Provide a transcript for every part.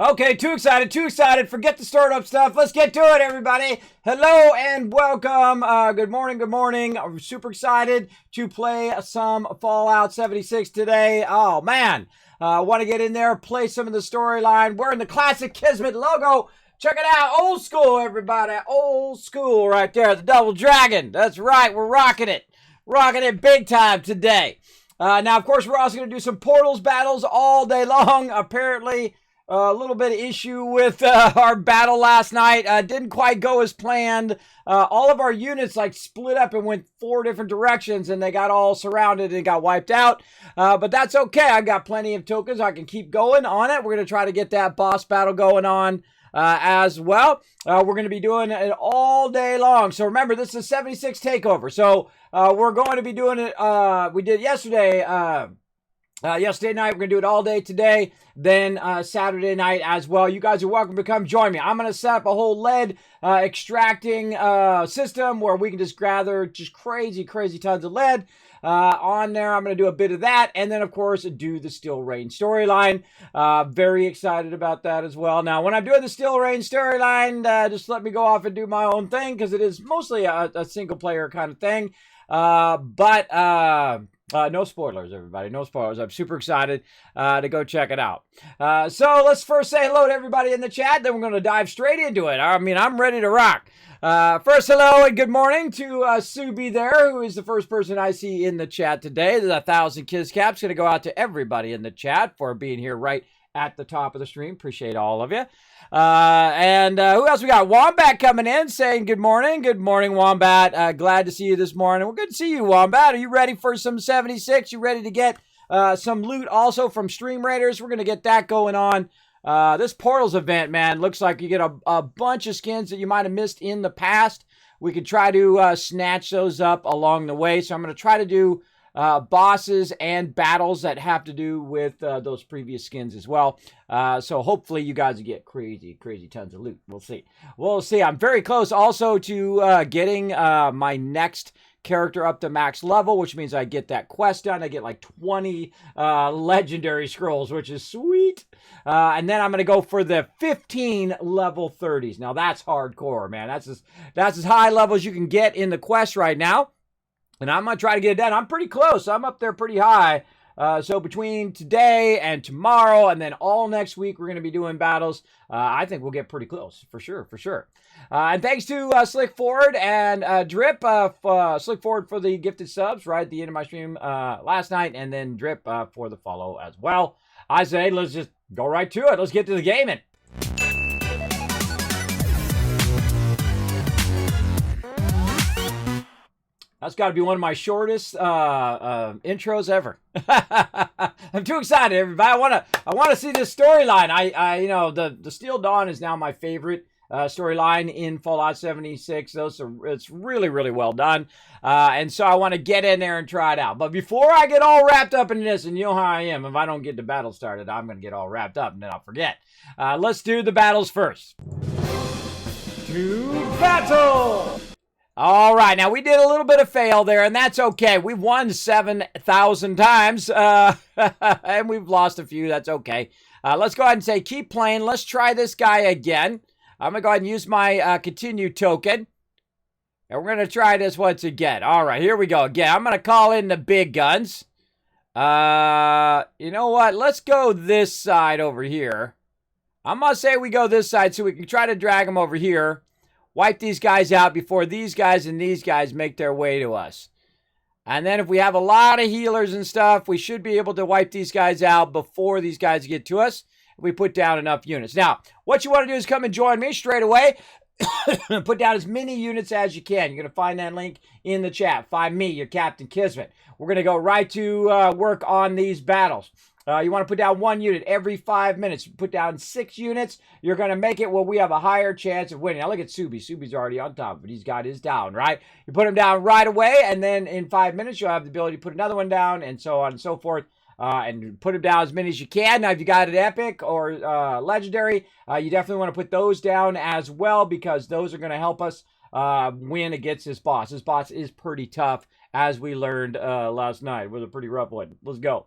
Okay, too excited, too excited. Forget the startup stuff. Let's get to it, everybody. Hello and welcome. Good morning, good morning. I'm super excited to play some Fallout 76 today. Oh, man. I want to get in there, play some of the storyline. Wearing the classic Kismet logo. Check it out. Old school, everybody. Old school right there. The Double Dragon. That's right. We're rocking it. Rocking it big time today. Now, of course, we're also going to do some Portals battles all day long. Apparently, a little bit of issue with our battle last night. Didn't quite go as planned. All of our units like split up and went 4 different directions, and they got all surrounded and got wiped out. But that's okay. I got plenty of tokens. I can keep going on it. We're going to try to get that boss battle going on as well. We're going to be doing it all day long. So remember, this is a 76 takeover. So we're going to be doing it. We did yesterday. Yesterday night, we're going to do it all day today, then Saturday night as well. You guys are welcome to come join me. I'm going to set up a whole lead extracting system where we can just gather just crazy tons of lead on there. I'm going to do a bit of that, and then, of course, do the Steel Rain storyline. Very excited about that as well. Now, when I'm doing the Steel Rain storyline, just let me go off and do my own thing, because it is mostly a single-player kind of thing. No spoilers, everybody. No spoilers. I'm super excited to go check it out. So let's first say hello to everybody in the chat. Then we're going to dive straight into it. I mean, I'm ready to rock. First, hello and good morning to s.p.e.c.i.a.l, there, who is the first person I see in the chat today. The 1,000 Kiss Caps going to go out to everybody in the chat for being here right at the top of the stream. Appreciate all of you. And who else we got? Wombat coming in saying good morning. Good morning, Wombat. Glad to see you this morning. Well, good to see you, Wombat. Are you ready for some 76? You ready to get some loot also from Stream Raiders? We're going to get that going on. This Portals event, man, looks like you get a bunch of skins that you might have missed in the past. We could try to snatch those up along the way. So I'm going to try to do bosses and battles that have to do with those previous skins as well. So hopefully you guys will get crazy tons of loot. We'll see. We'll see. I'm very close also to getting my next character up to max level, which means I get that quest done. I get like 20 legendary scrolls, which is sweet. And then I'm going to go for the 15 level 30s. Now that's hardcore, man. That's as high level as you can get in the quest right now. And I'm going to try to get it done. I'm pretty close. I'm up there pretty high. So between today and tomorrow and then all next week, we're going to be doing battles. I think we'll get pretty close, for sure. And thanks to Slick Ford and Drip. Slick Ford for the gifted subs right at the end of my stream last night. And then Drip for the follow as well. I say, let's just go right to it. Let's get to the gaming. That's got to be one of my shortest intros ever. I'm too excited, everybody. I want to see this storyline. You know, the Steel Dawn is now my favorite storyline in Fallout 76. It's really well done. And so I want to get in there and try it out. But before I get all wrapped up in this, and you know how I am, if I don't get the battle started, I'm going to get all wrapped up and then I'll forget. Let's do the battles first. To battle! All right, now we did a little bit of fail there, and that's okay. We've won 7,000 times, and we've lost a few. That's okay. Let's go ahead and say keep playing. Let's try this guy again. I'm going to go ahead and use my continue token, and we're going to try this once again. All right, here we go again. I'm going to call in the big guns. You know what? Let's go this side over here. I'm going to say we go this side so we can try to drag them over here. Wipe these guys out before these guys and these guys make their way to us. And then if we have a lot of healers and stuff, we should be able to wipe these guys out before these guys get to us if we put down enough units. Now, what you want to do is come and join me straight away. Put down as many units as you can. You're going to find that link in the chat. Find me, your Captain Kismet. We're going to go right to work on these battles. You want to put down 1 unit every 5 minutes. Put down 6 units. You're going to make it where we have a higher chance of winning. Now look at Subi. Subi's already on top, but he's got his down, right? You put him down right away, and then in 5 minutes, you'll have the ability to put another one down, and so on and so forth. And put them down as many as you can. Now, if you got an epic or legendary, you definitely want to put those down as well, because those are going to help us win against this boss. This boss is pretty tough, as we learned last night. It was a pretty rough one. Let's go.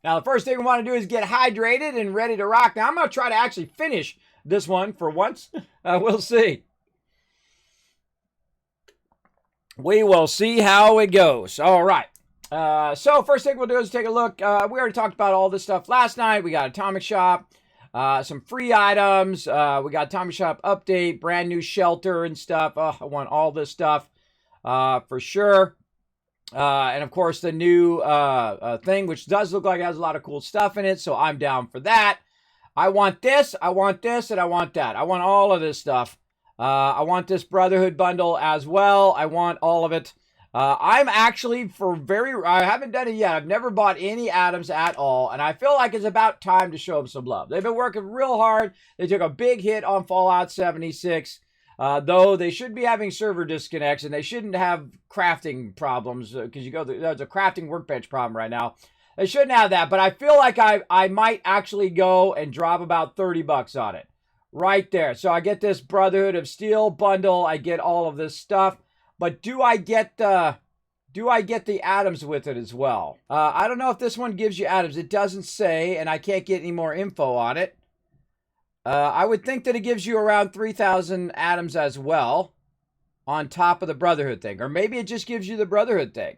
Now, the first thing we want to do is get hydrated and ready to rock. Now, I'm going to try to actually finish this one for once. We'll see. We will see how it goes. All right. So first thing we'll do is take a look. We already talked about all this stuff last night. We got Atomic Shop, some free items. We got Atomic Shop update, brand new shelter and stuff. Oh, I want all this stuff for sure. And of course the new thing, which does look like it has a lot of cool stuff in it. So I'm down for that. I want this, and I want that. I want all of this stuff. I want this Brotherhood bundle as well. I want all of it. I'm actually I haven't done it yet. I've never bought any Atoms at all, and I feel like it's about time to show them some love. They've been working real hard. They took a big hit on Fallout 76, though they should be having server disconnects, and they shouldn't have crafting problems, because there's a crafting workbench problem right now. They shouldn't have that, but I feel like I might actually go and drop about 30 bucks on it. Right there. So I get this Brotherhood of Steel bundle. I get all of this stuff. But do I get the Atoms with it as well? I don't know if this one gives you Atoms. It doesn't say, and I can't get any more info on it. I would think that it gives you around 3,000 Atoms as well on top of the Brotherhood thing. Or maybe it just gives you the Brotherhood thing.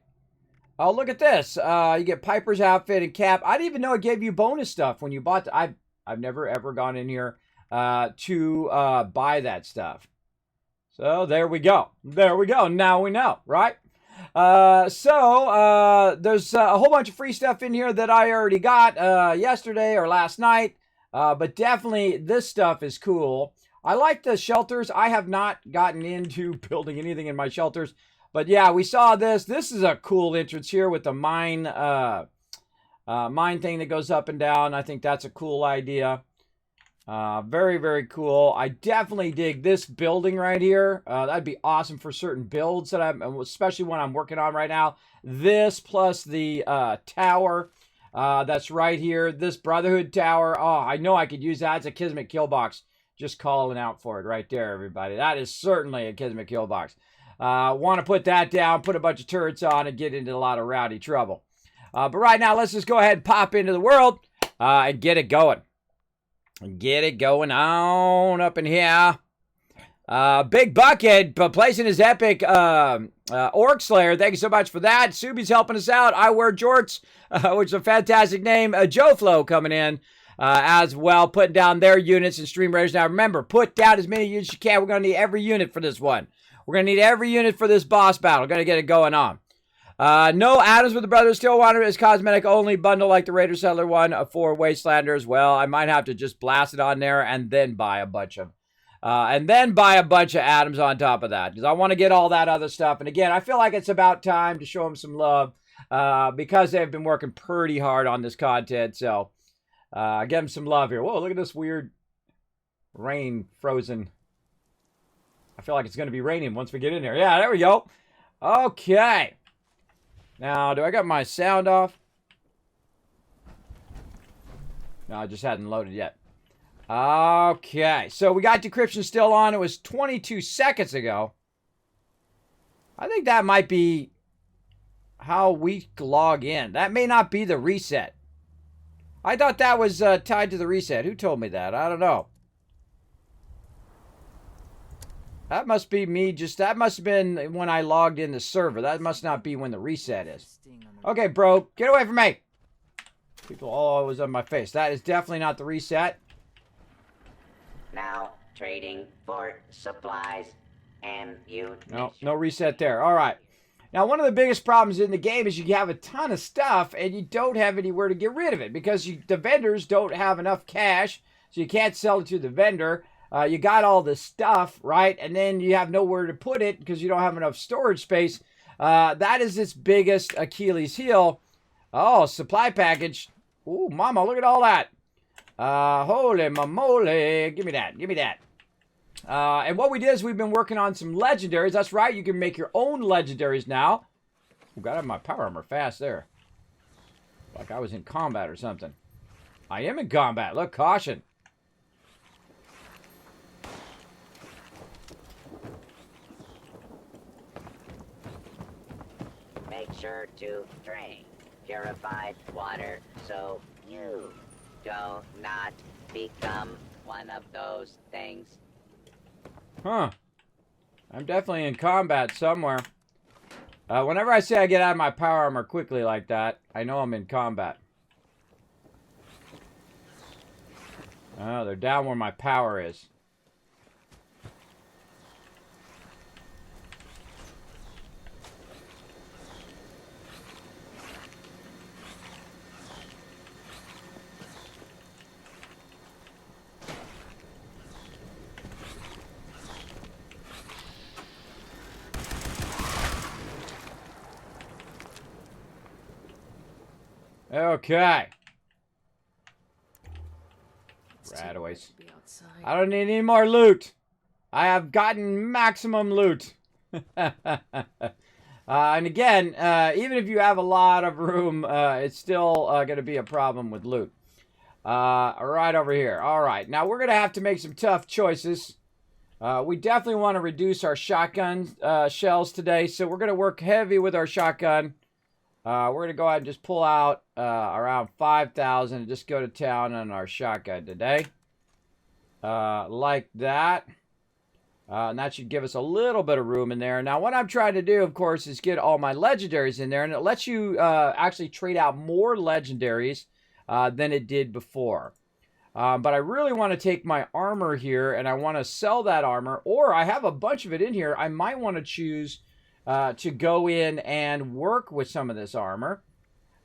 Oh, look at this. You get Piper's outfit and cap. I didn't even know it gave you bonus stuff when you bought I've never ever gone in here to buy that stuff. So there we go. There we go. Now we know, right? There's a whole bunch of free stuff in here that I already got yesterday or last night. But definitely this stuff is cool. I like the shelters. I have not gotten into building anything in my shelters. But yeah, we saw this. This is a cool entrance here with the mine thing that goes up and down. I think that's a cool idea. Very, very cool. I definitely dig this building right here. That'd be awesome for certain builds that especially one I'm working on right now. This plus the tower that's right here. This Brotherhood tower. Oh, I know I could use that. It's a Kismet kill box. Just calling out for it right there, everybody. That is certainly a Kismet kill box. Want to put that down, put a bunch of turrets on, and get into a lot of rowdy trouble. But right now, let's just go ahead and pop into the world and get it going. Get it going on up in here. Big Bucket placing his epic Orc Slayer. Thank you so much for that. Subi's helping us out. I Wear Jorts, which is a fantastic name. Joe Flow coming in as well, putting down their units and stream raiders. Now remember, put down as many units as you can. We're going to need every unit for this one. We're going to need every unit for this boss battle. We're going to get it going on. No Atoms with the Brothers. Still want it as cosmetic only bundle like the Raider Settler one for Wastelander as well. I might have to just blast it on there and then buy a bunch of Atoms on top of that, because I want to get all that other stuff. And again, I feel like it's about time to show them some love because they've been working pretty hard on this content. So give them some love here. Whoa, look at this weird rain frozen. I feel like it's going to be raining once we get in here. Yeah, there we go. Okay. Now, do I got my sound off? No, I just hadn't loaded yet. Okay, so we got decryption still on. It was 22 seconds ago. I think that might be how we log in. That may not be the reset. I thought that was tied to the reset. Who told me that? I don't know. That must be me. That must have been when I logged in the server. That must not be when the reset is. Okay, bro. Get away from me. People always on my face. That is definitely not the reset. Now trading for supplies and no reset there. All right. Now, one of the biggest problems in the game is you have a ton of stuff and you don't have anywhere to get rid of it because the vendors don't have enough cash, so you can't sell it to the vendor. You got all this stuff, right? And then you have nowhere to put it because you don't have enough storage space. That is its biggest Achilles heel. Oh, supply package. Ooh, mama, look at all that. Holy mamole. Give me that. Give me that. And what we did is we've been working on some legendaries. That's right. You can make your own legendaries now. Ooh, gotta have my power armor fast there. Like I was in combat or something. I am in combat. Look, caution. Make sure to drink. purified water so you do not become one of those things. Huh. I'm definitely in combat somewhere. Whenever I say I get out of my power armor quickly like that, I know I'm in combat. Oh, they're down where my power is. Okay. Radaways. I don't need any more loot. I have gotten maximum loot. And again, even if you have a lot of room, it's still going to be a problem with loot. Right over here. All right. Now, we're going to have to make some tough choices. We definitely want to reduce our shotgun shells today, so we're going to work heavy with our shotgun. We're going to go ahead and just pull out around 5,000 and just go to town on our shotgun today. Like that. And that should give us a little bit of room in there. Now, what I'm trying to do, of course, is get all my legendaries in there. And it lets you actually trade out more legendaries than it did before. But I really want to take my armor here, and I want to sell that armor. Or I have a bunch of it in here. I might want to choose to go in and work with some of this armor.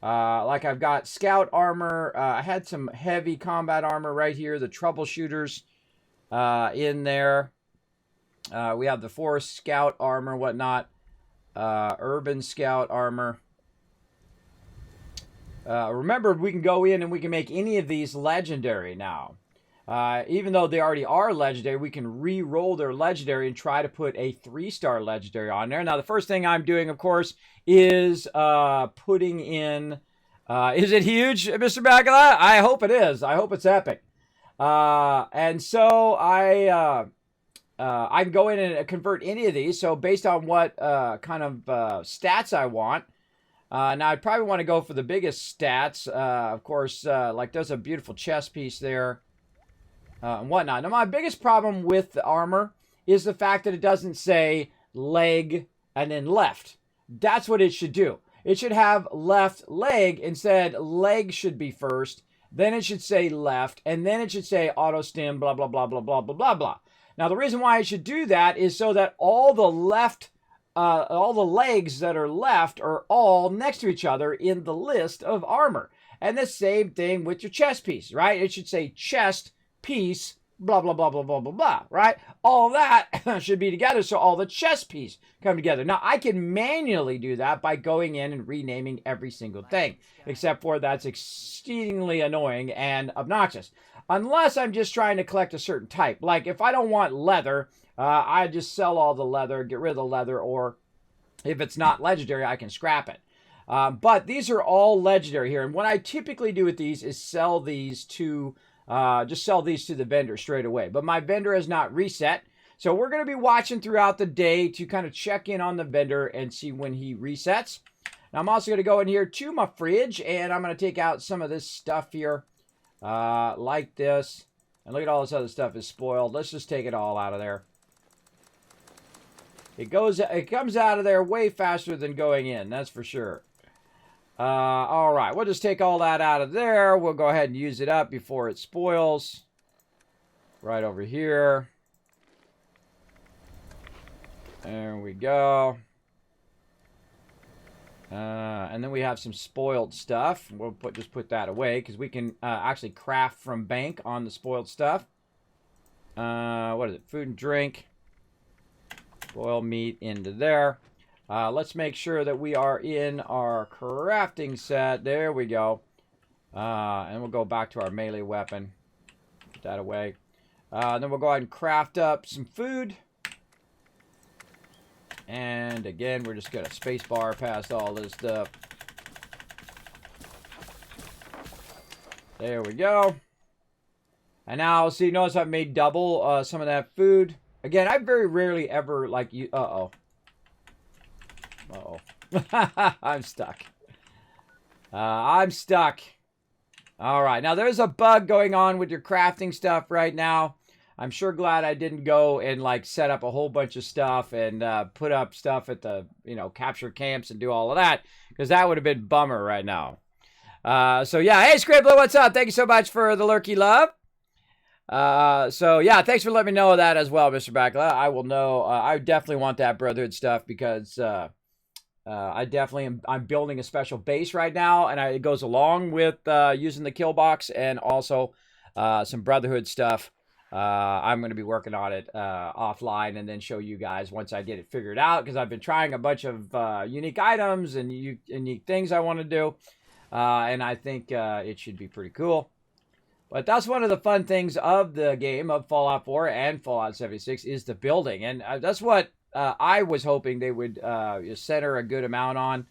Like I've got scout armor. I had some heavy combat armor right here. The troubleshooters in there. We have the forest scout armor, whatnot. Urban scout armor. Remember, we can go in and we can make any of these legendary now. Even though they already are legendary, we can re-roll their legendary and try to put a 3-star legendary on there. Now, the first thing I'm doing, of course, is putting in... is it huge, Mr. Bagala? I hope it is. I hope it's epic. And so I can go in and convert any of these. So based on what kind of stats I want. Now, I'd probably want to go for the biggest stats. Of course, like there's a beautiful chest piece there. And whatnot. Now, my biggest problem with the armor is the fact that it doesn't say leg and then left. That's what it should do. It should have left leg. Instead, leg should be first. Then it should say left. And then it should say auto stim, blah, blah, blah, blah, blah, blah, blah, blah. Now, the reason why it should do that is so that all the legs that are left are all next to each other in the list of armor. And the same thing with your chest piece, right? It should say chest piece, blah, blah, blah, blah, blah, blah, blah, right? All that should be together so all the chest piece come together. Now, I can manually do that by going in and renaming every single thing, except for that's exceedingly annoying and obnoxious. Unless I'm just trying to collect a certain type. Like, if I don't want leather, I just sell all the leather, get rid of the leather, or if it's not legendary, I can scrap it. But these are all legendary here. And what I typically do with these is sell these to... just sell these to the vendor straight away. But my vendor has not reset. So we're going to be watching throughout the day to kind of check in on the vendor and see when he resets. Now, I'm also going to go in here to my fridge and I'm going to take out some of this stuff here like this. And look at all this other stuff is spoiled. Let's just take it all out of there. It comes out of there way faster than going in. That's for sure. All right, we'll just take all that out of there. We'll go ahead and use it up before it spoils. Right over here. There we go. And then we have some spoiled stuff. We'll just put that away because we can actually craft from bank on the spoiled stuff. What is it? Food and drink. Spoiled meat into there. Let's make sure that we are in our crafting set. There we go. And we'll go back to our melee weapon. Put that away. Then we'll go ahead and craft up some food. And again, we're just going to spacebar past all this stuff. There we go. And now, see, notice I've made double some of that food. Again, I very rarely ever, like, you... Uh-oh. I'm stuck. I'm stuck. All right. Now, there's a bug going on with your crafting stuff right now. I'm sure glad I didn't go and, like, set up a whole bunch of stuff and put up stuff at the, capture camps and do all of that, because that would have been bummer right now. So, yeah. Hey, Scribbler, what's up? Thank you so much for the lurky love. So, yeah, thanks for letting me know that as well, Mr. Backla. I will know. I definitely want that Brotherhood stuff because... I'm building a special base right now, and it goes along with using the kill box and also some Brotherhood stuff. I'm going to be working on it offline and then show you guys once I get it figured out, because I've been trying a bunch of unique items and unique things I want to do, and I think it should be pretty cool. But that's one of the fun things of the game of Fallout 4 and Fallout 76 is the building, and that's what I was hoping they would center a good amount on.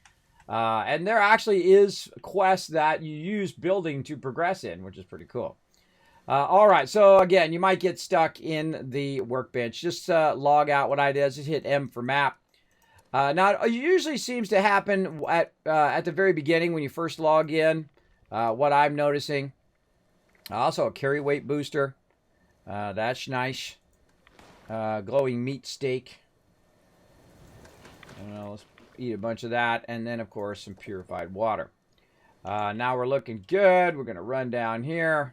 And there actually is quests that you use building to progress in, which is pretty cool. All right, so again, you might get stuck in the workbench. Just log out. What I did is just hit M for map. Now, it usually seems to happen at the very beginning when you first log in, what I'm noticing. Also, a carry weight booster. That's nice. Glowing meat steak. Let's eat a bunch of that. And then, of course, some purified water. Now we're looking good. We're going to run down here.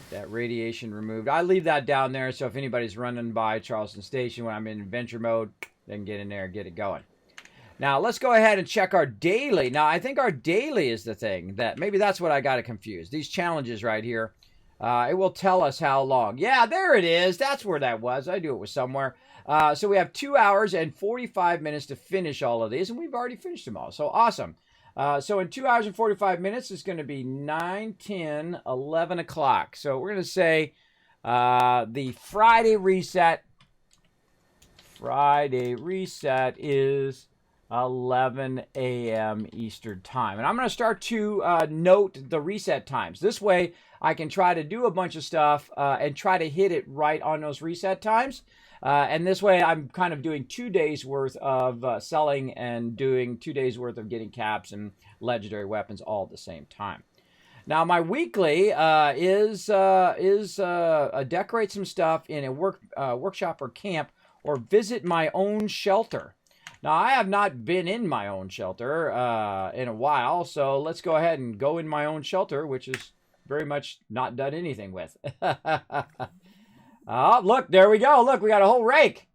That radiation removed. I leave that down there, so if anybody's running by Charleston Station when I'm in adventure mode, they can get in there and get it going. Now, let's go ahead and check our daily. Now, I think our daily is the thing that maybe that's what I got it confused. These challenges right here. It will tell us how long. Yeah, there it is. That's where that was. I knew it was somewhere. So we have 2 hours and 45 minutes to finish all of these, and we've already finished them all. So awesome. So in 2 hours and 45 minutes, it's going to be 9, 10, 11 o'clock. So we're going to say the Friday reset. Friday reset is 11 a.m. Eastern time. And I'm going to start to note the reset times. This way, I can try to do a bunch of stuff and try to hit it right on those reset times. And this way, I'm kind of doing 2 days worth of selling and doing 2 days worth of getting caps and legendary weapons all at the same time. Now, my weekly is decorate some stuff in a workshop or camp, or visit my own shelter. Now, I have not been in my own shelter in a while, so let's go ahead and go in my own shelter, which is very much not done anything with. Oh, look, there we go. Look, we got a whole rake.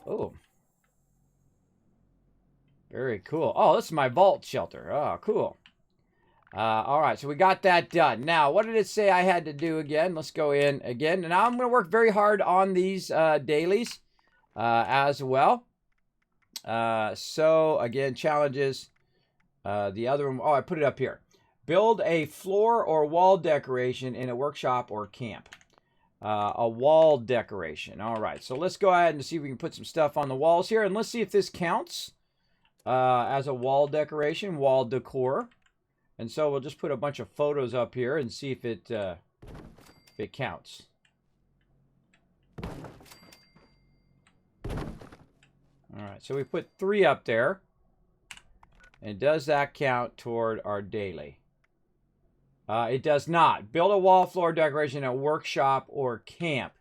Oh. Very cool. Oh, this is my vault shelter. Oh, cool. All right, so we got that done. Now, what did it say I had to do again? Let's go in again. And now I'm going to work very hard on these dailies as well. So, again, challenges. The other one, oh, I put it up here. Build a floor or wall decoration in a workshop or camp. A wall decoration. All right, so let's go ahead and see if we can put some stuff on the walls here. And let's see if this counts as a wall decoration, wall decor. And so we'll just put a bunch of photos up here and see if it counts. All right, so we put 3 up there. And does that count toward our daily? It does not. Build a wall floor decoration at a workshop or camp.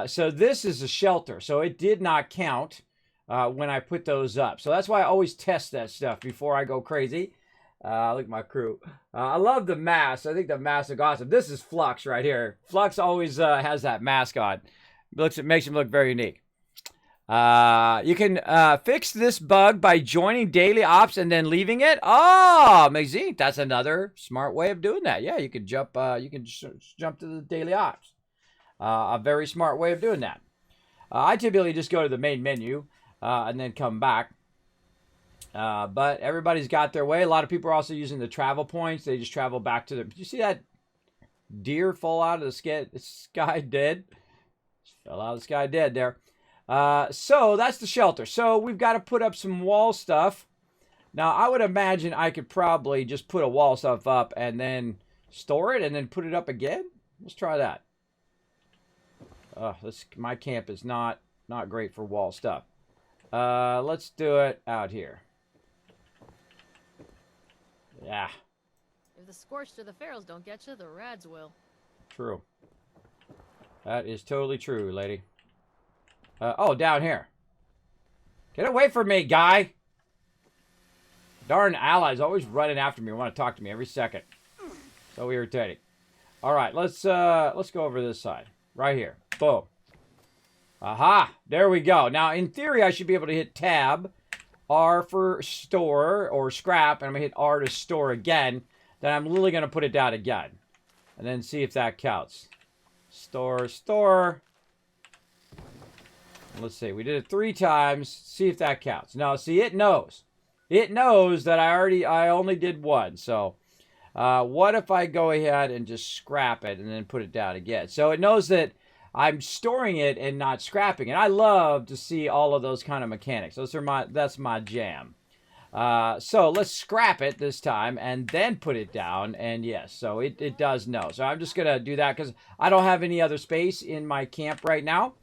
So this is a shelter, so it did not count when I put those up. So that's why I always test that stuff before I go crazy. Look at my crew. I love the mask. I think the masks look awesome. This is Flux right here. Flux always has that mask on. It makes him look very unique. You can fix this bug by joining daily ops and then leaving it. Oh, amazing! That's another smart way of doing that. Yeah, you can jump. You can jump to the daily ops. A very smart way of doing that. I typically just go to the main menu and then come back. But everybody's got their way. A lot of people are also using the travel points. They just travel back to the... Did you see that deer fall out of the sky dead? Just fell out of the sky dead there. So that's the shelter. So we've got to put up some wall stuff. Now, I would imagine I could probably just put a wall stuff up and then store it and then put it up again. Let's try that. My camp is not great for wall stuff. Let's do it out here. Yeah. If the scorched or the ferals don't get you, the rads will. True. That is totally true, lady. Oh, down here. Get away from me, guy! Darn allies always running after me. Want to talk to me every second. So irritating. All right, let's go over this side. Right here. Boom. Aha! There we go. Now, in theory, I should be able to hit tab, R for store or scrap, and I'm going to hit R to store again. Then I'm literally going to put it down again. And then see if that counts. Store, store. Let's see. We did it 3 times. See if that counts. No, see, it knows. It knows that I only did 1. So, what if I go ahead and just scrap it and then put it down again? So it knows that I'm storing it and not scrapping it. I love to see all of those kind of mechanics. That's my jam. So let's scrap it this time and then put it down. And yes, so it does know. So I'm just going to do that because I don't have any other space in my camp right now.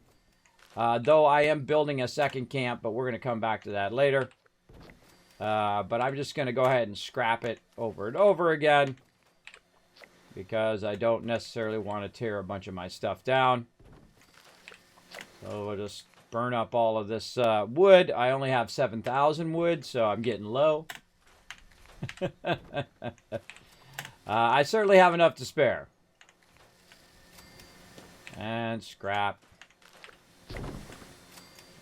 Though I am building a second camp, but we're going to come back to that later. But I'm just going to go ahead and scrap it over and over again. Because I don't necessarily want to tear a bunch of my stuff down. So we'll just burn up all of this wood. I only have 7,000 wood, so I'm getting low. I certainly have enough to spare. And scrap.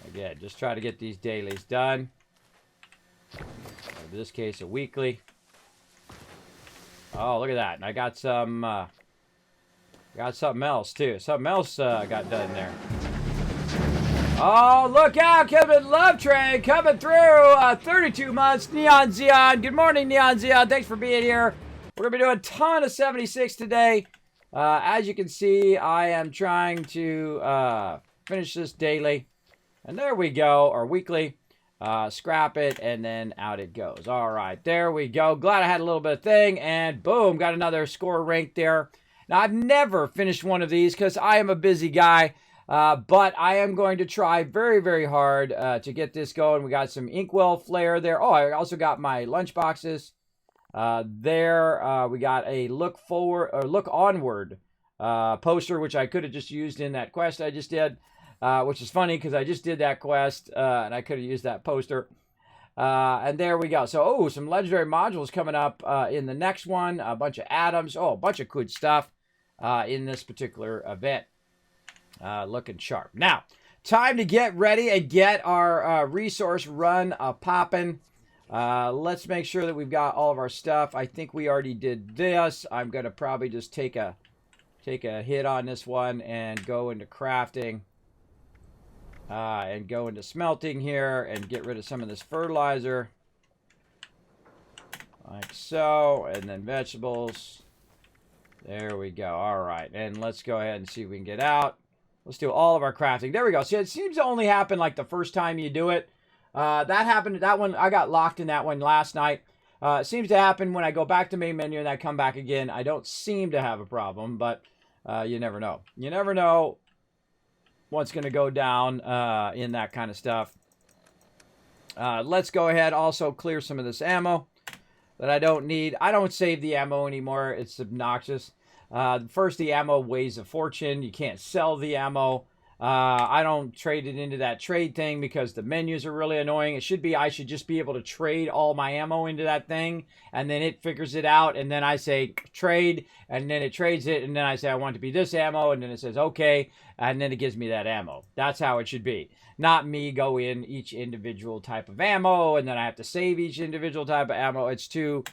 Again, just try to get these dailies done. In this case, a weekly. Oh, look at that. And I got some, got something else, too. Something else got done there. Oh, look out, Kismet Love Train coming through. 32 months, Neon Xeon. Good morning, Neon Xeon. Thanks for being here. We're going to be doing a ton of 76 today. As you can see, I am trying to finish this daily. And there we go, or weekly. Scrap it, and then out it goes. All right, there we go. Glad I had a little bit of thing, and boom, got another score ranked there. Now, I've never finished one of these because I am a busy guy, but I am going to try very, very hard to get this going. We got some inkwell flare there. Oh, I also got my lunch boxes there. We got a look forward or look onward poster, which I could have just used in that quest I just did. Which is funny because I just did that quest and I could have used that poster. And there we go. So, some legendary modules coming up in the next one. A bunch of atoms. Oh, a bunch of good stuff in this particular event. Looking sharp. Now, time to get ready and get our resource run popping. Let's make sure that we've got all of our stuff. I think we already did this. I'm going to probably just take a hit on this one and go into crafting. And go into smelting here and get rid of some of this fertilizer. Like so. And then vegetables. There we go. All right. And let's go ahead and see if we can get out. Let's do all of our crafting. There we go. See, it seems to only happen like the first time you do it. That happened. That one, I got locked in that one last night. It seems to happen when I go back to main menu and I come back again. I don't seem to have a problem, but you never know. You never know what's going to go down in that kind of stuff. Let's go ahead also clear some of this ammo that I don't need. I don't save the ammo anymore. It's obnoxious. First, the ammo weighs a fortune. You can't sell the ammo. I don't trade it into that trade thing because the menus are really annoying. It should be I should just be able to trade all my ammo into that thing, and then it figures it out, and then I say trade, and then it trades it, and then I say I want it to be this ammo, and then it says okay, and then it gives me that ammo. That's how it should be. Not me go in each individual type of ammo, and then I have to save each individual type of ammo. It's too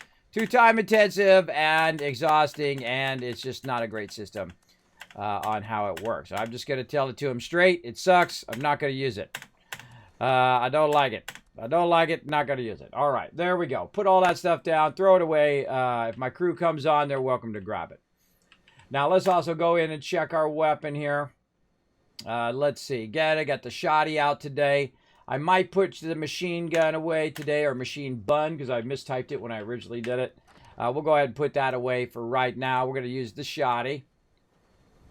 time intensive and exhausting, and it's just not a great system. On how it works. I'm just going to tell it to him straight. It sucks. I'm not going to use it. I don't like it. I don't like it. Not going to use it. All right. There we go. Put all that stuff down. Throw it away. If my crew comes on, they're welcome to grab it. Now, let's also go in and check our weapon here. Let's see. I got the shoddy out today. I might put the machine gun away today, or machine bun, because I mistyped it when I originally did it. We'll go ahead and put that away for right now. We're going to use the shoddy.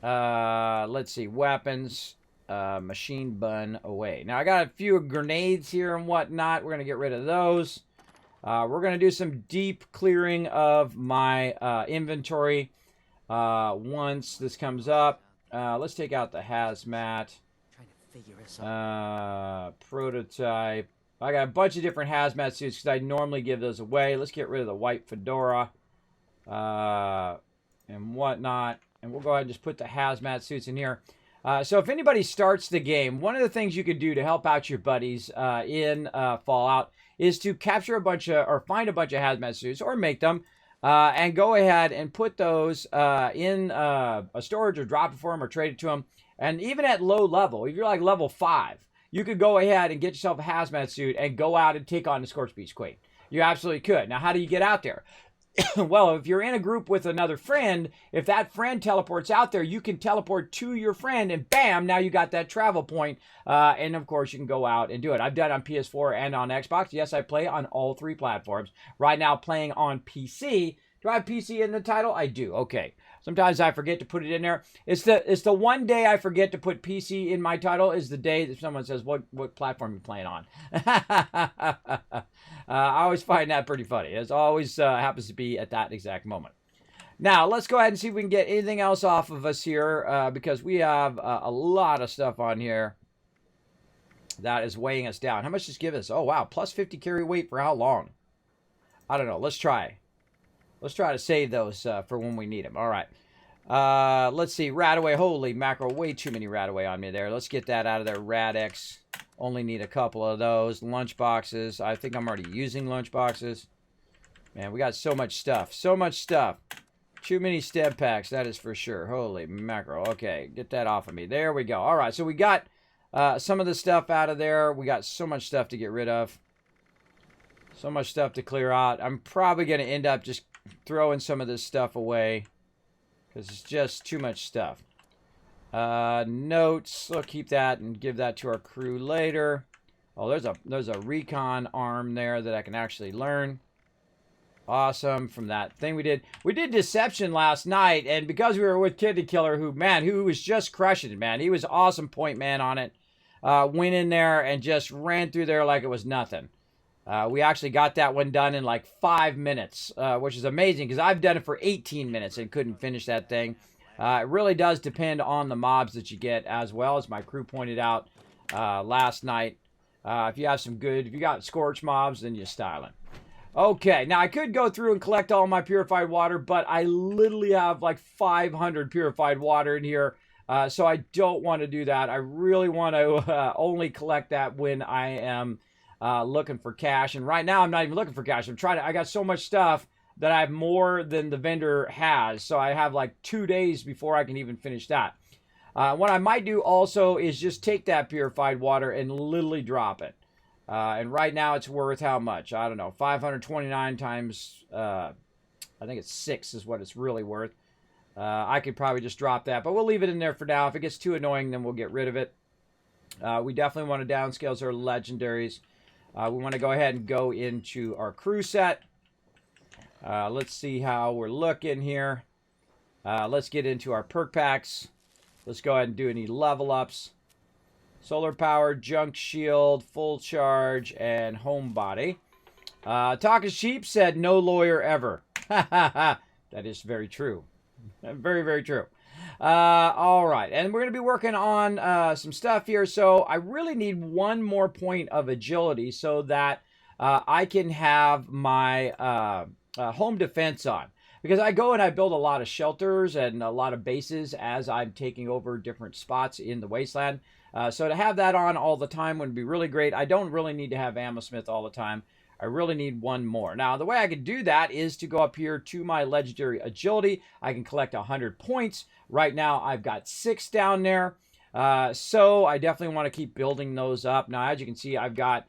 Let's see, weapons, machine bun away. Now, I got a few grenades here and whatnot. We're going to get rid of those. We're going to do some deep clearing of my inventory once this comes up. Let's take out the hazmat. Prototype. I got a bunch of different hazmat suits because I normally give those away. Let's get rid of the white fedora and whatnot. And we'll go ahead and just put the hazmat suits in here. So if anybody starts the game, one of the things you could do to help out your buddies in Fallout is to capture a bunch of, or find a bunch of hazmat suits, or make them, and go ahead and put those in a storage, or drop it for them, or trade it to them. And even at low level, if you're like level 5, you could go ahead and get yourself a hazmat suit and go out and take on the Scorched Beach Queen. You absolutely could. Now, how do you get out there? Well, if you're in a group with another friend, if that friend teleports out there, you can teleport to your friend, and bam, now you got that travel point. And of course, you can go out and do it. I've done it on PS4 and on Xbox. Yes, I play on all 3 platforms. Right now, playing on PC. Do I have PC in the title? I do. Okay. Sometimes I forget to put it in there. It's the one day I forget to put PC in my title is the day that someone says, what platform you playing on? I always find that pretty funny. It always happens to be at that exact moment. Now, let's go ahead and see if we can get anything else off of us here, because we have a lot of stuff on here that is weighing us down. How much does this give us? Oh, wow. Plus 50 carry weight for how long? I don't know. Let's try. Let's try to save those for when we need them. All right. Let's see. Radaway. Holy mackerel. Way too many Radaway on me there. Let's get that out of there. Radex. Only need a couple of those. Lunch boxes. I think I'm already using lunch boxes. Man, we got so much stuff. So much stuff. Too many stem packs. That is for sure. Holy mackerel. Okay. Get that off of me. There we go. All right. So we got some of the stuff out of there. We got so much stuff to get rid of. So much stuff to clear out. I'm probably going to end up just throwing some of this stuff away because it's just too much stuff. Notes, we'll keep that and give that to our crew later. Oh, there's a recon arm there that I can actually learn. Awesome. From that thing we did deception last night, and because we were with Kid the Killer, who was just crushing it, man. He was awesome point man on it. Went in there and just ran through there like it was nothing. We actually got that one done in like 5 minutes, which is amazing because I've done it for 18 minutes and couldn't finish that thing. It really does depend on the mobs that you get, as well as my crew pointed out last night. If you got scorch mobs, then you're styling. Okay, now I could go through and collect all my purified water, but I literally have like 500 purified water in here. So I don't want to do that. I really want to only collect that when I am looking for cash. And right now I'm not even looking for cash. I got so much stuff that I have more than the vendor has. So I have like 2 days before I can even finish that. What I might do also is just take that purified water and literally drop it. And right now it's worth how much? I don't know. 529 times, I think it's 6 is what it's really worth. I could probably just drop that, but we'll leave it in there for now. If it gets too annoying, then we'll get rid of it. We definitely want to downscale our legendaries. We want to go ahead and go into our crew set. Let's see how we're looking here. Let's get into our perk packs. Let's go ahead and do any level ups. Solar power, junk shield, full charge, and homebody. Talk is cheap said no lawyer ever. That is very true. Very, very true. All right. And we're going to be working on some stuff here. So I really need one more point of agility so that I can have my home defense on. Because I go and I build a lot of shelters and a lot of bases as I'm taking over different spots in the wasteland. So to have that on all the time would be really great. I don't really need to have Ammo Smith all the time. I really need one more. Now, the way I can do that is to go up here to my legendary agility. I can collect 100 points. Right now, I've got 6 down there. So I definitely want to keep building those up. Now, as you can see, I've got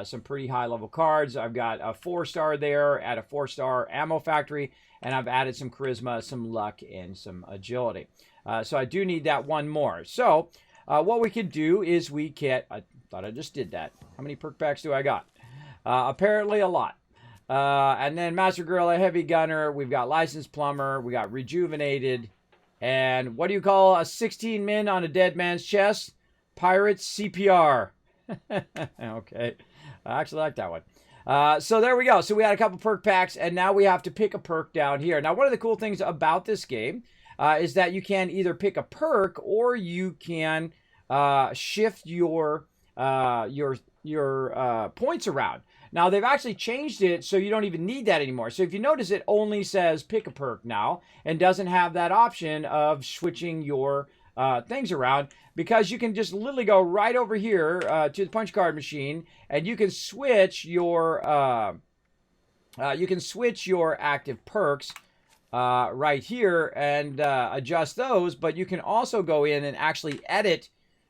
some pretty high-level cards. I've got a 4-star there at a 4-star ammo factory. And I've added some charisma, some luck, and some agility. So I do need that one more. So what we could do is I thought I just did that. How many perk packs do I got? Apparently a lot. And then Master Gorilla, Heavy Gunner. We've got Licensed Plumber. We got Rejuvenated. And what do you call a 16 men on a dead man's chest? Pirates CPR. Okay. I actually like that one. So there we go. So we had a couple perk packs, and now we have to pick a perk down here. Now, one of the cool things about this game is that you can either pick a perk or you can shift your points around. Now, they've actually changed it so you don't even need that anymore. So if you notice, it only says pick a perk now and doesn't have that option of switching your things around, because you can just literally go right over here to the punch card machine, and you can switch your active perks right here and adjust those. But you can also go in and actually edit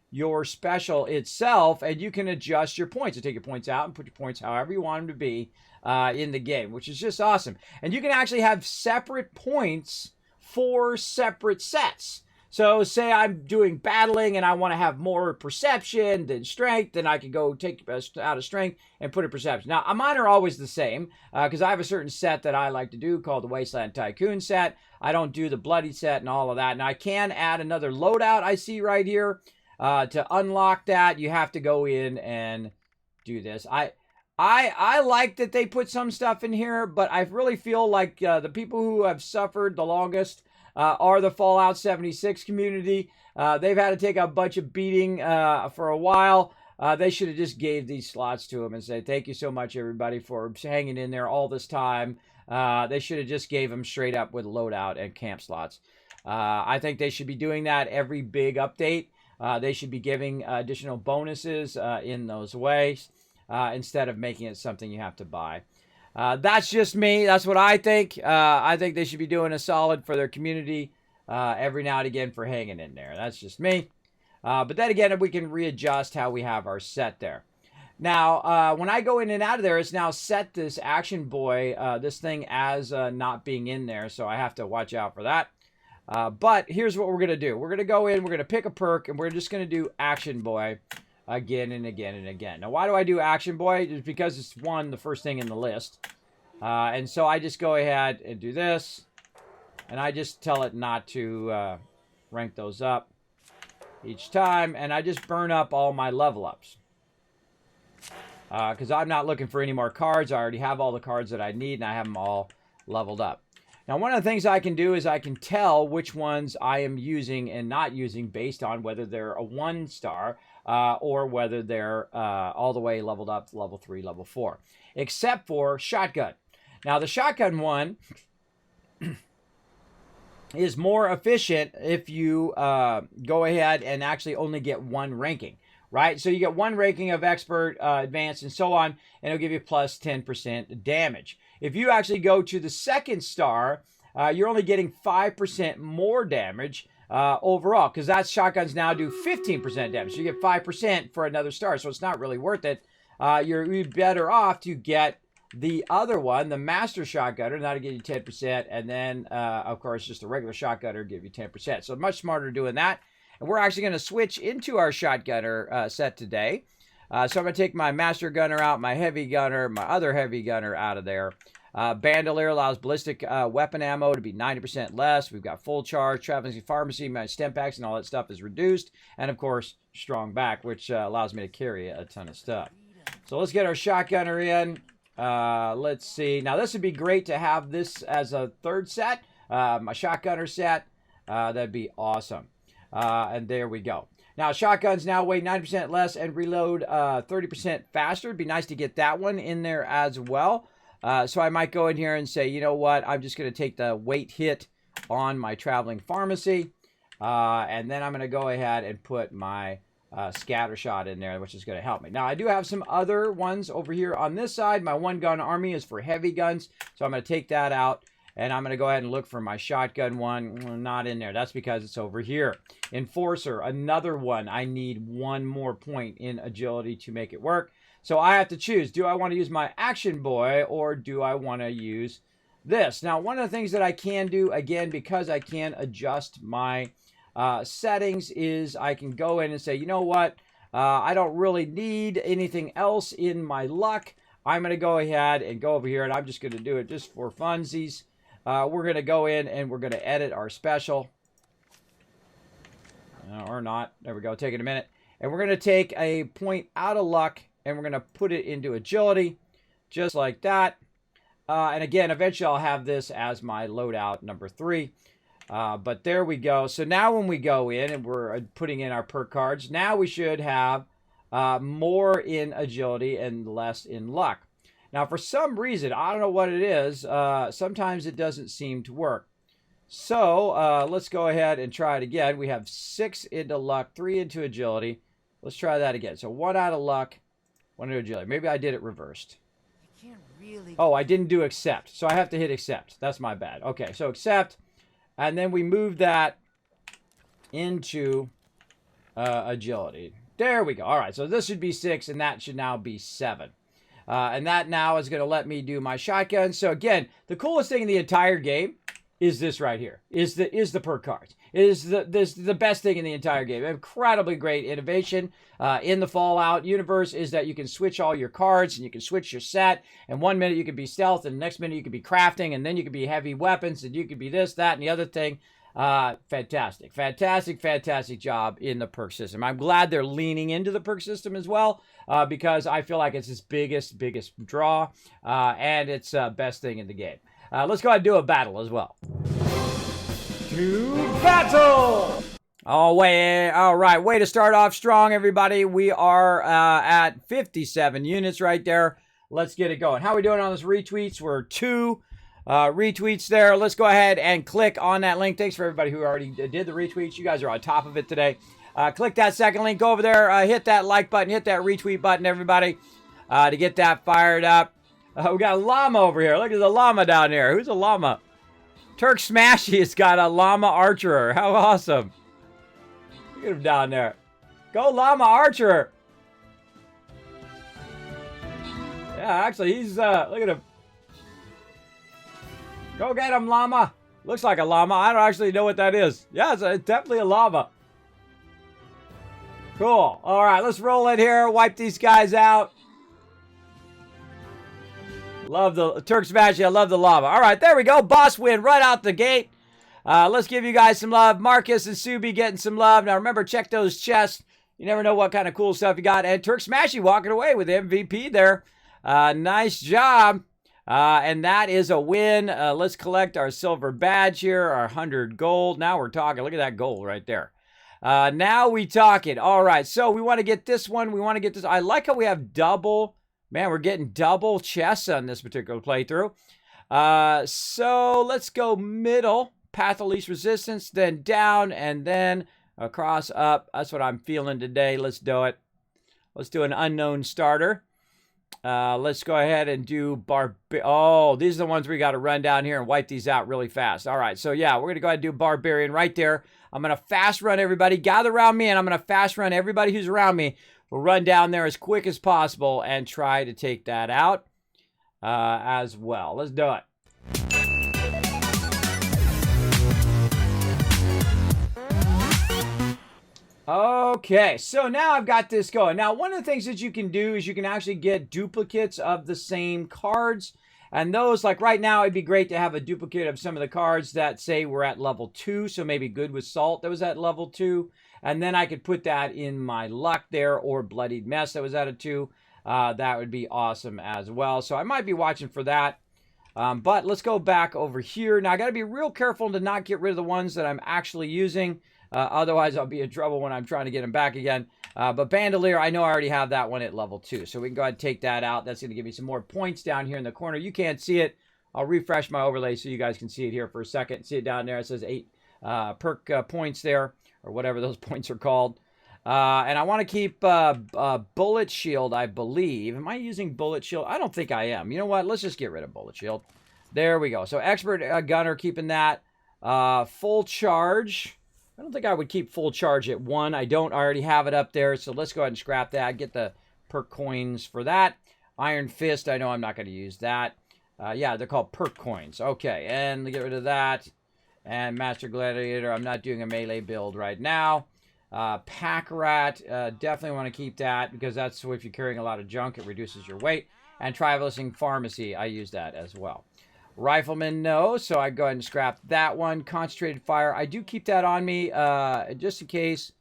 your special itself, and you can adjust your points. So take your points out and put your points however you want them to be in the game, which is just awesome. And you can actually have separate points for separate sets. So say I'm doing battling and I want to have more perception than strength, then I can go take out of strength and put in perception. Now, mine are always the same because I have a certain set that I like to do called the Wasteland Tycoon set. I don't do the bloody set and all of that. Now, I can add another loadout I see right here. To unlock that, you have to go in and do this. I like that they put some stuff in here, but I really feel like the people who have suffered the longest are the Fallout 76 community. They've had to take a bunch of beating for a while. They should have just gave these slots to them and said, thank you so much, everybody, for hanging in there all this time. They should have just gave them straight up with loadout and camp slots. I think they should be doing that every big update. They should be giving additional bonuses in those ways instead of making it something you have to buy. That's just me. That's what I think. I think they should be doing a solid for their community every now and again for hanging in there. That's just me. But then again, we can readjust how we have our set there. Now, when I go in and out of there, it's now set this Action Boy, this thing as not being in there. So I have to watch out for that. But here's what we're going to do. We're going to go in, we're going to pick a perk, and we're just going to do Action Boy again and again and again. Now, why do I do Action Boy? Just because it's the first thing in the list. And so I just go ahead and do this. And I just tell it not to rank those up each time. And I just burn up all my level ups. Because I'm not looking for any more cards. I already have all the cards that I need, and I have them all leveled up. Now, one of the things I can do is I can tell which ones I am using and not using based on whether they're a 1-star or whether they're all the way leveled up to level 3, level 4, except for shotgun. Now, the shotgun one is more efficient if you go ahead and actually only get 1 ranking, right? So you get 1 ranking of expert, advanced, and so on, and it'll give you plus 10% damage. If you actually go to the 2nd star, you're only getting 5% more damage overall, because that shotguns now do 15% damage. So you get 5% for another star, so it's not really worth it. You're better off to get the other one, the Master Shotgunner, that'll give you 10%, and then, of course, just a regular Shotgunner give you 10%. So much smarter doing that. And we're actually going to switch into our Shotgunner set today. So I'm going to take my Master Gunner out, my Heavy Gunner, my other Heavy Gunner out of there. Bandolier allows ballistic weapon ammo to be 90% less. We've got full charge, traveling pharmacy, my stem packs, and all that stuff is reduced. And of course, strong back, which allows me to carry a ton of stuff. So let's get our Shotgunner in. Let's see. Now this would be great to have this as a 3rd set, my Shotgunner set. That'd be awesome. And there we go. Now, shotguns now weigh 90% less and reload 30% faster. It'd be nice to get that one in there as well. So I might go in here and say, you know what? I'm just going to take the weight hit on my traveling pharmacy. And then I'm going to go ahead and put my scatter shot in there, which is going to help me. Now, I do have some other ones over here on this side. My 1-gun army is for heavy guns. So I'm going to take that out. And I'm going to go ahead and look for my shotgun one. Not in there. That's because it's over here. Enforcer, another one. I need 1 more point in agility to make it work. So I have to choose. Do I want to use my Action Boy or do I want to use this? Now, one of the things that I can do, again, because I can adjust my settings, is I can go in and say, you know what? I don't really need anything else in my luck. I'm going to go ahead and go over here, and I'm just going to do it just for funsies. We're going to go in and we're going to edit our special. Or not. There we go. Taking a minute. And we're going to take a point out of luck and we're going to put it into agility. just like that. And again, eventually I'll have this as my loadout number 3. But there we go. So now when we go in and we're putting in our perk cards, now we should have more in agility and less in luck. Now, for some reason, I don't know what it is, sometimes it doesn't seem to work. So let's go ahead and try it again. We have 6 into luck, 3 into agility. Let's try that again. So 1 out of luck, 1 into agility. Maybe I did it reversed. Oh, I didn't do accept. So I have to hit accept. That's my bad. Okay, so accept. And then we move that into agility. There we go. All right, so this should be 6, and that should now be 7. And that now is going to let me do my shotgun. So again, the coolest thing in the entire game is this right here. Is the perk cards. It is the best thing in the entire game. Incredibly great innovation in the Fallout universe is that you can switch all your cards and you can switch your set. And 1 minute you can be stealth, and the next minute you can be crafting, and then you can be heavy weapons, and you can be this, that, and the other thing. Fantastic, fantastic, fantastic job in the perk system. I'm glad they're leaning into the perk system as well, because I feel like it's its biggest draw, and it's best thing in the game. Let's go ahead and do a battle as well. To battle! All right, way to start off strong, everybody. We are at 57 units right there. Let's get it going. How are we doing on those retweets? We're 2 retweets there. Let's go ahead and click on that link. Thanks for everybody who already did the retweets. You guys are on top of it today. Click that second link. Go over there. Hit that like button. Hit that retweet button, everybody, to get that fired up. We got a llama over here. Look at the llama down there. Who's a llama? Turk Smashy has got a llama archerer. How awesome. Look at him down there. Go llama archerer. Yeah, actually, he's, look at him. Go get him, llama. Looks like a llama. I don't actually know what that is. Yeah, it's definitely a llama. Cool. All right, let's roll it here. Wipe these guys out. Love the Turk Smashy. I love the llama. All right, there we go. Boss win right out the gate. Let's give you guys some love. Marcus and Subi getting some love. Now, remember, check those chests. You never know what kind of cool stuff you got. And Turk Smashy walking away with MVP there. Nice job. And that is a win. Let's collect our silver badge here, our 100 gold. Now we're talking. Look at that gold right there. Now we talking. All right, so we want to get this one. We want to get this. I like how we have double. Man, we're getting double chests on this particular playthrough. So let's go middle. Path of least resistance, then down, and then across up. That's what I'm feeling today. Let's do it. Let's do an unknown starter. Let's go ahead and do Oh, these are the ones we got to run down here and wipe these out really fast. All right, so yeah, we're going to go ahead and do Barbarian right there. I'm going to fast run everybody. Gather around me, and I'm going to fast run everybody who's around me. We'll run down there as quick as possible and try to take that out as well. Let's do it. Okay, so now I've got this going. Now, one of the things that you can do is you can actually get duplicates of the same cards. And those, like right now, it'd be great to have a duplicate of some of the cards that say we're at level 2. So maybe Good with Salt that was at level 2. And then I could put that in my luck there, or Bloodied Mess that was at a 2. That would be awesome as well. So I might be watching for that. But let's go back over here. Now, I got to be real careful to not get rid of the ones that I'm actually using. Otherwise, I'll be in trouble when I'm trying to get them back again. But Bandolier, I know I already have that one at level 2. So we can go ahead and take that out. That's going to give me some more points down here in the corner. You can't see it. I'll refresh my overlay so you guys can see it here for a second. See it down there. It says 8 perk points there, or whatever those points are called. And I want to keep Bullet Shield, I believe. Am I using Bullet Shield? I don't think I am. You know what? Let's just get rid of Bullet Shield. There we go. So Expert Gunner, keeping that. Full Charge. I don't think I would keep Full Charge at 1. I don't. I already have it up there. So let's go ahead and scrap that. Get the perk coins for that. Iron Fist. I know I'm not going to use that. Yeah, they're called perk coins. Okay, and get rid of that. And Master Gladiator. I'm not doing a melee build right now. Pack Rat. Definitely want to keep that because that's if you're carrying a lot of junk, it reduces your weight. And Traversing Pharmacy. I use that as well. Rifleman, no, so I go ahead and scrap that one. Concentrated Fire, I do keep that on me just in case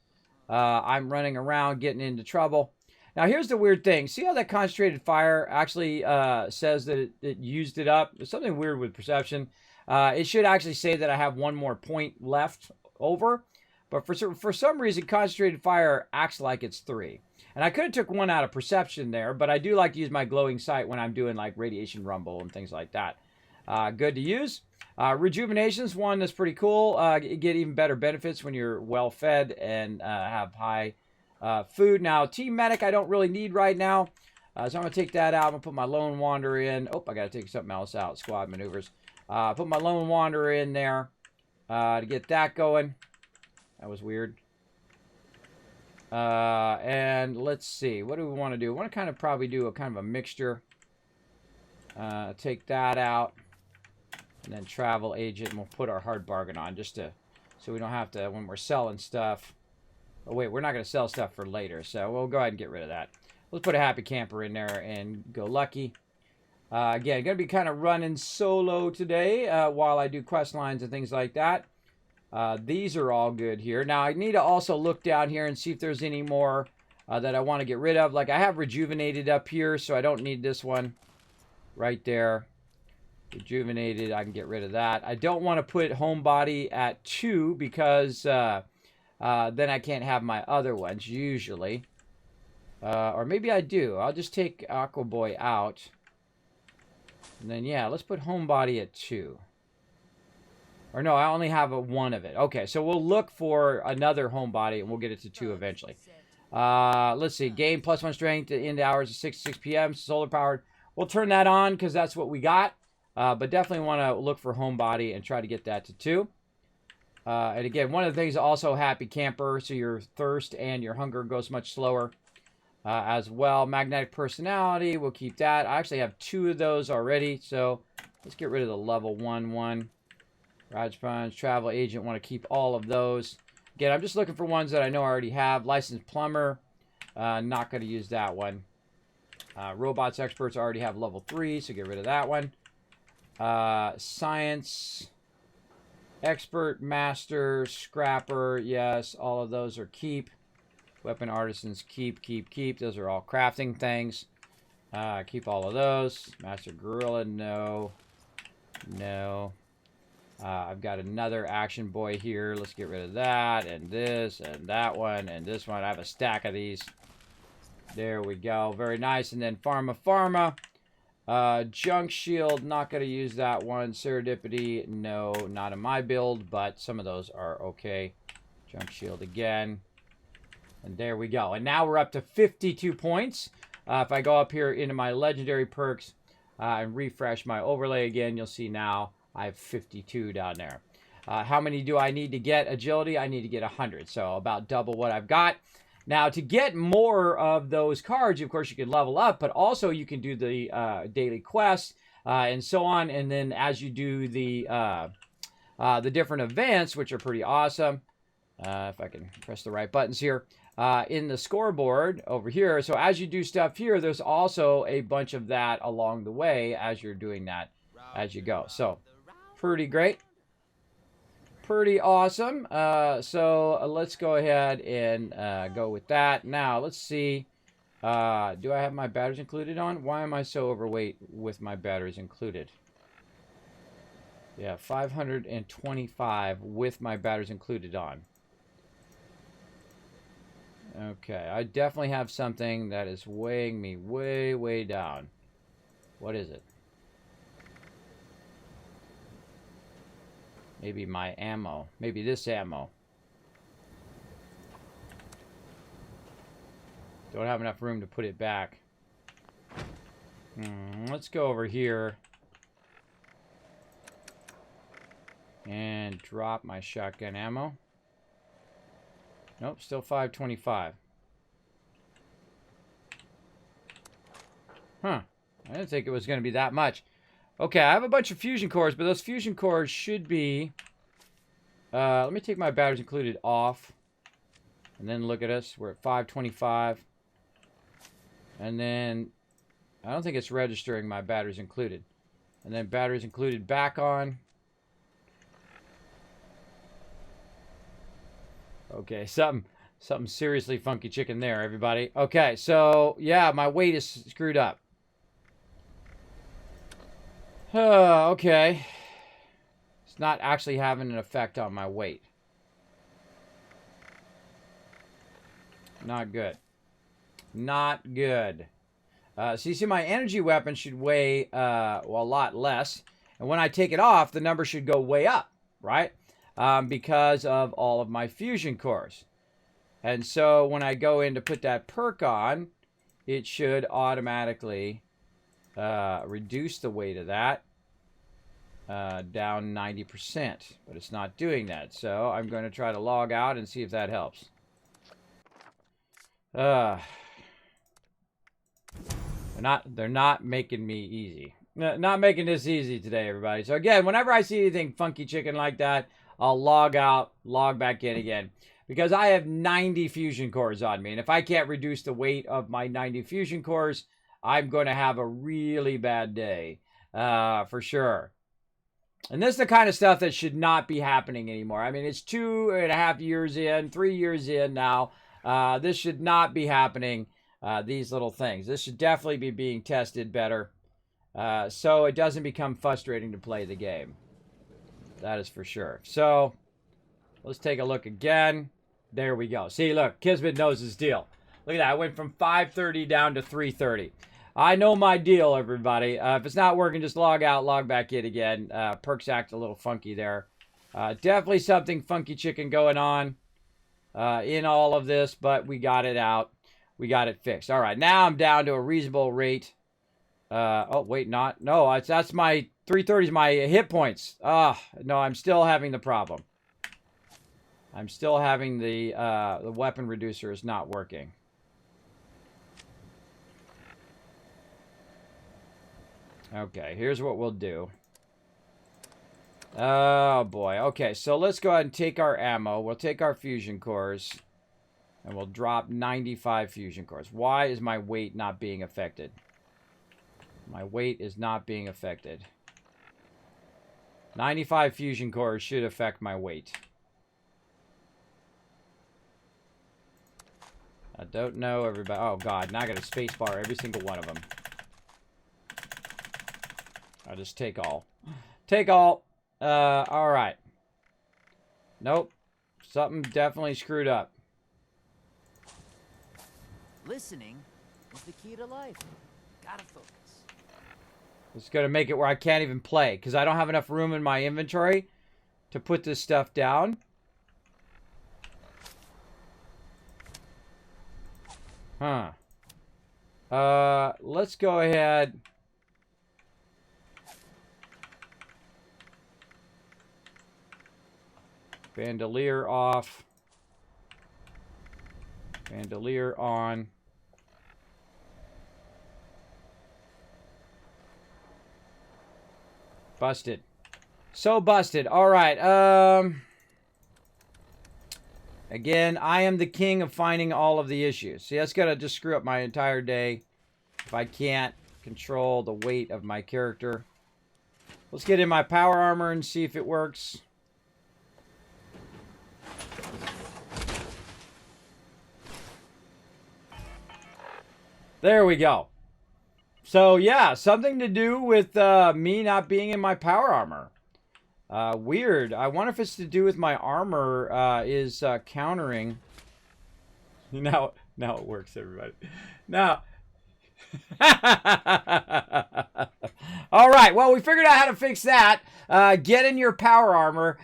I'm running around getting into trouble. Now, here's the weird thing. See how that concentrated fire actually says that it used it up? There's something weird with perception. It should actually say that I have one more point left over. But for some reason, concentrated fire acts like it's 3. And I could have took 1 out of perception there, but I do like to use my glowing sight when I'm doing like radiation rumble and things like that. Good to use. Rejuvenation's one that's pretty cool. You get even better benefits when you're well fed and have high food. Now, Team Medic I don't really need right now. So I'm going to take that out. I'm going to put my Lone Wanderer in. Oh, I got to take something else out. Squad maneuvers. Put my Lone Wanderer in there to get that going. That was weird. And let's see. What do we want to do? I want to kind of probably do a kind of a mixture. Take that out. And then travel agent. And we'll put our hard bargain on just to... So we don't have to... When we're selling stuff... Oh, wait. We're not going to sell stuff for later. So we'll go ahead and get rid of that. Let's put a happy camper in there and go lucky. Again, going to be kind of running solo today while I do quest lines and things like that. These are all good here. Now, I need to also look down here and see if there's any more that I want to get rid of. Like, I have rejuvenated up here, so I don't need this one right there. Rejuvenated, I can get rid of that. I don't want to put homebody at 2 because then I can't have my other ones, usually. Or maybe I do. I'll just take Aqua Boy out. And then, yeah, let's put homebody at 2. Or no, I only have 1 of it. Okay, so we'll look for another homebody, and we'll get it to 2 eventually. Let's see. Gain +1 strength in the hours of 6 to 6 p.m. Solar powered. We'll turn that on because that's what we got. But definitely want to look for homebody and try to get that to 2. And again, one of the things also happy camper, so your thirst and your hunger goes much slower as well. Magnetic personality, we'll keep that. I actually have 2 of those already, so let's get rid of the level 1. Rad Scorpions, travel agent, want to keep all of those. Again, I'm just looking for ones that I know I already have. Licensed plumber, not going to use that one. Robots experts already have level 3, so get rid of that one. Science expert, master, scrapper, yes, all of those are keep. Weapon artisans, keep. Those are all crafting things. Keep all of those. Master gorilla, no. I've got another action boy here. Let's get rid of that, and this, and that one, and this one. I have a stack of these. There we go. Very nice. And then Pharma. Junk shield, not going to use that one. Serendipity, no, not in my build, but some of those are okay. Junk shield again. And there we go. And now we're up to 52 points. If I go up here into my legendary perks and refresh my overlay again, you'll see now I have 52 down there. How many do I need to get agility? I need to get 100, so about double what I've got. Now, to get more of those cards, of course, you can level up, but also you can do the daily quests and so on. And then as you do the different events, which are pretty awesome, if I can press the right buttons here, in the scoreboard over here. So as you do stuff here, there's also a bunch of that along the way as you're doing that as you go. So pretty great. Pretty awesome. So let's go ahead and go with that. Now, let's see. Do I have my batteries included on? Why am I so overweight with my batteries included? Yeah, 525 with my batteries included on. Okay, I definitely have something that is weighing me way down. What is it? Maybe my ammo. Maybe this ammo. Don't have enough room to put it back. Let's go over here. And drop my shotgun ammo. Nope, still 525. Huh. I didn't think it was going to be that much. Okay, I have a bunch of fusion cores, but those fusion cores should be... let me take my batteries included off. And then look at us. We're at 525. And then... I don't think it's registering my batteries included. And then batteries included back on. Okay, something Something seriously funky chicken there, everybody. Okay, so, yeah, my weight is screwed up. Okay. It's not actually having an effect on my weight. Not good. Not good. So you see my energy weapon should weigh well, a lot less. And when I take it off, the number should go way up, right? Because of all of my fusion cores. And so when I go in to put that perk on, it should automatically reduce the weight of that down 90%. But it's not doing that. So I'm going to try to log out and see if that helps. They're not making me easy. Not making this easy today, everybody. So again, whenever I see anything funky chicken like that, I'll log out, log back in again. Because I have 90 fusion cores on me. And if I can't reduce the weight of my 90 fusion cores, I'm going to have a really bad day. For sure. And this is the kind of stuff that should not be happening anymore. I mean, it's 2.5 years in, 3 years in now. This should not be happening. These little things. This should definitely be being tested better. So it doesn't become frustrating to play the game. That is for sure. So, let's take a look again. There we go. See, look, Kismet knows his deal. Look at that. I went from 530 down to 330. I know my deal, everybody. If it's not working, just log out, log back in again. Perks act a little funky there. Definitely something funky chicken going on in all of this, but we got it out. We got it fixed. All right, now I'm down to a reasonable rate. Oh, wait, not. No, that's my 330 is my hit points. No, I'm still having the problem. I'm still having the weapon reducer is not working. Okay, here's what we'll do. Oh, boy. Okay, so let's go ahead and take our ammo. We'll take our fusion cores. And we'll drop 95 fusion cores. Why is my weight not being affected? My weight is not being affected. 95 fusion cores should affect my weight. I don't know, everybody. Oh, God. Now I got a space bar every single one of them. I'll just take all. Take all. All right. Nope. Something definitely screwed up. Listening is the key to life. Gotta focus. It's going to make it where I can't even play because I don't have enough room in my inventory to put this stuff down. Huh. Let's go ahead. Bandolier off. Bandolier on. Busted. So busted. All right. Again, I am the king of finding all of the issues. See, that's going to just screw up my entire day if I can't control the weight of my character. Let's get in my power armor and see if it works. There we go. So, yeah, something to do with me not being in my power armor. Weird. I wonder if it's to do with my armor is countering. Now it works, everybody. Now. All right. Well, we figured out how to fix that. Get in your power armor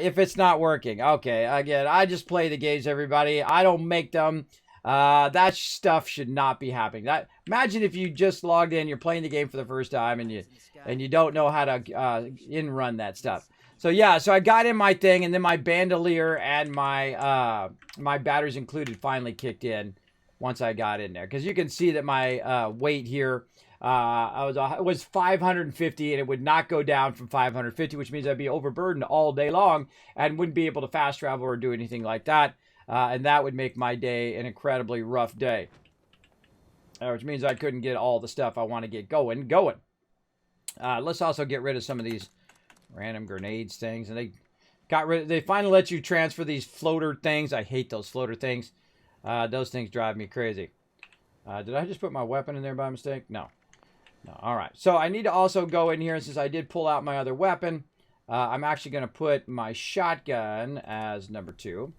if it's not working. Okay. Again, I just play the games, everybody. I don't make them. That stuff should not be happening. Imagine if you just logged in, you're playing the game for the first time, and you don't know how to in-run that stuff. So yeah, so I got in my thing, and then my bandolier and my my batteries included finally kicked in once I got in there. Because you can see that my weight here was 550, and it would not go down from 550, which means I'd be overburdened all day long and wouldn't be able to fast travel or do anything like that. And that would make my day an incredibly rough day. Which means I couldn't get all the stuff I want to get going. Let's also get rid of some of these random grenades things. And Got rid. They finally let you transfer these floater things. I hate those floater things. Those things drive me crazy. Did I just put my weapon in there by mistake? No. No. All right. So I need to also go in here, and since I did pull out my other weapon, I'm actually going to put my shotgun as number 2.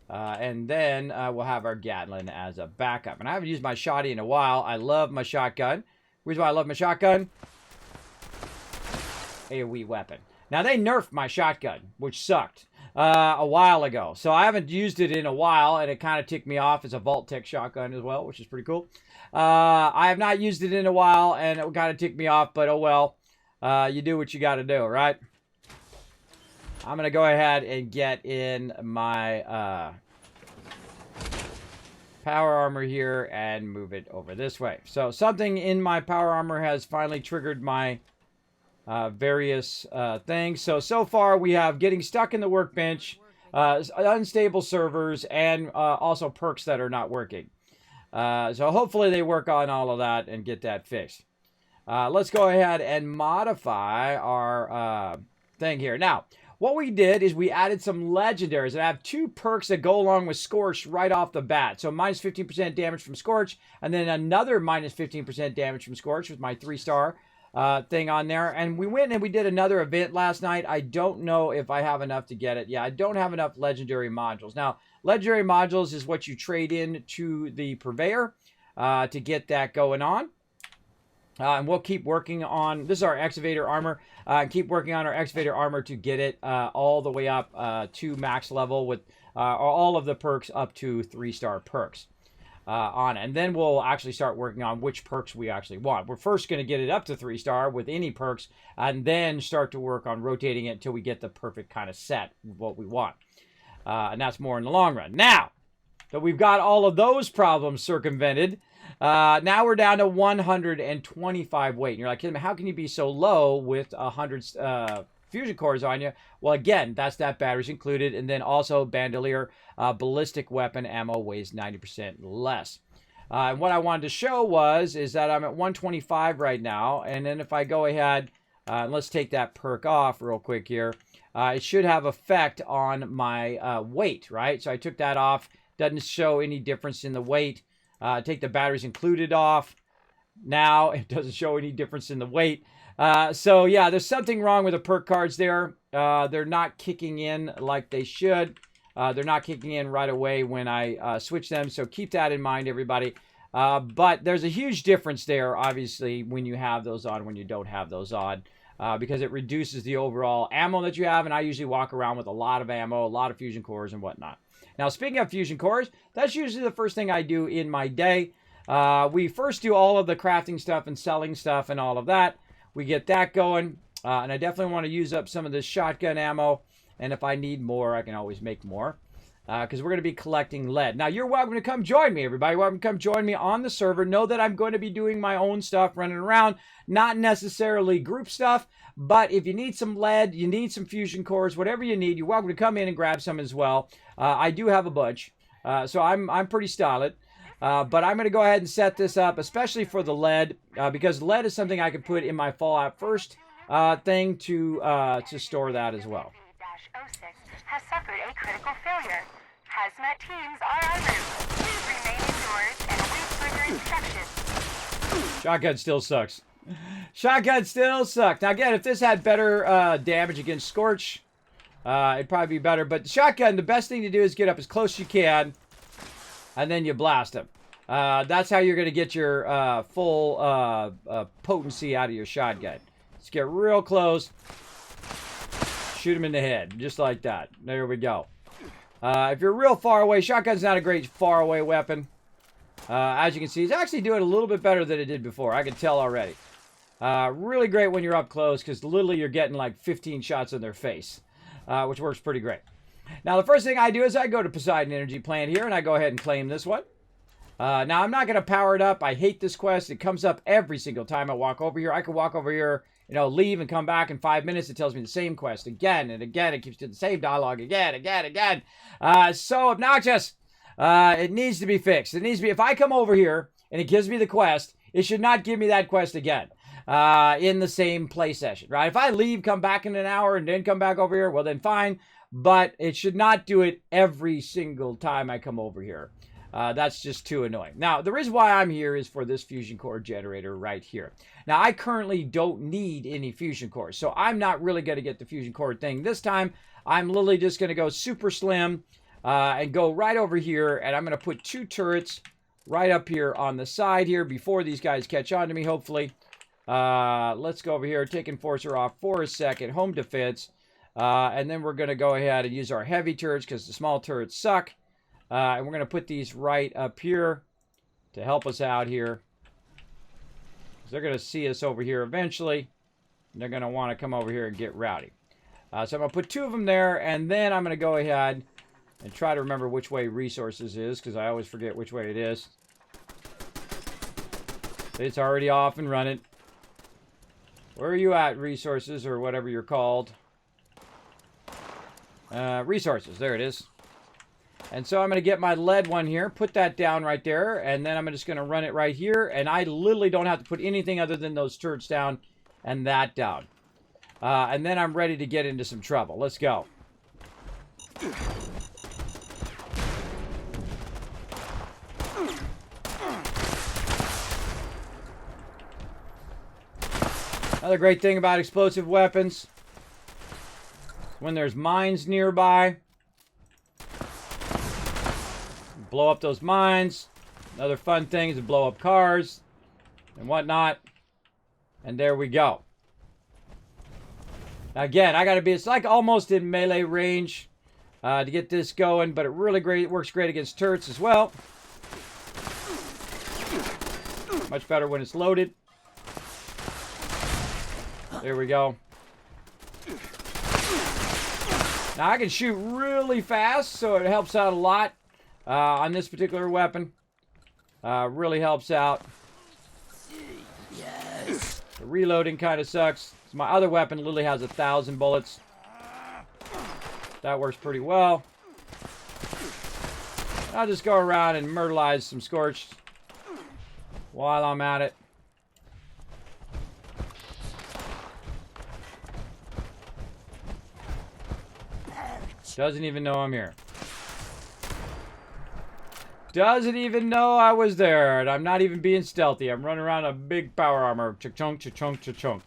And then we'll have our Gatling as a backup. And I haven't used my shotty in a while. I love my shotgun. Reason why I love my shotgun? AoE weapon. Now, they nerfed my shotgun, which sucked a while ago. So I haven't used it in a while, and it kind of ticked me off. It's a Vault-Tec shotgun as well, which is pretty cool. I have not used it in a while, and it kind of ticked me off, but oh well. You do what you got to do, right? I'm going to go ahead and get in my power armor here and move it over this way. So something in my power armor has finally triggered my various things. So far we have getting stuck in the workbench, unstable servers, and also perks that are not working. So hopefully they work on all of that and get that fixed. Let's go ahead and modify our thing here. Now, what we did is we added some legendaries. And I have 2 perks that go along with Scorch right off the bat. So minus 15% damage from Scorch, and then another minus 15% damage from Scorch with my 3-star thing on there. And we went and we did another event last night. I don't know if I have enough to get it. Yeah, I don't have enough legendary modules. Now, legendary modules is what you trade in to the purveyor to get that going on. And we'll keep working on, this is our excavator armor, keep working on our excavator armor to get it all the way up to max level with all of the perks up to 3-star perks on it. And then we'll actually start working on which perks we actually want. We're first going to get it up to 3-star with any perks, and then start to work on rotating it until we get the perfect kind of set, what we want. And that's more in the long run. Now that we've got all of those problems circumvented, now we're down to 125 weight. And you're like, how can you be so low with 100 fusion cores on you? Well, again, that's that batteries included. And then also bandolier ballistic weapon ammo weighs 90% less. And what I wanted to show is that I'm at 125 right now. And then if I go ahead, let's take that perk off real quick here. It should have effect on my weight, right? So I took that off. Doesn't show any difference in the weight. Take the batteries included off. Now it doesn't show any difference in the weight. So yeah, there's something wrong with the perk cards there. They're not kicking in like they should. They're not kicking in right away when I switch them. So keep that in mind, everybody. But there's a huge difference there, obviously, when you have those on, when you don't have those on. Because it reduces the overall ammo that you have. And I usually walk around with a lot of ammo, a lot of fusion cores and whatnot. Now, speaking of fusion cores, that's usually the first thing I do in my day. We first do all of the crafting stuff and selling stuff and all of that. We get that going. And I definitely want to use up some of this shotgun ammo. And if I need more, I can always make more. Because we're going to be collecting lead. Now, you're welcome to come join me, everybody. You're welcome to come join me on the server. Know that I'm going to be doing my own stuff, running around. Not necessarily group stuff. But if you need some lead, you need some fusion cores, whatever you need, you're welcome to come in and grab some as well. I do have a bunch. So I'm pretty stolid. But I'm going to go ahead and set this up, especially for the lead. Because lead is something I can put in my Fallout First thing to store that as well. Has suffered a critical failure. Hazmat teams are en route. Please remain indoors and wait for your instructions. Shotgun still sucks. Shotgun still sucks. Now again, if this had better damage against Scorch, it'd probably be better. But the shotgun, the best thing to do is get up as close as you can, and then you blast them. That's how you're going to get your full potency out of your shotgun. Just get real close. Shoot him in the head, just like that. There we go. If you're real far away, shotgun's not a great far away weapon. As you can see, it's actually doing a little bit better than it did before. I can tell already. Really great when you're up close, because literally you're getting like 15 shots in their face, which works pretty great. Now, the first thing I do is I go to Poseidon Energy Plant here, and I go ahead and claim this one. Now, I'm not going to power it up. I hate this quest. It comes up every single time I walk over here. I could walk over here, you know, leave and come back in 5 minutes. It tells me the same quest again and again. It keeps doing the same dialogue again. So obnoxious. It needs to be fixed. It needs to be, if I come over here and it gives me the quest, it should not give me that quest again in the same play session, right? If I leave, come back in an hour, and then come back over here, well, then fine. but it should not do it every single time I come over here. That's just too annoying. Now, the reason why I'm here is for this fusion core generator right here. Now, I currently don't need any fusion cores, so I'm not really going to get the fusion core thing this time. I'm literally just going to go super slim and go right over here, and I'm going to put 2 turrets right up here on the side here before these guys catch on to me, hopefully. Let's go over here, take Enforcer off for a second, home defense, and then we're going to go ahead and use our heavy turrets because the small turrets suck. And we're going to put these right up here to help us out here. They're going to see us over here eventually. And they're going to want to come over here and get rowdy. So I'm going to put 2 of them there. And then I'm going to go ahead and try to remember which way resources is. Because I always forget which way it is. It's already off and running. Where are you at, resources, or whatever you're called? Resources. There it is. And so I'm going to get my lead one here, put that down right there, and then I'm just going to run it right here, and I literally don't have to put anything other than those turrets down and that down. And then I'm ready to get into some trouble. Let's go. Another great thing about explosive weapons, when there's mines nearby, blow up those mines. Another fun thing is to blow up cars and whatnot. And there we go. Again, I gotta be, it's like almost in melee range to get this going, but it really works great against turrets as well. Much better when it's loaded. There we go. Now I can shoot really fast, so it helps out a lot. On this particular weapon, really helps out. Yes. The reloading kind of sucks. So my other weapon literally has 1,000 bullets. That works pretty well. I'll just go around and myrtleize some Scorched while I'm at it. Doesn't even know I'm here. Doesn't even know I was there, and I'm not even being stealthy. I'm running around a big power armor. Cha-chunk, cha-chunk, cha-chunk.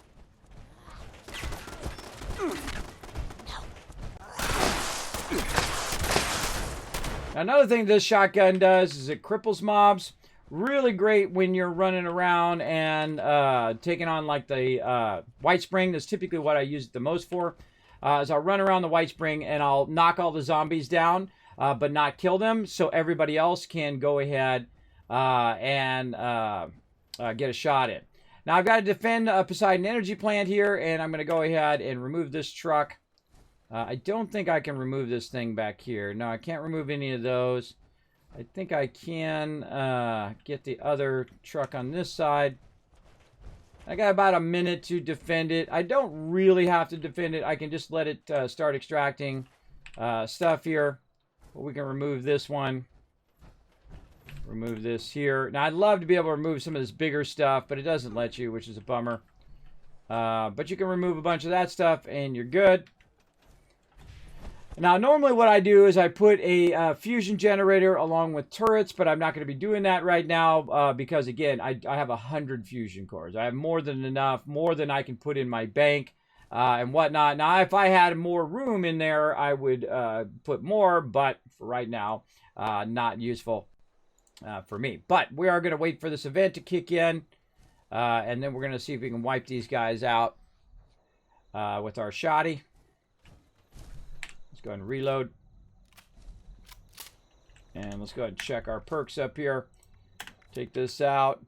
Another thing this shotgun does is it cripples mobs. Really great when you're running around and taking on like the White Spring. That's typically what I use it the most for. Is I'll run around the White Spring and I'll knock all the zombies down. But not kill them, so everybody else can go ahead and get a shot in. Now, I've got to defend a Poseidon energy plant here, and I'm going to go ahead and remove this truck. I don't think I can remove this thing back here. No, I can't remove any of those. I think I can get the other truck on this side. I got about a minute to defend it. I don't really have to defend it. I can just let it start extracting stuff here. We can remove this one. Remove this here. Now, I'd love to be able to remove some of this bigger stuff, but it doesn't let you, which is a bummer. But you can remove a bunch of that stuff, and you're good. Now, normally what I do is I put a fusion generator along with turrets, but I'm not going to be doing that right now because, again, I have 100 fusion cores. I have more than enough, more than I can put in my bank. And whatnot. Now, if I had more room in there, I would put more, but for right now, not useful for me. But we are going to wait for this event to kick in, and then we're going to see if we can wipe these guys out with our shotty. Let's go ahead and reload. And let's go ahead and check our perks up here. Take this out.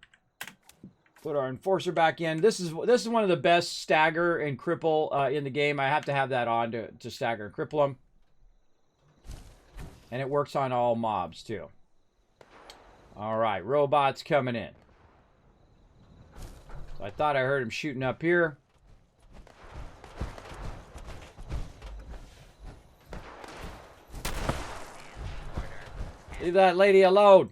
Put our Enforcer back in. This is one of the best stagger and cripple in the game. I have to have that on to stagger and cripple them. And it works on all mobs too. All right, robots coming in. So I thought I heard him shooting up here. Leave that lady alone.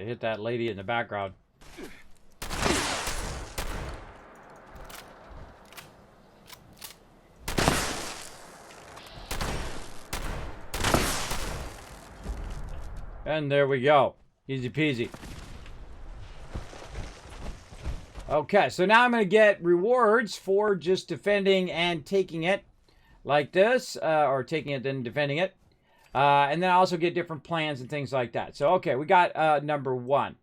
They hit that lady in the background. And there we go. Easy peasy. Okay, so now I'm going to get rewards for just defending and taking it like this. Or taking it then defending it. And then I also get different plans and things like that. So, okay, we got number 1.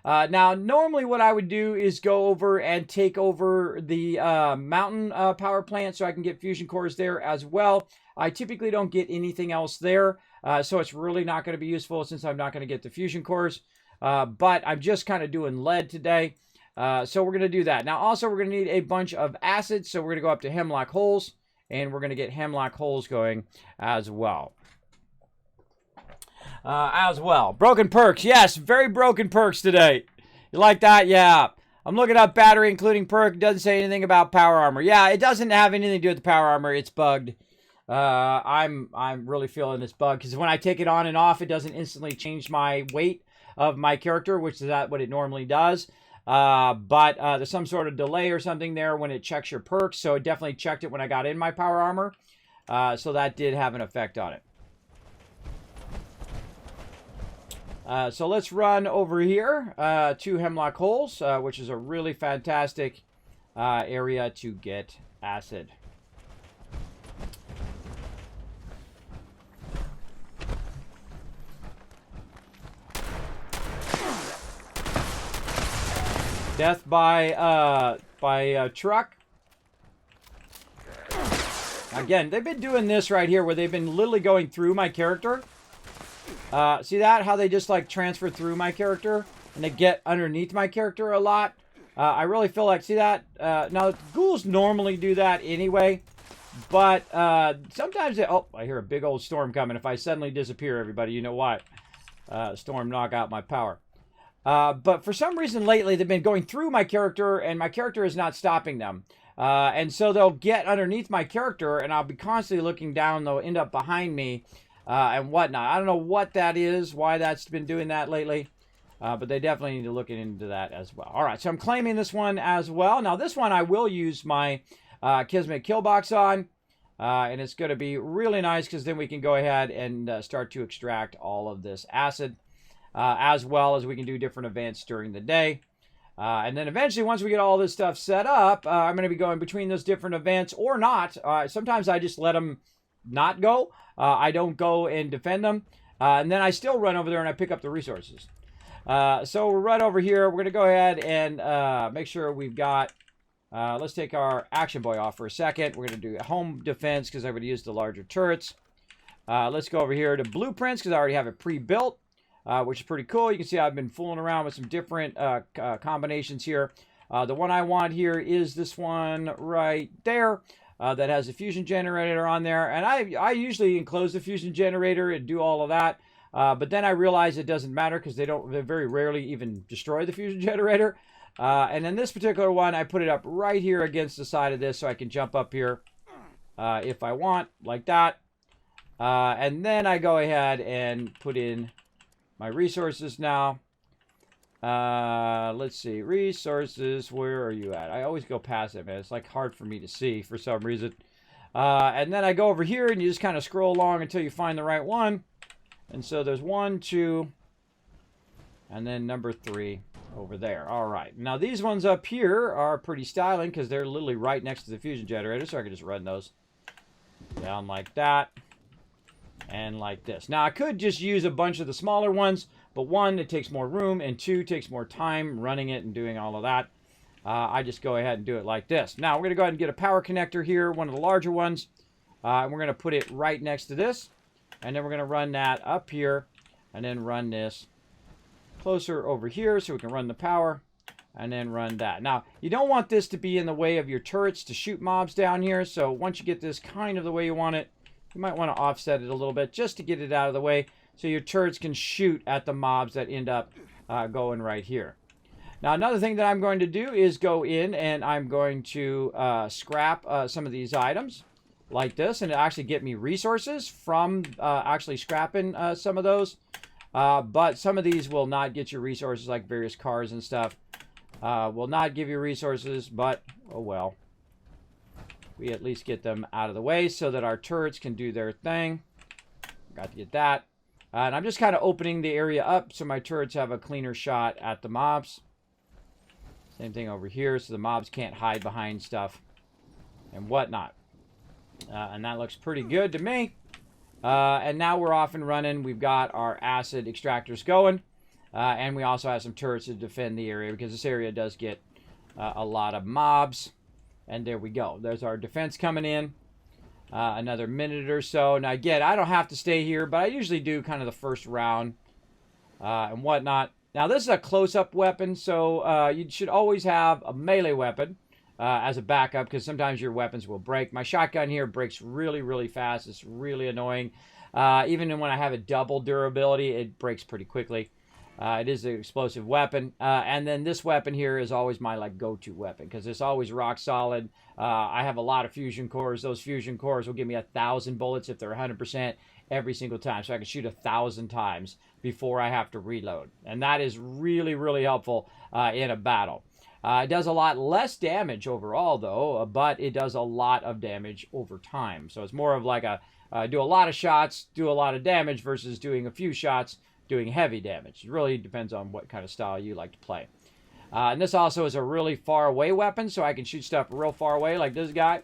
Now, normally what I would do is go over and take over the mountain power plant so I can get fusion cores there as well. I typically don't get anything else there. So it's really not going to be useful since I'm not going to get the fusion cores. But I'm just kind of doing lead today. So we're going to do that. Now, also, we're going to need a bunch of acids. So we're going to go up to hemlock holes. And we're going to get hemlock holes going as well. Broken perks. Yes, very broken perks today. You like that? Yeah. I'm looking up battery including perk. It doesn't say anything about power armor. Yeah, it doesn't have anything to do with the power armor. It's bugged. I'm really feeling this bug because when I take it on and off, it doesn't instantly change my weight of my character, which is not what it normally does. But there's some sort of delay or something there when it checks your perks. So it definitely checked it when I got in my power armor. So that did have an effect on it. So let's run over here to hemlock holes, which is a really fantastic area to get acid. Death by truck. Again, they've been doing this right here where they've been literally going through my character. See that? How they just like transfer through my character and they get underneath my character a lot. I really feel like, see that? Now, ghouls normally do that anyway. But sometimes they... Oh, I hear a big old storm coming. If I suddenly disappear, everybody, you know why. Storm knock out my power. But for some reason lately, they've been going through my character, and my character is not stopping them. And so they'll get underneath my character, and I'll be constantly looking down. They'll end up behind me and whatnot. I don't know what that is, why that's been doing that lately. But they definitely need to look into that as well. All right, so I'm claiming this one as well. Now, this one I will use my Kismet kill box on. And it's going to be really nice because then we can go ahead and start to extract all of this acid. As well as we can do different events during the day. And then eventually, once we get all this stuff set up, I'm going to be going between those different events or not. Sometimes I just let them not go. I don't go and defend them. And then I still run over there and I pick up the resources. So we're right over here. We're going to go ahead and make sure we've got... let's take our Action Boy off for a second. We're going to do home defense because I'm going to use the larger turrets. Let's go over here to blueprints because I already have it pre-built. Which is pretty cool. You can see I've been fooling around with some different combinations here. The one I want here is this one right there that has a fusion generator on there. And I usually enclose the fusion generator and do all of that. But then I realize it doesn't matter because they very rarely even destroy the fusion generator. And then this particular one, I put it up right here against the side of this so I can jump up here if I want, like that. And then I go ahead and put in my resources now. Let's see. Resources. Where are you at? I always go past it, man. It's like hard for me to see for some reason. And then I go over here and you just kind of scroll along until you find the right one. And so there's 1, 2, and then number 3 over there. All right. Now these ones up here are pretty styling because they're literally right next to the fusion generator. So I can just run those down like that. And like this. Now, I could just use a bunch of the smaller ones, but 1, it takes more room, and 2, it takes more time running it and doing all of that. I just go ahead and do it like this. Now, we're going to go ahead and get a power connector here, one of the larger ones. And we're going to put it right next to this. And then we're going to run that up here, and then run this closer over here so we can run the power, and then run that. Now, you don't want this to be in the way of your turrets to shoot mobs down here, so once you get this kind of the way you want it, you might want to offset it a little bit just to get it out of the way so your turrets can shoot at the mobs that end up going right here. Now, another thing that I'm going to do is go in and I'm going to scrap some of these items like this, and it'll actually get me resources from actually scrapping some of those. But some of these will not get you resources, like various cars and stuff. Will not give you resources, but oh well. We at least get them out of the way so that our turrets can do their thing. Got to get that. And I'm just kind of opening the area up so my turrets have a cleaner shot at the mobs. Same thing over here, so the mobs can't hide behind stuff and whatnot. And that looks pretty good to me. And now we're off and running. We've got our acid extractors going. And we also have some turrets to defend the area, because this area does get a lot of mobs. And there we go. There's our defense coming in. Another minute or so. Now, again, I don't have to stay here, but I usually do kind of the first round and whatnot. Now, this is a close-up weapon, so you should always have a melee weapon as a backup, because sometimes your weapons will break. My shotgun here breaks really, really fast. It's really annoying. Even when I have a double durability, it breaks pretty quickly. It is an explosive weapon. And then this weapon here is always my like go-to weapon, because it's always rock solid. I have a lot of fusion cores. Those fusion cores will give me 1,000 bullets if they're 100% every single time. So I can shoot 1,000 times before I have to reload. And that is really, really helpful in a battle. It does a lot less damage overall, though, but it does a lot of damage over time. So it's more of like a do a lot of shots, do a lot of damage, versus doing a few shots, doing heavy damage. It really depends on what kind of style you like to play. And this also is a really far away weapon, so I can shoot stuff real far away, like this guy.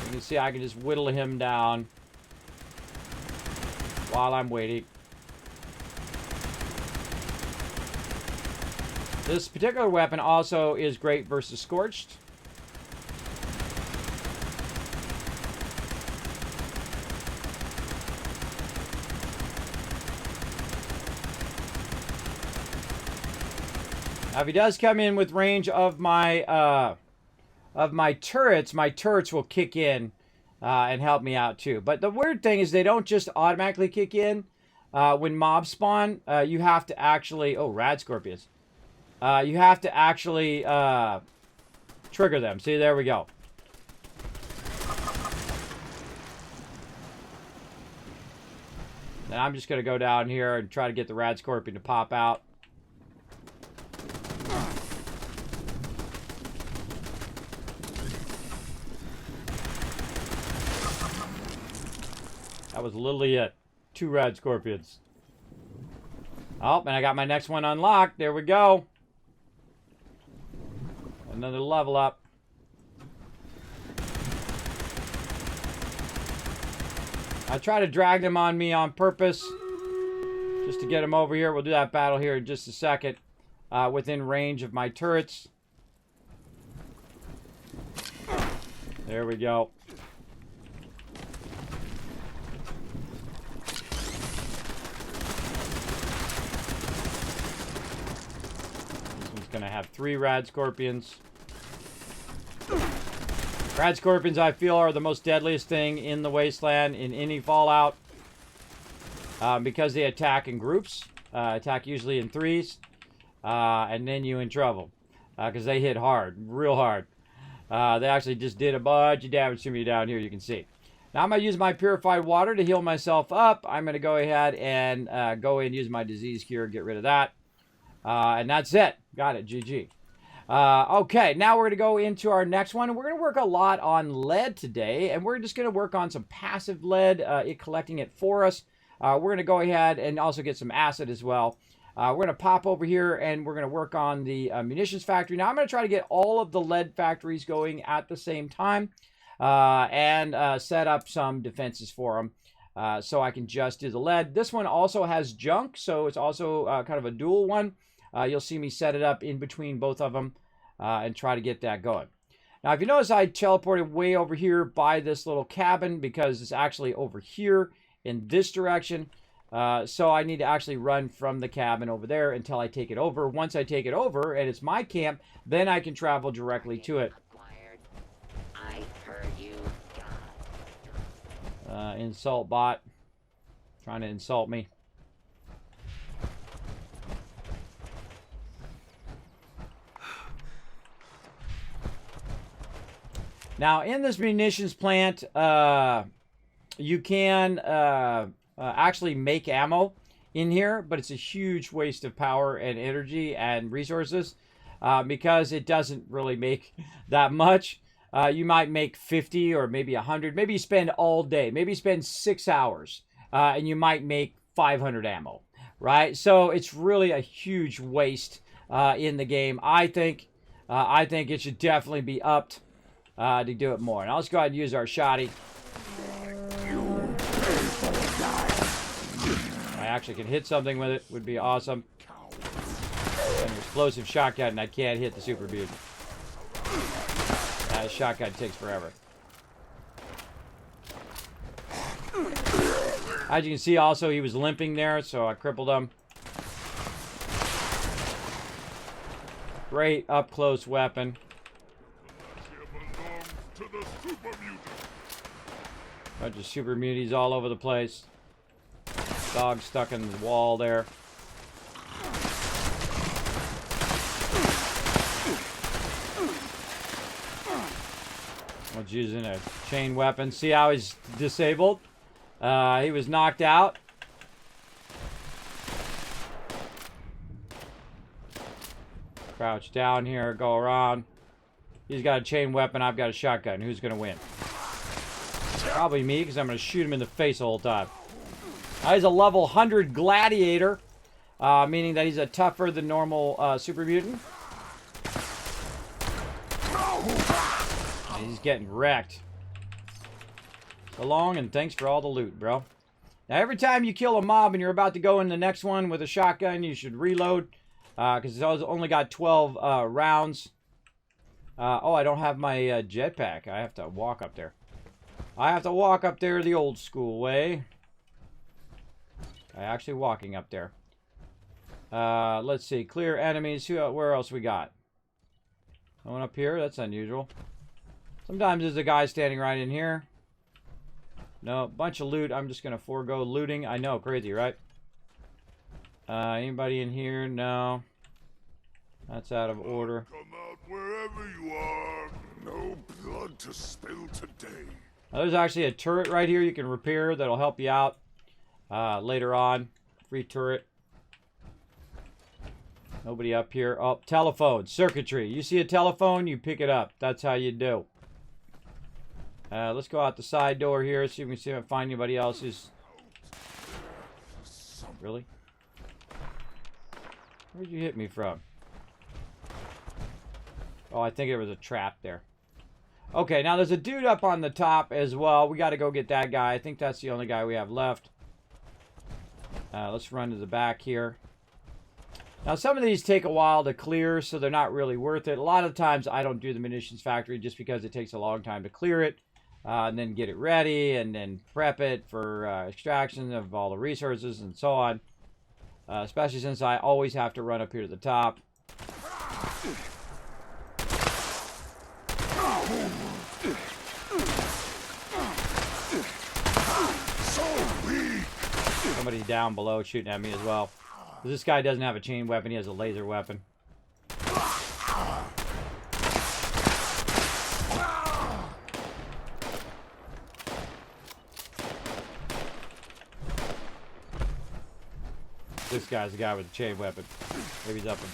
You can see I can just whittle him down while I'm waiting. This particular weapon also is great versus Scorched. Now, if he does come in with range of my turrets will kick in and help me out too. But the weird thing is they don't just automatically kick in when mobs spawn. You have to actually... Oh, Rad Scorpions. You have to actually trigger them. See, there we go. Then I'm just going to go down here and try to get the Rad Scorpion to pop out. That was literally it. 2 Rad Scorpions. Oh, and I got my next one unlocked. There we go. Another level up. I try to drag them on me on purpose, just to get them over here. We'll do that battle here in just a second. Within range of my turrets. There we go. Gonna have 3 Rad Scorpions. Rad Scorpions, I feel, are the most deadliest thing in the Wasteland in any Fallout, because they attack in groups, attack usually in 3s, and then you're in trouble because they hit hard, real hard. They actually just did a bunch of damage to me down here, you can see. Now I'm going to use my purified water to heal myself up. I'm going to go ahead and go in and use my disease cure, get rid of that. And that's it. Got it. GG. Okay, now we're going to go into our next one. We're going to work a lot on lead today, and we're just going to work on some passive lead, it collecting it for us. We're going to go ahead and also get some acid as well. We're going to pop over here, and we're going to work on the munitions factory. Now, I'm going to try to get all of the lead factories going at the same time and set up some defenses for them so I can just do the lead. This one also has junk, so it's also kind of a dual one. You'll see me set it up in between both of them and try to get that going. Now, if you notice, I teleported way over here by this little cabin because it's actually over here in this direction. So I need to actually run from the cabin over there until I take it over. Once I take it over and it's my camp, then I can travel directly to it. I heard you. Insult bot. Trying to insult me. Now, in this munitions plant, you can actually make ammo in here, but it's a huge waste of power and energy and resources because it doesn't really make that much. You might make 50 or maybe 100. Maybe you spend all day. Maybe you spend 6 hours and you might make 500 ammo, right? So it's really a huge waste in the game. I think it should definitely be upped to do it more. Now let's go ahead and use our shotty. I actually can hit something with it. Would be awesome. An explosive shotgun, and I can't hit the super mutant. That shotgun takes forever. As you can see, also, he was limping there, so I crippled him. Great up-close weapon. Bunch of super muties all over the place. Dog stuck in the wall there. Was using a chain weapon. See how he's disabled? He was knocked out. Crouch down here, go around. He's got a chain weapon, I've got a shotgun. Who's gonna win? Probably me, because I'm gonna shoot him in the face the whole time. Now he's a level 100 gladiator, meaning that he's a tougher than normal super mutant. And he's getting wrecked. So long, and thanks for all the loot, bro. Now, every time you kill a mob and you're about to go in the next one with a shotgun, you should reload, because it's only got 12 rounds. Oh, I don't have my jetpack. I have to walk up there. I have to walk up there the old school way. I'm actually walking up there. Let's see. Clear enemies. Where else we got? Someone up here? That's unusual. Sometimes there's a guy standing right in here. No, bunch of loot. I'm just going to forego looting. I know, crazy, right? Anybody in here? No. That's out of order. Come out wherever you are. No blood to spill today. Now, there's actually a turret right here you can repair that'll help you out later on. Free turret. Nobody up here. Oh, telephone. Circuitry. You see a telephone, you pick it up. That's how you do. Let's go out the side door here, see if we can find anybody else who's... Really? Where'd you hit me from? Oh, I think it was a trap there. Okay, now there's a dude up on the top as well. We got to go get that guy. I think that's the only guy we have left. Let's run to the back here. Now, some of these take a while to clear, so they're not really worth it. A lot of times, I don't do the munitions factory just because it takes a long time to clear it. And then get it ready, and then prep it for extraction of all the resources and so on. Especially since I always have to run up here to the top. Somebody down below shooting at me as well. This guy doesn't have a chain weapon, he has a laser weapon. This guy's the guy with the chain weapon. Maybe he's up him.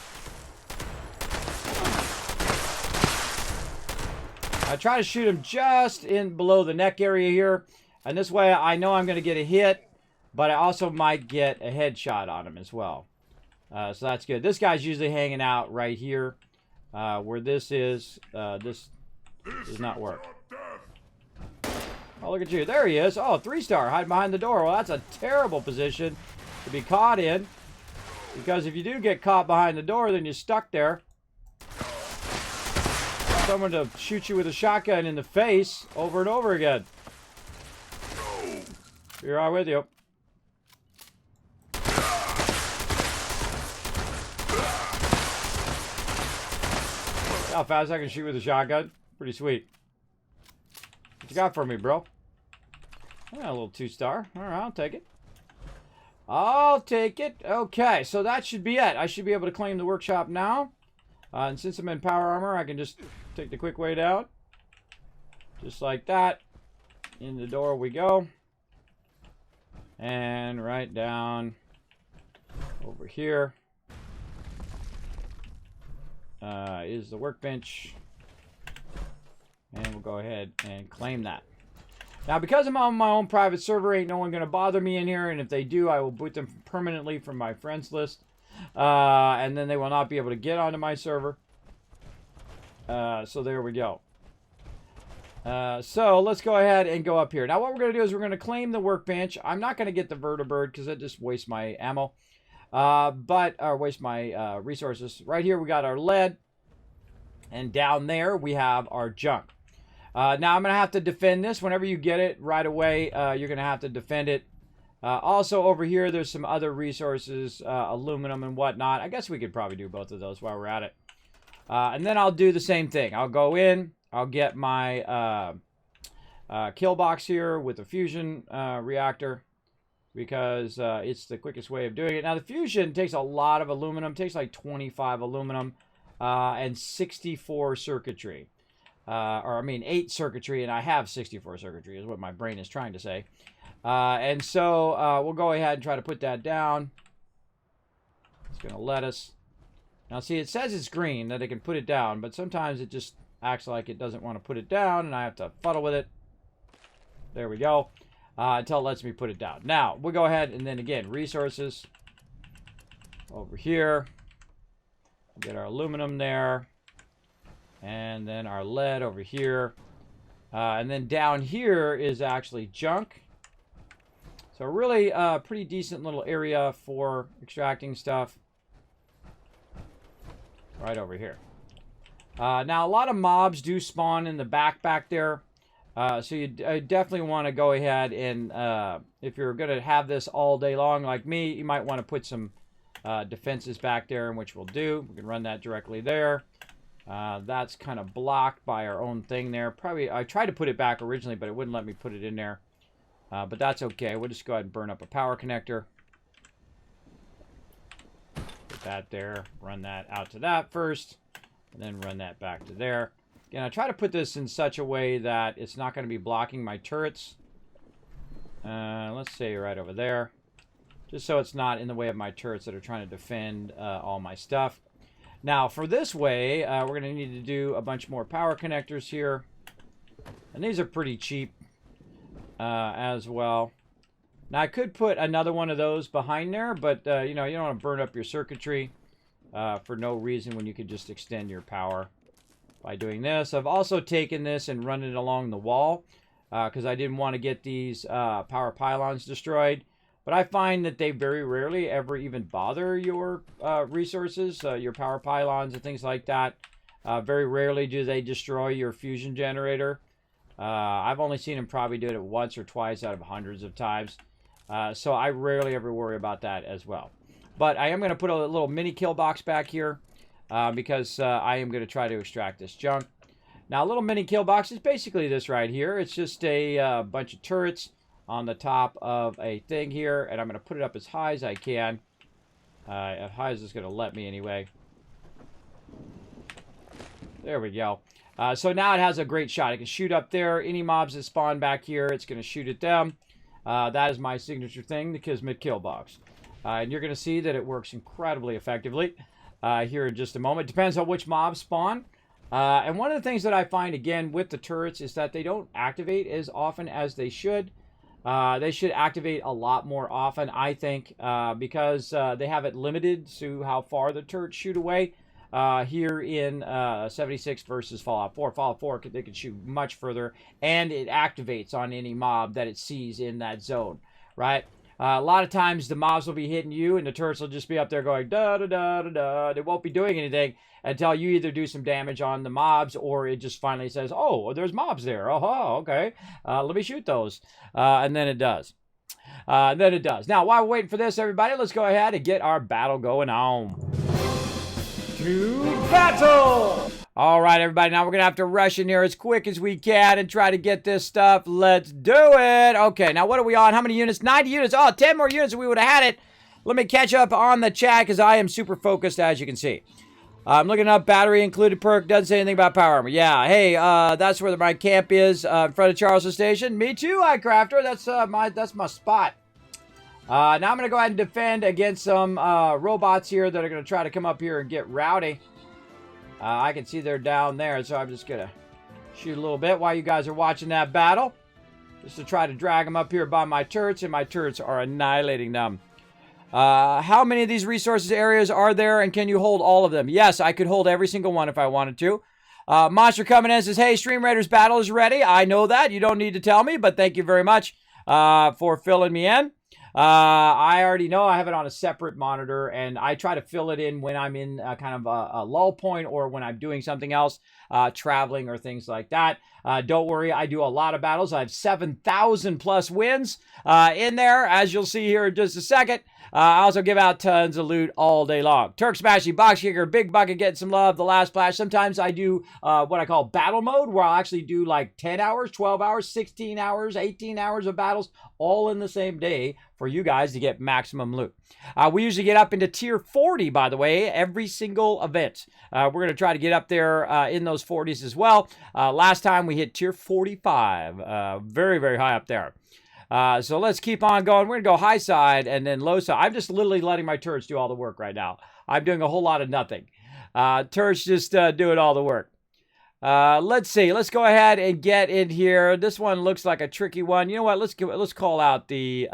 I try to shoot him just in below the neck area here. And this way I know I'm going to get a hit, but I also might get a headshot on him as well. So that's good. This guy's usually hanging out right here. Where this is, this does not work. Oh, look at you. There he is. Oh, 3-star. Hide behind the door. Well, that's a terrible position to be caught in. Because if you do get caught behind the door, then you're stuck there. Someone to shoot you with a shotgun in the face over and over again. You're right with you. How fast I can shoot with a shotgun. Pretty sweet. What you got for me, bro? Yeah, a little 2-star. Alright, I'll take it. I'll take it. Okay, so that should be it. I should be able to claim the workshop now. And since I'm in power armor, I can just take the quick way down. Just like that. In the door we go. And right down over here is the workbench. And we'll go ahead and claim that. Now, because I'm on my own private server, ain't no one going to bother me in here. And if they do, I will boot them permanently from my friends list. And then they will not be able to get onto my server. So there we go. So let's go ahead and go up here. Now, what we're going to do is we're going to claim the workbench. I'm not going to get the vertibird because that just wastes my ammo. Or waste my resources. Right here, we got our lead. And down there, we have our junk. Now, I'm going to have to defend this. Whenever you get it right away, you're going to have to defend it. Also, over here, there's some other resources, aluminum and whatnot. I guess we could probably do both of those while we're at it. And then I'll do the same thing. I'll go in. I'll get my kill box here with a fusion reactor because it's the quickest way of doing it. Now, the fusion takes a lot of aluminum. It takes like 25 aluminum and 64 circuitry. Or, I mean, 8 circuitry, and I have 64 circuitry is what my brain is trying to say. And so we'll go ahead and try to put that down. It's going to let us. Now, see, it says it's green, that it can put it down, but sometimes it just acts like it doesn't want to put it down, and I have to fuddle with it. There we go. Until it lets me put it down. Now, we'll go ahead, and then again, resources. Over here. Get our aluminum there. And then our lead over here. And then down here is actually junk. So really pretty decent little area for extracting stuff. Right over here. Now, a lot of mobs do spawn in the back there. So you definitely want to go ahead and, if you're going to have this all day long like me, you might want to put some defenses back there, in which we'll do. We can run that directly there. That's kind of blocked by our own thing there. Probably, I tried to put it back originally, but it wouldn't let me put it in there. But that's okay. We'll just go ahead and burn up a power connector. Put that there. Run that out to that first. And then run that back to there. Again, I try to put this in such a way that it's not going to be blocking my turrets. Let's say right over there. Just so it's not in the way of my turrets that are trying to defend all my stuff. Now, for this way, we're going to need to do a bunch more power connectors here. And these are pretty cheap as well. Now, I could put another one of those behind there, but, you know, you don't want to burn up your circuitry for no reason when you could just extend your power by doing this. I've also taken this and run it along the wall because I didn't want to get these power pylons destroyed. But I find that they very rarely ever even bother your resources, your power pylons and things like that. Very rarely do they destroy your fusion generator. I've only seen them probably do it once or twice out of hundreds of times. So I rarely ever worry about that as well. But I am going to put a little mini kill box back here because I am going to try to extract this junk. Now, a little mini kill box is basically this right here. It's just a bunch of turrets on the top of a thing here, and I'm going to put it up as high as I can. As high as it's going to let me anyway. There we go. So now it has a great shot. It can shoot up there. Any mobs that spawn back here, it's going to shoot at them. That is my signature thing, the Kismet kill box. And you're going to see that it works incredibly effectively here in just a moment. Depends on which mobs spawn. And one of the things that I find, again, with the turrets is that they don't activate as often as they should. They should activate a lot more often, I think, because they have it limited to how far the turrets shoot away. Here in 76 versus Fallout 4. Fallout 4, they can shoot much further, and it activates on any mob that it sees in that zone, right? A lot of times the mobs will be hitting you, and the turrets will just be up there going da-da-da-da-da. They won't be doing anything until you either do some damage on the mobs, or it just finally says, oh, there's mobs there. Oh, okay. Let me shoot those. And then it does. Now, while we're waiting for this, everybody, let's go ahead and get our battle going on. To battle! All right, everybody, now we're going to have to rush in here as quick as we can and try to get this stuff. Let's do it. Okay, now what are we on? How many units? 90 units. Oh, 10 more units and we would have had it. Let me catch up on the chat because I am super focused, as you can see. I'm looking up battery included perk. Doesn't say anything about power armor. Yeah, hey, that's where my camp is in front of Charleston Station. Me too, iCrafter. That's my spot. Now I'm going to go ahead and defend against some robots here that are going to try to come up here and get rowdy. I can see they're down there, so I'm just going to shoot a little bit while you guys are watching that battle. Just to try to drag them up here by my turrets, and my turrets are annihilating them. How many of these resources areas are there, and can you hold all of them? Yes, I could hold every single one if I wanted to. Monster coming in says, hey, Stream Raiders battle is ready. I know that. You don't need to tell me, but thank you very much for filling me in. I already know I have it on a separate monitor, and I try to fill it in when I'm in kind of a lull point or when I'm doing something else, traveling or things like that. Don't worry, I do a lot of battles. I have 7,000 plus wins in there, as you'll see here in just a second. I also give out tons of loot all day long. Turk Smashy, Box Kicker, Big Bucket getting some love, The Last Splash. Sometimes I do what I call battle mode, where I'll actually do like 10 hours, 12 hours, 16 hours, 18 hours of battles, all in the same day for you guys to get maximum loot. We usually get up into tier 40, by the way, every single event. We're going to try to get up there in those 40s as well. Last time we hit tier 45. Very, very high up there. So let's keep on going. We're going to go high side and then low side. I'm just literally letting my turrets do all the work right now. I'm doing a whole lot of nothing. Turrets just doing all the work. Let's see. Let's go ahead and get in here. This one looks like a tricky one. You know what? Let's call out the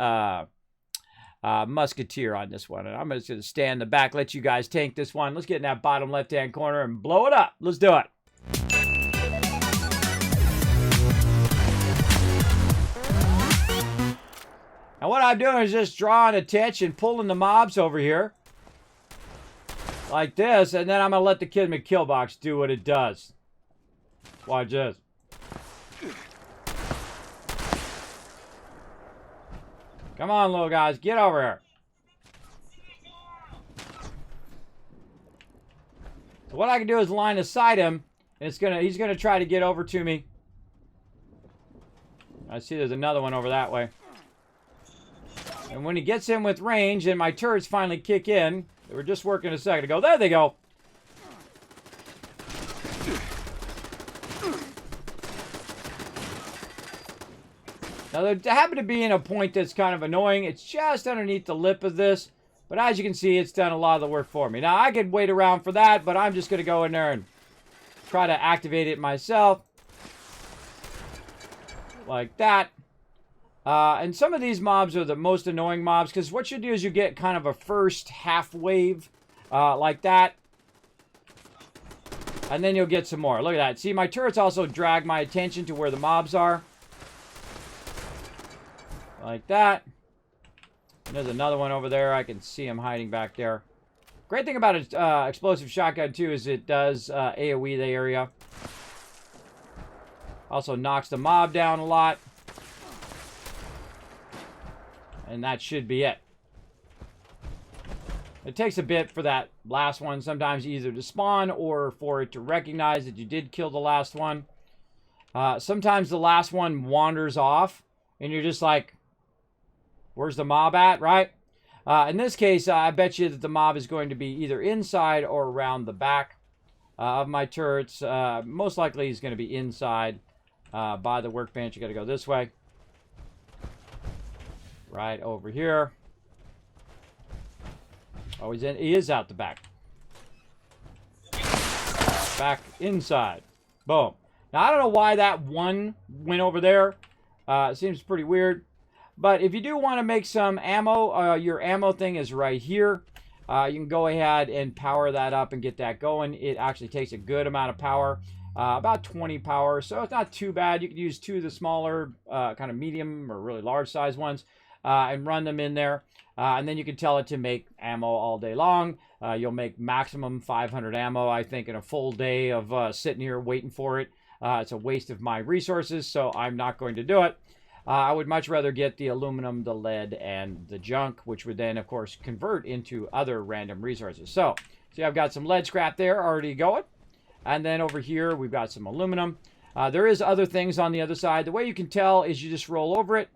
musketeer on this one. And I'm just going to stand in the back, let you guys tank this one. Let's get in that bottom left-hand corner and blow it up. Let's do it. Now what I'm doing is just drawing attention, pulling the mobs over here. Like this, and then I'm going to let the Kismet kill box do what it does. Watch this. Come on, little guys, get over here. So what I can do is line aside him, and he's gonna try to get over to me. I see there's another one over that way. And when he gets in with range, and my turrets finally kick in, they were just working a second ago. There they go. Now, they happen to be in a point that's kind of annoying. It's just underneath the lip of this. But as you can see, it's done a lot of the work for me. Now, I could wait around for that, but I'm just going to go in there and try to activate it myself. Like that. And some of these mobs are the most annoying mobs, because what you do is you get kind of a first half wave like that. And then you'll get some more. Look at that. See, my turrets also drag my attention to where the mobs are. Like that. And there's another one over there. I can see him hiding back there. Great thing about an explosive shotgun, too, is it does AoE the area. Also knocks the mob down a lot. And that should be it. It takes a bit for that last one sometimes either to spawn or for it to recognize that you did kill the last one. Sometimes the last one wanders off and you're just like, where's the mob at, right? In this case, I bet you that the mob is going to be either inside or around the back of my turrets. Most likely he's going to be inside by the workbench. You got to go this way. Right over here. Oh, he is out the back. Back inside. Boom. Now, I don't know why that one went over there. It seems pretty weird. But if you do want to make some ammo, your ammo thing is right here. You can go ahead and power that up and get that going. It actually takes a good amount of power. About 20 power. So it's not too bad. You could use two of the smaller, kind of medium or really large size ones. And run them in there. And then you can tell it to make ammo all day long. You'll make maximum 500 ammo, I think, in a full day of sitting here waiting for it. It's a waste of my resources, so I'm not going to do it. I would much rather get the aluminum, the lead, and the junk, which would then, of course, convert into other random resources. So, see, I've got some lead scrap there already going. And then over here, we've got some aluminum. There is other things on the other side. The way you can tell is you just roll over it.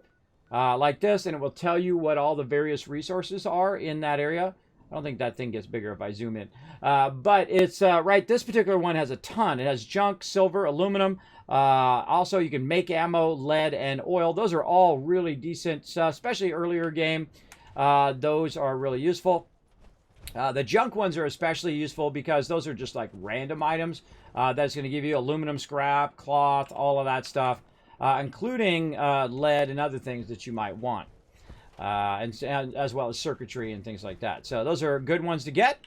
Like this, and it will tell you what all the various resources are in that area. I don't think that thing gets bigger if I zoom in. But it's, right, this particular one has a ton. It has junk, silver, aluminum. Also, you can make ammo, lead, and oil. Those are all really decent, especially earlier game. those are really useful. The junk ones are especially useful because those are just like random items. That's going to give you aluminum scrap, cloth, all of that stuff, including lead and other things that you might want, and as well as circuitry and things like that. So those are good ones to get.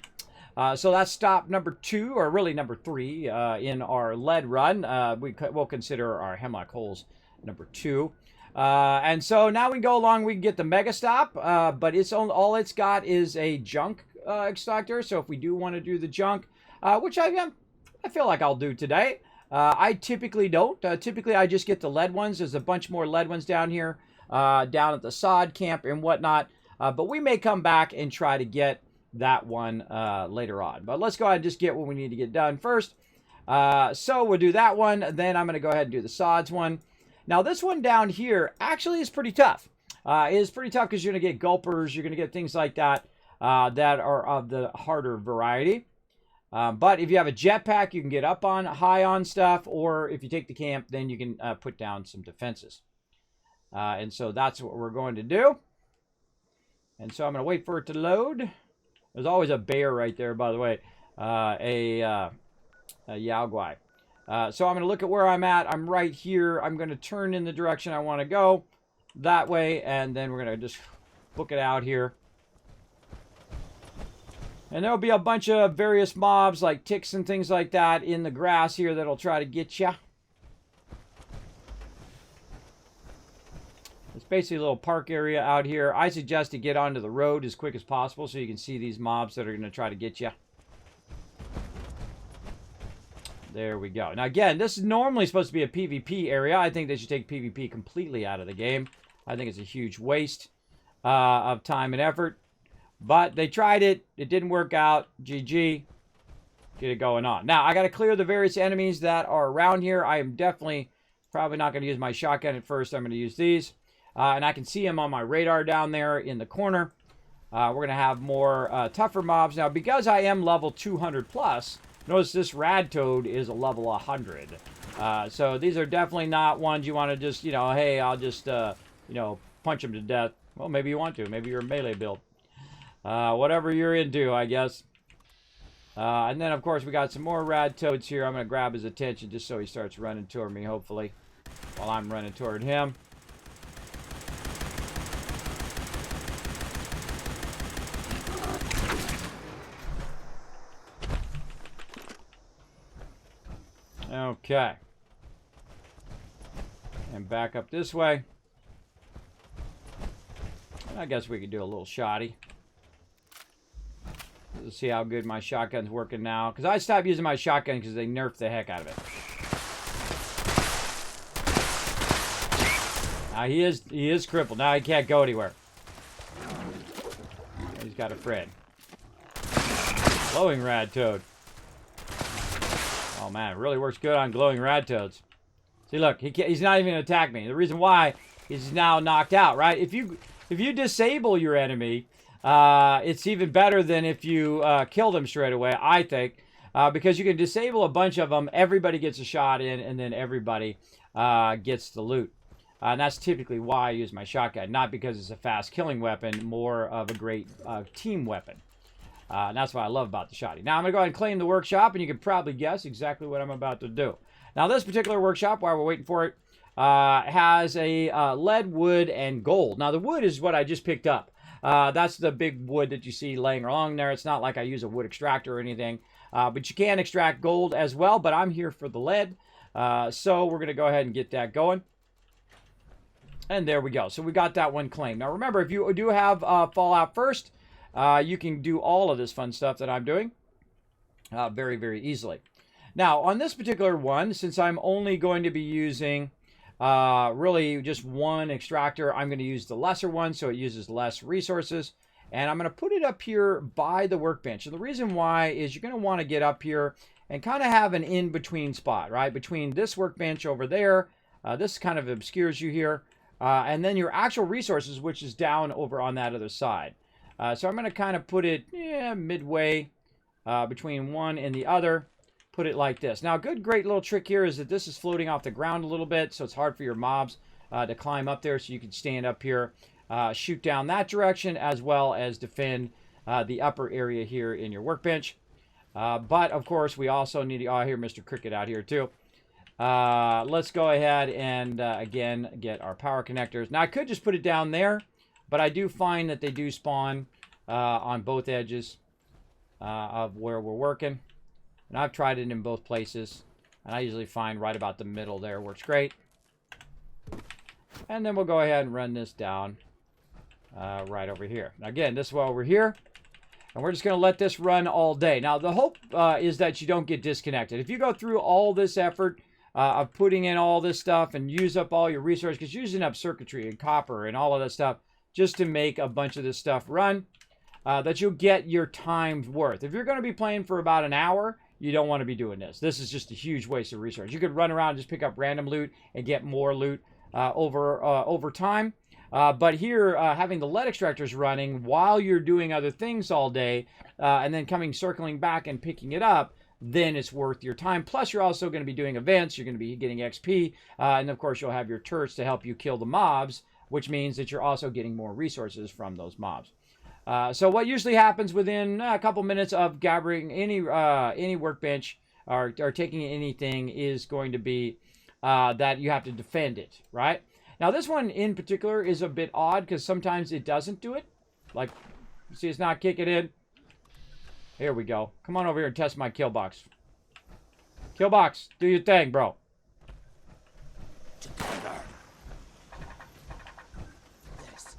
So that's stop number 2, or really number 3 in our lead run. We'll consider our hemlock holes number 2. And so now we go along, we can get the mega stop, but all it's got is a junk extractor. So if we do want to do the junk, which I feel like I'll do today, I typically don't. Typically I just get the lead ones. There's a bunch more lead ones down here, down at the sod camp and whatnot. But we may come back and try to get that one later on. But let's go ahead and just get what we need to get done first. So we'll do that one. Then I'm going to go ahead and do the sods one. Now this one down here actually is pretty tough. It is pretty tough because you're going to get gulpers. You're going to get things like that that are of the harder variety. But if you have a jetpack, you can get up on high on stuff. Or if you take the camp, then you can put down some defenses. And so that's what we're going to do. And so I'm going to wait for it to load. There's always a bear right there, by the way. A Yaogwai. So I'm going to look at where I'm at. I'm right here. I'm going to turn in the direction I want to go. That way. And then we're going to just book it out here. And there'll be a bunch of various mobs like ticks and things like that in the grass here that'll try to get you. It's basically a little park area out here. I suggest to get onto the road as quick as possible so you can see these mobs that are going to try to get you. There we go. Now again, this is normally supposed to be a PvP area. I think they should take PvP completely out of the game. I think it's a huge waste of time and effort. But they tried it. It didn't work out. GG. Get it going on. Now, I got to clear the various enemies that are around here. I am definitely probably not going to use my shotgun at first. I'm going to use these. And I can see them on my radar down there in the corner. We're going to have more tougher mobs. Now, because I am level 200 plus, notice this rad toad is a level 100. So these are definitely not ones you want to just, hey, I'll just, punch them to death. Well, maybe you want to. Maybe you're a melee build. Whatever you're into, I guess. And then, of course, we got some more rad toads here. I'm going to grab his attention just so he starts running toward me, hopefully, while I'm running toward him. Okay. And back up this way. I guess we could do a little shoddy. Let's see how good my shotgun's working now. Because I stopped using my shotgun because they nerfed the heck out of it. Now he is crippled. Now he can't go anywhere. He's got a friend. Glowing rad toad. Oh man, it really works good on glowing rad toads. See, look, he's not even going to attack me. The reason why is he's now knocked out, right? If you disable your enemy, it's even better than if you kill them straight away, I think. Because you can disable a bunch of them, everybody gets a shot in, and then everybody gets the loot. And that's typically why I use my shotgun. Not because it's a fast killing weapon, more of a great team weapon. And that's what I love about the shotty. Now I'm going to go ahead and claim the workshop, and you can probably guess exactly what I'm about to do. Now this particular workshop, while we're waiting for it, has a lead, wood, and gold. Now the wood is what I just picked up. That's the big wood that you see laying along there. It's not like I use a wood extractor or anything. But you can extract gold as well, but I'm here for the lead. So we're going to go ahead and get that going. And there we go. So we got that one claimed. Now remember, if you do have Fallout first, you can do all of this fun stuff that I'm doing very, very easily. Now, on this particular one, since I'm only going to be using really just one extractor, I'm going to use the lesser one, so it uses less resources. And I'm going to put it up here by the workbench. And the reason why is you're going to want to get up here and kind of have an in-between spot, right? Between this workbench over there, this kind of obscures you here, and then your actual resources, which is down over on that other side. So I'm going to kind of put it midway between one and the other. Put it like this. Now, a great little trick here is that this is floating off the ground a little bit, so it's hard for your mobs to climb up there, so you can stand up here shoot down that direction, as well as defend the upper area here in your workbench. But, of course, we also need to... Oh, I hear Mr. Cricket out here, too. Let's go ahead and, again, get our power connectors. Now, I could just put it down there, but I do find that they do spawn on both edges of where we're working. And I've tried it in both places. And I usually find right about the middle there works great. And then we'll go ahead and run this down right over here. Now, again, this is while we're here. And we're just going to let this run all day. Now, the hope is that you don't get disconnected. If you go through all this effort of putting in all this stuff and use up all your resources, because you're using up circuitry and copper and all of that stuff just to make a bunch of this stuff run, that you'll get your time's worth. If you're going to be playing for about an hour, you don't want to be doing this. This is just a huge waste of resources. You could run around and just pick up random loot and get more loot over time. But here, having the lead extractors running while you're doing other things all day, and then circling back and picking it up, then it's worth your time. Plus, you're also going to be doing events. You're going to be getting XP. And, of course, you'll have your turrets to help you kill the mobs, which means that you're also getting more resources from those mobs. So what usually happens within a couple minutes of gathering any workbench or taking anything is going to be that you have to defend it, right? Now, this one in particular is a bit odd because sometimes it doesn't do it. Like, you see it's not kicking in. Here we go. Come on over here and test my kill box. Kill box, do your thing, bro. Together. This.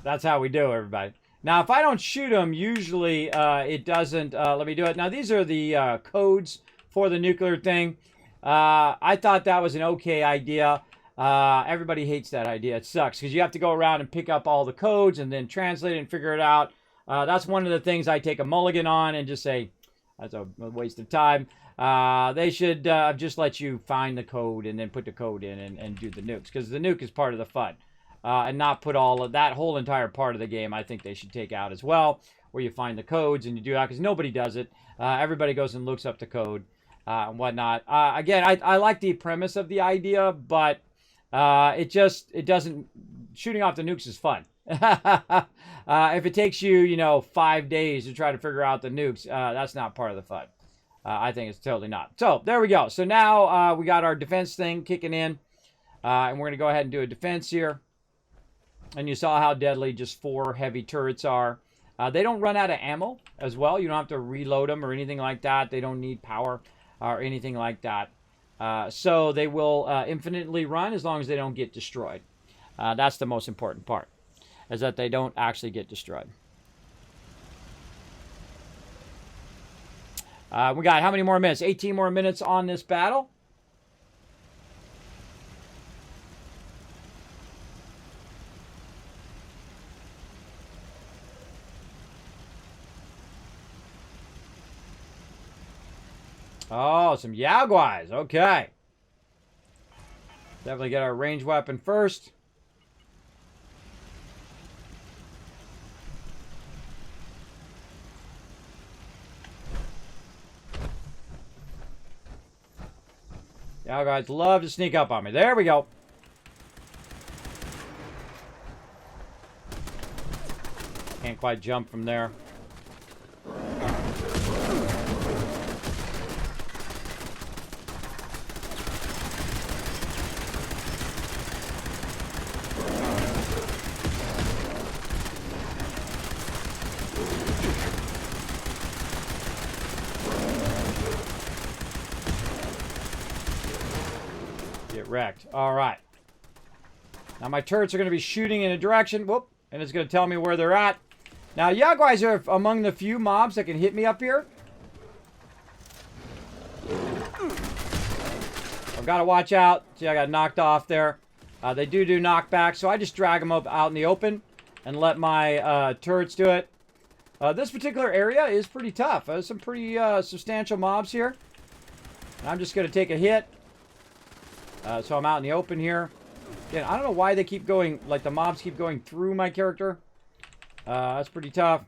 That's how we do, everybody. Now, if I don't shoot them, usually it doesn't let me do it. Now, these are the codes for the nuclear thing. I thought that was an okay idea. Everybody hates that idea. It sucks because you have to go around and pick up all the codes and then translate it and figure it out. That's one of the things I take a mulligan on and just say, that's a waste of time. They should just let you find the code and then put the code in and do the nukes, because the nuke is part of the fun. And not put all of that whole entire part of the game. I think they should take out as well, where you find the codes and you do that, because nobody does it. Everybody goes and looks up the code and whatnot. Again, I like the premise of the idea, but it doesn't. Shooting off the nukes is fun. If it takes you, 5 days to try to figure out the nukes, that's not part of the fun. I think it's totally not. So there we go. So now we got our defense thing kicking in, and we're going to go ahead and do a defense here. And you saw how deadly just 4 heavy turrets are. They don't run out of ammo as well. You don't have to reload them or anything like that. They don't need power or anything like that. So they will infinitely run as long as they don't get destroyed. That's the most important part, is that they don't actually get destroyed. We got how many more minutes? 18 more minutes on this battle. Oh, some Yaguais. Okay. Definitely get our ranged weapon first. Yaguais love to sneak up on me. There we go. Can't quite jump from there. Wrecked. All right. Now my turrets are going to be shooting in a direction. Whoop. And it's going to tell me where they're at. Now, Yaguais are among the few mobs that can hit me up here. I've got to watch out. See, I got knocked off there. They do knockback, so I just drag them up out in the open and let my turrets do it. This particular area is pretty tough. There's some pretty substantial mobs here. And I'm just going to take a hit. So I'm out in the open here. Again, I don't know why they keep going, like the mobs keep going through my character. That's pretty tough.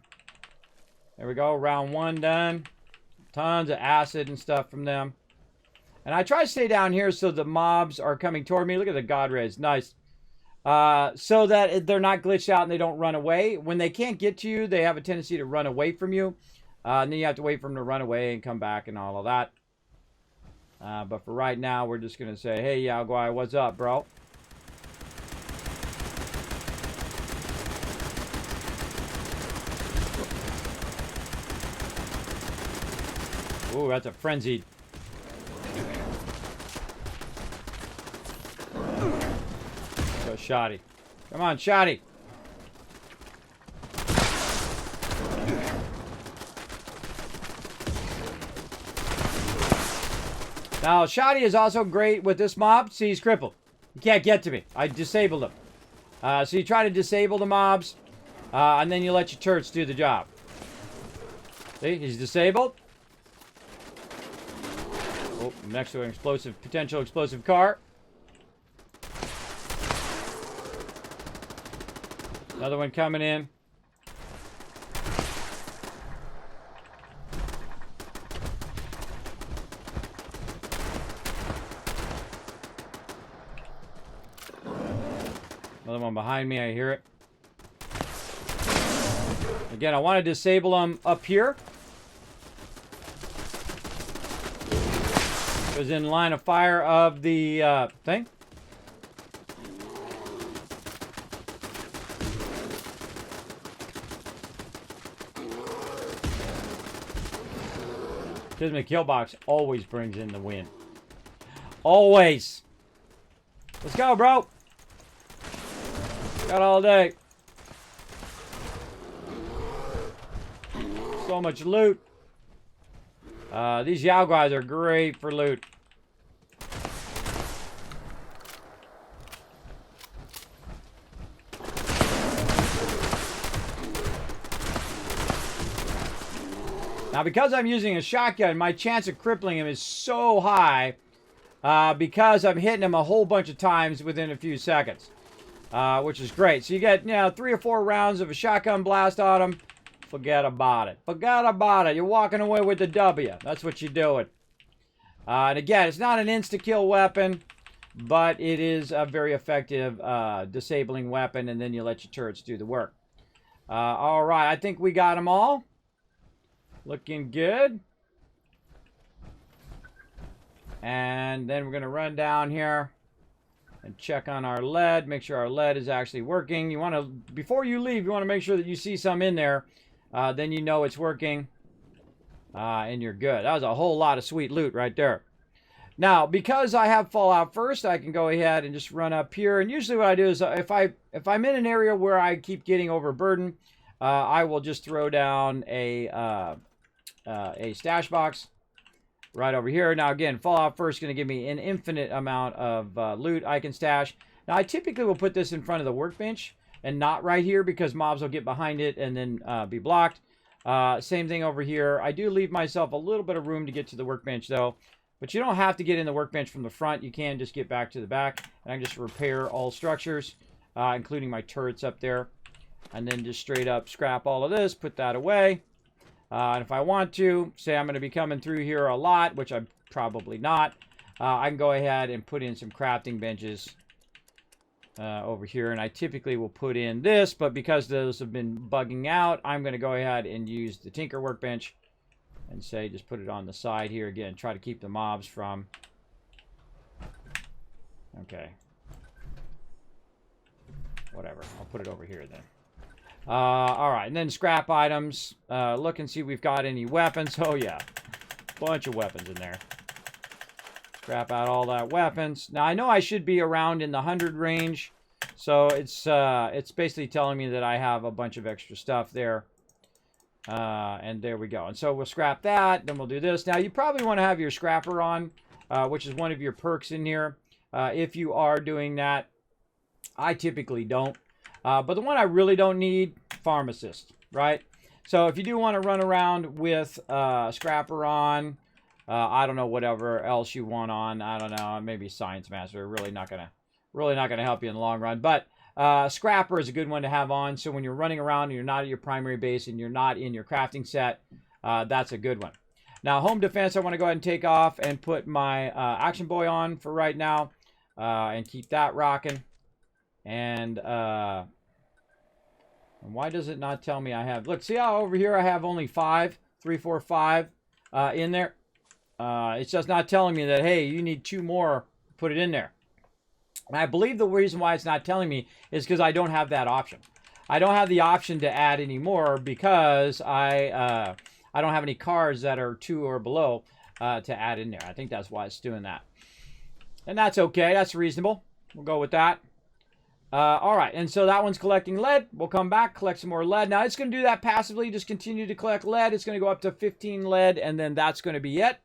There we go, round 1 done. Tons of acid and stuff from them. And I try to stay down here so the mobs are coming toward me. Look at the God Rays. Nice. So that they're not glitched out and they don't run away. When they can't get to you, they have a tendency to run away from you. And then you have to wait for them to run away and come back and all of that. But for right now, we're just going to say, hey, Yao Guai, what's up, bro? Ooh, that's a frenzied. Go, Shoddy. Come on, Shoddy. Now, Shoddy is also great with this mob. See, he's crippled. He can't get to me. I disabled him. So you try to disable the mobs, and then you let your turrets do the job. See, he's disabled. Oh, next to an explosive, potential explosive car. Another one coming in. Another one behind me, I hear it. Again, I want to disable them up here. It was in line of fire of the thing. Kismet kill box always brings in the win. Always. Let's go, bro. Got all day. So much loot. These Yao guys are great for loot. Now, because I'm using a shotgun, my chance of crippling him is so high because I'm hitting him a whole bunch of times within a few seconds, which is great. So you get, 3 or 4 rounds of a shotgun blast on him. Forget about it. Forget about it. You're walking away with the W. That's what you're doing. And again, it's not an insta-kill weapon, but it is a very effective disabling weapon, and then you let your turrets do the work. All right, I think we got them all. Looking good. And then we're going to run down here and check on our lead. Make sure our lead is actually working. You want to, before you leave, you want to make sure that you see some in there. Then you know it's working. And you're good. That was a whole lot of sweet loot right there. Now, because I have Fallout first, I can go ahead and just run up here. And usually what I do is if I'm in an area where I keep getting overburdened, I will just throw down a stash box right over here. Now, again, Fallout first is going to give me an infinite amount of loot I can stash. Now, I typically will put this in front of the workbench and not right here because mobs will get behind it and then be blocked. Same thing over here. I do leave myself a little bit of room to get to the workbench, though. But you don't have to get in the workbench from the front. You can just get back to the back. And I can just repair all structures, including my turrets up there. And then just straight up scrap all of this, put that away. And if I want to, say I'm going to be coming through here a lot, which I'm probably not, I can go ahead and put in some crafting benches over here. And I typically will put in this, but because those have been bugging out, I'm going to go ahead and use the Tinker Workbench and say just put it on the side here again. Try to keep the mobs from... Okay. Whatever. I'll put it over here then. Alright, and then scrap items. Look and see if we've got any weapons. Oh, yeah. Bunch of weapons in there. Scrap out all that weapons. Now, I know I should be around in the 100 range. So, it's basically telling me that I have a bunch of extra stuff there. And there we go. And so, we'll scrap that. Then we'll do this. Now, you probably want to have your scrapper on, which is one of your perks in here. If you are doing that. I typically don't. But the one I really don't need, Farm Assist, right? So if you do want to run around with Scrapper on, I don't know, whatever else you want on, I don't know, maybe Science Master, really not gonna help you in the long run. But Scrapper is a good one to have on. So when you're running around and you're not at your primary base and you're not in your crafting set, that's a good one. Now, home defense, I want to go ahead and take off and put my action buoy on for right now. And keep that rocking. And why does it not tell me I have... Look, see how over here I have only 5, 3, 4, 5 in there? It's just not telling me that, hey, you need 2 more, put it in there. And I believe the reason why it's not telling me is because I don't have that option. I don't have the option to add any more because I don't have any cars that are 2 or below to add in there. I think that's why it's doing that. And that's okay. That's reasonable. We'll go with that. All right. And so that one's collecting lead. We'll come back, collect some more lead. Now, it's going to do that passively. Just continue to collect lead. It's going to go up to 15 lead, and then that's going to be it.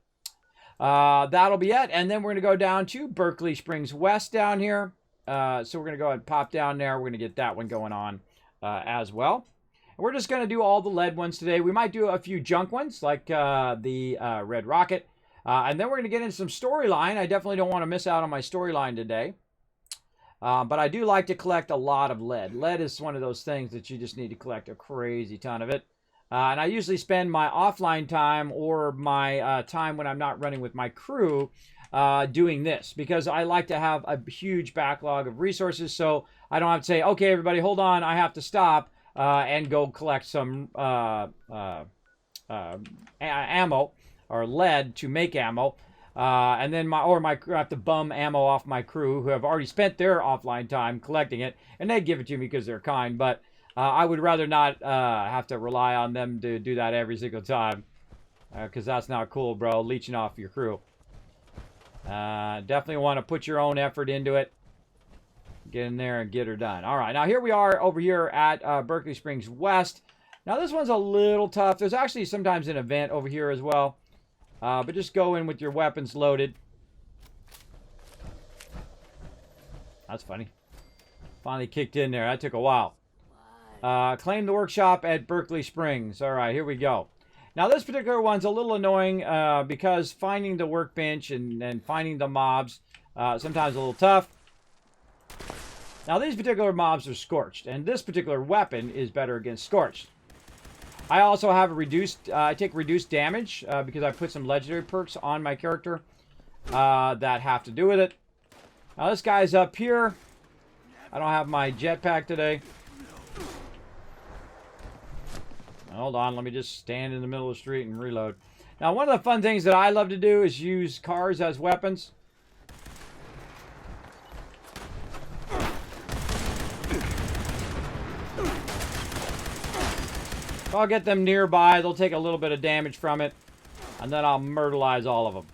That'll be it. And then we're going to go down to Berkeley Springs West down here. So we're going to go ahead and pop down there. We're going to get that one going on as well. And we're just going to do all the lead ones today. We might do a few junk ones like the Red Rocket. And then we're going to get into some storyline. I definitely don't want to miss out on my storyline today. But I do like to collect a lot of lead. Lead is one of those things that you just need to collect a crazy ton of it. And I usually spend my offline time or my time when I'm not running with my crew doing this. Because I like to have a huge backlog of resources. So I don't have to say, okay, everybody, hold on. I have to stop and go collect some ammo or lead to make ammo. And then my crew, I have to bum ammo off my crew who have already spent their offline time collecting it, and they give it to me because they're kind. But I would rather not have to rely on them to do that every single time, because that's not cool, bro. Leeching off your crew. Definitely want to put your own effort into it. Get in there and get her done. All right, now here we are over here at Berkeley Springs West. Now this one's a little tough. There's actually sometimes an event over here as well. But just go in with your weapons loaded. That's funny. Finally kicked in there. That took a while. Claim the workshop at Berkeley Springs. All right, here we go. Now, this particular one's a little annoying because finding the workbench and finding the mobs sometimes a little tough. Now, these particular mobs are scorched, and this particular weapon is better against scorched. I also have a reduced, I take reduced damage because I put some legendary perks on my character that have to do with it. Now this guy's up here. I don't have my jetpack today. Hold on, let me just stand in the middle of the street and reload. Now one of the fun things that I love to do is use cars as weapons. I'll get them nearby, they'll take a little bit of damage from it, and then I'll myrtleize all of them.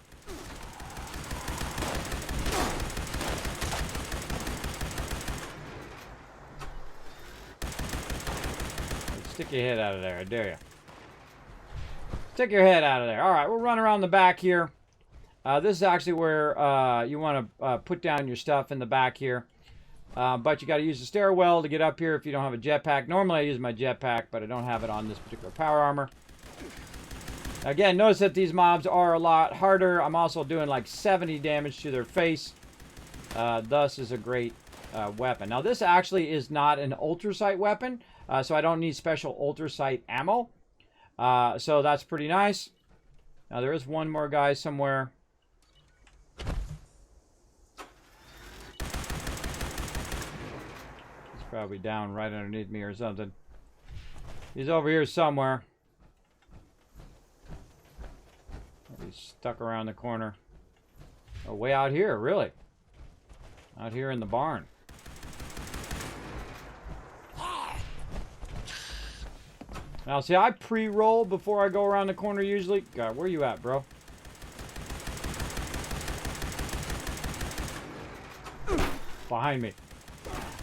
Stick your head out of there, I dare you. Stick your head out of there. Alright, we'll run around the back here. This is actually where you want to put down your stuff in the back here. But you got to use the stairwell to get up here if you don't have a jetpack. Normally I use my jetpack, but I don't have it on this particular power armor. Again, notice that these mobs are a lot harder. I'm also doing like 70 damage to their face. Thus is a great weapon. Now this actually is not an ultrasight weapon, so I don't need special ultrasight ammo. So that's pretty nice. Now there is one more guy somewhere. Probably down right underneath me or something. He's over here somewhere. He's stuck around the corner. Oh, way out here, really? Out here in the barn. Now, see, I pre-roll before I go around the corner usually. God, where you at, bro? Behind me.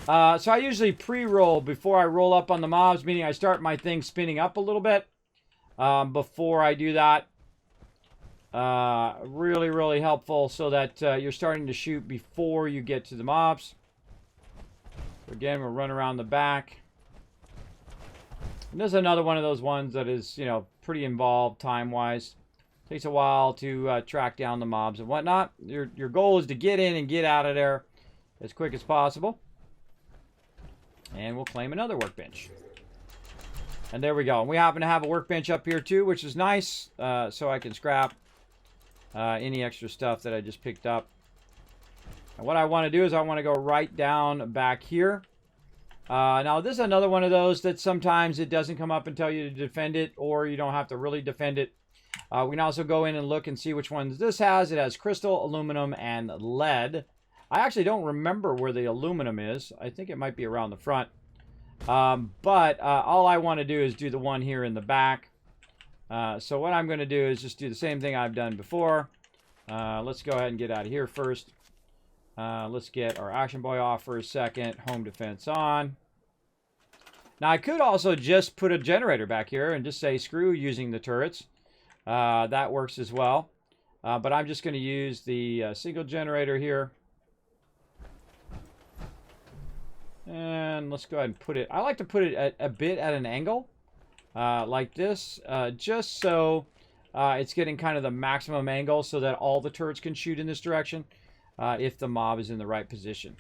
So I usually pre-roll before I roll up on the mobs, meaning I start my thing spinning up a little bit before I do that. Really, really helpful so that you're starting to shoot before you get to the mobs. So again, we'll run around the back. And this is another one of those ones that is, you know, pretty involved time-wise. Takes a while to track down the mobs and whatnot. Your goal is to get in and get out of there as quick as possible. And we'll claim another workbench. And there we go. And we happen to have a workbench up here too, which is nice. So I can scrap any extra stuff that I just picked up. And what I want to do is I want to go right down back here. Now, this is another one of those that sometimes it doesn't come up and tell you to defend it, or you don't have to really defend it. We can also go in and look and see which ones this has. It has crystal, aluminum, and lead. I actually don't remember where the aluminum is. I think it might be around the front. But all I want to do is do the one here in the back. So what I'm going to do is just do the same thing I've done before. Let's go ahead and get out of here first. Let's get our Action Boy off for a second. Home defense on. Now, I could also just put a generator back here and just say screw using the turrets. That works as well. But I'm just going to use the single generator here. And let's go ahead and put it... I like to put it a bit at an angle. Like this. Just so it's getting kind of the maximum angle so that all the turrets can shoot in this direction. If the mob is in the right position.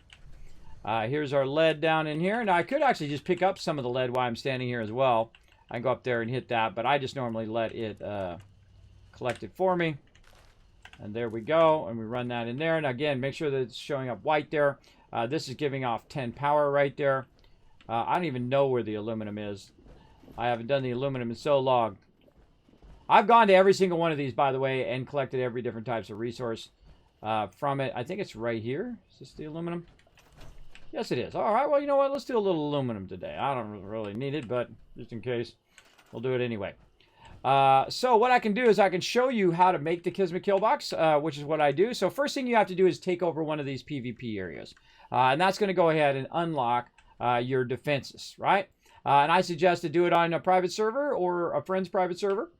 Here's our lead down in here. Now, I could actually just pick up some of the lead while I'm standing here as well. I can go up there and hit that, but I just normally let it collect it for me. And there we go, and we run that in there. And again, make sure that it's showing up white there. This is giving off 10 power right there. I don't even know where the aluminum is. I haven't done the aluminum in so long. I've gone to every single one of these, by the way, and collected every different types of resource from it. I think it's right here. Is this the aluminum? Yes, it is. All right, well, you know what? Let's do a little aluminum today. I don't really need it, but just in case, we'll do it anyway. So what I can do is I can show you how to make the Kismet kill box, which is what I do. So first thing you have to do is take over one of these PvP areas. And that's going to go ahead and unlock your defenses, right? And I suggest to do it on a private server or a friend's private server.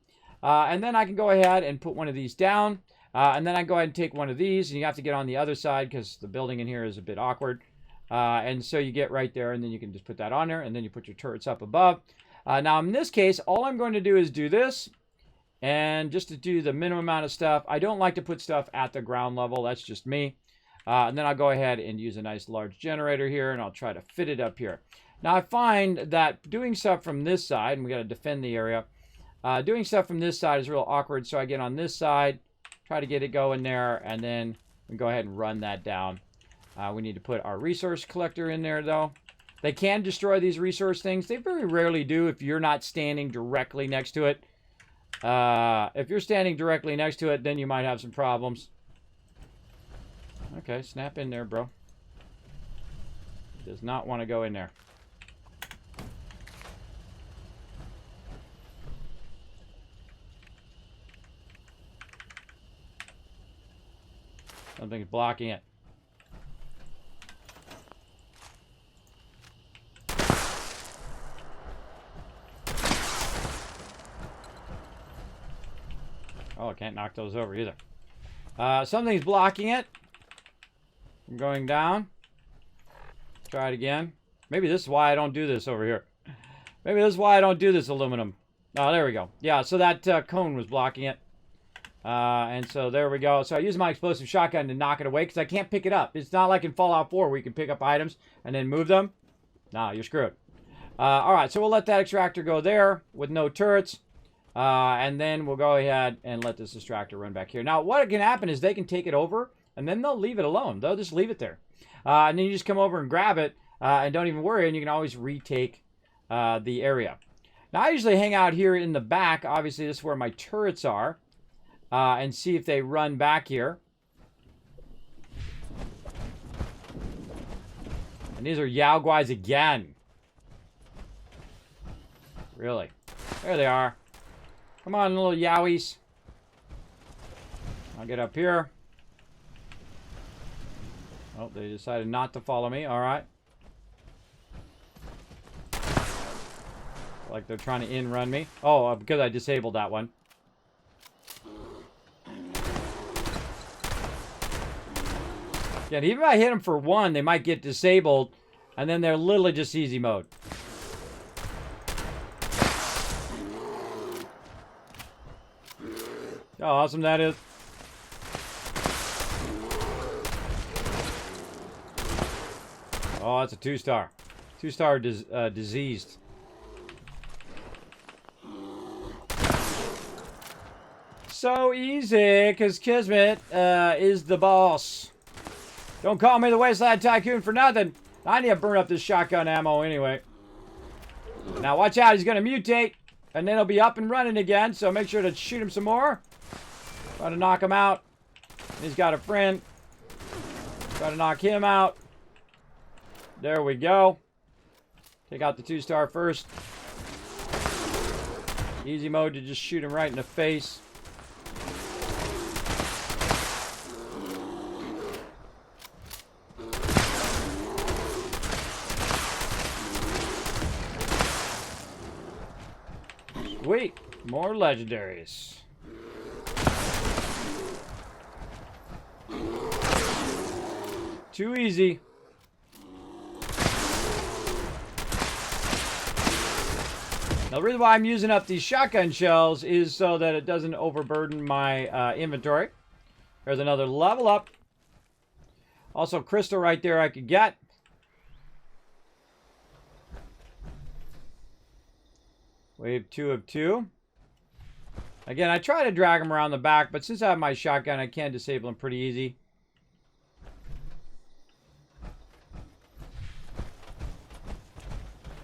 And then I can go ahead and put one of these down. And then I go ahead and take one of these. And you have to get on the other side because the building in here is a bit awkward. And so you get right there, and then you can just put that on there. And then you put your turrets up above. Now, in this case, all I'm going to do is do this. And just to do the minimum amount of stuff, I don't like to put stuff at the ground level. That's just me. And then I'll go ahead and use a nice large generator here, and I'll try to fit it up here. Now, I find that doing stuff from this side, and we got to defend the area, doing stuff from this side is real awkward. So I get on this side, try to get it going there, and then we go ahead and run that down. We need to put our resource collector in there, though. They can destroy these resource things. They very rarely do if you're not standing directly next to it. If you're standing directly next to it, then you might have some problems. Okay, snap in there, bro. Does not want to go in there. Something's blocking it. Oh, I can't knock those over either. Something's blocking it. I'm going down. Try it again. Maybe this is why I don't do this over here. Maybe this is why I don't do this aluminum. Oh, there we go. Yeah, so that cone was blocking it. And so there we go. So I use my explosive shotgun to knock it away because I can't pick it up. It's not like in Fallout 4 where you can pick up items and then move them. Nah, you're screwed. All right, so we'll let that extractor go there with no turrets. And then we'll go ahead and let this extractor run back here. Now, what can happen is they can take it over, and then they'll leave it alone. They'll just leave it there. And then you just come over and grab it, and don't even worry, and you can always retake the area. Now, I usually hang out here in the back. Obviously, this is where my turrets are, and see if they run back here. And these are Yao Guais again. Really. There they are. Come on, little yowies. I'll get up here. Oh, they decided not to follow me. All right. Like they're trying to in-run me. Oh, because I disabled that one. Yeah, even if I hit them for one, they might get disabled, and then they're literally just easy mode. How awesome that is. Oh, that's a 2-star. 2-star diseased. so easy, because Kismet is the boss. Don't call me the Wasteland Tycoon for nothing. I need to burn up this shotgun ammo anyway. Now watch out, he's going to mutate. And then he'll be up and running again, so make sure to shoot him some more. Try to knock him out. He's got a friend. Try to knock him out. There we go. Take out the 2-star first. Easy mode to just shoot him right in the face. Sweet. More legendaries. Too easy. Now, the reason why I'm using up these shotgun shells is so that it doesn't overburden my inventory. There's another level up. Also, crystal right there I could get. Wave 2 of 2. Again, I try to drag him around the back, but since I have my shotgun, I can disable him pretty easy.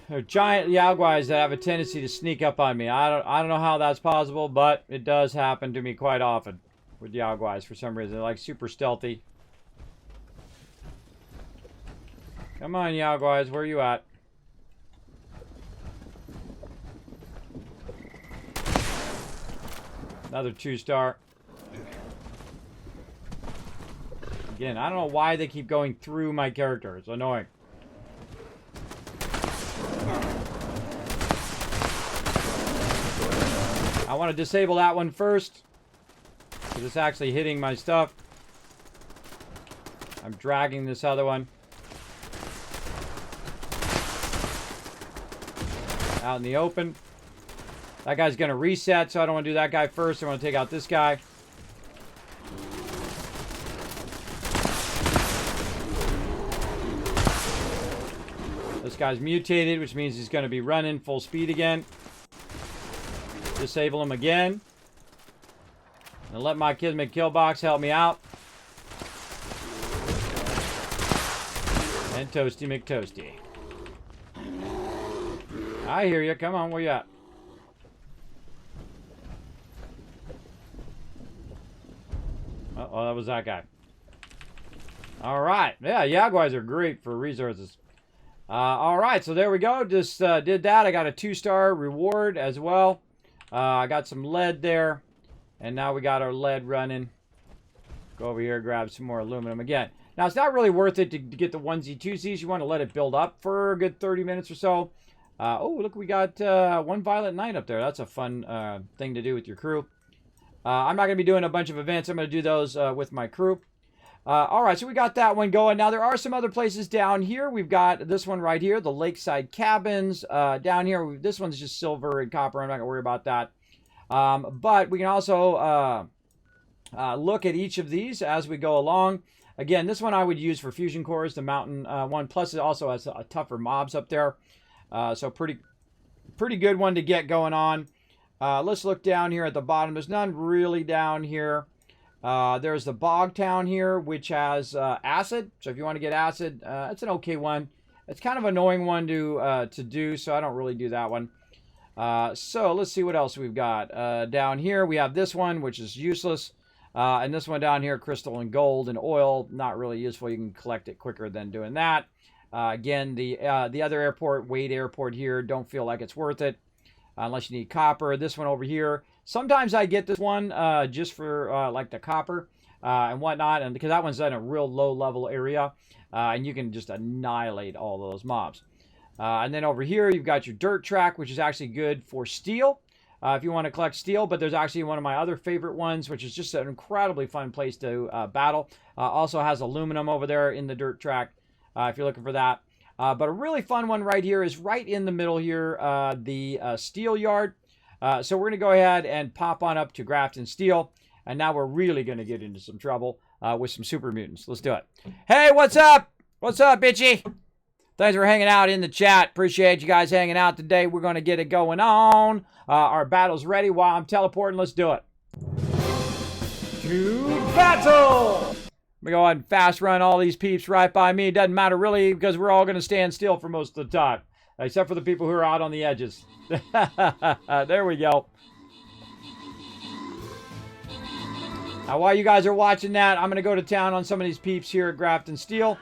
There are giant Yaoguais that have a tendency to sneak up on me. I don't know how that's possible, but it does happen to me quite often with Yaoguais for some reason. They're like super stealthy. Come on, Yaoguais, where are you at? Another 2-star. Again, I don't know why they keep going through my character. It's annoying. I want to disable that one first, because it's actually hitting my stuff. I'm dragging this other one out in the open. That guy's going to reset, so I don't want to do that guy first. I want to take out this guy. This guy's mutated, which means he's going to be running full speed again. Disable him again. And let my Kismet kill box help me out. And Toasty McToasty. I hear you. Come on, where you at? Uh-oh, that was that guy. Alright. Yeah, Yaoguais are great for resources. Alright, so there we go. Just did that. I got a 2-star reward as well. I got some lead there. And now we got our lead running. Go over here, grab some more aluminum again. Now, it's not really worth it to get the 1Z, 2Zs. You want to let it build up for a good 30 minutes or so. Oh, look, we got one Violet Knight up there. That's a fun thing to do with your crew. I'm not going to be doing a bunch of events. I'm going to do those with my crew. Alright, so we got that one going. Now, there are some other places down here. We've got this one right here, the Lakeside Cabins. Down here, this one's just silver and copper. I'm not going to worry about that. But we can also look at each of these as we go along. Again, this one I would use for fusion cores, the mountain one. Plus, it also has tougher mobs up there. So pretty good one to get going on. Let's look down here at the bottom. There's none really down here. There's the Bog Town here, which has acid. So if you want to get acid, it's an okay one. It's kind of an annoying one to do, so I don't really do that one. So let's see what else we've got. Down here, we have this one, which is useless. And this one down here, crystal and gold and oil, not really useful. You can collect it quicker than doing that. Again, the other airport, Wade Airport here, don't feel like it's worth it. Unless you need copper. This one over here. Sometimes I get this one just for like the copper and whatnot. And because that one's in a real low level area. And you can just annihilate all those mobs. And then over here you've got your dirt track, which is actually good for steel. If you want to collect steel. But there's actually one of my other favorite ones, which is just an incredibly fun place to battle. Also has aluminum over there in the dirt track if you're looking for that. But a really fun one right here is right in the middle here, the steel yard. So we're going to go ahead and pop on up to Grafton Steel. And now we're really going to get into some trouble with some super mutants. Let's do it. Hey, what's up? What's up, bitchy? Thanks for hanging out in the chat. Appreciate you guys hanging out today. We're going to get it going on. Our battle's ready while I'm teleporting. Let's do it. to battle! We go ahead and fast run all these peeps right by me. It doesn't matter really because we're all going to stand still for most of the time. Except for the people who are out on the edges. There we go. Now while you guys are watching that, I'm going to go to town on some of these peeps here at Grafton Steel.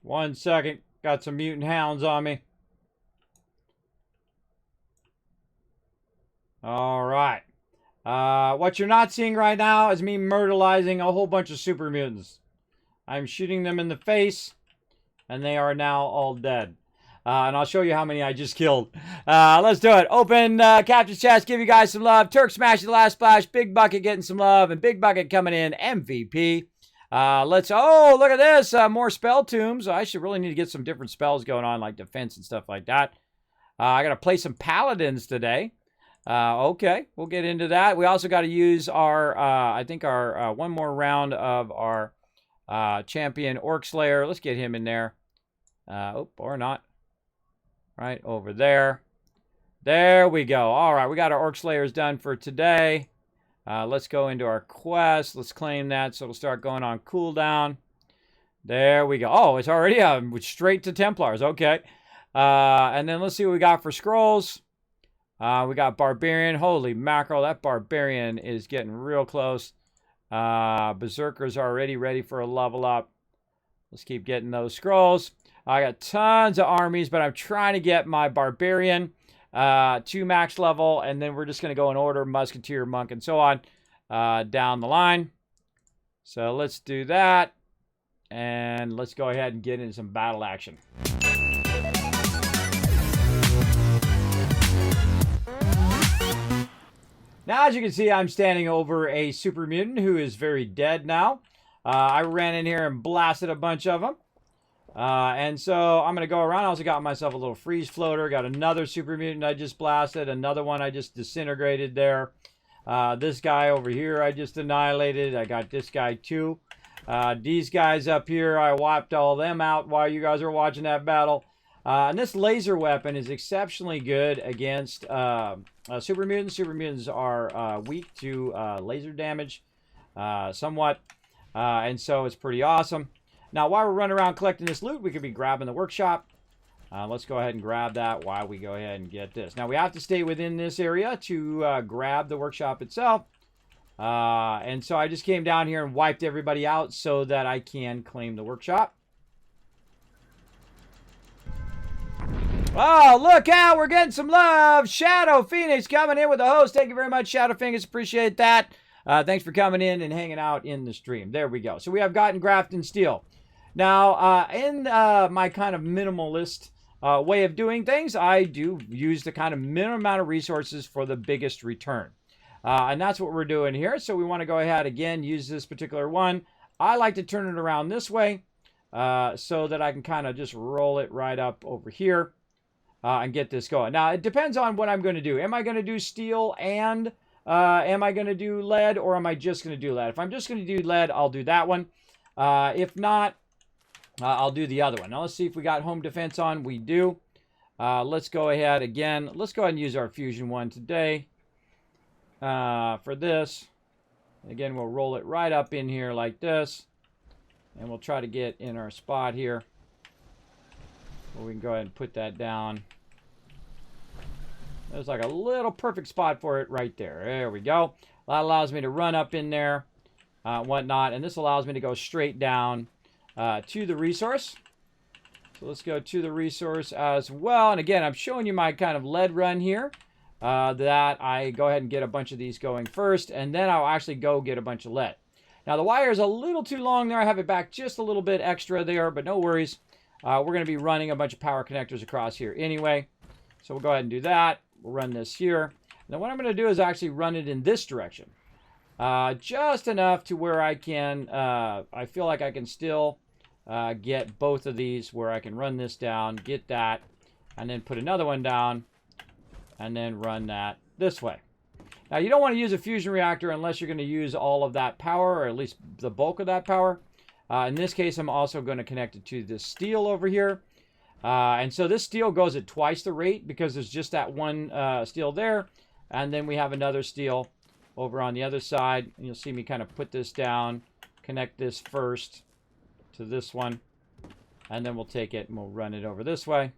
One second. Got some mutant hounds on me. All right. What you're not seeing right now is me myrtleizing a whole bunch of super mutants. I'm shooting them in the face, and they are now all dead. And I'll show you how many I just killed. Let's do it. Open Captain's Chest. Give you guys some love. Turk smashing the last splash. Big Bucket getting some love. And Big Bucket coming in MVP. Oh, look at this. More spell tombs. I should really need to get some different spells going on, like defense and stuff like that. I got to play some paladins today. Okay, we'll get into that. We also got to use our, I think our, one more round of our champion Orc Slayer. Let's get him in there. Or not. Right over there. There we go. All right, we got our Orc Slayers done for today. Let's go into our quest. Let's claim that so it'll start going on cooldown. There we go. Oh, it's already straight to Templars. Okay. And then let's see what we got for scrolls. We got Barbarian. Holy mackerel, that Barbarian is getting real close. Berserker's already ready for a level up. Let's keep getting those scrolls. I got tons of armies, but I'm trying to get my Barbarian to max level, and then we're just going to go in order, Musketeer, Monk, and so on down the line. So let's do that, and let's go ahead and get into some battle action. Now, as you can see, I'm standing over a super mutant who is very dead now. I ran in here and blasted a bunch of them. And so I'm going to go around. I also got myself a little freeze floater. Got another super mutant I just blasted. Another one I just disintegrated there. This guy over here I just annihilated. I got this guy too. These guys up here, I wiped all them out while you guys are watching that battle. And this laser weapon is exceptionally good against super mutants. Super mutants are weak to laser damage somewhat. And so it's pretty awesome. Now, while we're running around collecting this loot, we could be grabbing the workshop. Let's go ahead and grab that while we go ahead and get this. Now, we have to stay within this area to grab the workshop itself. And so I just came down here and wiped everybody out so that I can claim the workshop. Oh, look out. We're getting some love. Shadow Phoenix coming in with the host. Thank you very much, Shadow Phoenix. Appreciate that. Thanks for coming in and hanging out in the stream. There we go. So we have gotten Grafton Steel. Now, in my kind of minimalist way of doing things, I do use the kind of minimum amount of resources for the biggest return. And that's what we're doing here. So we want to go ahead, again, use this particular one. I like to turn it around this way so that I can kind of just roll it right up over here and get this going. Now, it depends on what I'm going to do. Am I going to do steel and am I going to do lead, or am I just going to do lead? If I'm just going to do lead, I'll do that one. If not, I'll do the other one. Now, let's see if we got home defense on. We do. Let's go ahead again. Let's go ahead and use our fusion one today for this. Again, we'll roll it right up in here like this. And we'll try to get in our spot here. Well, we can go ahead and put that down. There's like a little perfect spot for it right there. There we go. That allows me to run up in there, whatnot. And this allows me to go straight down to the resource. So let's go to the resource as well. And again, I'm showing you my kind of lead run here. that I go ahead and get a bunch of these going first, and then I'll actually go get a bunch of lead. Now, the wire is a little too long there. I have it back just a little bit extra there, but no worries. We're going to be running a bunch of power connectors across here anyway. So we'll go ahead and do that. We'll run this here. Now, what I'm going to do is actually run it in this direction. Just enough to where I can, I feel like I can still get both of these where I can run this down, get that, and then put another one down, and then run that this way. Now, you don't want to use a fusion reactor unless you're going to use all of that power, or at least the bulk of that power. In this case, I'm also going to connect it to this steel over here. And so this steel goes at twice the rate because there's just that one steel there. And then we have another steel over on the other side. And you'll see me kind of put this down, connect this first to this one. And then we'll take it and we'll run it over this way.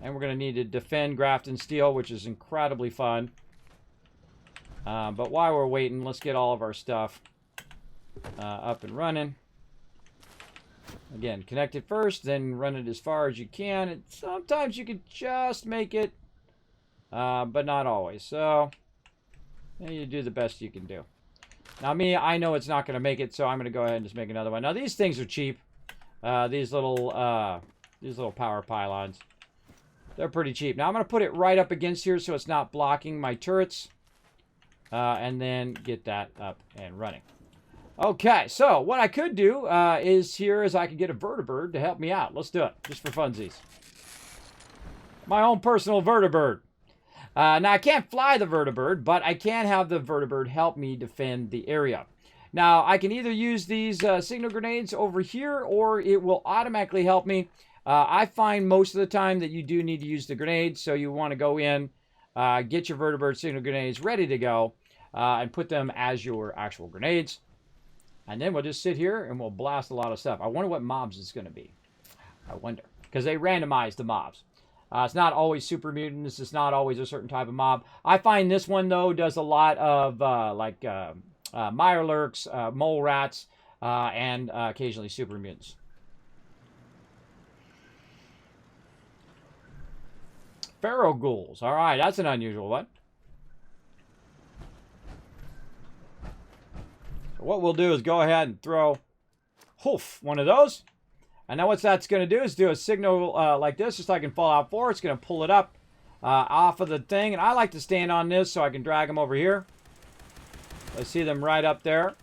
And we're going to need to defend Grafton Steel, which is incredibly fun. But while we're waiting, let's get all of our stuff up and running. Again, connect it first, then run it as far as you can. And sometimes you can just make it, but not always. So, you do the best you can do. Now, I know it's not going to make it, so I'm going to go ahead and just make another one. Now, these things are cheap. These little power pylons. They're pretty cheap. Now, I'm going to put it right up against here so it's not blocking my turrets. And then get that up and running. Okay, so what I could do is I could get a vertibird to help me out. Let's do it, just for funsies. My own personal vertibird. Now, I can't fly the vertibird, but I can have the vertibird help me defend the area. Now, I can either use these signal grenades over here, or it will automatically help me. I find most of the time that you do need to use the grenades, so you want to go in, get your vertibird signal grenades ready to go, and put them as your actual grenades. And then we'll just sit here and we'll blast a lot of stuff. I wonder what mobs it's going to be. I wonder. Because they randomize the mobs. It's not always super mutants. It's not always a certain type of mob. I find this one, though, does a lot of Mirelurks, mole rats, and occasionally super mutants. Pharaoh ghouls. All right, that's an unusual one. So what we'll do is go ahead and throw one of those. And now what that's going to do is do a signal like this, just like in Fallout 4. It's going to pull it up off of the thing. And I like to stand on this so I can drag them over here. I see them right up there.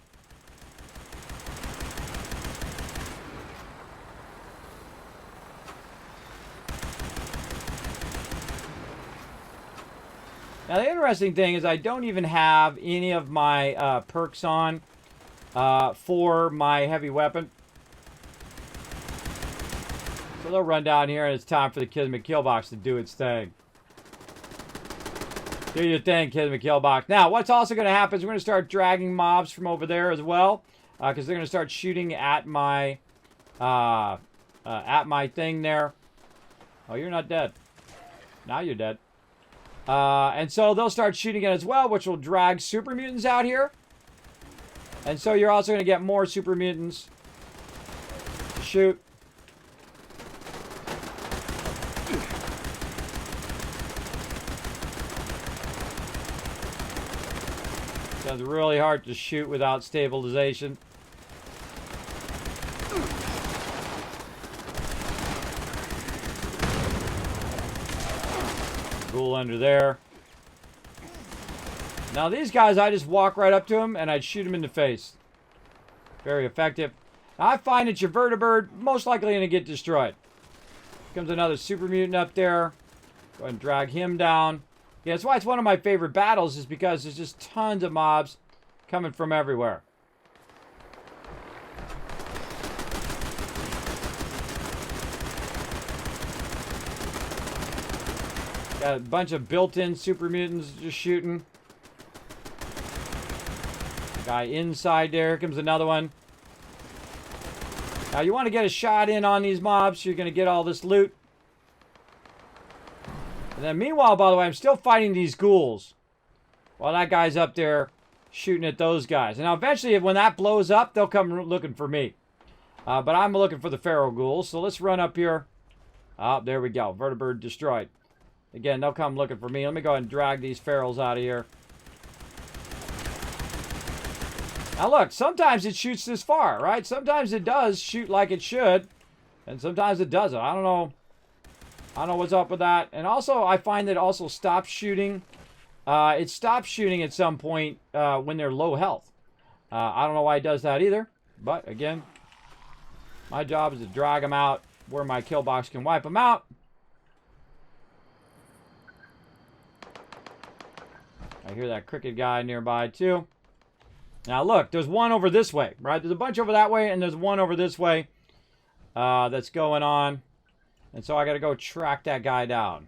Now, the interesting thing is I don't even have any of my perks on for my heavy weapon. So they'll run down here, and it's time for the Kismet Killbox to do its thing. Do your thing, Kismet Killbox. Now, what's also going to happen is we're going to start dragging mobs from over there as well, because they're going to start shooting at my thing there. Oh, you're not dead. Now you're dead. And so they'll start shooting it as well, which will drag super mutants out here. And so you're also going to get more super mutants to shoot. So it's really hard to shoot without stabilization. Ghoul under there. Now these guys, I just walk right up to them and I'd shoot them in the face. Very effective. Now, I find that your vertibird most likely going to get destroyed. Comes another super mutant up there. Go ahead and drag him down. Yeah, that's why it's one of my favorite battles, is because there's just tons of mobs coming from everywhere. Got a bunch of built-in super mutants just shooting. Guy inside there. Here comes another one. Now you want to get a shot in on these mobs, so you're going to get all this loot. And then meanwhile, by the way, I'm still fighting these ghouls. While that guy's up there shooting at those guys. And now eventually, when that blows up, they'll come looking for me. But I'm looking for the Pharaoh ghouls. So let's run up here. Oh, there we go. Vertibird destroyed. Again, they'll come looking for me. Let me go ahead and drag these ferals out of here. Now look, sometimes it shoots this far, right? Sometimes it does shoot like it should, and sometimes it doesn't. I don't know. I don't know what's up with that. And also, I find that it also stops shooting. It stops shooting at some point when they're low health. I don't know why it does that either. But again, my job is to drag them out where my kill box can wipe them out. I hear that cricket guy nearby too. Now look, there's one over this way, right? There's a bunch over that way, and there's one over this way that's going on. And so I got to go track that guy down.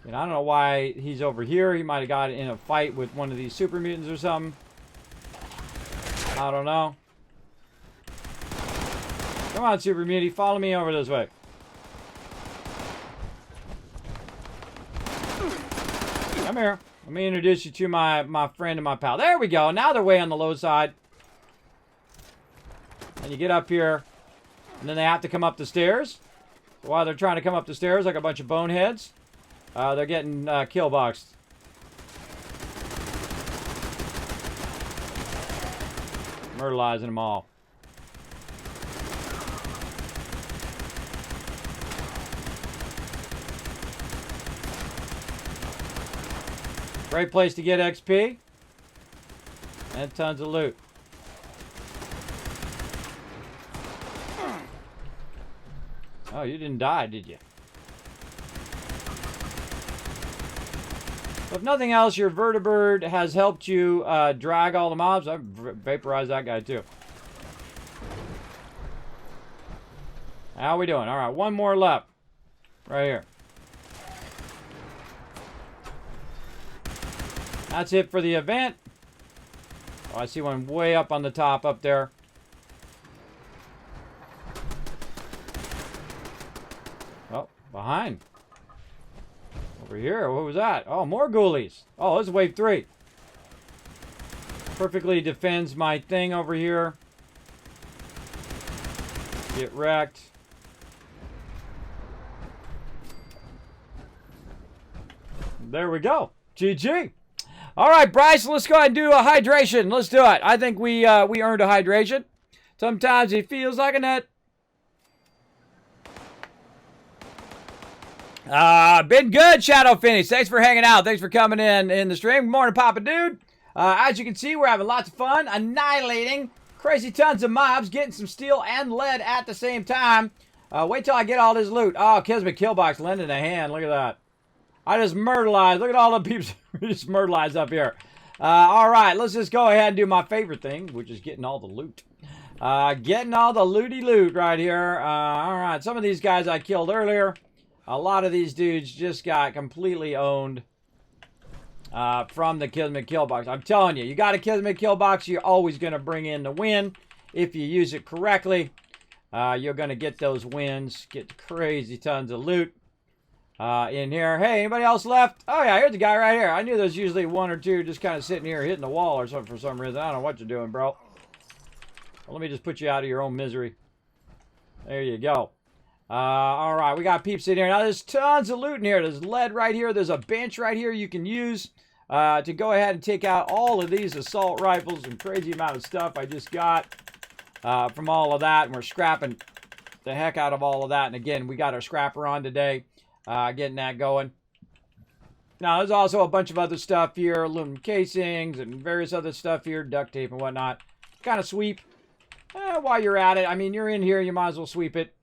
And I don't know why he's over here. He might have got in a fight with one of these super mutants or something. I don't know. Come on, super mutant. Follow me over this way. Come here. Let me introduce you to my friend and my pal. There we go. Now they're way on the low side. And you get up here. And then they have to come up the stairs. While they're trying to come up the stairs like a bunch of boneheads, they're getting kill boxed. Myrtleizing them all. Great place to get XP. And tons of loot. Oh, you didn't die, did you? If nothing else, your vertibird has helped you drag all the mobs. I vaporized that guy too. How are we doing? All right, one more left. Right here. That's it for the event. Oh, I see one way up on the top up there. Oh, behind. Over here, what was that? Oh, more ghoulies. Oh, this is wave 3. Perfectly defends my thing over here. Get wrecked. There we go. GG. All right, Bryce, let's go ahead and do a hydration. Let's do it. I think we earned a hydration. Sometimes it feels like a net. Been good, Shadow Phoenix. Thanks for hanging out. Thanks for coming in the stream. Good morning, Papa Dude. As you can see, we're having lots of fun, annihilating crazy tons of mobs, getting some steel and lead at the same time. Wait till I get all this loot. Oh, Kismet Killbox lending a hand. Look at that. I just myrtleized. Look at all the peeps just myrtleized up here. All right, let's just go ahead and do my favorite thing, which is getting all the loot. Getting all the looty loot right here. All right, some of these guys I killed earlier. A lot of these dudes just got completely owned from the Kismet Killbox. I'm telling you, you got a Kismet Killbox, you're always going to bring in the win. If you use it correctly, you're going to get those wins, get crazy tons of loot. In here. Hey, anybody else left? Oh, yeah, here's the guy right here. I knew there's usually one or two just kind of sitting here hitting the wall or something for some reason. I don't know what you're doing, bro. Well, let me just put you out of your own misery. There you go. All right, we got peeps in here. Now, there's tons of loot in here. There's lead right here. There's a bench right here you can use to go ahead and take out all of these assault rifles and crazy amount of stuff I just got from all of that. And we're scrapping the heck out of all of that. And again, we got our scrapper on today. Getting that going. Now, there's also a bunch of other stuff here. Aluminum casings and various other stuff here. Duct tape and whatnot. Kind of sweep. While you're at it. I mean, you're in here. You might as well sweep it.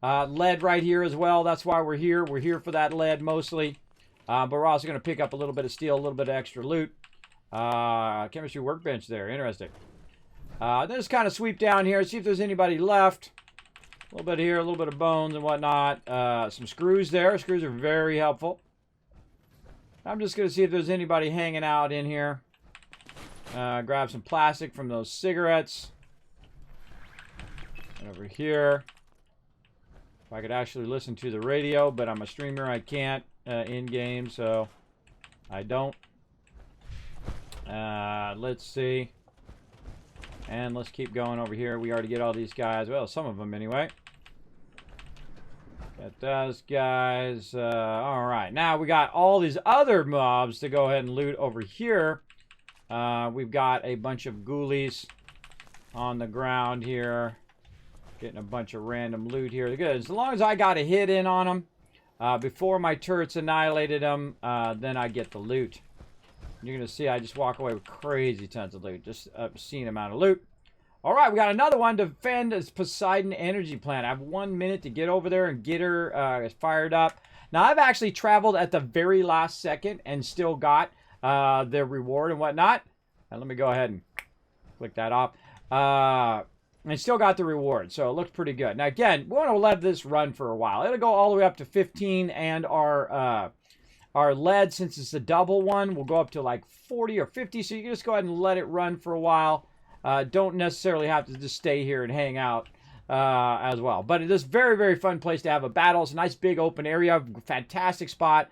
Lead right here as well. That's why we're here. We're here for that lead mostly. But we're also going to pick up a little bit of steel. A little bit of extra loot. Chemistry workbench there. Interesting. Then just kind of sweep down here. See if there's anybody left. A little bit here, a little bit of bones and whatnot. Some screws there. Screws are very helpful. I'm just going to see if there's anybody hanging out in here. Grab some plastic from those cigarettes. And over here. If I could actually listen to the radio, but I'm a streamer. I can't in-game, so I don't. Let's see. And let's keep going over here. We already get all these guys. Well, some of them anyway. Got those guys. All right. Now we got all these other mobs to go ahead and loot over here. We've got a bunch of ghoulies on the ground here. Getting a bunch of random loot here. They're good. As long as I got a hit in on them before my turrets annihilated them, then I get the loot. You're going to see I just walk away with crazy tons of loot. Just obscene amount of loot. All right, we got another one to defend this Poseidon energy plant. I have 1 minute to get over there and get her fired up. Now, I've actually traveled at the very last second and still got the reward and whatnot. And let me go ahead and click that off. And still got the reward, so it looks pretty good. Now, again, we want to let this run for a while. It'll go all the way up to 15, and our lead, since it's a double one, will go up to like 40 or 50, so you can just go ahead and let it run for a while. Don't necessarily have to just stay here and hang out as well. But it is a very, very fun place to have a battle. It's a nice big open area, fantastic spot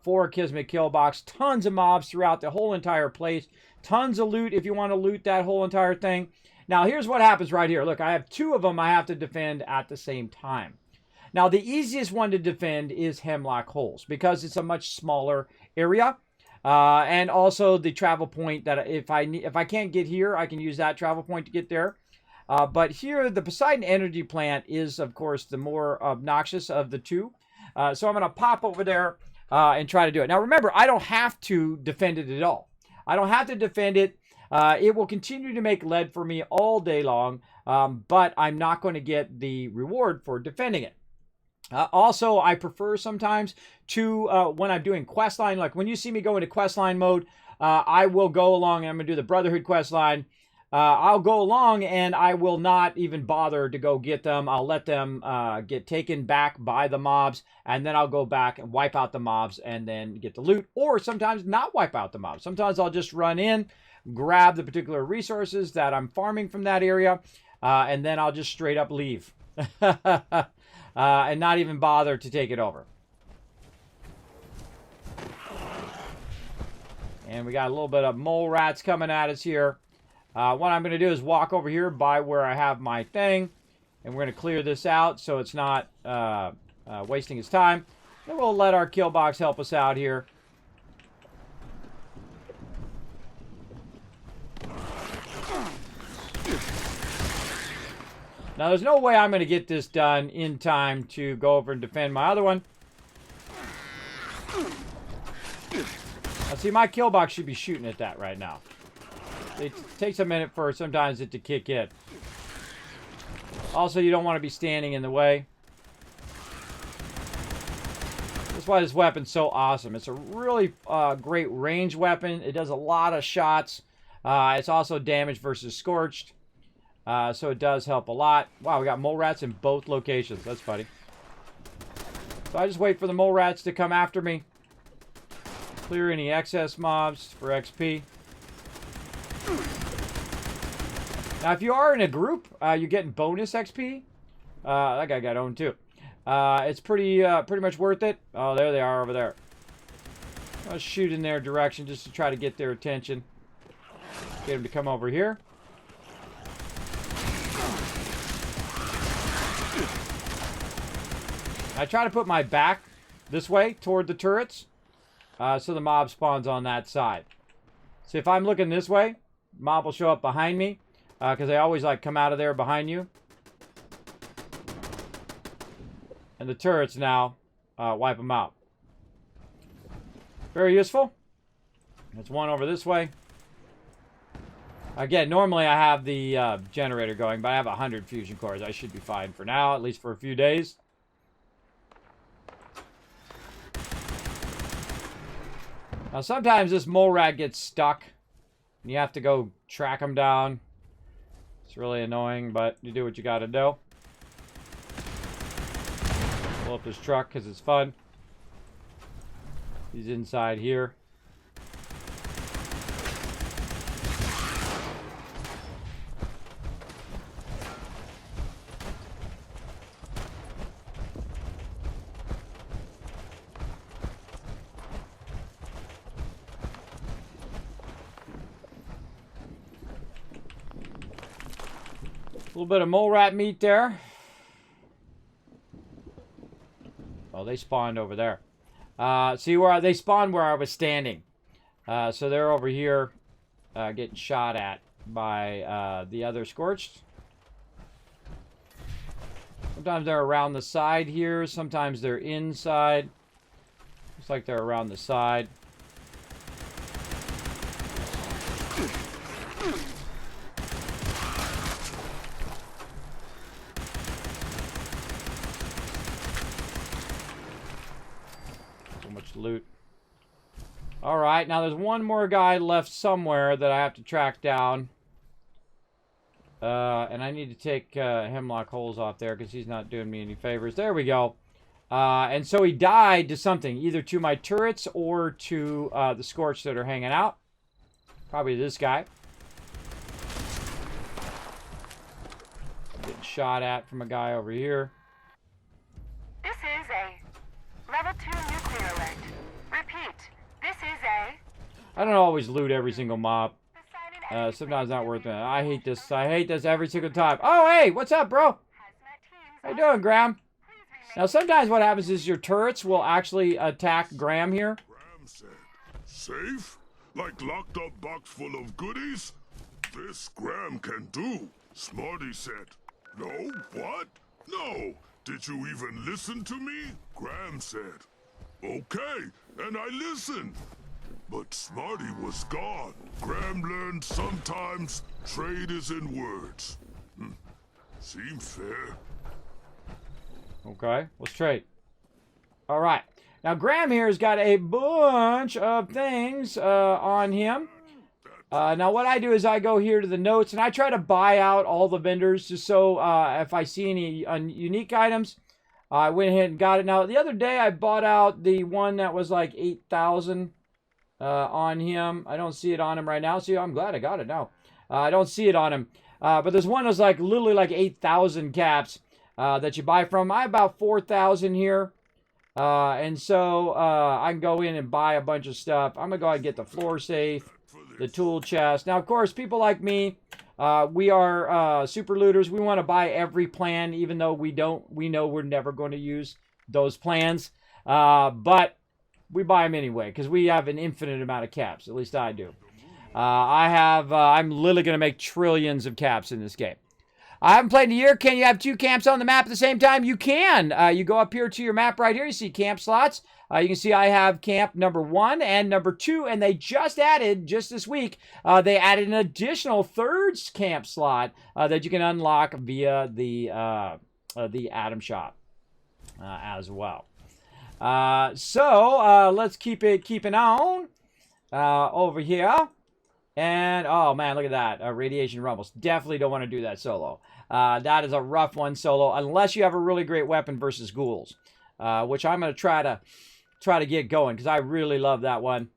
for a Kismet kill box. Tons of mobs throughout the whole entire place. Tons of loot if you want to loot that whole entire thing. Now, here's what happens right here. Look, I have 2 of them I have to defend at the same time. Now, the easiest one to defend is Hemlock Holes because it's a much smaller area. And also the travel point that if I can't get here, I can use that travel point to get there. But here, the Poseidon energy plant is, of course, the more obnoxious of the 2. So I'm going to pop over there and try to do it. Now, remember, I don't have to defend it at all. I don't have to defend it. It will continue to make lead for me all day long, but I'm not going to get the reward for defending it. Also, I prefer sometimes to, when I'm doing questline, like when you see me go into questline mode, I will go along and I'm going to do the Brotherhood questline. I'll go along and I will not even bother to go get them. I'll let them get taken back by the mobs, and then I'll go back and wipe out the mobs and then get the loot, or sometimes not wipe out the mobs. Sometimes I'll just run in, grab the particular resources that I'm farming from that area, and then I'll just straight up leave. And not even bother to take it over. And we got a little bit of mole rats coming at us here. What I'm going to do is walk over here by where I have my thing, and we're going to clear this out so it's not wasting his time. Then we'll let our kill box help us out here. Now, there's no way I'm going to get this done in time to go over and defend my other one. Now, see, my kill box should be shooting at that right now. It takes a minute for sometimes it to kick in. Also, you don't want to be standing in the way. That's why this weapon's so awesome. It's a really great range weapon. It does a lot of shots. It's also damage versus scorched. So it does help a lot. Wow, we got mole rats in both locations. That's funny. So I just wait for the mole rats to come after me. Clear any excess mobs for XP. Now, if you are in a group, you're getting bonus XP. That guy got owned too. It's pretty much worth it. Oh, there they are over there. I'll shoot in their direction just to try to get their attention. Get them to come over here. I try to put my back this way toward the turrets so the mob spawns on that side. So if I'm looking this way, mob will show up behind me because they always like come out of there behind you. And the turrets now wipe them out. Very useful. There's one over this way. Again, normally I have the generator going, but I have 100 fusion cores. I should be fine for now, at least for a few days. Now, sometimes this mole rat gets stuck, and you have to go track him down. It's really annoying, but you do what you gotta do. Pull up his truck, because it's fun. He's inside here. A little bit of mole rat meat there. Oh, they spawned over there. See where they spawned where I was standing. So they're over here getting shot at by the other Scorched. Sometimes they're around the side here. Sometimes they're inside. Looks like they're around the side. So much loot. Alright, now there's one more guy left somewhere that I have to track down. And I need to take Hemlock Holes off there because he's not doing me any favors. There we go. And so he died to something, either to my turrets or to the Scorched that are hanging out. Probably this guy. Getting shot at from a guy over here. This is a level 2 nuclear alert. Repeat, this is a I don't always loot every single mob. Poseidon Sometimes not worth it. I hate this. I hate this every single time. Oh, hey, what's up, bro? Hazmat teams How you doing, Graham? please remain Now, sometimes what happens is your turrets will actually attack Graham here. Graham said, safe? Like locked up box full of goodies? This Graham can do. Smarty said. No? What? No. Did you even listen to me? Graham said. Okay, and I listened. But Smarty was gone. Graham learned sometimes trade is in words. Seems fair. Okay, let's trade. All right. Now, Graham here has got a bunch of things on him. Now, what I do is I go here to the notes, and I try to buy out all the vendors just so if I see any unique items, I went ahead and got it. Now, the other day, I bought out the one that was like 8,000 on him. I don't see it on him right now. See, I'm glad I got it now. I don't see it on him. But there's one that's like literally like 8,000 caps that you buy from. I have about 4,000 here. And so I can go in and buy a bunch of stuff. I'm going to go ahead and get the floor safe, the tool chest. Now, of course, people like me, we are super looters. We want to buy every plan, even though we know we're never going to use those plans. But we buy them anyway, because we have an infinite amount of caps. At least I do. I'm literally going to make trillions of caps in this game. I haven't played in a year. Can you have 2 camps on the map at the same time? You can. You go up here to your map right here. You see camp slots. You can see I have camp number 1 and number 2, and they just added, just this week, they added an additional 3rd camp slot that you can unlock via the Atom Shop as well. So let's keep it keeping on over here. And, oh man, look at that. Radiation Rumbles. Definitely don't want to do that solo. That is a rough one solo, unless you have a really great weapon versus ghouls, which I'm going to try to get going, because I really love that one.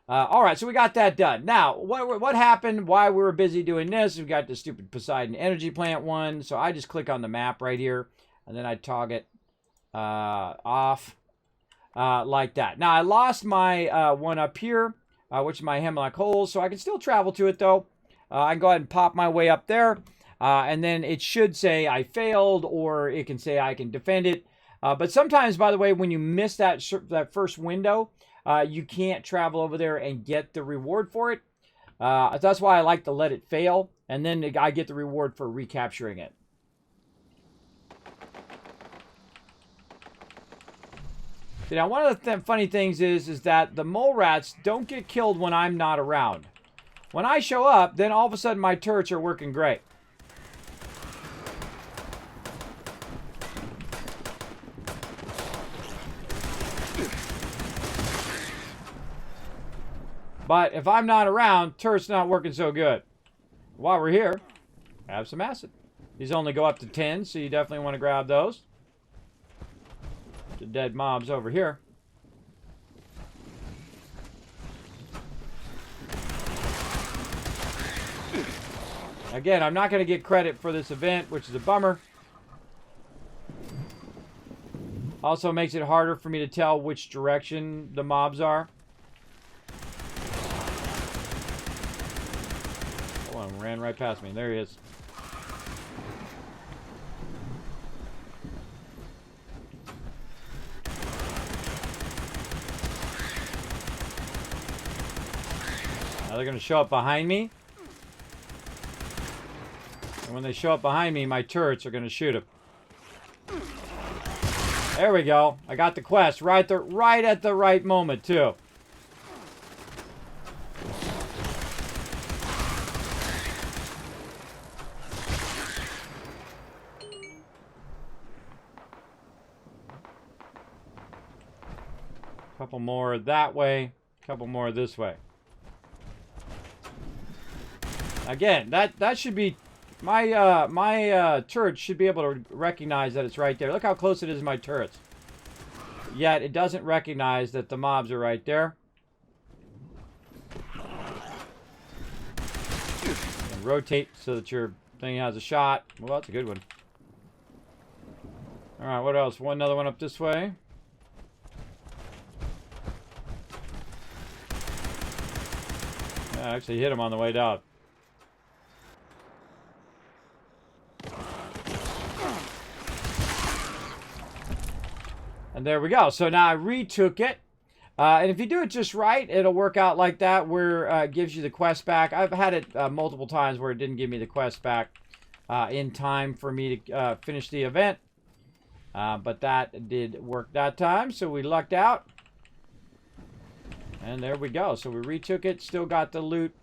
All right, so we got that done. Now, what happened, why we were busy doing this, we got the stupid Poseidon energy plant one, so I just click on the map right here, and then I toggle it off like that. Now, I lost my one up here, which is my Hemlock Holes, so I can still travel to it, though. I can go ahead and pop my way up there, and then it should say I failed, or it can say I can defend it. But sometimes, by the way, when you miss that first window, you can't travel over there and get the reward for it. That's why I like to let it fail, and then I get the reward for recapturing it. Now, one of the funny things is that the mole rats don't get killed when I'm not around. When I show up, then all of a sudden my turrets are working great. But if I'm not around, turret's not working so good. While we're here, have some acid. These only go up to 10, so you definitely want to grab those. The dead mobs over here. Again, I'm not going to get credit for this event, which is a bummer. Also makes it harder for me to tell which direction the mobs are. Oh, one ran right past me. There he is. Now they're going to show up behind me. And when they show up behind me, my turrets are going to shoot them. There we go. I got the quest right at the right moment, too. Couple more that way, couple more this way. Again, that should be my turret should be able to recognize that it's right there. Look how close it is to my turrets. Yet it doesn't recognize that the mobs are right there. And rotate so that your thing has a shot. Well, that's a good one. All right, what else? Another one up this way. I actually hit him on the way down. And there we go. So now I retook it. And if you do it just right, it'll work out like that where it gives you the quest back. I've had it multiple times where it didn't give me the quest back in time for me to finish the event. But that did work that time, so we lucked out. And there we go. So we retook it, still got the loot,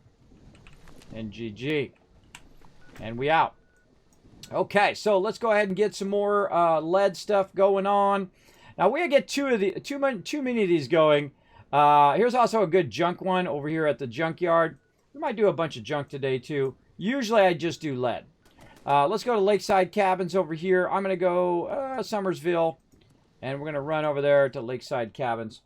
and GG. And we out. Okay, so let's go ahead and get some more lead stuff going on. Now we're gonna get too many of these going. Here's also a good junk one over here at the junkyard. We might do a bunch of junk today too. Usually I just do lead. Let's go to Lakeside Cabins over here. I'm gonna go Summersville, and we're gonna run over there to Lakeside Cabins.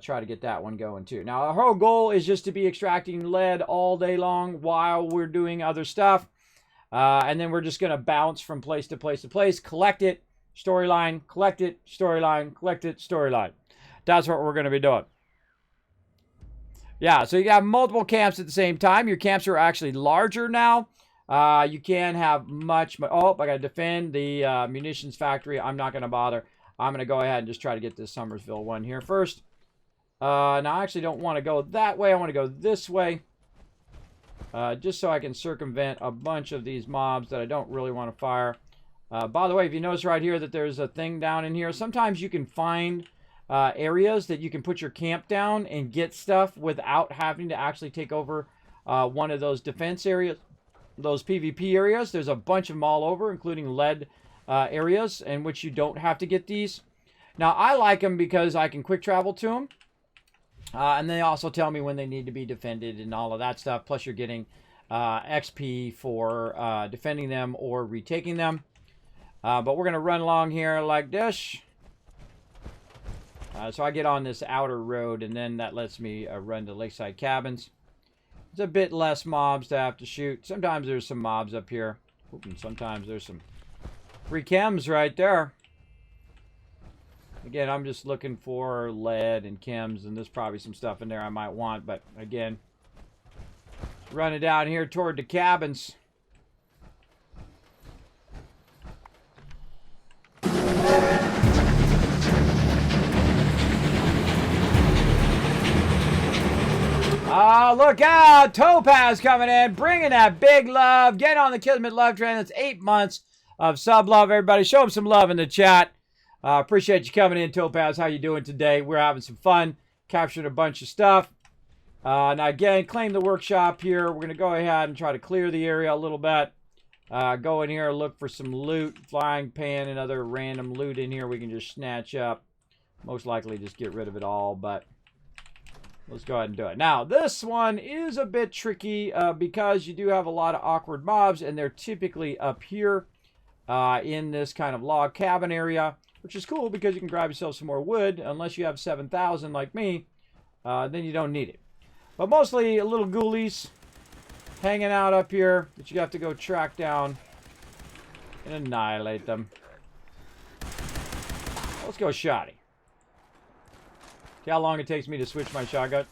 Try to get that one going too. Now, our whole goal is just to be extracting lead all day long while we're doing other stuff. And then we're just going to bounce from place to place to place, collect it, storyline, collect it, storyline, collect it, storyline. That's what we're going to be doing. Yeah, so you have multiple camps at the same time. Your camps are actually larger now. You can have much... Oh, I got to defend the munitions factory. I'm not going to bother. I'm going to go ahead and just try to get this Summersville one here first. Now, I actually don't want to go that way. I want to go this way. Just so I can circumvent a bunch of these mobs that I don't really want to fire. By the way, if you notice right here that there's a thing down in here, sometimes you can find areas that you can put your camp down and get stuff without having to actually take over one of those defense areas, those PvP areas. There's a bunch of them all over, including lead areas in which you don't have to get these. Now, I like them because I can quick travel to them. And they also tell me when they need to be defended and all of that stuff. Plus, you're getting XP for defending them or retaking them. But we're going to run along here like this. So I get on this outer road, and then that lets me run to Lakeside Cabins. It's a bit less mobs to have to shoot. Sometimes there's some mobs up here. And sometimes there's some free chems right there. Again, I'm just looking for lead and chems, and there's probably some stuff in there I might want. But again, running down here toward the cabins. Look out! Topaz coming in, bringing that big love. Get on the Kismet love train. That's 8 months of sub love, everybody. Show them some love in the chat. Appreciate you coming in, Topaz. How you doing today? We're having some fun. Captured a bunch of stuff. Now, again, claim the workshop here. We're going to go ahead and try to clear the area a little bit. Go in here, look for some loot. Flying pan and other random loot in here we can just snatch up. Most likely just get rid of it all, but let's go ahead and do it. Now, this one is a bit tricky because you do have a lot of awkward mobs, and they're typically up here in this kind of log cabin area, which is cool because you can grab yourself some more wood. Unless you have 7,000 like me, then you don't need it. But mostly little ghoulies hanging out up here that you have to go track down and annihilate them. Let's go shoddy. See how long it takes me to switch my shotgun? It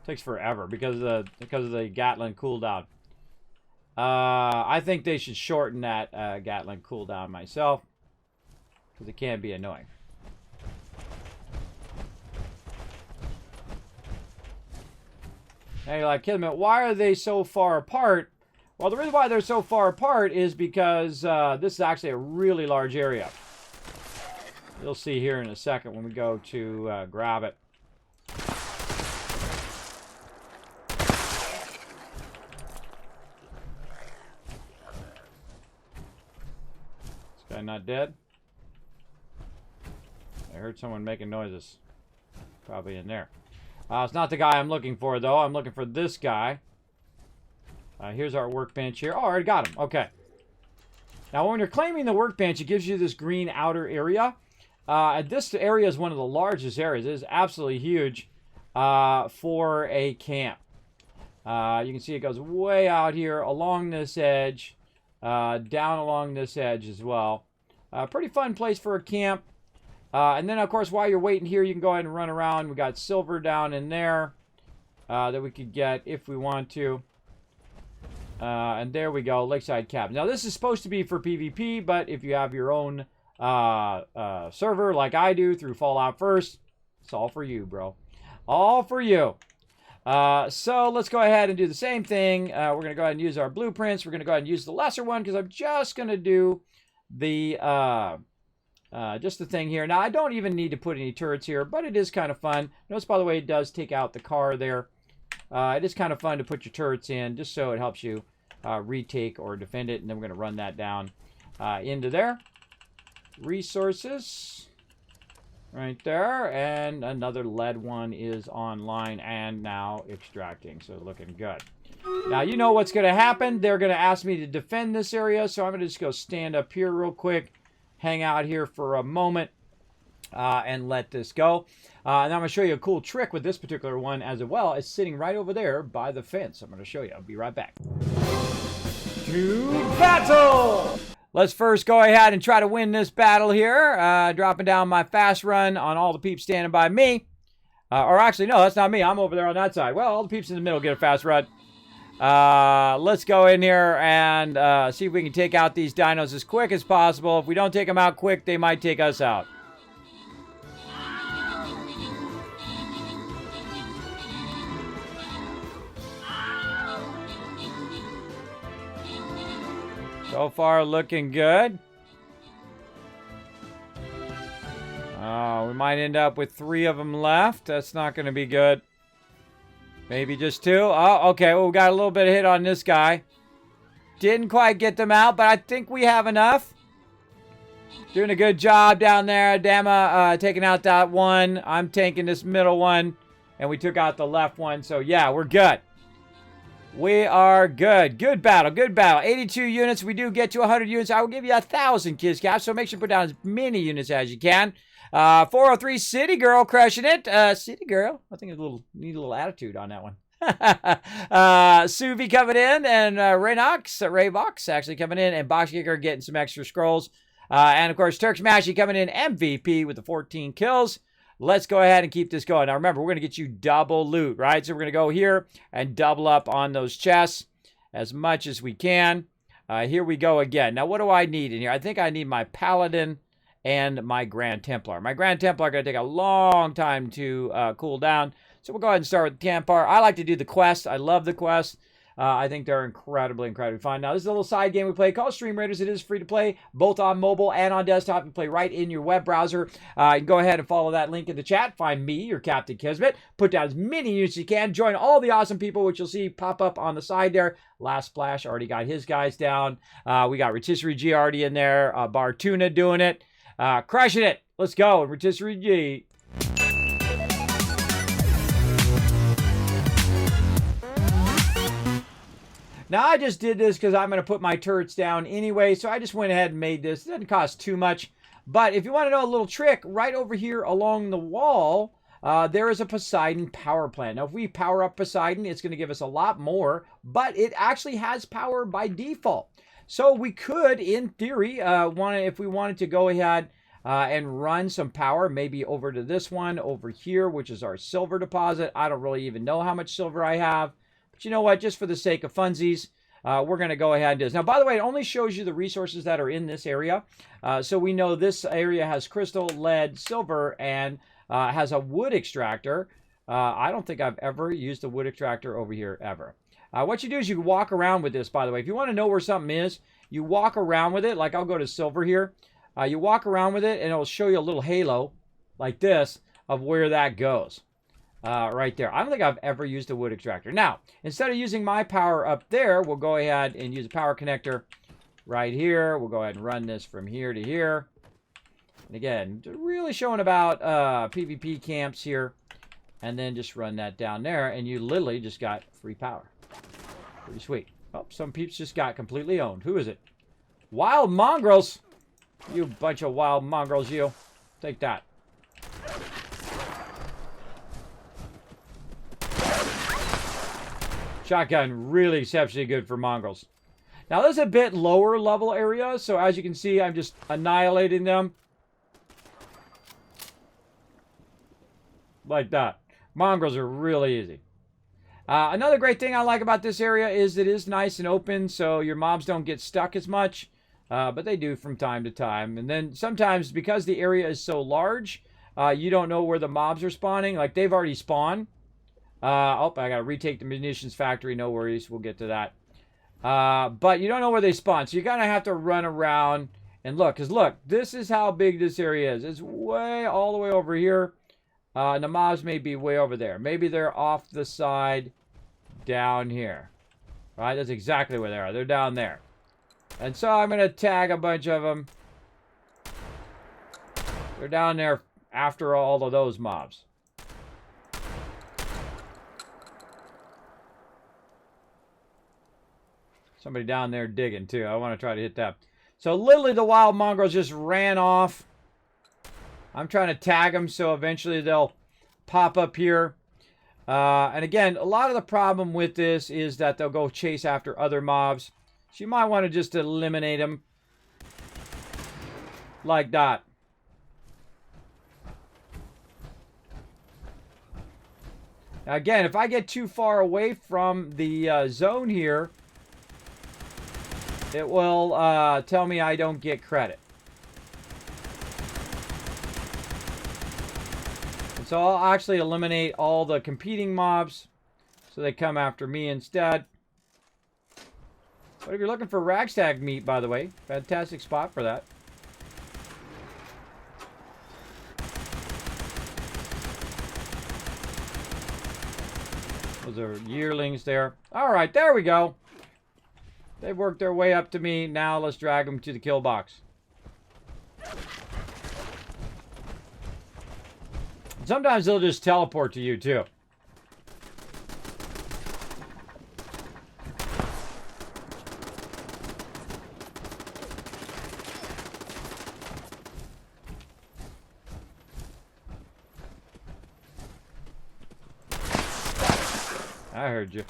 takes forever because of the Gatling cooldown. I think they should shorten that Gatling cooldown myself, because it can be annoying. Now you're like, Kismet, why are they so far apart? Well, the reason why they're so far apart is because this is actually a really large area. You'll see here in a second when we go to grab it. This guy not dead? I heard someone making noises. Probably in there. It's not the guy I'm looking for, though. I'm looking for this guy. Here's our workbench here. Oh, I already got him. Okay. Now, when you're claiming the workbench, it gives you this green outer area. This area is one of the largest areas. It is absolutely huge for a camp. You can see it goes way out here along this edge, down along this edge as well. Pretty fun place for a camp. And then, of course, while you're waiting here, you can go ahead and run around. We got silver down in there that we could get if we want to. And there we go, Lakeside Cabin. Now, this is supposed to be for PvP, but if you have your own server like I do through Fallout First, it's all for you, bro. All for you. So let's go ahead and do the same thing. We're going to go ahead and use our blueprints. We're going to go ahead and use the lesser one because I'm just going to do the just the thing here. Now, I don't even need to put any turrets here, but it is kind of fun. Notice, by the way, it does take out the car there. It is kind of fun to put your turrets in just so it helps you retake or defend it. And then we're going to run that down into there. Resources. Right there. And another lead one is online and now extracting. So looking good. Now, you know what's going to happen. They're going to ask me to defend this area. So I'm going to just go stand up here real quick. Hang out here for a moment. And let this go. And I'm going to show you a cool trick with this particular one as well. It's sitting right over there by the fence. I'm going to show you. I'll be right back. To battle! Let's first go ahead and try to win this battle here. Dropping down my fast run on all the peeps standing by me. Or actually, no, that's not me. I'm over there on that side. Well, all the peeps in the middle get a fast run. Let's go in here and see if we can take out these dinos as quick as possible. If we don't take them out quick, they might take us out. So far, looking good. We might end up with 3 of them left. That's not going to be good. Maybe just 2. Oh, okay. Well, we got a little bit of hit on this guy. Didn't quite get them out, but I think we have enough. Doing a good job down there. Dama taking out that one. I'm taking this middle one. And we took out the left one. So, yeah, we're good. We are good. Good battle. Good battle. 82 units. We do get to 100 units. I will give you 1,000 kids caps. So make sure to put down as many units as you can. 403 City Girl crushing it. City Girl. I think need a little attitude on that one. Suvi coming in. And Rayvox actually coming in. And Boxkicker getting some extra scrolls. And of course, Turks Mashy coming in MVP with the 14 kills. Let's go ahead and keep this going. Now, remember, we're going to get you double loot, right? So we're going to go here and double up on those chests as much as we can. Here we go again. Now, what do I need in here? I think I need my Paladin and my Grand Templar. My Grand Templar are going to take a long time to cool down. So we'll go ahead and start with the Templar. I like to do the quest. I love the quest. I think they're incredibly fun. Now, this is a little side game we play called Stream Raiders. It is free to play, both on mobile and on desktop. You play right in your web browser. You can go ahead and follow that link in the chat. Find me, your Captain Kismet. Put down as many units as you can. Join all the awesome people, which you'll see pop up on the side there. Last Splash already got his guys down. We got Rotisserie G already in there. Bar Tuna doing it. Crushing it. Let's go. Rotisserie G. Now, I just did this because I'm going to put my turrets down anyway, so I just went ahead and made this. It doesn't cost too much, but if you want to know a little trick, right over here along the wall, there is a Poseidon power plant. Now, if we power up Poseidon, it's going to give us a lot more, but it actually has power by default. So we could, in theory, if we wanted to go ahead and run some power, maybe over to this one over here, which is our silver deposit. I don't really even know how much silver I have. But you know what? Just for the sake of funsies, we're going to go ahead and do this. Now, by the way, it only shows you the resources that are in this area. So we know this area has crystal, lead, silver, and has a wood extractor. I don't think I've ever used a wood extractor over here, ever. What you do is you walk around with this, by the way. If you want to know where something is, you walk around with it. Like I'll go to silver here. You walk around with it, and it'll show you a little halo, like this, of where that goes. Right there. I don't think I've ever used a wood extractor. Now, instead of using my power up there, we'll go ahead and use a power connector right here. We'll go ahead and run this from here to here. And again, really showing about PvP camps here. And then just run that down there, and you literally just got free power. Pretty sweet. Oh, some peeps just got completely owned. Who is it? Wild mongrels. You bunch of wild mongrels, you. Take that. Shotgun, really exceptionally good for mongrels. Now, this is a bit lower level area, so as you can see, I'm just annihilating them. Like that. Mongrels are really easy. Another great thing I like about this area is it is nice and open, so your mobs don't get stuck as much. But they do from time to time. And then sometimes, because the area is so large, you don't know where the mobs are spawning. Like, they've already spawned. Oh, I got to retake the munitions factory. No worries. We'll get to that. But you don't know where they spawn. So you're going to have to run around and look. Because look, this is how big this area is. It's way all the way over here. And the mobs may be way over there. Maybe they're off the side down here. Right? That's exactly where they are. They're down there. And so I'm going to tag a bunch of them. They're down there after all of those mobs. Somebody down there digging too. I want to try to hit that. So literally the wild mongrels just ran off. I'm trying to tag them so eventually they'll pop up here. And again, a lot of the problem with this is that they'll go chase after other mobs. So you might want to just eliminate them. Like that. Now again, if I get too far away from the zone here, it will tell me I don't get credit. And so I'll actually eliminate all the competing mobs so they come after me instead. But if you're looking for ragtag meat, by the way, fantastic spot for that. Those are yearlings there. All right, there we go. They've worked their way up to me. Now let's drag them to the kill box. Sometimes they'll just teleport to you too. I heard you.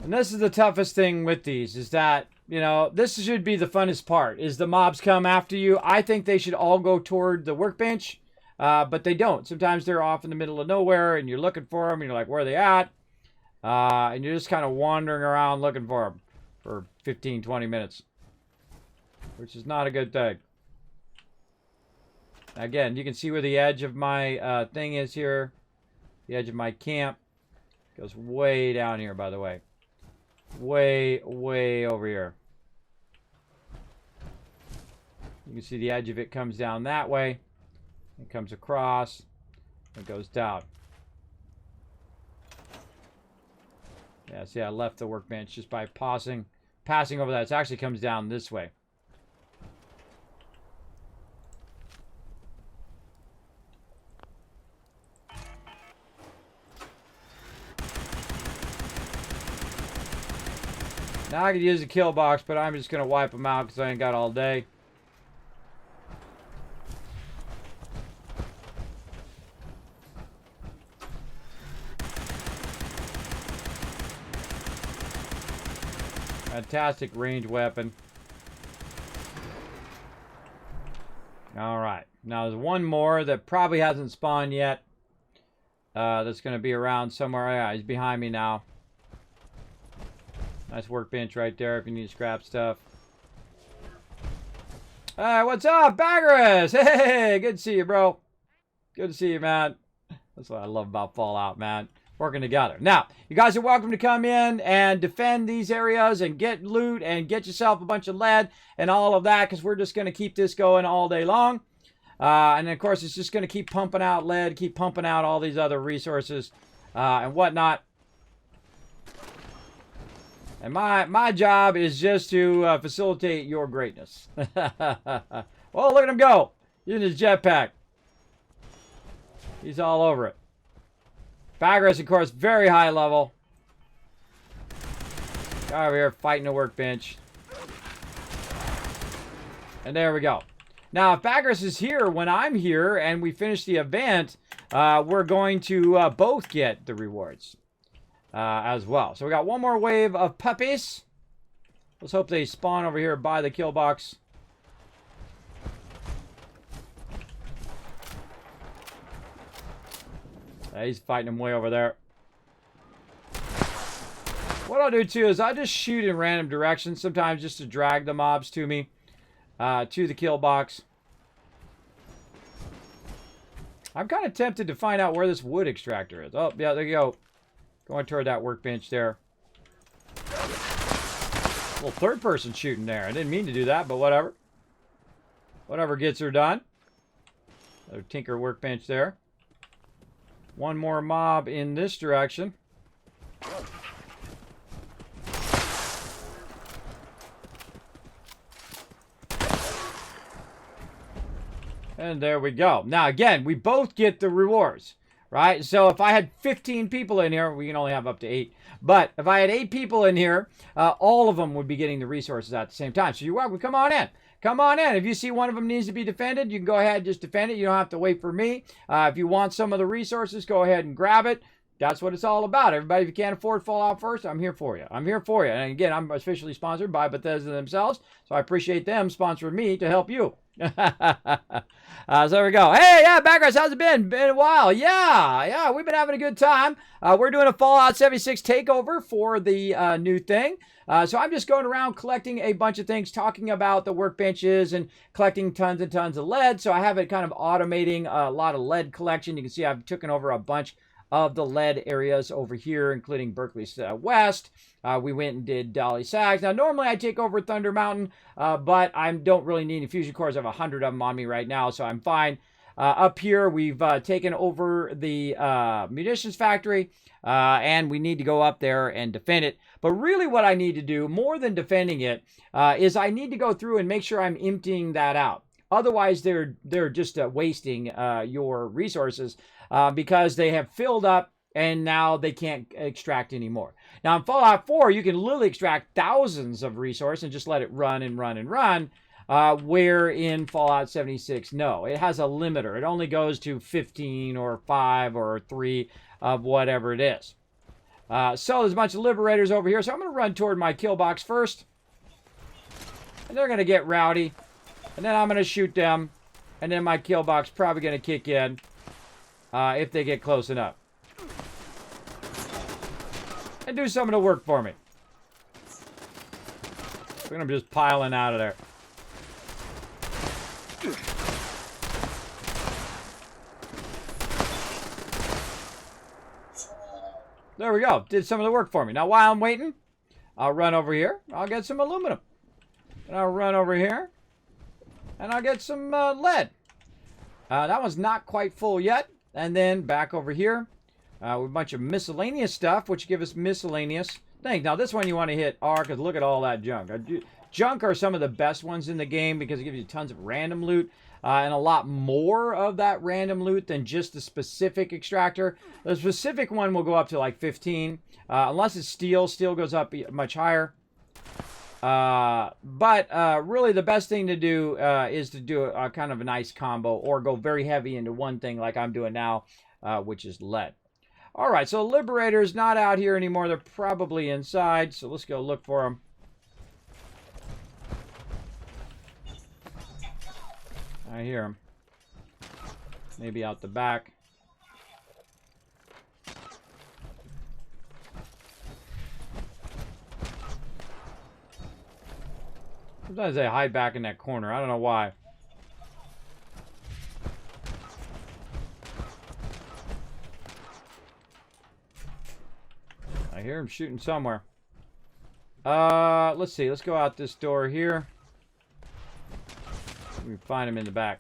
And this is the toughest thing with these, is that, you know, this should be the funnest part, is the mobs come after you. I think they should all go toward the workbench, but they don't. Sometimes they're off in the middle of nowhere, and you're looking for them, and you're like, where are they at? And you're just kind of wandering around looking for them for 15, 20 minutes, which is not a good thing. Again, you can see where the edge of my thing is here. The edge of my camp goes way down here, by the way. Way, way over here. You can see the edge of it comes down that way. It comes across. It goes down. Yeah, see, I left the workbench just by passing over that. It actually comes down this way. Now I could use a kill box, but I'm just going to wipe them out because I ain't got all day. Fantastic range weapon. Alright. Now there's one more that probably hasn't spawned yet. That's going to be around somewhere. Yeah, he's behind me now. Nice workbench right there if you need to scrap stuff. Hey, what's up, Bagras? Hey, good to see you, bro. Good to see you, man. That's what I love about Fallout, man. Working together. Now, you guys are welcome to come in and defend these areas and get loot and get yourself a bunch of lead and all of that, because we're just going to keep this going all day long. And of course, it's just going to keep pumping out lead, keep pumping out all these other resources and whatnot. And my job is just to facilitate your greatness. Well, look at him go. Using his jetpack. He's all over it. Bagras, of course, very high level. Guy over here fighting a workbench. And there we go. Now, if Bagras is here when I'm here and we finish the event, we're going to both get the rewards. As well. So we got one more wave of puppies. Let's hope they spawn over here by the kill box. He's fighting them way over there. What I'll do too is I'll just shoot in random directions sometimes just to drag the mobs to me, to the kill box. I'm kind of tempted to find out where this wood extractor is. Oh, yeah, there you go. Going toward that workbench there. Little third person shooting there. I didn't mean to do that, but whatever. Whatever gets her done. Another tinker workbench there. One more mob in this direction. And there we go. Now, again, we both get the rewards. Right? So if I had 15 people in here, we can only have up to 8. But if I had 8 people in here, all of them would be getting the resources at the same time. So you're welcome. Come on in. Come on in. If you see one of them needs to be defended, you can go ahead and just defend it. You don't have to wait for me. If you want some of the resources, go ahead and grab it. That's what it's all about. Everybody, if you can't afford Fallout First, I'm here for you. I'm here for you. And again, I'm officially sponsored by Bethesda themselves, so I appreciate them sponsoring me to help you. So there we go. Hey, yeah, Bagras, how's it been? Been a while. Yeah, we've been having a good time. We're doing a Fallout 76 takeover for the new thing. So I'm just going around collecting a bunch of things, talking about the workbenches and collecting tons and tons of lead. So I have it kind of automating a lot of lead collection. You can see I've taken over a bunch of the lead areas over here, including Berkeley West. We went and did Dolly Sags. Now, normally I take over Thunder Mountain, but I don't really need any fusion cores. I have 100 of them on me right now, so I'm fine. Up here, we've taken over the munitions factory, and we need to go up there and defend it. But really what I need to do, more than defending it, is I need to go through and make sure I'm emptying that out. Otherwise, they're just wasting your resources because they have filled up and now they can't extract anymore. Now, in Fallout 4, you can literally extract thousands of resources and just let it run and run and run, where in Fallout 76, no. It has a limiter. It only goes to 15 or 5 or 3 of whatever it is. So there's a bunch of liberators over here. So I'm going to run toward my kill box first. And they're going to get rowdy. And then I'm going to shoot them. And then my kill box probably going to kick in if they get close enough. And do some of the work for me. We're going to be just piling out of there. There we go. Did some of the work for me. Now, while I'm waiting, I'll run over here. I'll get some aluminum. And I'll run over here. And I'll get some lead. That one's not quite full yet. And then back over here. With a bunch of miscellaneous stuff, which give us miscellaneous things. Now, this one you want to hit R, because look at all that junk. Junk are some of the best ones in the game because it gives you tons of random loot. And a lot more of that random loot than just the specific extractor. The specific one will go up to like 15. Unless it's steel. Steel goes up much higher. But really the best thing to do is to do a kind of a nice combo. Or go very heavy into one thing like I'm doing now, which is lead. Alright, so Liberator's not out here anymore. They're probably inside. So let's go look for them. I hear him. Maybe out the back. Sometimes they hide back in that corner. I don't know why. I hear him shooting somewhere. Let's see. Let's go out this door here. We can find him in the back.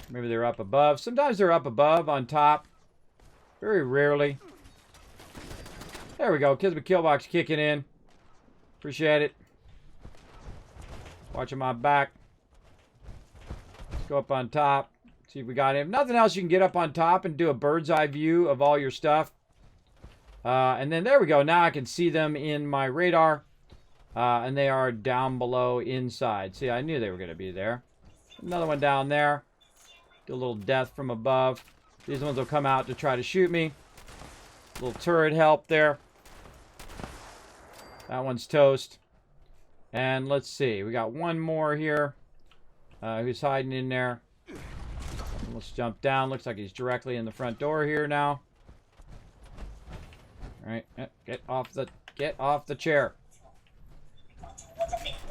Maybe they're up above. Sometimes they're up above, on top. Very rarely. There we go. S.p.e.c.i.a.l box kicking in. Appreciate it. Watching my back. Let's go up on top. See if we got him. Nothing else, you can get up on top and do a bird's eye view of all your stuff. And then there we go. Now I can see them in my radar. And they are down below inside. See, I knew they were going to be there. Another one down there. Get a little death from above. These ones will come out to try to shoot me. Little turret help there. That one's toast. And let's see. We got one more here. Who's hiding in there. Let's jump down. Looks like he's directly in the front door here now. Alright. Get off the chair.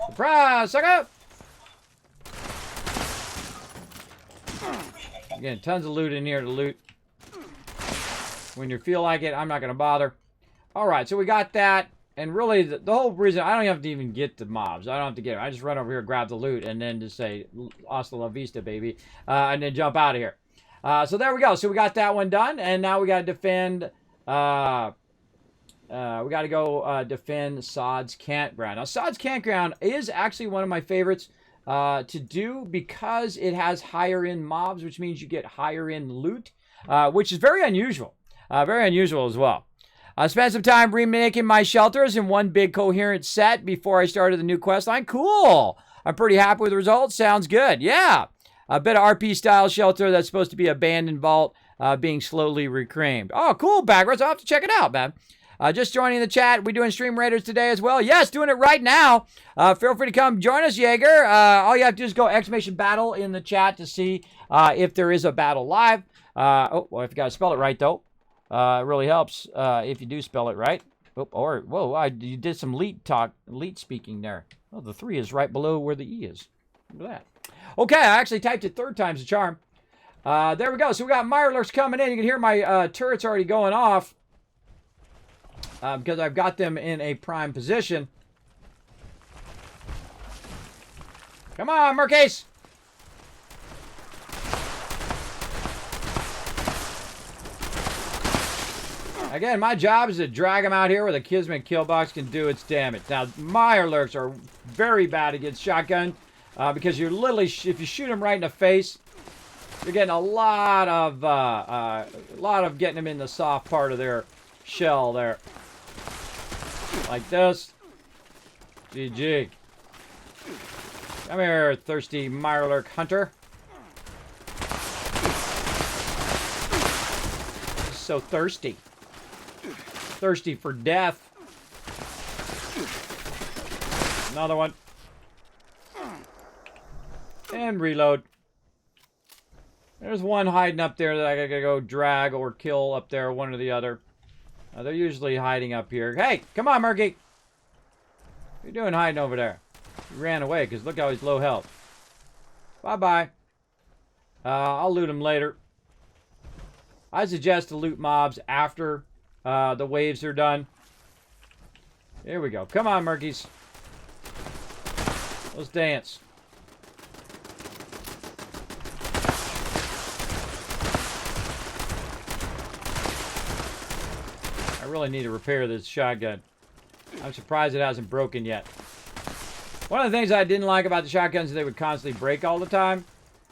Surprise, sucker! Again, tons of loot in here to loot. When you feel like it, I'm not going to bother. Alright, so we got that. And really, the whole reason, I don't have to even get the mobs. I don't have to get them. I just run over here, grab the loot, and then just say, hasta la vista, baby. And then jump out of here. So there we go. So we got that one done. And now we got to defend... we got to go defend Sod's Campground. Now, Sod's Campground is actually one of my favorites to do because it has higher end mobs, which means you get higher end loot, which is very unusual. Very unusual as well. I spent some time remaking my shelters in one big coherent set before I started the new quest line. Cool! I'm pretty happy with the results. Sounds good. Yeah! A bit of RP-style shelter that's supposed to be abandoned vault being slowly reclaimed. Oh, cool, Backwards. I'll have to check it out, man. Just joining the chat. We doing Stream Raiders today as well? Yes, doing it right now. Feel free to come join us, Jaeger. All you have to do is go !battle in the chat to see if there is a battle live. Oh, well, if you got to spell it right, though. It really helps if you do spell it right. Oh, or, whoa, you did some leet speaking there. Oh, the 3 is right below where the E is. Look at that. Okay, I actually typed it 3rd time's the charm. There we go. So we got Mirelurks coming in. You can hear my turrets already going off. Because I've got them in a prime position. Come on, Murkies! Again, my job is to drag them out here where the Kismet box can do its damage. Now, Mirelurks are very bad against shotgun because you're literally, if you shoot them right in the face, you're getting a lot of getting them in the soft part of their shell there. Like this. GG. Come here, thirsty Mirelurk hunter. So thirsty. Thirsty for death. Another one. And reload. There's one hiding up there that I gotta go drag or kill up there, one or the other. They're usually hiding up here. Hey, come on, Murky. What are you doing hiding over there? He ran away because look how he's low health. Bye-bye. I'll loot him later. I suggest to loot mobs after the waves are done. Here we go. Come on, Murkies. Let's dance. I really need to repair this shotgun. I'm surprised it hasn't broken yet. One of the things I didn't like about the shotguns is they would constantly break all the time.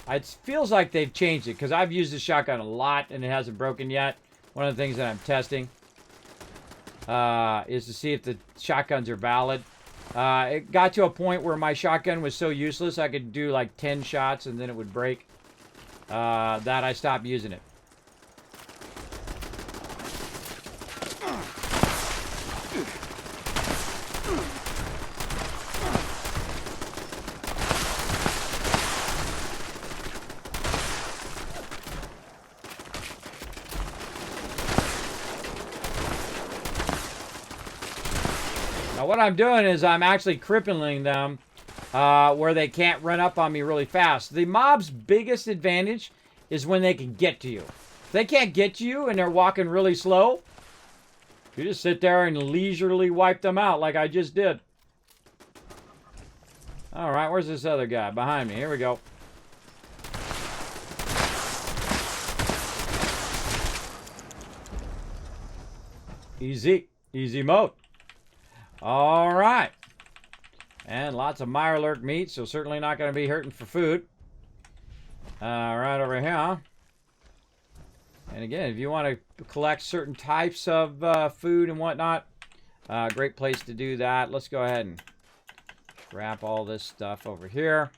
It feels like they've changed it because I've used this shotgun a lot and it hasn't broken yet. One of the things that I'm testing is to see if the shotguns are valid. It got to a point where my shotgun was so useless I could do like 10 shots and then it would break. That I stopped using it. Now what I'm doing is I'm actually crippling them where they can't run up on me really fast. The mob's biggest advantage is when they can get to you. If they can't get to you and they're walking really slow, you just sit there and leisurely wipe them out like I just did. All right, where's this other guy? Behind me. Here we go. Easy. Easy mode. All right. And lots of Mirelurk meat, so certainly not going to be hurting for food. Right over here. And again, if you want to collect certain types of food and whatnot, great place to do that. Let's go ahead and wrap all this stuff over here.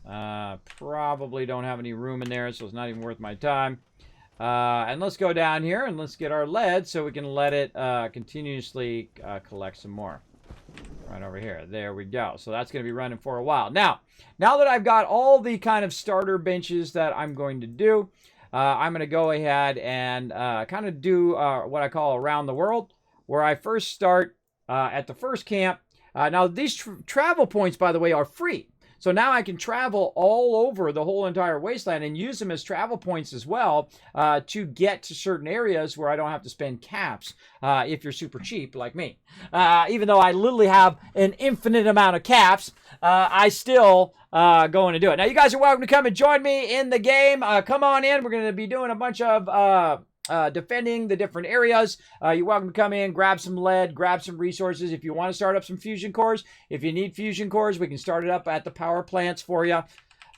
Probably don't have any room in there, so it's not even worth my time. And let's go down here and let's get our lead so we can let it continuously collect some more. Right over here. There we go. So that's going to be running for a while. Now that I've got all the kind of starter benches that I'm going to do, I'm going to go ahead and kind of do what I call around the world, where I first start at the first camp. Now, these travel points, by the way, are free. So now I can travel all over the whole entire wasteland and use them as travel points as well to get to certain areas where I don't have to spend caps if you're super cheap like me. Even though I literally have an infinite amount of caps, I still go in and do it. Now, you guys are welcome to come and join me in the game. Come on in. We're going to be doing a bunch of defending the different areas. You're welcome to come in, grab some lead, grab some resources. If you want to start up some fusion cores, if you need fusion cores, we can start it up at the power plants for you.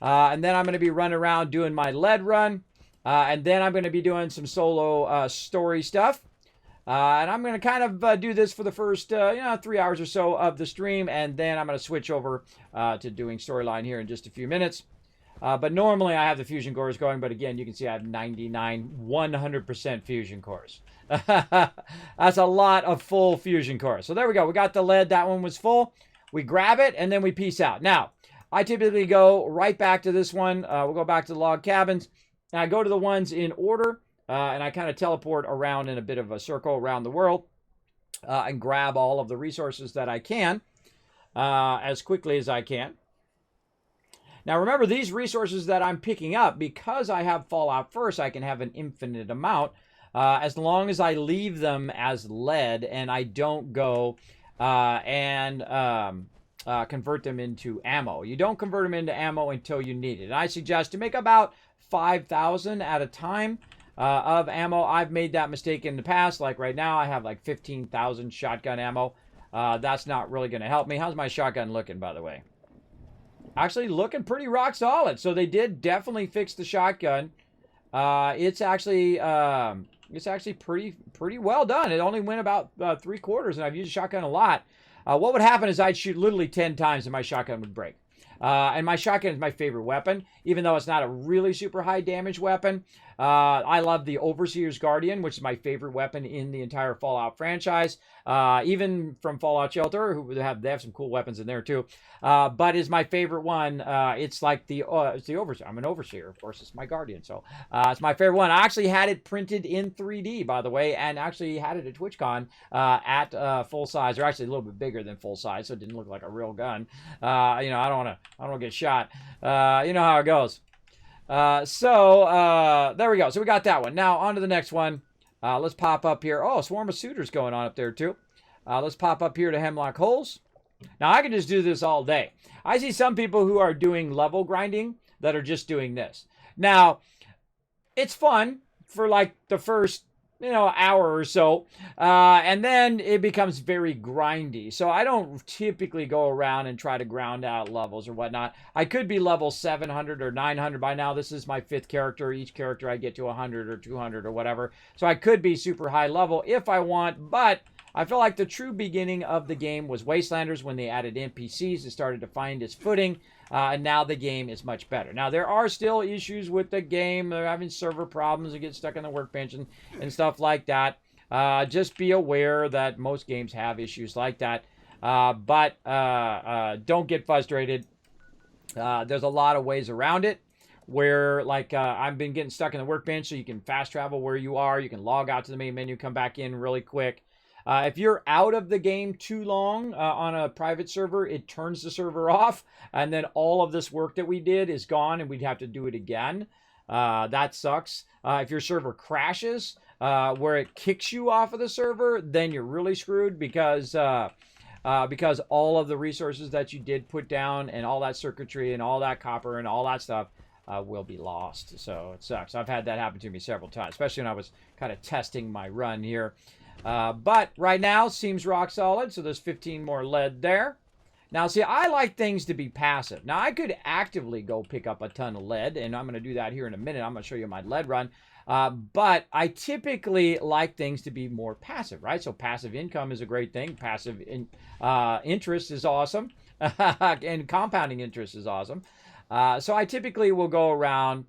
And then I'm going to be running around doing my lead run. And then I'm going to be doing some solo story stuff. And I'm going to kind of do this for the first 3 hours or so of the stream. And then I'm going to switch over to doing storyline here in just a few minutes. But normally I have the fusion cores going, but again, you can see I have 100% fusion cores. That's a lot of full fusion cores. So there we go. We got the lead. That one was full. We grab it, and then we peace out. Now, I typically go right back to this one. We'll go back to the log cabins. And I go to the ones in order, and I kind of teleport around in a bit of a circle around the world and grab all of the resources that I can as quickly as I can. Now remember, these resources that I'm picking up, because I have Fallout first, I can have an infinite amount as long as I leave them as lead and I don't go and convert them into ammo. You don't convert them into ammo until you need it. And I suggest to make about 5,000 at a time of ammo. I've made that mistake in the past. Like right now, I have like 15,000 shotgun ammo. That's not really going to help me. How's my shotgun looking, by the way? Actually looking pretty rock solid. So they did definitely fix the shotgun. It's actually pretty well done. It only went about 3/4, and I've used a shotgun a lot. What would happen is I'd shoot literally 10 times and my shotgun would break. And my shotgun is my favorite weapon, even though it's not a really super high damage weapon. I love the Overseer's Guardian, which is my favorite weapon in the entire Fallout franchise. Even from Fallout Shelter, they have some cool weapons in there too. But is my favorite one. It's like it's the Overseer. I'm an Overseer, of course. It's my Guardian, so it's my favorite one. I actually had it printed in 3D, by the way, and actually had it at TwitchCon at full size, or actually a little bit bigger than full size, so it didn't look like a real gun. I don't want to get shot. You know how it goes. There we go. So we got that one. Now on to the next one. Let's pop up here. Oh, swarm of suitors going on up there too. Let's pop up here to Hemlock Holes. Now I can just do this all day. I see some people who are doing level grinding that are just doing this. Now, it's fun for like the first hour or so, and then it becomes very grindy. So I don't typically go around and try to ground out levels or whatnot. I could be level 700 or 900 by now. This is my 5th character. Each character I get to 100 or 200 or whatever. So I could be super high level if I want, but I feel like the true beginning of the game was Wastelanders when they added NPCs. It started to find its footing, and now the game is much better. Now, there are still issues with the game. They're having server problems and get stuck in the workbench and stuff like that. Just be aware that most games have issues like that. But don't get frustrated. There's a lot of ways around it where, like, I've been getting stuck in the workbench, so you can fast travel where you are. You can log out to the main menu, come back in really quick. If you're out of the game too long on a private server, it turns the server off, and then all of this work that we did is gone, and we'd have to do it again. That sucks. If your server crashes, where it kicks you off of the server, then you're really screwed because all of the resources that you did put down and all that circuitry and all that copper and all that stuff will be lost. So it sucks. I've had that happen to me several times, especially when I was kind of testing my run here. But right now seems rock solid. So there's 15 more lead there. Now, see, I like things to be passive. Now, I could actively go pick up a ton of lead, and I'm going to do that here in a minute. I'm going to show you my lead run. But I typically like things to be more passive, right? So passive income is a great thing. Passive interest is awesome. And compounding interest is awesome. So I typically will go around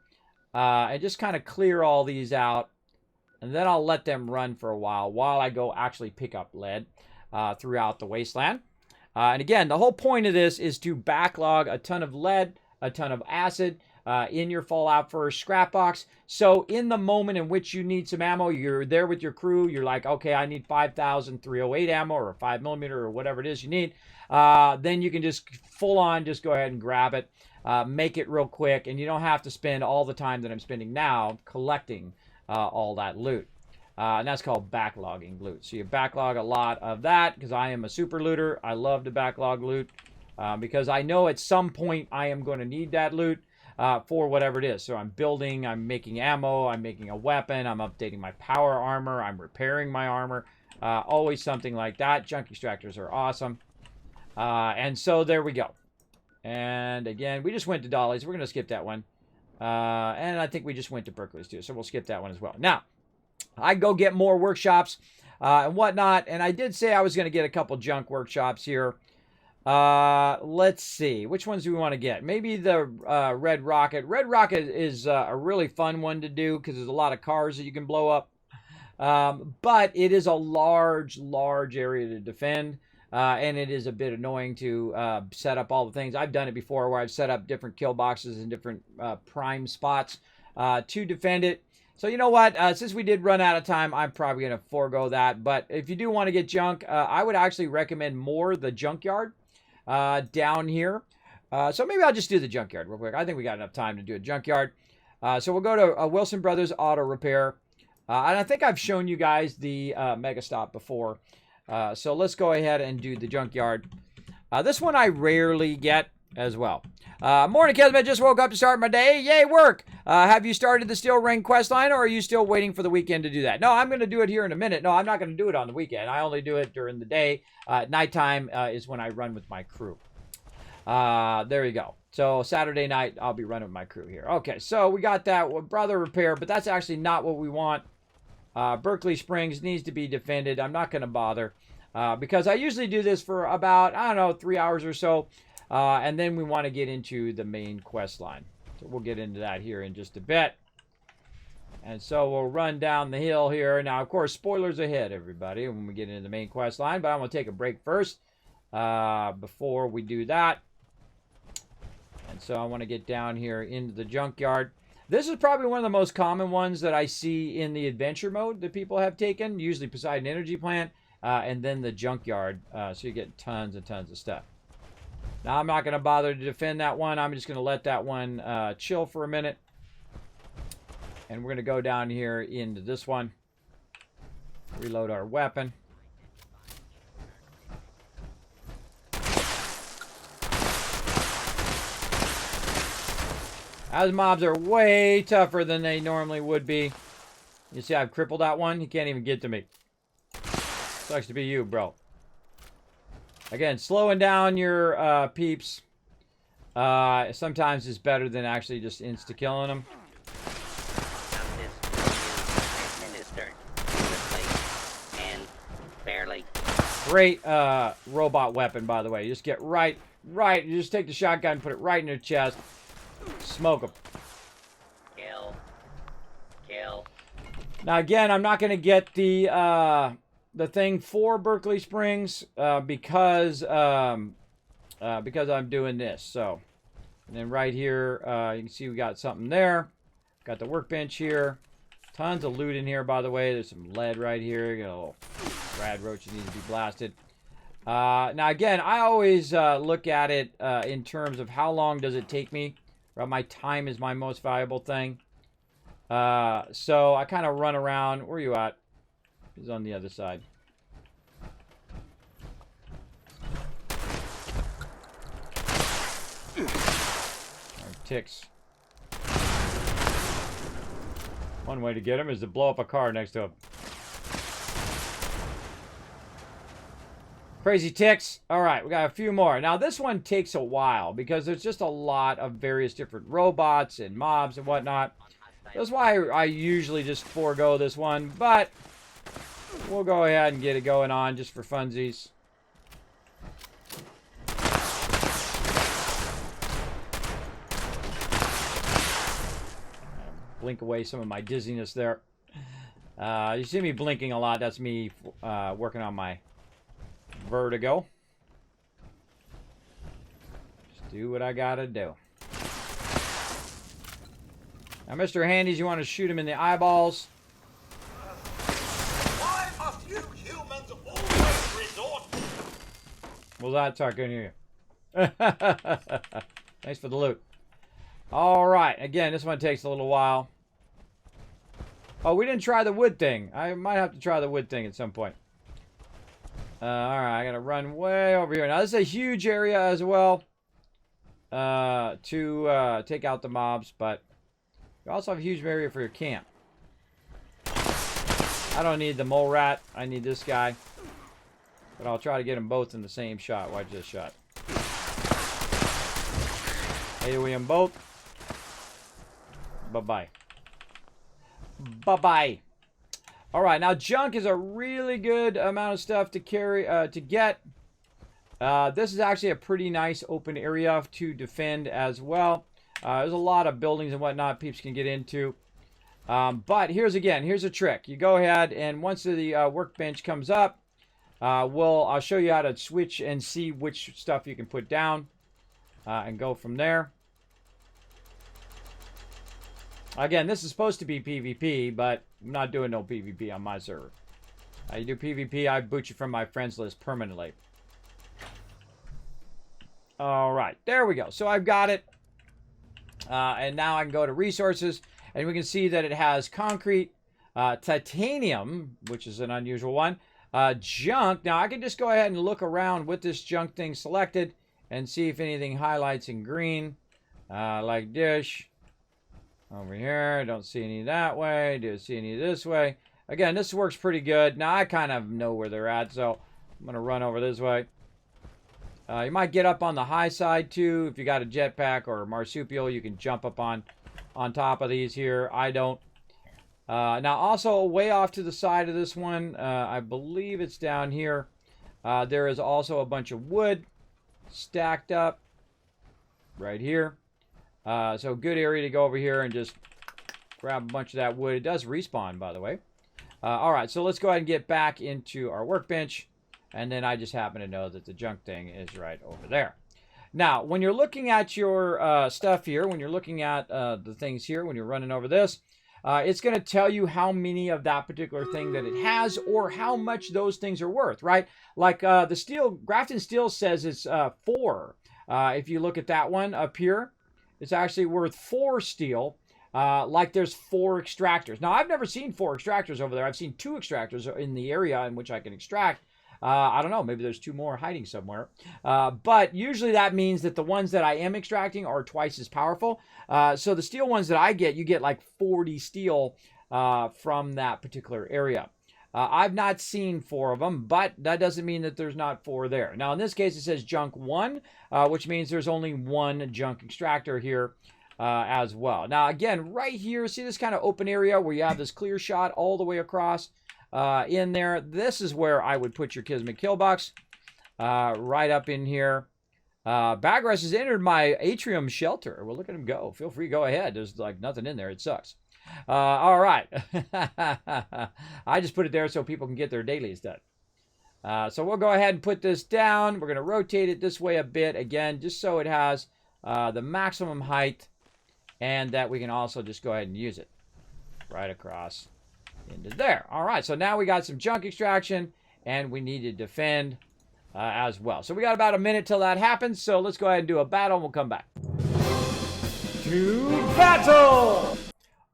and just kind of clear all these out. And then I'll let them run for a while I go actually pick up lead throughout the wasteland. And again, the whole point of this is to backlog a ton of lead, a ton of acid in your Fallout 1 scrap box. So in the moment in which you need some ammo, you're there with your crew, you're like, okay, I need 5,308 ammo or 5mm or whatever it is you need. Then you can just full on just go ahead and grab it, make it real quick, and you don't have to spend all the time that I'm spending now collecting all that loot. And that's called backlogging loot. So you backlog a lot of that because I am a super looter. I love to backlog loot because I know at some point I am going to need that loot for whatever it is. So I'm building, I'm making ammo, I'm making a weapon, I'm updating my power armor, I'm repairing my armor. Always something like that. Junk extractors are awesome. And so there we go. And again, we just went to Dolly's. We're going to skip that one. And I think we just went to Berkeley's too. So we'll skip that one as well. Now, I go get more workshops and whatnot. And I did say I was going to get a couple junk workshops here. Let's see. Which ones do we want to get? Maybe the Red Rocket. Red Rocket is a really fun one to do because there's a lot of cars that you can blow up. But it is a large area to defend. And it is a bit annoying to set up all the things. I've done it before where I've set up different kill boxes in different prime spots to defend it. So you know what? Since we did run out of time, I'm probably going to forego that. But if you do want to get junk, I would actually recommend more the junkyard down here. So maybe I'll just do the junkyard real quick. I think we got enough time to do a junkyard. So we'll go to Wilson Brothers Auto Repair. And I think I've shown you guys the Mega Stop before. So let's go ahead and do the junkyard. This one I rarely get as well. Morning, Kismet. Just woke up to start my day. Yay, work. Have you started the Steel Ring quest line, or are you still waiting for the weekend to do that? No, I'm going to do it here in a minute. No, I'm not going to do it on the weekend. I only do it during the day. Nighttime is when I run with my crew. There you go. So Saturday night, I'll be running with my crew here. Okay, so we got that Brother Repair, but that's actually not what we want. Berkeley Springs needs to be defended. I'm not going to bother because I usually do this for about, I don't know, 3 hours or so. And then we want to get into the main quest line. So we'll get into that here in just a bit. And so we'll run down the hill here. Now, of course, spoilers ahead, everybody, when we get into the main quest line. But I want to take a break first before we do that. And so I want to get down here into the junkyard. This is probably one of the most common ones that I see in the adventure mode that people have taken. Usually Poseidon Energy Plant and then the junkyard. So you get tons and tons of stuff. Now, I'm not going to bother to defend that one. I'm just going to let that one chill for a minute. And we're going to go down here into this one. Reload our weapon. Those mobs are way tougher than they normally would be. You see I've crippled that one? He can't even get to me. Sucks to be you, bro. Again, slowing down your peeps sometimes is better than actually just insta-killing them. Great robot weapon, by the way. You just get right. You just take the shotgun and put it right in their chest. Smoke them. Kill. Now, again, I'm not going to get the thing for Berkeley Springs because I'm doing this. So, and then right here, you can see we got something there. Got the workbench here. Tons of loot in here, by the way. There's some lead right here. You got a little Rad roaches need to be blasted. Now again, I always look at it in terms of how long does it take me. My time is my most valuable thing. So I kind of run around. Where are you at? He's on the other side. Ticks. One way to get him is to blow up a car next to him. Crazy ticks. All right, we got a few more. Now, this one takes a while because there's just a lot of various different robots and mobs and whatnot. That's why I usually just forego this one, but we'll go ahead and get it going on just for funsies. Blink away some of my dizziness there. You see me blinking a lot. That's me working on my vertigo. Just do what I gotta do. Now, Mr. Handies, you want to shoot him in the eyeballs? Why must you humans always resort? Well, that's I couldn't hear you. Thanks for the loot. All right. Again, this one takes a little while. Oh, we didn't try the wood thing. I might have to try the wood thing at some point. All right. I got to run way over here. Now, this is a huge area as well to take out the mobs, but you also have a huge area for your camp. I don't need the mole rat. I need this guy. But I'll try to get them both in the same shot. Watch this shot. AoE them both. Bye-bye. Bye-bye. All right, now junk is a really good amount of stuff to carry, to get. This is actually a pretty nice open area to defend as well. There's a lot of buildings and whatnot peeps can get into. But here's a trick. You go ahead and once the workbench comes up, I'll show you how to switch and see which stuff you can put down and go from there. Again, this is supposed to be PvP, but I'm not doing no PvP on my server. You do PvP, I boot you from my friends list permanently. All right, there we go. So I've got it. And now I can go to resources, and we can see that it has concrete, titanium, which is an unusual one, junk. Now I can just go ahead and look around with this junk thing selected and see if anything highlights in green, like this. Over here, don't see any that way. Do see any this way. Again, this works pretty good. Now I kind of know where they're at, so I'm gonna run over this way. You might get up on the high side too. If you got a jetpack or a marsupial, you can jump up on top of these here. I don't. Now also way off to the side of this one, I believe it's down here. There is also a bunch of wood stacked up right here. So good area to go over here and just grab a bunch of that wood. It does respawn, by the way. All right, so let's go ahead and get back into our workbench. And then I just happen to know that the junk thing is right over there. Now, when you're looking at your stuff here, when you're looking at the things here, when you're running over this, it's going to tell you how many of that particular thing that it has or how much those things are worth, right? Like the steel, Grafton Steel says it's 4. If you look at that one up here, it's actually worth 4 steel. Like there's 4 extractors. Now, I've never seen 4 extractors over there. I've seen 2 extractors in the area in which I can extract. I don't know. Maybe there's 2 more hiding somewhere. But usually that means that the ones that I am extracting are twice as powerful. So the steel ones that I get, you get like 40 steel from that particular area. I've not seen 4 of them, but that doesn't mean that there's not 4 there. Now, in this case, it says junk 1, which means there's only 1 junk extractor here as well. Now, again, right here, see this kind of open area where you have this clear shot all the way across in there. This is where I would put your Kismet kill box right up in here. Bagras has entered my atrium shelter. Well, look at him go. Feel free to go ahead. There's like nothing in there. It sucks. All right. I just put it there so people can get their dailies done. So we'll go ahead and put this down. We're going to rotate it this way a bit again, just so it has the maximum height and that we can also just go ahead and use it right across into there. All right. So now we got some junk extraction and we need to defend as well. So we got about a minute till that happens, so let's go ahead and do a battle, and we'll come back. To battle!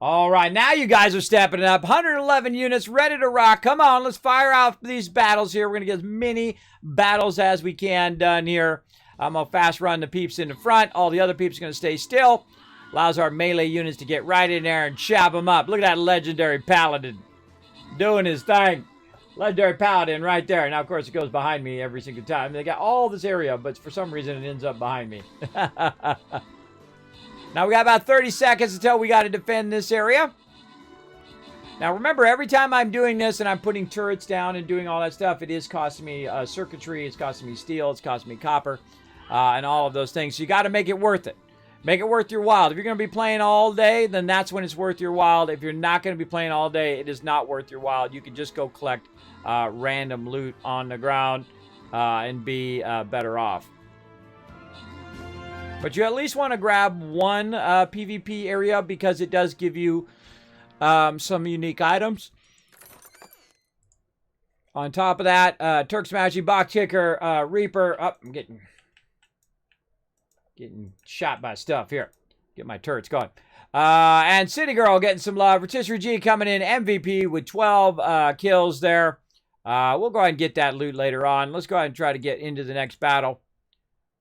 All right, now you guys are stepping it up. 111 units ready to rock. Come on, let's fire out these battles here. We're going to get as many battles as we can done here. I'm going to fast run the peeps in the front. All the other peeps are going to stay still. Allows our melee units to get right in there and chop them up. Look at that legendary paladin doing his thing. Legendary paladin right there. Now, of course, it goes behind me every single time. They got all this area, but for some reason, it ends up behind me. Now, we got about 30 seconds until we got to defend this area. Now, remember, every time I'm doing this and I'm putting turrets down and doing all that stuff, it is costing me circuitry, it's costing me steel, it's costing me copper, and all of those things. So you got to make it worth it. Make it worth your while. If you're going to be playing all day, then that's when it's worth your while. If you're not going to be playing all day, it is not worth your while. You can just go collect random loot on the ground and be better off. But you at least want to grab one PvP area because it does give you some unique items. On top of that, Turk Smashing, Box Kicker, Reaper. Oh, I'm getting shot by stuff here. Get my turrets going. And City Girl getting some love. Rotisserie G coming in MVP with 12 kills there. We'll go ahead and get that loot later on. Let's go ahead and try to get into the next battle.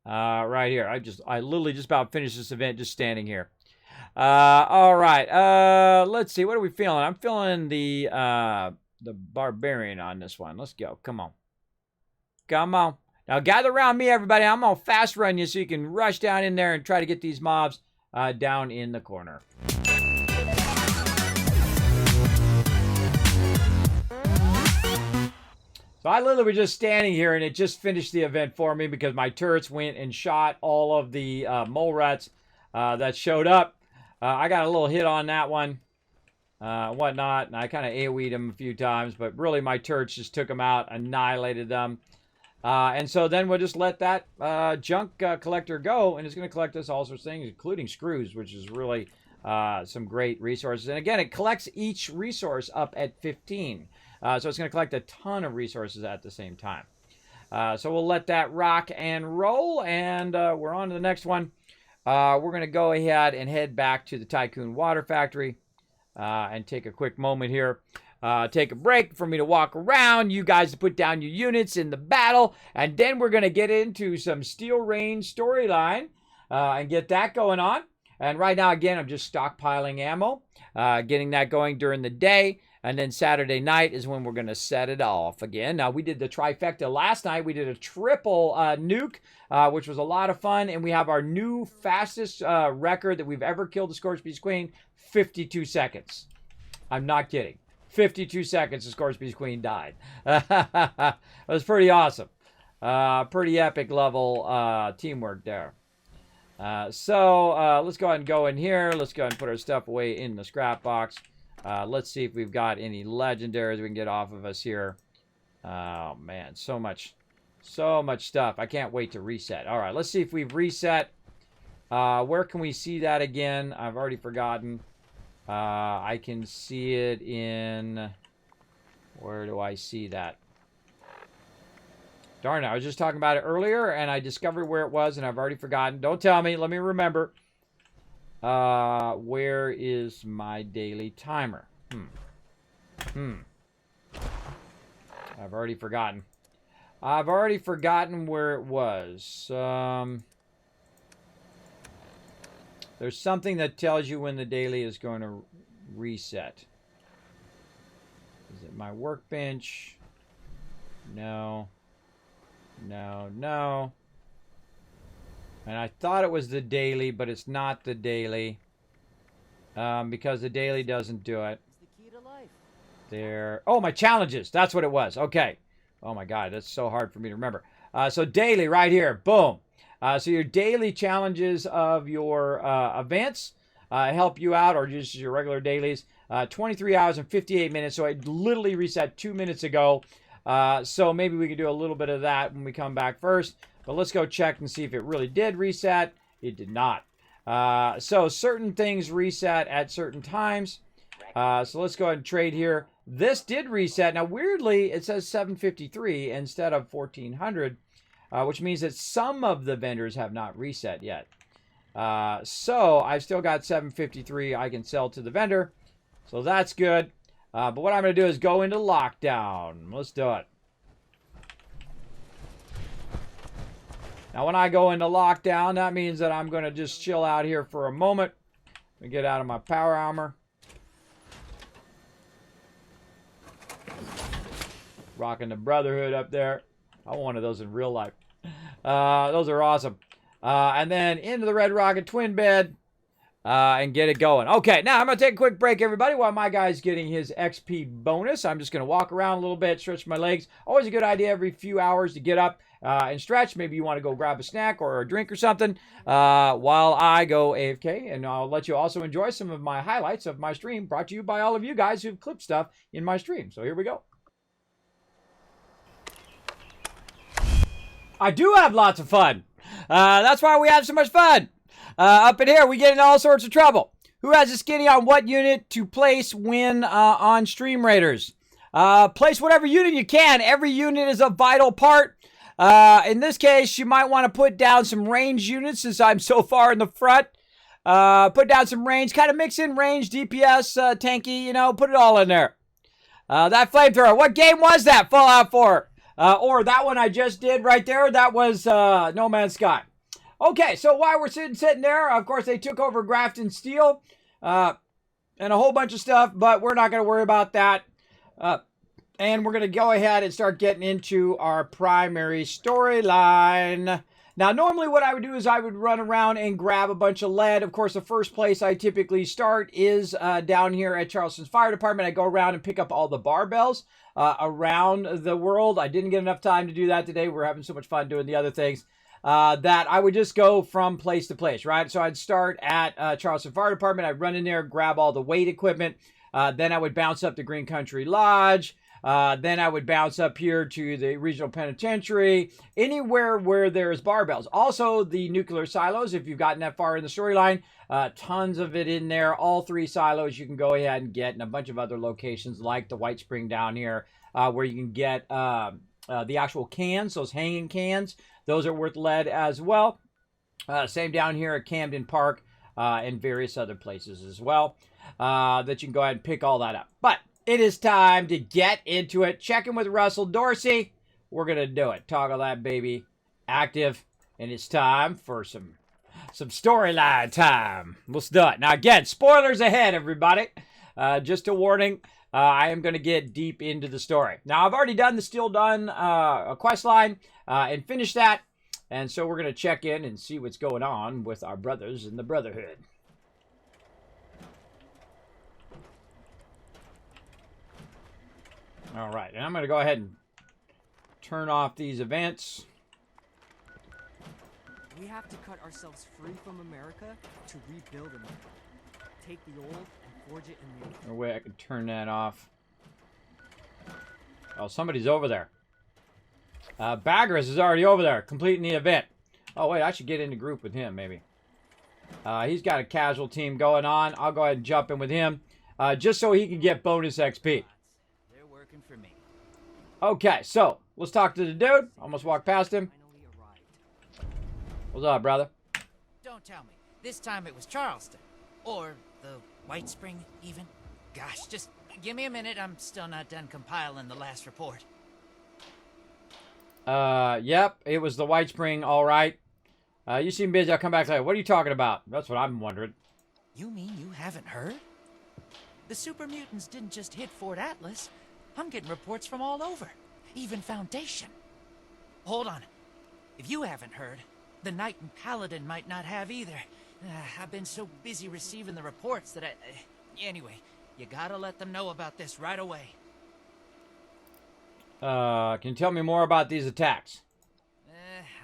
Right here. I literally just about finished this event just standing here. All right. Let's see. What are we feeling? I'm feeling the barbarian on this one. Let's go. Come on. Come on. Now gather around me, everybody. I'm going to fast run you so you can rush down in there and try to get these mobs down in the corner. So I literally was just standing here, and it just finished the event for me because my turrets went and shot all of the mole rats that showed up. I got a little hit on that one, whatnot, and I kind of AoE'd them a few times, but really my turrets just took them out, annihilated them. And so then we'll just let that junk collector go, and it's going to collect us all sorts of things, including screws, which is really some great resources. And again, it collects each resource up at 15. So it's going to collect a ton of resources at the same time. So we'll let that rock and roll, and we're on to the next one. We're going to go ahead and head back to the Tycoon Water Factory and take a quick moment here. Take a break for me to walk around, you guys to put down your units in the battle, and then we're going to get into some Steel Rain storyline and get that going on. And right now, again, I'm just stockpiling ammo, getting that going during the day. And then Saturday night is when we're going to set it off again. Now, we did the trifecta last night. We did a triple nuke, which was a lot of fun. And we have our new fastest record that we've ever killed the Scorpion Queen, 52 seconds. I'm not kidding. 52 seconds, the Scorpion Queen died. It was pretty awesome. Pretty epic level teamwork there. So let's go ahead and go in here. Let's go ahead and put our stuff away in the scrap box. Let's see if we've got any legendaries we can get off of us here. Oh, man. So much stuff. I can't wait to reset. All right, let's see if we've reset. Where can we see that again? I've already forgotten. I can see it in... Where do I see that? Darn it, I was just talking about it earlier, and I discovered where it was, and I've already forgotten. Don't tell me. Let me remember. Where is my daily timer? I've already forgotten. I've already forgotten where it was. There's something that tells you when the daily is going to reset. Is it my workbench? No. No, no. And I thought it was the daily, but it's not the daily. Because the daily doesn't do it. It's the key to life. There. Oh, my challenges. That's what it was. Okay. Oh, my God. That's so hard for me to remember. So daily right here. Boom. So your daily challenges of your events help you out, or just your regular dailies. 23 hours and 58 minutes. So I literally reset 2 minutes ago. So maybe we can do a little bit of that when we come back first. But let's go check and see if it really did reset. It did not. So certain things reset at certain times. So let's go ahead and trade here. This did reset. Now, weirdly, it says 753 instead of 1400, which means that some of the vendors have not reset yet. So I've still got 753 I can sell to the vendor. So that's good. But what I'm going to do is go into lockdown. Let's do it. Now, when I go into lockdown, that means that I'm going to just chill out here for a moment. Let me get out of my power armor. Rocking the Brotherhood up there. I want one of those in real life. Those are awesome. And then into the Red Rocket twin bed. And get it going. Okay, now I'm going to take a quick break, everybody, while my guy's getting his XP bonus. I'm just going to walk around a little bit, stretch my legs. Always a good idea every few hours to get up and stretch. Maybe you want to go grab a snack or a drink or something while I go AFK. And I'll let you also enjoy some of my highlights of my stream, brought to you by all of you guys who've clipped stuff in my stream. So here we go. I do have lots of fun. That's why we have so much fun. Up in here, we get in all sorts of trouble. Who has a skinny on what unit to place when on Stream Raiders? Place whatever unit you can. Every unit is a vital part. In this case, you might want to put down some range units since I'm so far in the front. Put down some range. Kind of mix in range, DPS, tanky, you know, put it all in there. That flamethrower. What game was that, Fallout 4? Or that one I just did right there. That was No Man's Sky. Okay, so while we're sitting there, of course, they took over Grafton Steel and a whole bunch of stuff, but we're not going to worry about that. And we're going to go ahead and start getting into our primary storyline. Now, normally what I would do is I would run around and grab a bunch of lead. Of course, the first place I typically start is down here at Charleston's Fire Department. I go around and pick up all the barbells around the world. I didn't get enough time to do that today. We're having so much fun doing the other things. That I would just go from place to place, right? So I'd start at Charleston Fire Department. I'd run in there, grab all the weight equipment. Then I would bounce up to Green Country Lodge. Then I would bounce up here to the Regional Penitentiary. Anywhere where there's barbells. Also, the nuclear silos, if you've gotten that far in the storyline. Tons of it in there. All 3 silos you can go ahead and get. And a bunch of other locations like the White Spring down here. Where you can get the actual cans, those hanging cans. Those are worth lead as well. Same down here at Camden Park and various other places as well. That you can go ahead and pick all that up. But it is time to get into it. Checking with Russell Dorsey. We're going to do it. Toggle that baby active. And it's time for some storyline time. Let's do it. Now again, spoilers ahead, everybody. Just a warning. I am going to get deep into the story. Now, I've already done the Still Done quest line and finished that. And so we're going to check in and see what's going on with our brothers in the Brotherhood. All right. And I'm going to go ahead and turn off these events. We have to cut ourselves free from America to rebuild America. Take the old and forge it anew. No way I can turn that off. Oh, somebody's over there. Bagras is already over there, completing the event. Oh, wait, I should get in the group with him, maybe. He's got a casual team going on. I'll go ahead and jump in with him, just so he can get bonus XP. They're working for me. Okay, so let's talk to the dude. Almost walked past him. Finally arrived. What's up, brother? Don't tell me. This time it was Charleston. Or the White Spring, even. Gosh, just give me a minute. I'm still not done compiling the last report. Yep, it was the White Spring, all right. You seem busy. I'll come back later. What are you talking about? That's what I'm wondering. You mean you haven't heard? The super mutants didn't just hit Fort Atlas. I'm getting reports from all over. Even Foundation. Hold on. If you haven't heard, the Knight and Paladin might not have either. I've been so busy receiving the reports that anyway, you gotta let them know about this right away. Can you tell me more about these attacks?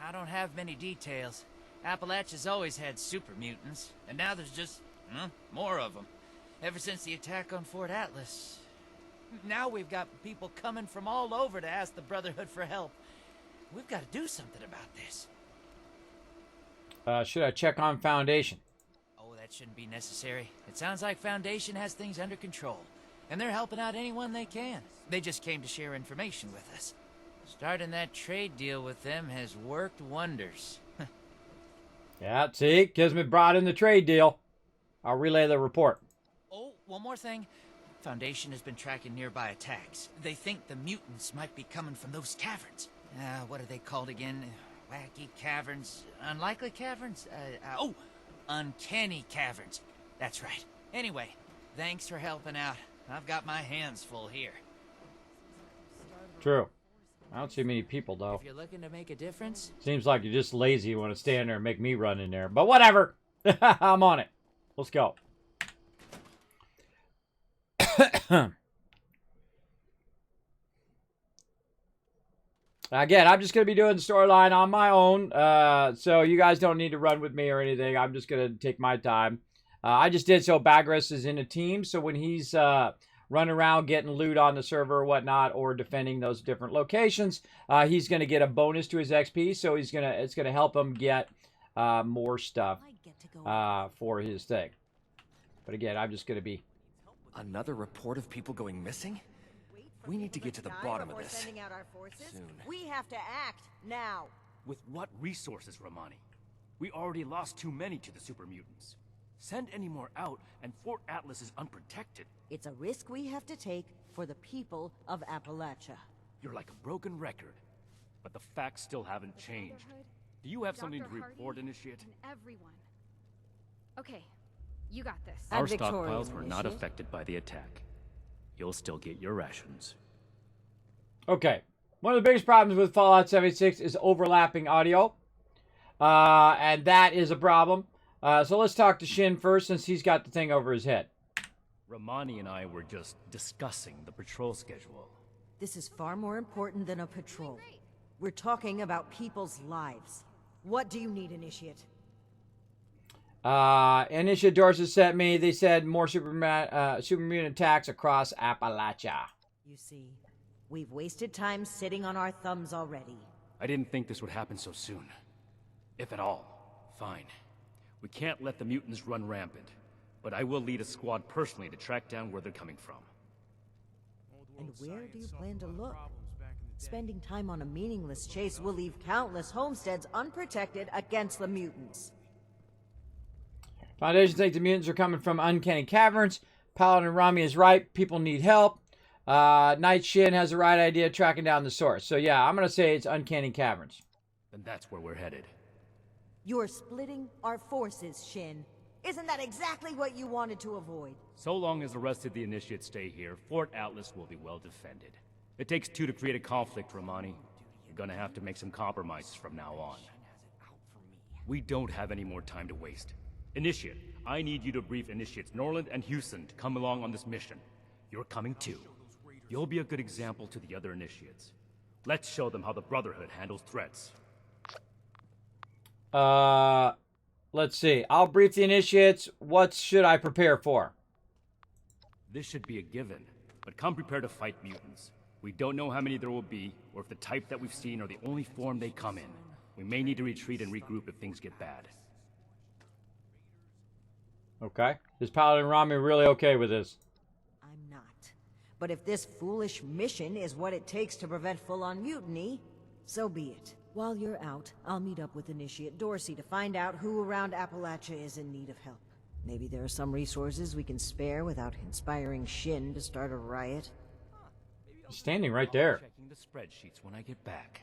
I don't have many details. Appalachia's always had super mutants, and now there's just, more of them. Ever since the attack on Fort Atlas. Now we've got people coming from all over to ask the Brotherhood for help. We've got to do something about this. Should I check on Foundation? Oh, that shouldn't be necessary. It sounds like Foundation has things under control. And they're helping out anyone they can. They just came to share information with us. Starting that trade deal with them has worked wonders. Yeah, see? Kismet brought in the trade deal. I'll relay the report. Oh, one more thing. Foundation has been tracking nearby attacks. They think the mutants might be coming from those caverns. What are they called again? Wacky caverns? Unlikely caverns? Uncanny caverns. That's right. Anyway, thanks for helping out. I've got my hands full here. True. I don't see many people, though. If you're looking to make a difference... Seems like you're just lazy. You want to stand there and make me run in there. But whatever. I'm on it. Let's go. Again, I'm just going to be doing the storyline on my own. So you guys don't need to run with me or anything. I'm just going to take my time. I just did so Bagras is in a team. So when he's running around getting loot on the server or whatnot, or defending those different locations, he's going to get a bonus to his XP. So it's going to help him get more stuff for his thing. But again, I'm just going to be... Another report of people going missing? We need to get to the bottom of this. Sending out our forces. Soon. We have to act now. With what resources, Romani? We already lost too many to the super mutants. Send any more out, and Fort Atlas is unprotected. It's a risk we have to take for the people of Appalachia. You're like a broken record, but the facts still haven't changed. Do you have something to report, Initiate? Everyone. Okay, you got this. Our And Victoria, stockpiles were not Initiate. affected by the attack. You'll still get your rations. Okay. One of the biggest problems with Fallout 76 is overlapping audio. And that is a problem. So let's talk to Shin first, since he's got the thing over his head. Romani and I were just discussing the patrol schedule. This is far more important than a patrol. We're talking about people's lives. What do you need, Initiate? Initiate Dorset sent me. They said more super mutant attacks across Appalachia. You see, we've wasted time sitting on our thumbs already. I didn't think this would happen so soon. If at all. Fine. We can't let the mutants run rampant. But I will lead a squad personally to track down where they're coming from. And where do you plan to look? Spending time on a meaningless chase will leave countless homesteads unprotected against the mutants. Foundation thinks the mutants are coming from uncanny caverns. Paladin Rami is right. People need help. Night Shin has the right idea, tracking down the source. So yeah, I'm going to say it's uncanny caverns. Then that's where we're headed. You're splitting our forces, Shin. Isn't that exactly what you wanted to avoid? So long as the rest of the Initiates stay here, Fort Atlas will be well defended. It takes two to create a conflict, Romani. You're gonna have to make some compromises from now on. We don't have any more time to waste. Initiate, I need you to brief Initiates Norland and Houston to come along on this mission. You're coming too. You'll be a good example to the other Initiates. Let's show them how the Brotherhood handles threats. Let's see. I'll brief the Initiates. What should I prepare for? This should be a given, but come prepared to fight mutants. We don't know how many there will be, or if the type that we've seen are the only form they come in. We may need to retreat and regroup if things get bad. Okay. Is Paladin Rami really okay with this? I'm not. But if this foolish mission is what it takes to prevent full-on mutiny, so be it. While you're out, I'll meet up with Initiate Dorsey to find out who around Appalachia is in need of help. Maybe there are some resources we can spare without inspiring Shin to start a riot. He's standing right there. Checking the spreadsheets when I get back.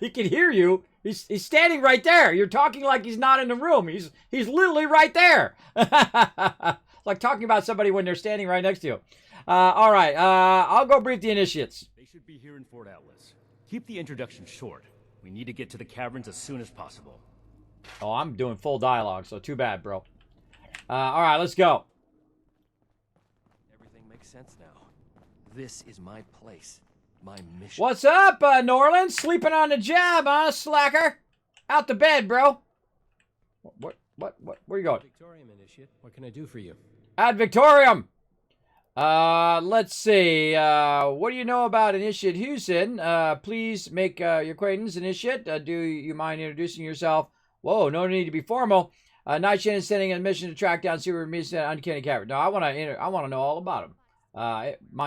He can hear you. He's standing right there. You're talking like he's not in the room. He's literally right there. Like talking about somebody when they're standing right next to you. All right. I'll go brief the Initiates. They should be here in Fort Atlas. Keep the introduction short. We need to get to the caverns as soon as possible. Oh, I'm doing full dialogue, so too bad, bro. All right, let's go. Everything makes sense now. This is my place. My mission. What's up, Norland? Sleeping on the job, huh, slacker? Out to bed, bro. What? Where you going? Victorium Initiate. What can I do for you? Ad Victorium. Let's see. What do you know about Initiate Houston? Please make your acquaintance, Initiate. Do you mind introducing yourself? Whoa, no need to be formal. Night Shin is sending a mission to track down Super Misa and Uncanny Cavern. No, I want to know all about him.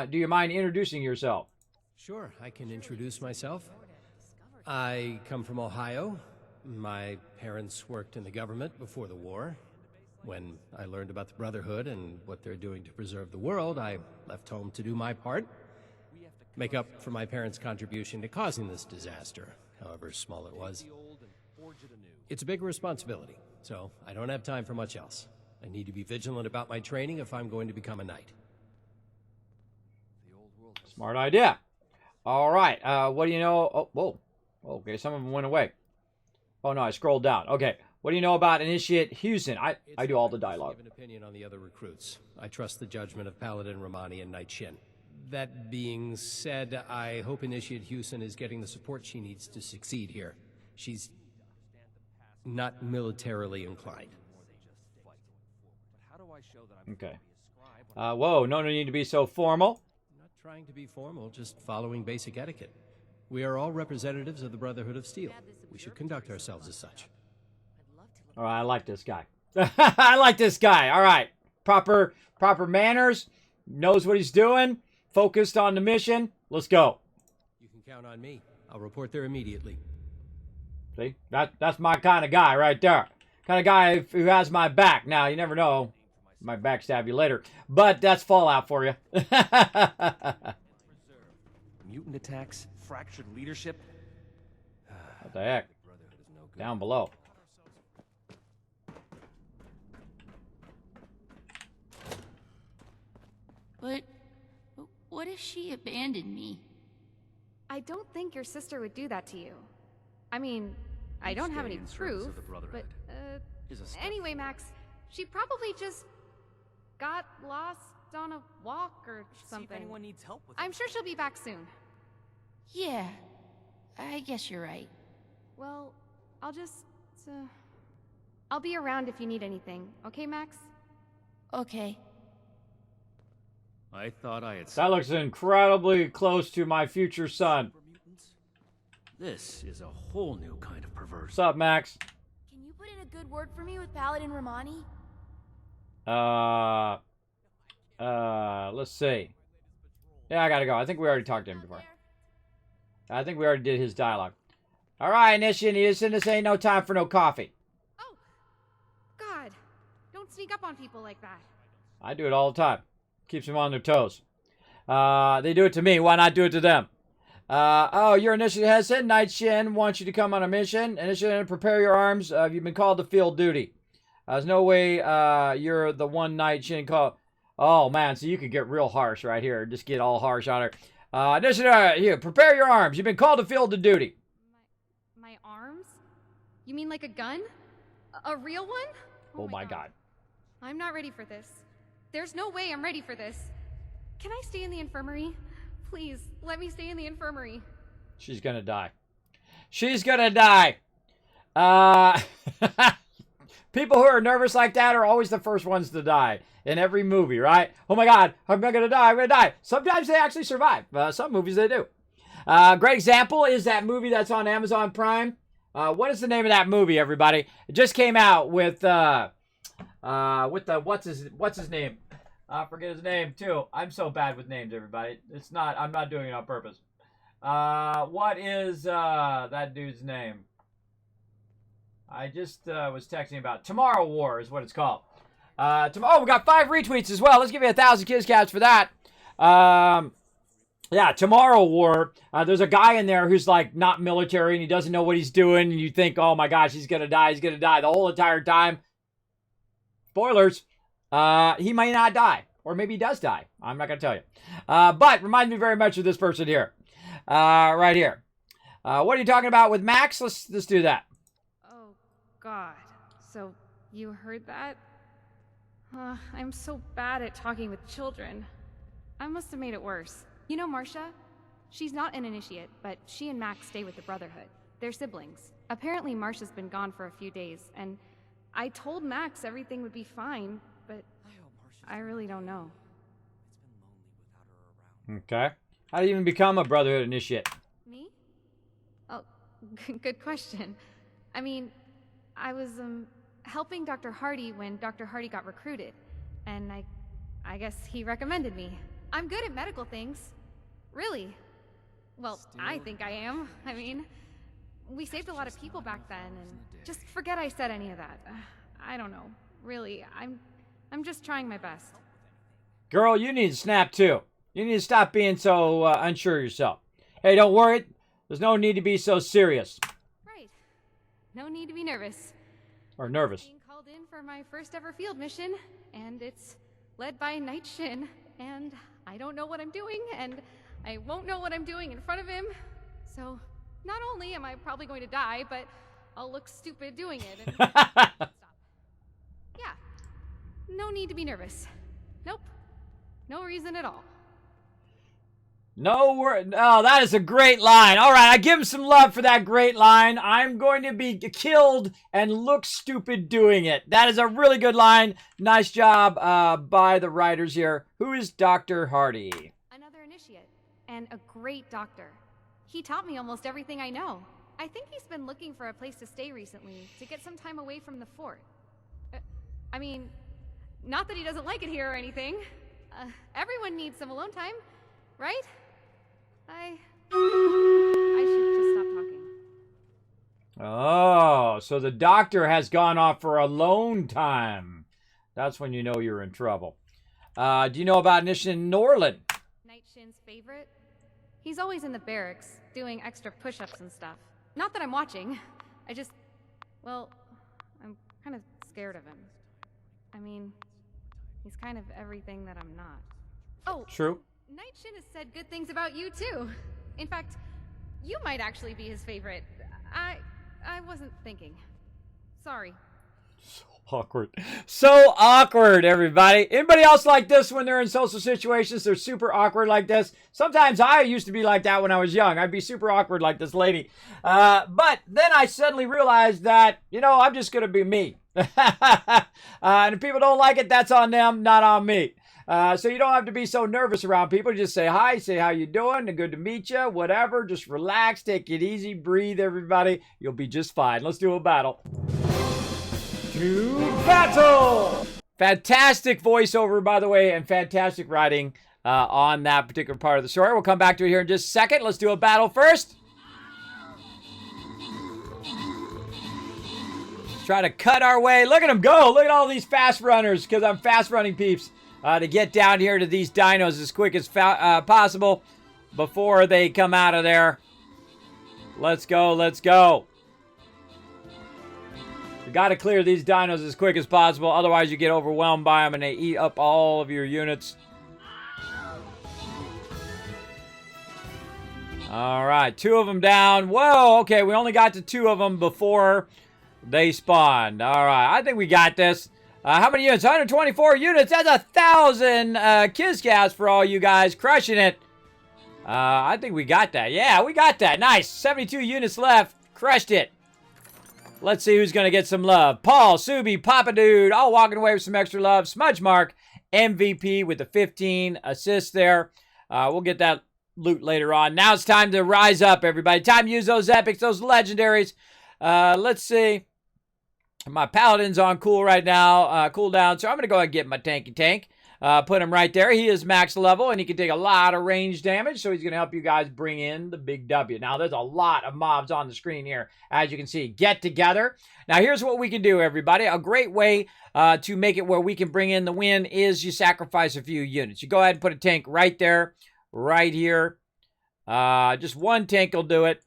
Do you mind introducing yourself? Sure, I can introduce myself. I come from Ohio. My parents worked in the government before the war. When I learned about the Brotherhood and what they're doing to preserve the world, I left home to do my part. Make up for my parents' contribution to causing this disaster, however small it was. It's a big responsibility, so I don't have time for much else. I need to be vigilant about my training if I'm going to become a knight. Smart idea. All right. What do you know? Oh, whoa. Okay, some of them went away. Oh, no, I scrolled down. Okay. What do you know about Initiate Houston? I do all the dialogue. I have an opinion on the other recruits. I trust the judgment of Paladin Romani and Knight Shin. That being said, I hope Initiate Houston is getting the support she needs to succeed here. She's not militarily inclined. Okay. Whoa, no need to be so formal. I'm not trying to be formal, just following basic etiquette. We are all representatives of the Brotherhood of Steel. We should conduct ourselves as such. All right, I like this guy. I like this guy. All right. Proper manners. Knows what he's doing. Focused on the mission. Let's go. You can count on me. I'll report there immediately. See? That's my kind of guy right there. Kind of guy who has my back. Now, you never know. Might backstab you later. But that's Fallout for you. Mutant attacks, fractured leadership. What the heck? Down below. But what if she abandoned me? I don't think your sister would do that to you. I mean, I don't have any proof, but, anyway, Max, she probably just got lost on a walk or something. See if anyone needs help with I'm sure she'll be back soon. Yeah, I guess you're right. Well, I'll be around if you need anything, okay, Max? Okay. I thought I had... That looks incredibly close to my future son. This is a whole new kind of perverse. What's up, Max? Can you put in a good word for me with Paladin Romani? Let's see. Yeah, I gotta go. I think we already talked to him before. I think we already did his dialogue. All right, Initiation, this ain't no time for no coffee. Oh, God. Don't sneak up on people like that. I do it all the time. Keeps them on their toes. They do it to me. Why not do it to them? Oh, your initiative has said Knight Shin wants you to come on a mission. Initiative, prepare your arms. You've been called to field duty. There's no way you're the one Knight Shin called. Oh, man, so you could get real harsh right here. Just get all harsh on her. Initiative, here, prepare your arms. You've been called to field the duty. My arms? You mean like a gun? A real one? Oh my God. I'm not ready for this. There's no way I'm ready for this. Can I stay in the infirmary? Please, let me stay in the infirmary. She's gonna die. She's gonna die. People who are nervous like that are always the first ones to die in every movie, right? Oh my God, I'm not gonna die, I'm gonna die. Sometimes they actually survive. Some movies they do. Great example is that movie that's on Amazon Prime. What is the name of that movie, everybody? It just came out with what's his name? I forget his name too. I'm so bad with names, everybody. I'm not doing it on purpose. What is that dude's name? I just was texting about Tomorrow War is what it's called. We got 5 retweets as well. Let's give you 1,000 kiss caps for that. Yeah, Tomorrow War. There's a guy in there who's like not military and he doesn't know what he's doing. And you think, oh my gosh, he's gonna die. He's gonna die the whole entire time. Spoilers. He may not die. Or maybe he does die. I'm not going to tell you. But reminds me very much of this person here. Right here. What are you talking about with Max? Let's do that. Oh, God. So, you heard that? I'm so bad at talking with children. I must have made it worse. You know Marcia? She's not an initiate, but she and Max stay with the Brotherhood. They're siblings. Apparently Marcia's been gone for a few days, and I told Max everything would be fine, but I really don't know. Okay. How do you even become a Brotherhood initiate? helping Dr. Hardy when Dr. Hardy got recruited. And I guess he recommended me. I'm good at medical things. Really. Well, I think I am. I mean, we saved a lot of people back then, and just forget I said any of that. I don't know. Really, I'm just trying my best. Girl, you need to snap too. You need to stop being so unsure of yourself. Hey, don't worry. There's no need to be so serious. Right. No need to be nervous. Or nervous. Being called in for my first ever field mission, and it's led by Night Shin, and I don't know what I'm doing, and I won't know what I'm doing in front of him. So, not only am I probably going to die, but I'll look stupid doing it. And stop. Yeah. No need to be nervous. Nope. No reason at all. No word. Oh, that is a great line. All right, I give him some love for that great line. I'm going to be killed and look stupid doing it. That is a really good line. Nice job by the writers here. Who is Dr. Hardy? Another initiate, and a great doctor. He taught me almost everything I know. I think he's been looking for a place to stay recently to get some time away from the fort. I mean, not that he doesn't like it here or anything. Everyone needs some alone time, right? I should just stop talking. Oh, so the doctor has gone off for alone time. That's when you know you're in trouble. Do you know about Initiate Norland? Night Shin's favorite? He's always in the barracks, doing extra push-ups and stuff. Not that I'm watching. Well, I'm kind of scared of him. I mean, he's kind of everything that I'm not. Oh, true. Night Shin has said good things about you, too. In fact, you might actually be his favorite. I wasn't thinking. Sorry. So awkward. So awkward, everybody. Anybody else like this when they're in social situations? They're super awkward like this. Sometimes I used to be like that when I was young. I'd be super awkward like this lady. But then I suddenly realized that, I'm just going to be me. And if people don't like it, that's on them, not on me. So you don't have to be so nervous around people. Just say hi, say how you doing, good to meet you, whatever. Just relax, take it easy, breathe, everybody. You'll be just fine. Let's do a battle. To battle! Fantastic voiceover, by the way, and fantastic writing on that particular part of the story. We'll come back to it here in just a second. Let's do a battle first. Try to cut our way. Look at them go. Look at all these fast runners, because I'm fast running peeps. To get down here to these dinos as quick as possible before they come out of there. Let's go, let's go. We got to clear these dinos as quick as possible, otherwise you get overwhelmed by them and they eat up all of your units. All right, 2 of them down. Whoa, okay, we only got to 2 of them before they spawned. All right, I think we got this. How many units? 124 units. That's 1,000 Kiss for all you guys. Crushing it. I think we got that. Yeah, we got that. Nice. 72 units left. Crushed it. Let's see who's going to get some love. Paul, Subi, Papa Dude, all walking away with some extra love. Smudge Mark, MVP with the 15 assists there. We'll get that loot later on. Now it's time to rise up, everybody. Time to use those epics, those legendaries. Let's see. My Paladin's on cool right now, cooldown, so I'm going to go ahead and get my tanky tank. Put him right there. He is max level, and he can take a lot of range damage, so he's going to help you guys bring in the big W. Now, there's a lot of mobs on the screen here, as you can see. Get together. Now, here's what we can do, everybody. A great way to make it where we can bring in the win is you sacrifice a few units. You go ahead and put a tank right there, right here. Just one tank will do it.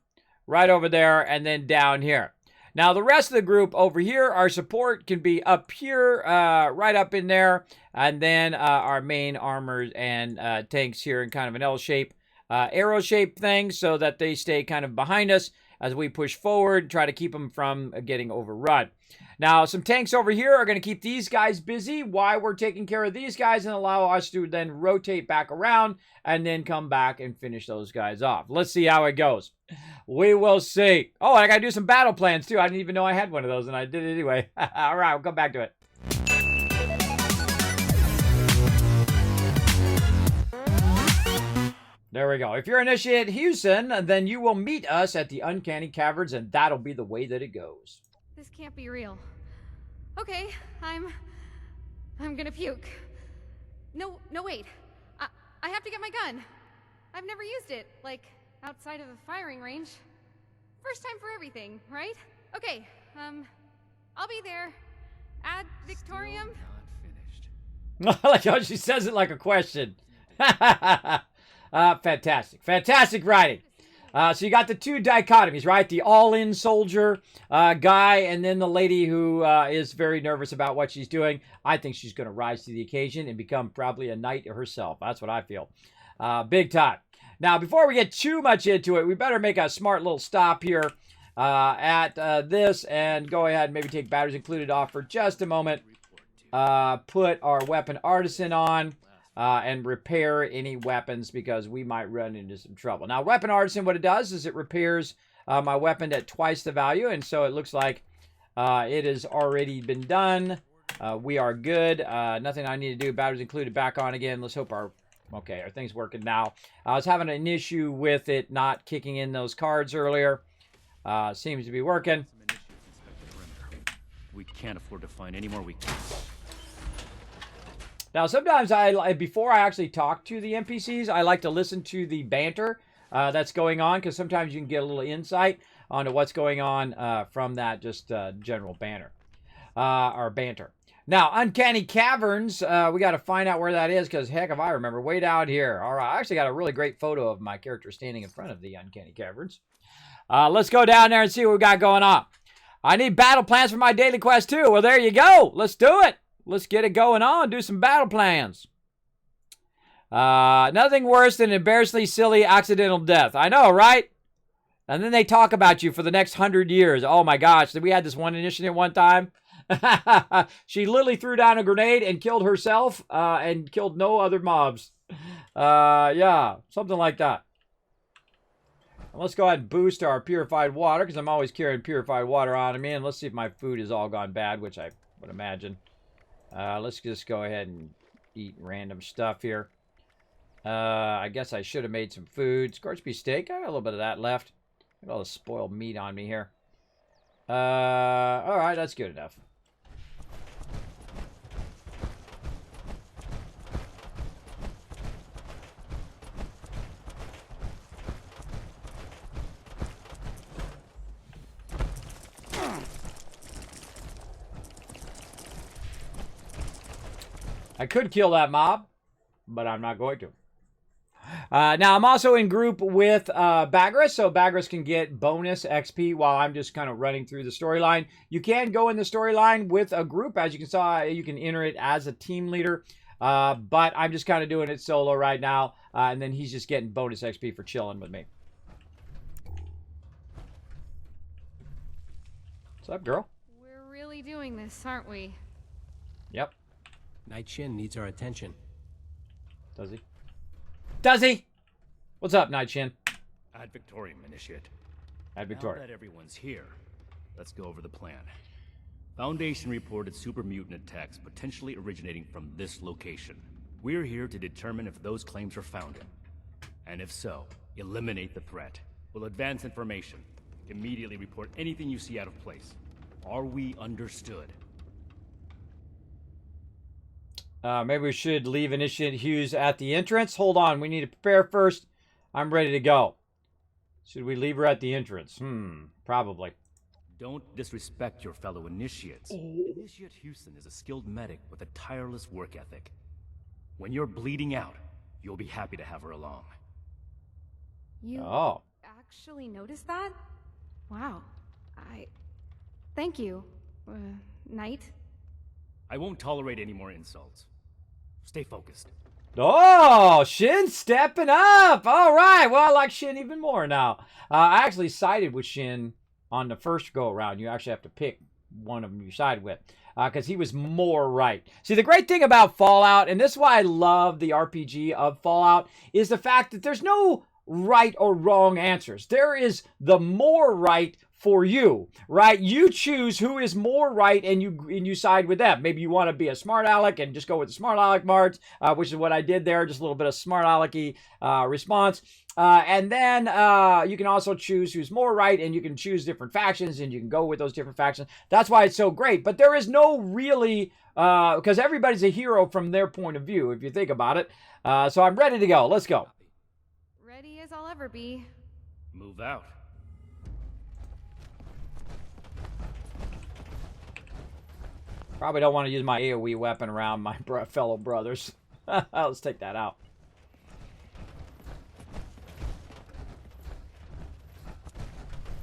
Right over there, and then down here. Now, the rest of the group over here, our support can be up here, right up in there. And then our main armors and tanks here in kind of an L shape, arrow shape thing so that they stay kind of behind us as we push forward, try to keep them from getting overrun. Now, some tanks over here are going to keep these guys busy while we're taking care of these guys and allow us to then rotate back around and then come back and finish those guys off. Let's see how it goes. We will see. Oh, I got to do some battle plans, too. I didn't even know I had one of those, and I did it anyway. All right, we'll come back to it. There we go. If you're Initiate Houston, then you will meet us at the Uncanny Caverns, and that'll be the way that it goes. This can't be real. Okay, I'm gonna puke. No, wait. I have to get my gun. I've never used it, like, outside of the firing range. First time for everything, right? Okay, I'll be there. Ad Victorium? I like how she says it like a question. Fantastic. Fantastic writing. So you got the two dichotomies, right? The all-in soldier guy, and then the lady who is very nervous about what she's doing. I think she's going to rise to the occasion and become probably a knight herself. That's what I feel. Big time. Now, before we get too much into it, we better make a smart little stop here at this and go ahead and maybe take batteries included off for just a moment. Put our weapon artisan on. And repair any weapons because we might run into some trouble. Now, weapon artisan, what it does is it repairs my weapon at twice the value, and so it looks like it has already been done. We are good. Nothing I need to do. Batteries included. Back on again. Let's hope our thing's working now. I was having an issue with it not kicking in those cards earlier. Seems to be working. We can't afford to find any more weaknesses. Now, sometimes before I actually talk to the NPCs, I like to listen to the banter that's going on, because sometimes you can get a little insight onto what's going on from that just general banter. Now, Uncanny Caverns, we got to find out where that is, because heck if I remember, way down here. All right, I actually got a really great photo of my character standing in front of the Uncanny Caverns. Let's go down there and see what we got going on. I need battle plans for my daily quest too. Well, there you go. Let's do it. Let's get it going on. Do some battle plans. Nothing worse than embarrassingly silly accidental death. I know, right? And then they talk about you for the next 100 years. Oh my gosh. We had this one initiative one time. She literally threw down a grenade and killed herself and killed no other mobs. Yeah, something like that. Let's go ahead and boost our purified water, because I'm always carrying purified water on me. And let's see if my food has all gone bad, which I would imagine. Let's just go ahead and eat random stuff here. I guess I should have made some food. Scorched beef steak. I got a little bit of that left. Got all the spoiled meat on me here. All right, that's good enough. I could kill that mob, but I'm not going to. Now, I'm also in group with Bagris, so Bagris can get bonus XP while I'm just kind of running through the storyline. You can go in the storyline with a group. As you can see, you can enter it as a team leader, but I'm just kind of doing it solo right now, and then he's just getting bonus XP for chilling with me. What's up, girl? We're really doing this, aren't we? Yep. Night Shin needs our attention. Does he? Does he? What's up, Night Shin? Ad Victorium, Initiate. Ad Victorium. Now that everyone's here, let's go over the plan. Foundation reported super mutant attacks potentially originating from this location. We're here to determine if those claims are founded. And if so, eliminate the threat. We'll advance information. Immediately report anything you see out of place. Are we understood? Maybe we should leave Initiate Hughes at the entrance. Hold on, we need to prepare first. I'm ready to go. Should we leave her at the entrance? Probably. Don't disrespect your fellow initiates. Initiate Houston is a skilled medic with a tireless work ethic. When you're bleeding out, you'll be happy to have her along. You actually noticed that? Wow. Thank you, Knight. I won't tolerate any more insults. Stay focused. Oh, Shin stepping up. All right. Well, I like Shin even more now. I actually sided with Shin on the first go around. You actually have to pick one of them you side with, because he was more right. See, the great thing about Fallout, and this is why I love the RPG of Fallout, is the fact that there's no right or wrong answers. There is the more right for you, right? You choose who is more right, and you side with them. Maybe you want to be a smart aleck and just go with the smart aleck march, which is what I did there. Just a little bit of smart alecky response. And then you can also choose who's more right, and you can choose different factions, and you can go with those different factions. That's why it's so great. But there is no really, because everybody's a hero from their point of view, if you think about it. So I'm ready to go. Let's go. Ready as I'll ever be. Move out. Probably don't want to use my AoE weapon around my fellow brothers. Let's take that out.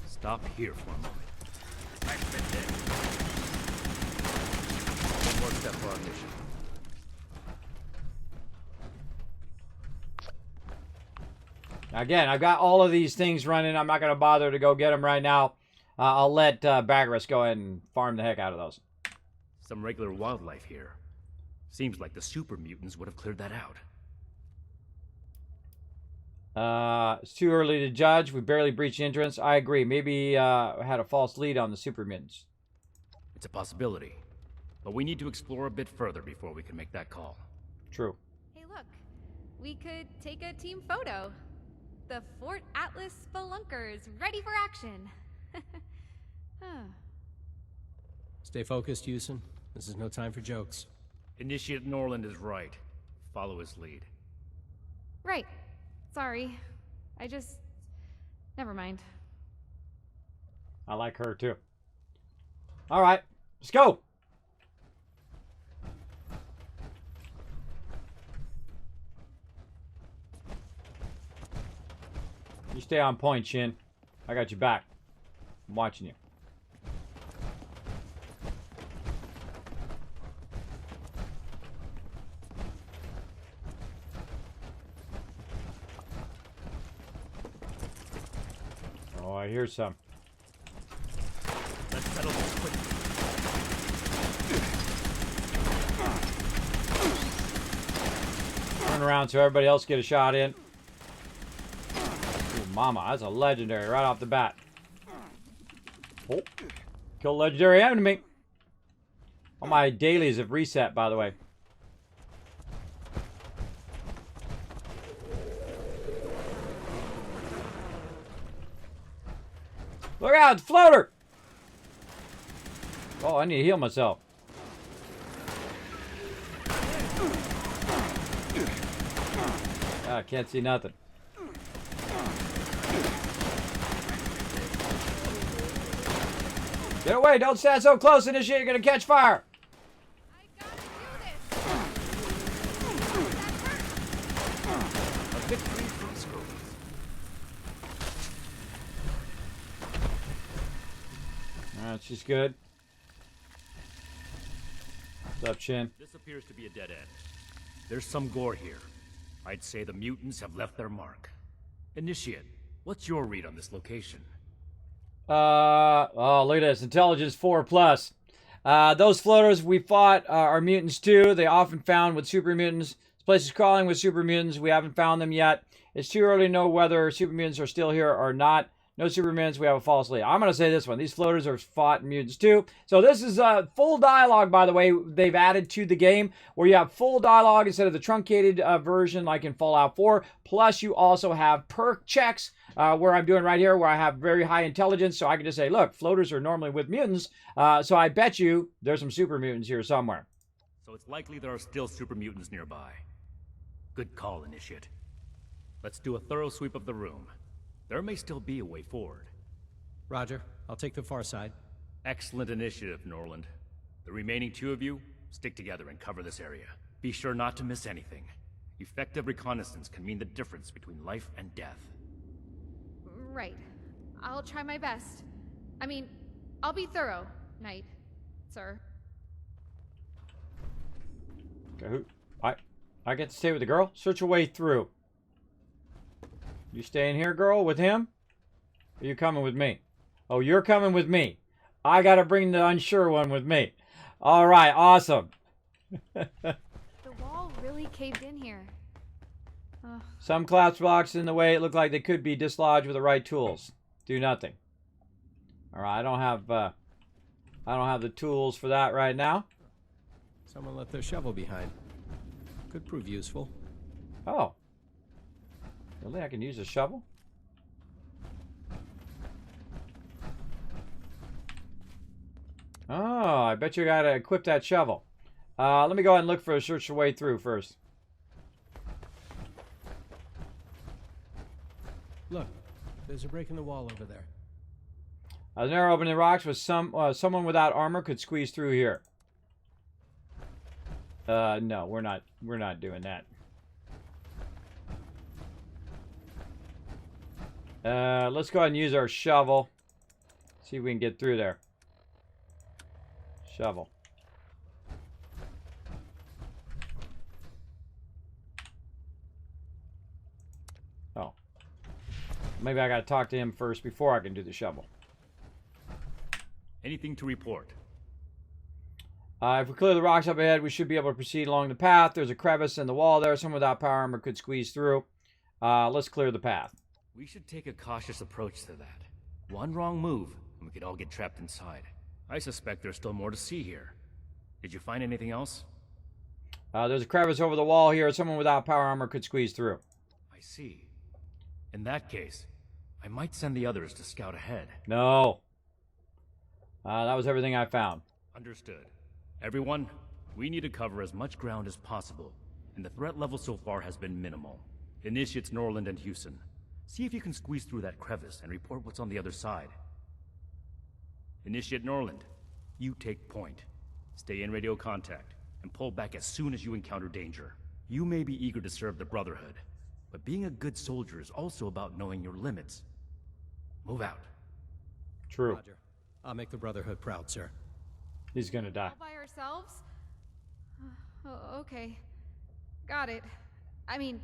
Stop here for a moment. I've been dead. One more step for our mission. Again, I've got all of these things running. I'm not going to bother to go get them right now. I'll let Bagras go ahead and farm the heck out of those. Some regular wildlife here. Seems like the super mutants would have cleared that out. It's too early to judge. We barely breached entrance. I agree. Maybe had a false lead on the super mutants. It's a possibility. But we need to explore a bit further before we can make that call. True. Hey, look. We could take a team photo. The Fort Atlas spelunkers, ready for action. Stay focused, Houston. This is no time for jokes. Initiate Norland is right. Follow his lead. Right. Sorry. I just... Never mind. I like her, too. All right. Let's go. You stay on point, Shin. I got your back. I'm watching you. Oh, I hear some. Let's settle this quickly. Turn around so everybody else get a shot in. Ooh, mama, that's a legendary right off the bat. Oh, kill a legendary enemy. All my dailies have reset, by the way. Look out, floater! Oh, I need to heal myself. I can't see nothing. Get away, don't stand so close in this shit, you're gonna catch fire! A victory for the Scorpions. Alright, she's good. What's up, Shin? This appears to be a dead end. There's some gore here. I'd say the mutants have left their mark. Initiate, what's your read on this location? Oh, look at this. Intelligence 4+. Those floaters we fought are mutants too. They often found with super mutants. This place is crawling with super mutants. We haven't found them yet. It's too early to know whether super mutants are still here or not. No super mutants, we have a false lead. I'm going to say this one. These floaters are fought mutants too. So this is full dialogue, by the way, they've added to the game, where you have full dialogue instead of the truncated version like in Fallout 4. Plus, you also have perk checks, where I'm doing right here, where I have very high intelligence. So I can just say, look, floaters are normally with mutants. So I bet you there's some super mutants here somewhere. So it's likely there are still super mutants nearby. Good call, Initiate. Let's do a thorough sweep of the room. There may still be a way forward. Roger. I'll take the far side. Excellent initiative, Norland. The remaining two of you, stick together and cover this area. Be sure not to miss anything. Effective reconnaissance can mean the difference between life and death. Right. I'll try my best. I mean, I'll be thorough, Knight, sir. Okay, I get to stay with the girl? Search your way through. You staying here, girl, with him? Or you coming with me? Oh, you're coming with me. I gotta bring the unsure one with me. All right, awesome. The wall really caved in here. Ugh. Some collapse blocks in the way. It looked like they could be dislodged with the right tools. Do nothing. All right, I don't have the tools for that right now. Someone left their shovel behind. Could prove useful. Oh. Really? I can use a shovel? Oh, I bet you gotta equip that shovel. Let me go ahead and look for a search the way through first. Look, there's a break in the wall over there. There's an arrow opening the rocks with someone without armor could squeeze through here. No, we're not doing that. Let's go ahead and use our shovel. See if we can get through there. Shovel. Oh. Maybe I gotta talk to him first before I can do the shovel. Anything to report? If we clear the rocks up ahead, we should be able to proceed along the path. There's a crevice in the wall there. Someone without power armor could squeeze through. Let's clear the path. We should take a cautious approach to that. One wrong move, and we could all get trapped inside. I suspect there's still more to see here. Did you find anything else? There's a crevice over the wall here. Someone without power armor could squeeze through. I see. In that case, I might send the others to scout ahead. No. That was everything I found. Understood. Everyone, we need to cover as much ground as possible, and the threat level so far has been minimal. Initiates Norland and Houston. See if you can squeeze through that crevice and report what's on the other side. Initiate Norland, you take point. Stay in radio contact, and pull back as soon as you encounter danger. You may be eager to serve the Brotherhood, but being a good soldier is also about knowing your limits. Move out. True. Roger. I'll make the Brotherhood proud, sir. He's gonna die. All by ourselves? Okay. Got it. I mean,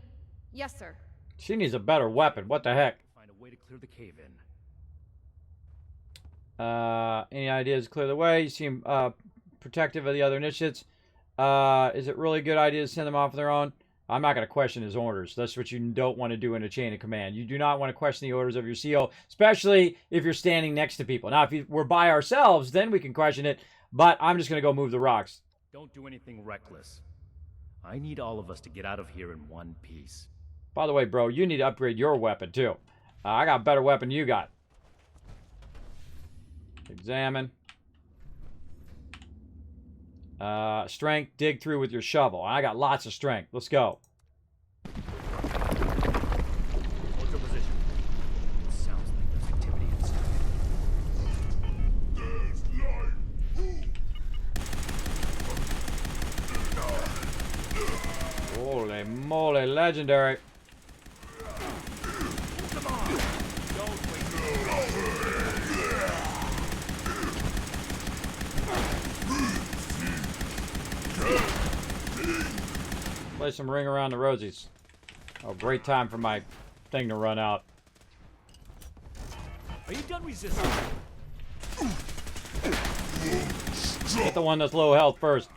yes, sir. She needs a better weapon. What the heck? Find a way to clear the cave in. Any ideas to clear the way? You seem protective of the other initiates. Is it really a good idea to send them off on their own? I'm not going to question his orders. That's what you don't want to do in a chain of command. You do not want to question the orders of your CO, especially if you're standing next to people. Now, if we're by ourselves, then we can question it, but I'm just going to go move the rocks. Don't do anything reckless. I need all of us to get out of here in one piece. By the way, bro, you need to upgrade your weapon, too. I got a better weapon than you got. Examine. Strength, dig through with your shovel. I got lots of strength. Let's go. Hold your position. It sounds like there's activity inside. Holy moly, legendary. Come on! Don't wait. Play some Ring Around the Rosies. Oh, great time for my thing to run out. Are you done resisting? Get the one that's low health first.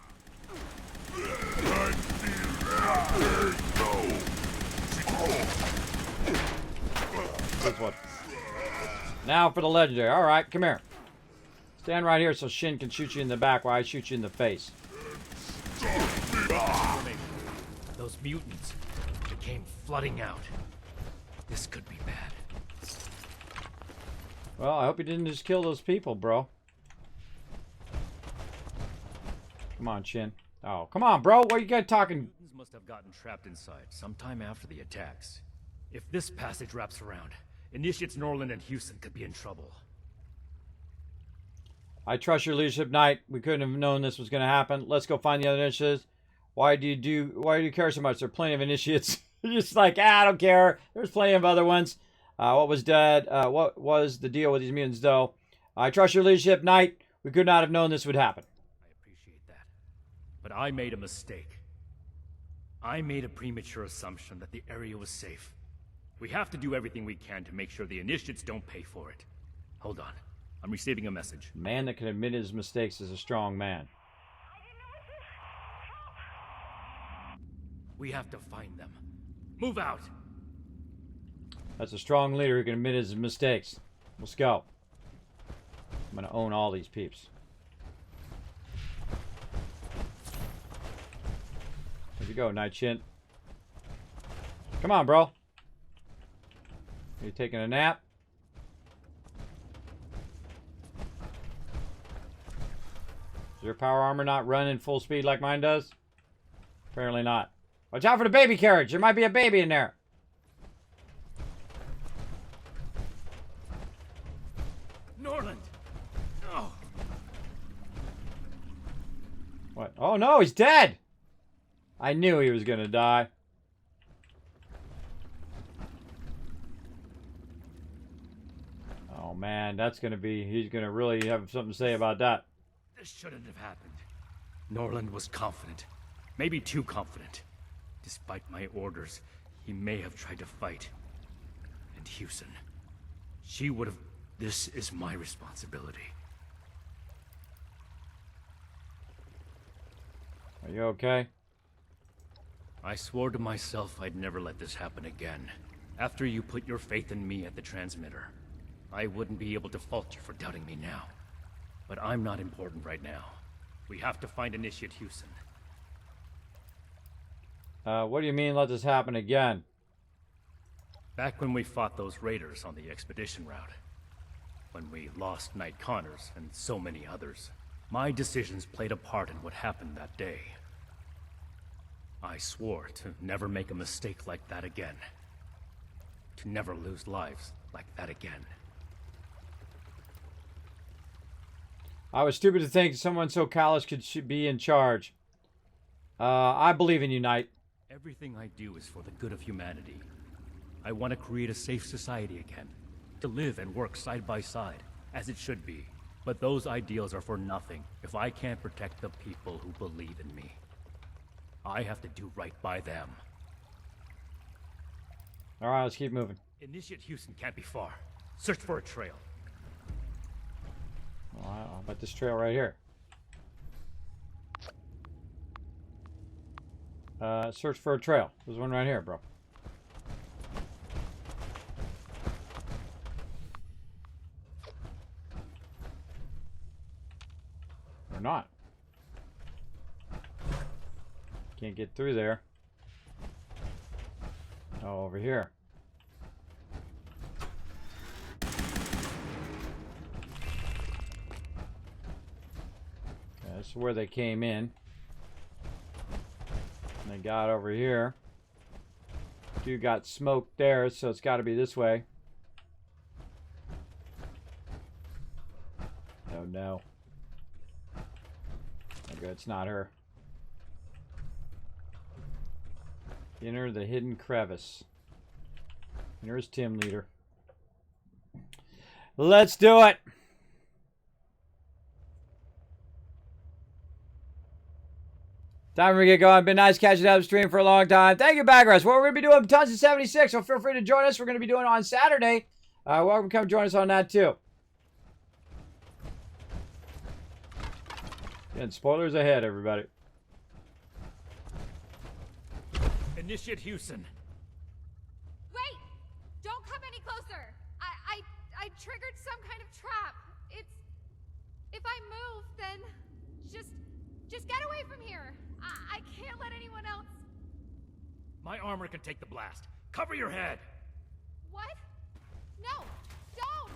This one. Now for the legendary. All right, come here. Stand right here so Shin can shoot you in the back while I shoot you in the face. Those mutants, they came flooding out. This could be bad. Well, I hope you didn't just kill those people, bro. Come on, Shin. Oh, come on, bro. What are you guys talking? Mutants must have gotten trapped inside sometime after the attacks. If this passage wraps around, Initiates Norland and Houston could be in trouble. I trust your leadership, Knight. We couldn't have known this was going to happen. Let's go find the other initiates. Why do you care so much? There are plenty of initiates. You're just like, I don't care. There's plenty of other ones. What was dead? What was the deal with these mutants, though? I trust your leadership, Knight. We could not have known this would happen. I appreciate that. But I made a mistake. I made a premature assumption that the area was safe. We have to do everything we can to make sure the initiates don't pay for it. Hold on. I'm receiving a message. A man that can admit his mistakes is a strong man. We have to find them. Move out! That's a strong leader who can admit his mistakes. Let's go. I'm gonna own all these peeps. Here we go, Night Shin. Come on, bro. Are you taking a nap? Does your power armor not run in full speed like mine does? Apparently not. Watch out for the baby carriage. There might be a baby in there. Norland! Oh. What? Oh no, he's dead! I knew he was gonna die. Oh man, that's gonna be... He's gonna really have something to say about that. This shouldn't have happened. Norland was confident. Maybe too confident. Despite my orders, he may have tried to fight. And Houston. She would have... This is my responsibility. Are you okay? I swore to myself I'd never let this happen again. After you put your faith in me at the transmitter, I wouldn't be able to fault you for doubting me now. But I'm not important right now. We have to find Initiate Houston. What do you mean let this happen again? Back when we fought those raiders on the expedition route. When we lost Knight Connors and so many others. My decisions played a part in what happened that day. I swore to never make a mistake like that again. To never lose lives like that again. I was stupid to think someone so callous should be in charge. I believe in you, Knight. Everything I do is for the good of humanity. I want to create a safe society again. To live and work side by side, as it should be. But those ideals are for nothing if I can't protect the people who believe in me. I have to do right by them. Alright, let's keep moving. Initiate Houston can't be far. Search for a trail. Oh, how about this trail right here? Search for a trail. There's one right here, bro. Or not. Can't get through there. Oh, over here. That's where they came in. And they got over here. Dude got smoked there, so it's got to be this way. Oh no. Okay, it's not her. Enter the hidden crevice. Here's Tim Leader. Let's do it! Time to get going. Been nice catching up stream for a long time. Thank you, Bagress. What we're going to be doing, Tons of 76, so feel free to join us. We're going to be doing it on Saturday. Welcome to come join us on that, too. And spoilers ahead, everybody. Initiate Houston. Wait! Don't come any closer! I triggered some kind of trap. It's... If I move, then... Just get away from here. I can't let anyone else... My armor can take the blast. Cover your head! What? No! Don't!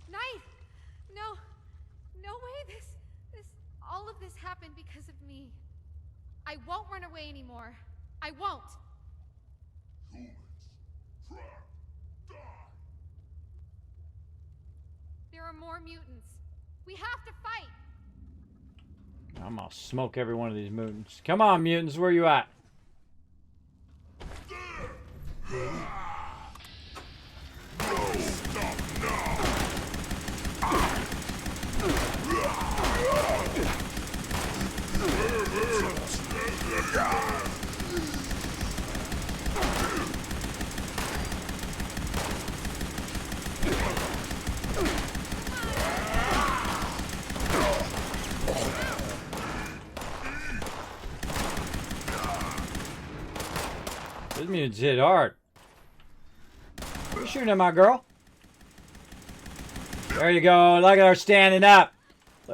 Knight! No. No way all of this happened because of me. I won't run away anymore. I won't. Humans, trap, die! There are more mutants. We have to fight! I'm gonna smoke every one of these mutants. Come on, mutants, where you at? No, stop now! This mutants hit hard. You're shooting at my girl. There you go. Look at her standing up.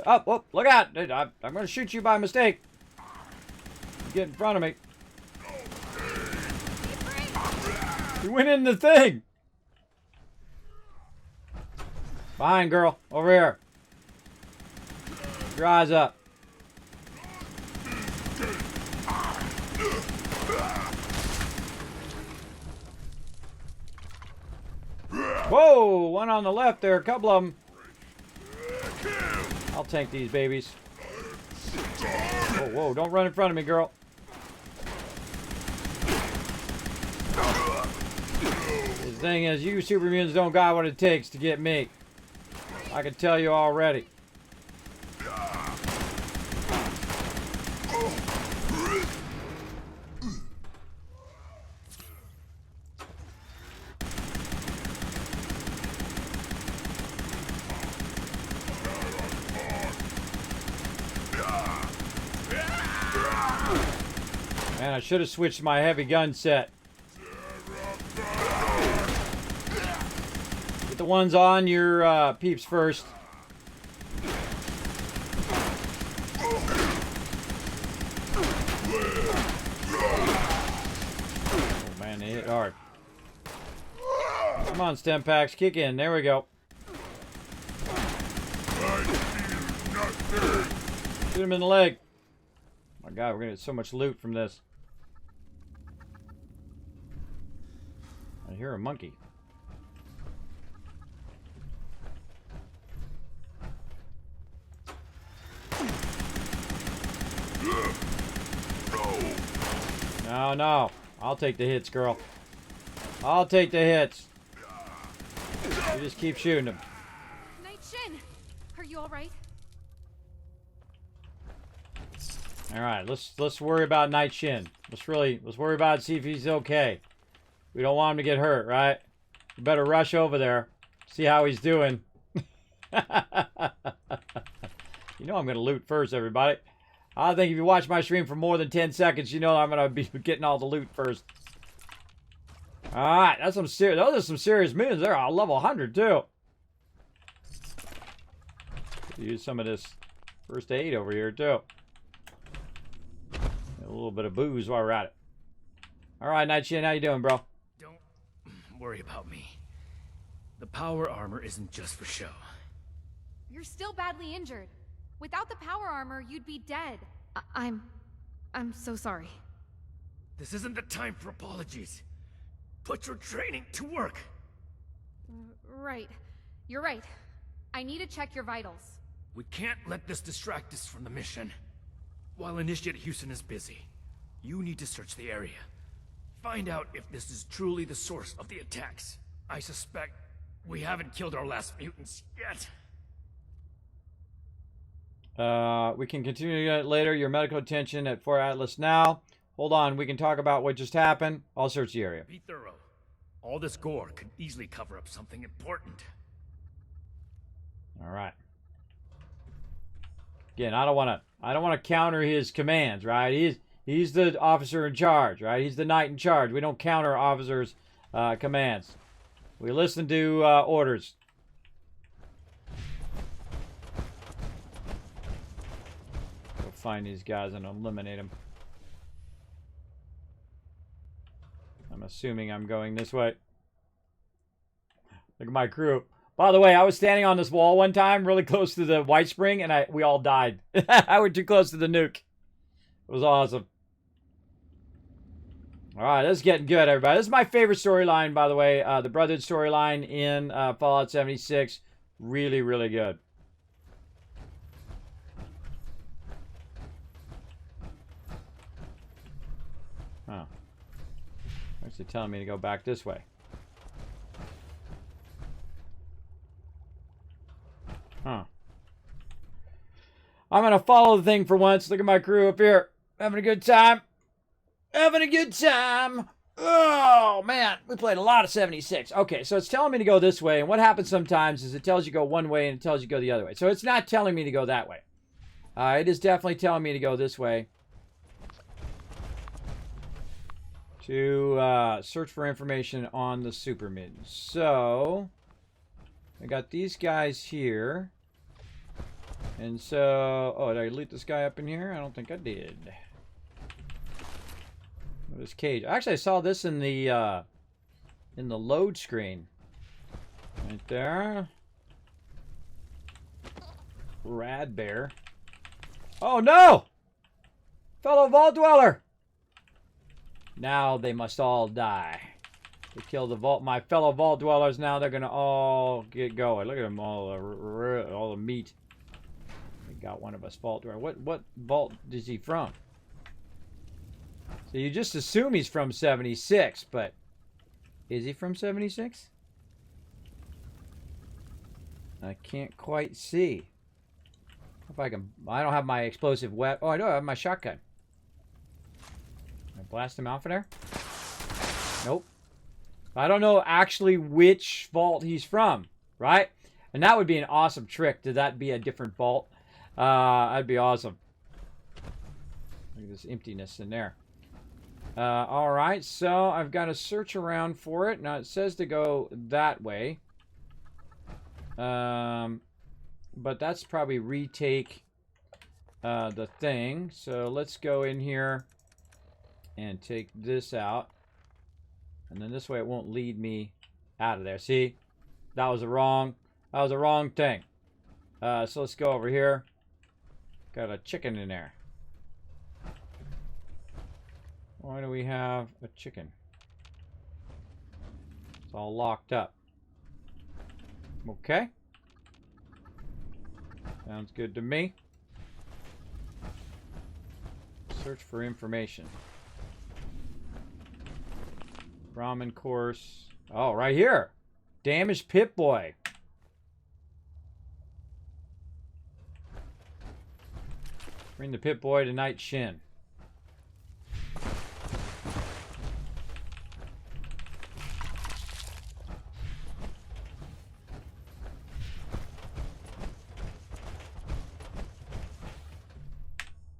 Oh, whoop, look out. I'm going to shoot you by mistake. Get in front of me. You went in the thing. Behind, girl. Over here. Your eyes up. Whoa! One on the left there. A couple of them. I'll tank these babies. Whoa, whoa. Don't run in front of me, girl. The thing is, you super mutants don't got what it takes to get me. I can tell you already. Man, I should have switched my heavy gun set. Get the ones on your peeps first. Oh man, they hit hard. Come on, stem packs, kick in. There we go. Shoot him in the leg. My God, we're gonna get so much loot from this. I hear a monkey. No, no. I'll take the hits, girl. I'll take the hits. You just keep shooting them. Night Shin, are you all right? All right, let's worry about Night Shin. Let's worry about it, see if he's okay. We don't want him to get hurt, right? We better rush over there, see how he's doing. You know I'm gonna loot first, everybody. I think if you watch my stream for more than 10 seconds, you know I'm gonna be getting all the loot first. All right, that's some serious. Those are some serious moves. They're on level 100 too. Use some of this first aid over here too. A little bit of booze while we're at it. All right, Night Shin, how you doing, bro? Don't worry about me. The power armor isn't just for show. You're still badly injured. Without the power armor, you'd be dead. I'm so sorry. This isn't the time for apologies. Put your training to work. Right. You're right. I need to check your vitals. We can't let this distract us from the mission. While Initiate Houston is busy, you need to search the area. Find out if this is truly the source of the attacks. I suspect we haven't killed our last mutants yet. We can continue it later. Your medical attention at Fort Atlas now. Hold on, we can talk about what just happened. I'll search the area. Be thorough. All this gore could easily cover up something important. All right. Again, I don't want to counter his commands, right? He's the officer in charge, right? He's the knight in charge. We don't counter officers' commands. We listen to orders. Go find these guys and eliminate them. I'm assuming I'm going this way. Look at my crew. By the way, I was standing on this wall one time, really close to the White Spring, and we all died. I was too close to the nuke. It was awesome. All right, this is getting good, everybody. This is my favorite storyline, by the way. The Brotherhood storyline in Fallout 76. Really, really good. Huh. Where's it telling me to go back this way? Huh. I'm going to follow the thing for once. Look at my crew up here. Having a good time. Having a good time. Oh, man. We played a lot of 76. Okay, so it's telling me to go this way. And what happens sometimes is it tells you go one way and it tells you go the other way. So it's not telling me to go that way. It is definitely telling me to go this way. To search for information on the super mutants. So, I got these guys here. And so... Oh, did I loot this guy up in here? I don't think I did. This cage. Actually, I saw this in the load screen. Right there. Rad bear. Oh no! Fellow vault dweller! Now they must all die. To kill my fellow vault dwellers. Now they're gonna all get going. Look at them all the meat. We got one of us vault dweller. What vault is he from? So you just assume he's from 76, but is he from 76? I can't quite see. If I can, I don't have my explosive weapon. Oh, I do have my shotgun. Can I blast him out for there? Nope. I don't know actually which vault he's from, right? And that would be an awesome trick. Did that be a different vault? That'd be awesome. Look at this emptiness in there. Alright, so I've got to search around for it. Now it says to go that way. But that's probably retake the thing. So let's go in here and take this out. And then this way it won't lead me out of there. See? That was the wrong thing. So let's go over here. Got a chicken in there. Why do we have a chicken? It's all locked up. Okay. Sounds good to me. Search for information. Ramen course. Oh, right here. Damaged Pip-Boy. Bring the Pip-Boy to Night Shin.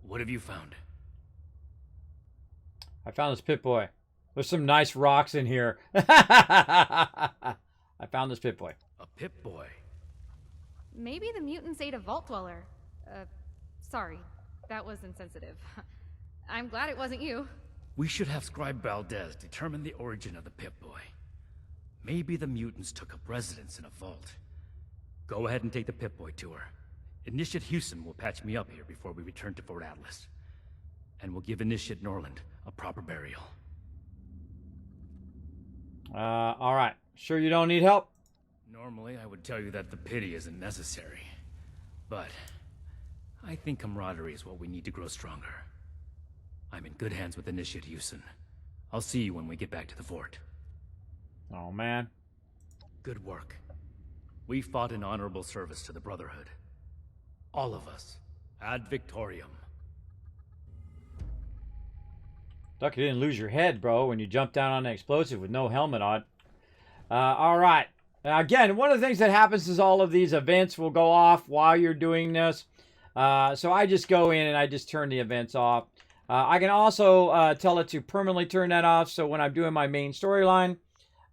What have you found? I found this Pip-Boy. There's some nice rocks in here. I found this Pip-Boy. A Pip-Boy? Maybe the mutants ate a vault dweller. Sorry. That was insensitive. I'm glad it wasn't you. We should have Scribe Valdez determine the origin of the Pip-Boy. Maybe the mutants took up residence in a vault. Go ahead and take the Pip-Boy tour. Initiate Houston will patch me up here before we return to Fort Atlas. And we'll give Initiate Norland a proper burial. Alright. Sure you don't need help? Normally, I would tell you that the pity isn't necessary. But I think camaraderie is what we need to grow stronger. I'm in good hands with Initiate Houston. I'll see you when we get back to the fort. Oh, man. Good work. We fought in honorable service to the Brotherhood. All of us. Ad Victoriam. Lucky you didn't lose your head, bro, when you jumped down on the explosive with no helmet on. Alright. Now, again, one of the things that happens is all of these events will go off while you're doing this. So I just go in and I just turn the events off. I can also tell it to permanently turn that off. So when I'm doing my main storyline,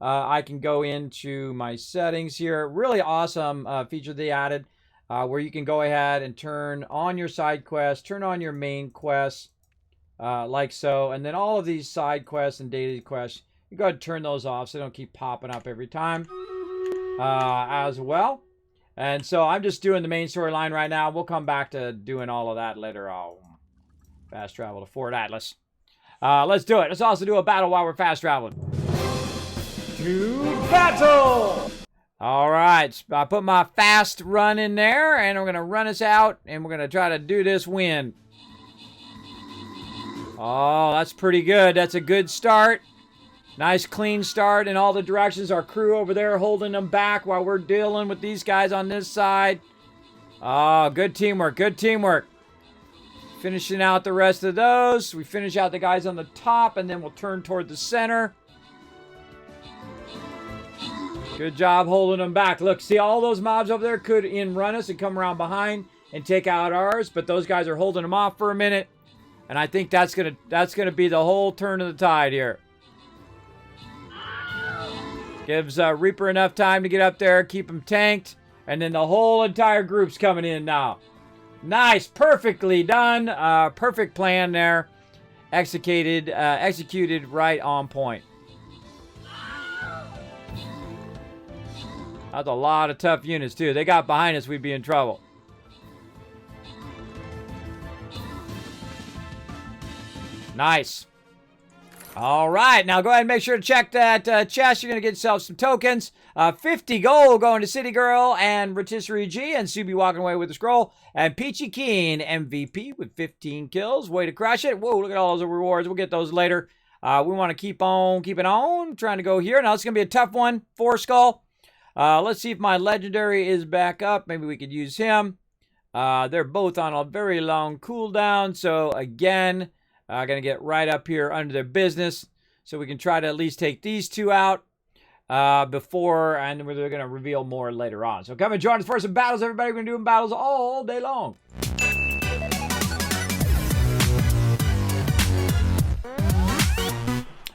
I can go into my settings here. Really awesome feature they added where you can go ahead and turn on your side quests, turn on your main quests like so. And then all of these side quests and daily quests, you go ahead and turn those off so they don't keep popping up every time as well. And so I'm just doing the main storyline right now. We'll come back to doing all of that later. I'll fast travel to Fort Atlas. Let's do it. Let's also do a battle while we're fast traveling. To battle! All right. I put my fast run in there, and we're going to run us out, and we're going to try to do this win. Oh, that's pretty good. That's a good start. Nice clean start in all the directions. Our crew over there holding them back while we're dealing with these guys on this side. Oh, good teamwork. Good teamwork. Finishing out the rest of those. We finish out the guys on the top, and then we'll turn toward the center. Good job holding them back. Look, see all those mobs over there could in-run us and come around behind and take out ours, but those guys are holding them off for a minute. And I think that's gonna be the whole turn of the tide here. Gives Reaper enough time to get up there, keep him tanked, and then the whole entire group's coming in now. Nice, perfectly done. Perfect plan there. Executed right on point. That's a lot of tough units, too. They got behind us, we'd be in trouble. Nice. All right, now go ahead and make sure to check that chest. You're going to get yourself some tokens. 50 gold going to City Girl and Rotisserie G, and Subi walking away with the scroll. And Peachy Keen, MVP with 15 kills. Way to crush it. Whoa, look at all those rewards. We'll get those later. We want to keep on keeping on. Trying to go here. Now, it's going to be a tough one. 4 skull. Let's see if my legendary is back up. Maybe we could use him. They're both on a very long cooldown. So, again... going to get right up here under their business so we can try to at least take these two out before, and we're going to reveal more later on. So come and join us for some battles, everybody. We're going to do battles all day long.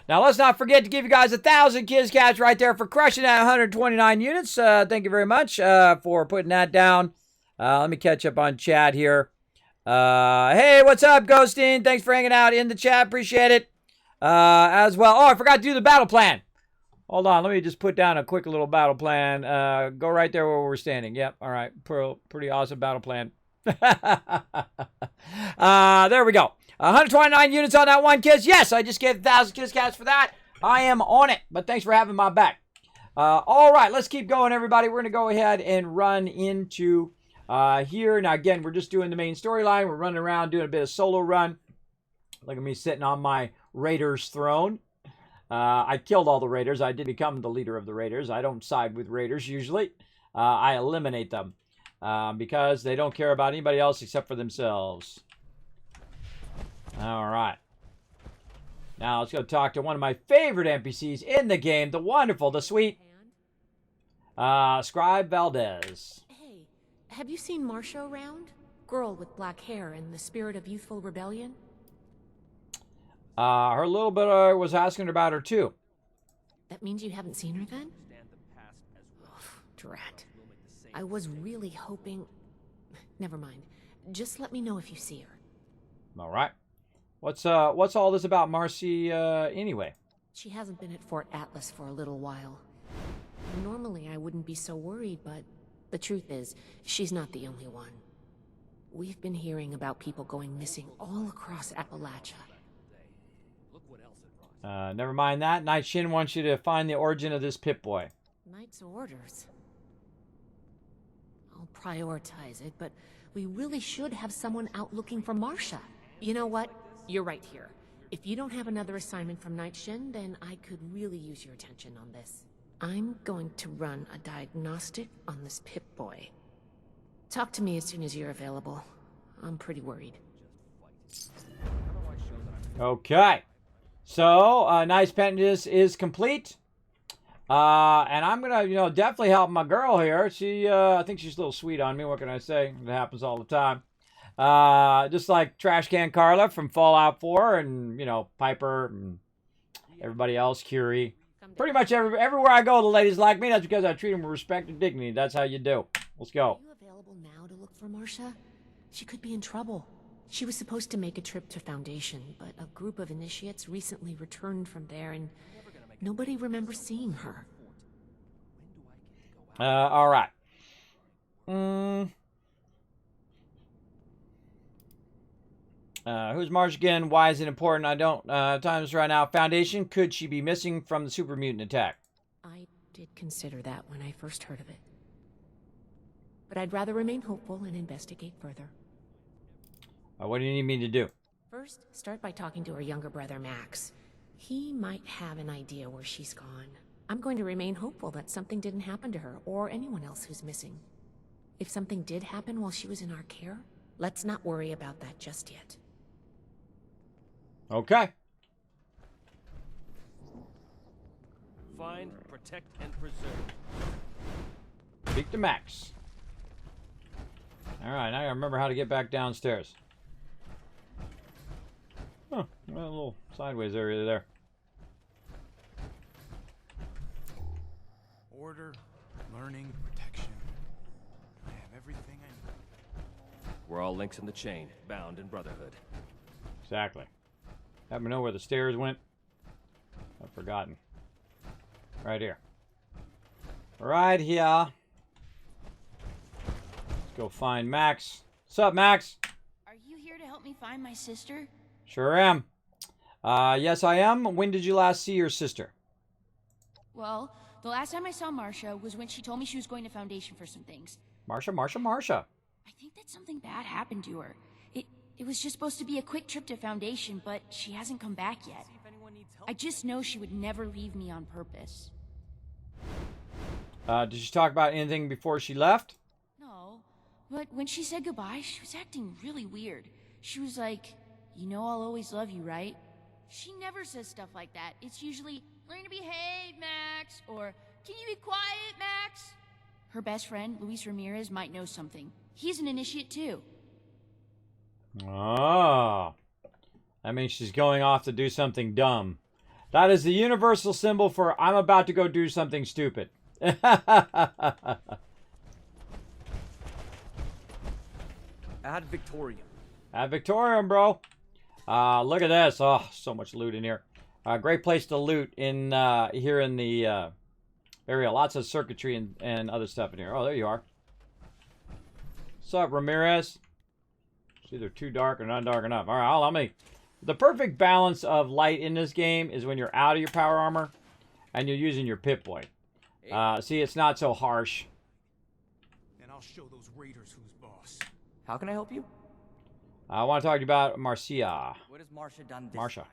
Now, let's not forget to give you guys 1,000 Kids Cats right there for crushing that 129 units. Thank you very much for putting that down. Let me catch up on chat here. Hey, what's up, Ghosteen? Thanks for hanging out in the chat. Appreciate it. As well. Oh, I forgot to do the battle plan. Hold on. Let me just put down a quick little battle plan. Go right there where we're standing. Yep. All right. Pretty awesome battle plan. There we go. 129 units on that one, kids. Yes, I just gave 1,000 Kids Cats for that. I am on it. But thanks for having my back. All right. Let's keep going, everybody. We're going to go ahead and run into... here. Now, again, we're just doing the main storyline. We're running around doing a bit of solo run. Look at me sitting on my Raiders throne. I killed all the Raiders. I did become the leader of the Raiders. I don't side with Raiders usually. I eliminate them because they don't care about anybody else except for themselves. All right. Now, let's go talk to one of my favorite NPCs in the game. The wonderful, the sweet Scribe Valdez. Have you seen Marcia around? Girl with black hair and the spirit of youthful rebellion? Her little bit was asking about her too. That means you haven't seen her then? Oh, drat. I was really hoping... Never mind. Just let me know if you see her. All right. What's all this about Marcy anyway? She hasn't been at Fort Atlas for a little while. Normally I wouldn't be so worried, but... The truth is, she's not the only one. We've been hearing about people going missing all across Appalachia. Never mind that. Night Shin wants you to find the origin of this Pip-Boy. Knight's orders. I'll prioritize it, but we really should have someone out looking for Marcia. You know what? You're right here. If you don't have another assignment from Night Shin, then I could really use your attention on this. I'm going to run a diagnostic on this Pip-Boy. Talk to me as soon as you're available. I'm pretty worried. Okay. So, Nice Pentness is complete. And I'm going to, definitely help my girl here. She, I think she's a little sweet on me. What can I say? It happens all the time. Just like Trash Can Carla from Fallout 4 and, Piper and everybody else, Curie. Pretty much everywhere I go, the ladies like me. That's because I treat them with respect and dignity. That's how you do. Let's go. Are you available now to look for Marcia? She could be in trouble. She was supposed to make a trip to Foundation, but a group of initiates recently returned from there, and nobody remembers seeing her. All right. Who's Marsh again? Why is it important? I don't have time right now. Foundation, could she be missing from the super mutant attack? I did consider that when I first heard of it. But I'd rather remain hopeful and investigate further. What do you need me to do? First, start by talking to her younger brother, Max. He might have an idea where she's gone. I'm going to remain hopeful that something didn't happen to her or anyone else who's missing. If something did happen while she was in our care, let's not worry about that just yet. Okay. Find, protect, and preserve. Speak to Max. All right, now I remember how to get back downstairs. Huh, a little sideways area there. Order, learning, protection. I have everything I need. We're all links in the chain, bound in brotherhood. Exactly. Happen to know where the stairs went? I've forgotten. Right here. Right here. Let's go find Max. What's up, Max? Are you here to help me find my sister? Sure am. Yes, I am. When did you last see your sister? Well, the last time I saw Marcia was when she told me she was going to Foundation for some things. Marcia. I think that something bad happened to her. It was just supposed to be a quick trip to Foundation, but she hasn't come back yet. I just know she would never leave me on purpose. Did she talk about anything before she left? No, but when she said goodbye, she was acting really weird. She was like, "You know I'll always love you, right?" She never says stuff like that. It's usually, "Learn to behave, Max," or "Can you be quiet, Max?" Her best friend, Luis Ramirez, might know something. He's an initiate too. Oh. That means she's going off to do something dumb. That is the universal symbol for I'm about to go do something stupid. Ad Victorium. Ad Victorium, bro. Look at this. Oh, so much loot in here. Great place to loot in here in the area. Lots of circuitry and other stuff in here. Oh, there you are. What's up, Ramirez? It's either too dark or not dark enough. All right, let me... The perfect balance of light in this game is when you're out of your power armor and you're using your Pip-Boy. See, it's not so harsh. And I'll show those raiders who's boss. How can I help you? I want to talk to you about Marcia. What has Marcia done this Marcia.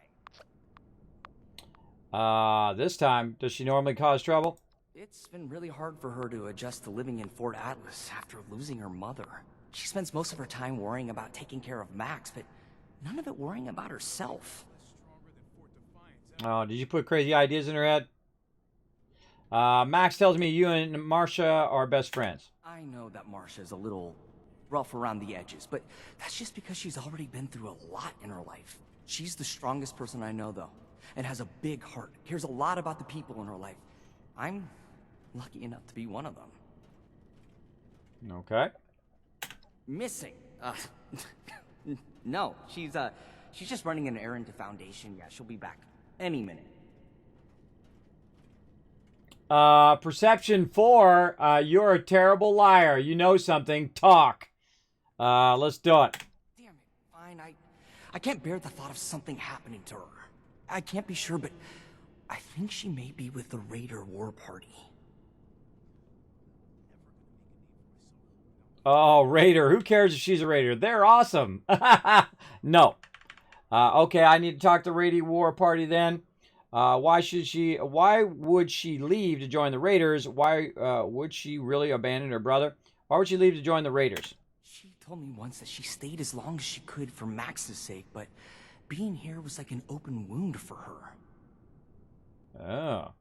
This time, does she normally cause trouble? It's been really hard for her to adjust to living in Fort Atlas after losing her mother. She spends most of her time worrying about taking care of Max, but none of it worrying about herself. Oh, did you put crazy ideas in her head? Max tells me you and Marcia are best friends. I know that Marcia's a little rough around the edges, but that's just because she's already been through a lot in her life. She's the strongest person I know, though, and has a big heart, cares a lot about the people in her life. I'm lucky enough to be one of them. Okay. Missing. No, she's just running an errand to Foundation. Yeah, she'll be back any minute. Perception 4, you're a terrible liar. You know something. Talk. Let's do it. Damn it. Fine, I can't bear the thought of something happening to her. I can't be sure, but I think she may be with the Raider War Party. Oh, Raider. Who cares if she's a Raider? They're awesome. No. Okay, I need to talk to Raider War Party then. Why would she leave to join the Raiders? Why would she really abandon her brother? Why would she leave to join the Raiders? She told me once that she stayed as long as she could for Max's sake, but being here was like an open wound for her. Oh.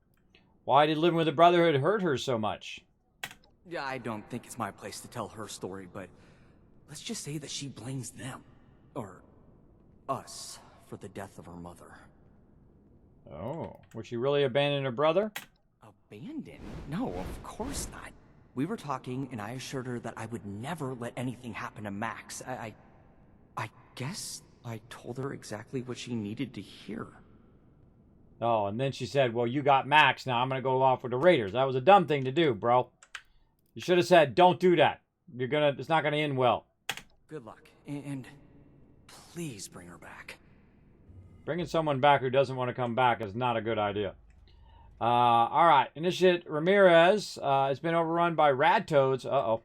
Why did living with the Brotherhood hurt her so much? Yeah, I don't think it's my place to tell her story, but let's just say that she blames them, or us, for the death of her mother. Oh, would she really abandon her brother? Abandon? No, of course not. We were talking, and I assured her that I would never let anything happen to Max. I guess I told her exactly what she needed to hear. Oh, and then she said, well, you got Max, now I'm going to go off with the Raiders. That was a dumb thing to do, bro. You should have said, don't do that. It's not gonna end well. Good luck, and please bring her back. Bringing someone back who doesn't want to come back is not a good idea. All right, Initiate Ramirez has been overrun by Rad Toads. Uh-oh.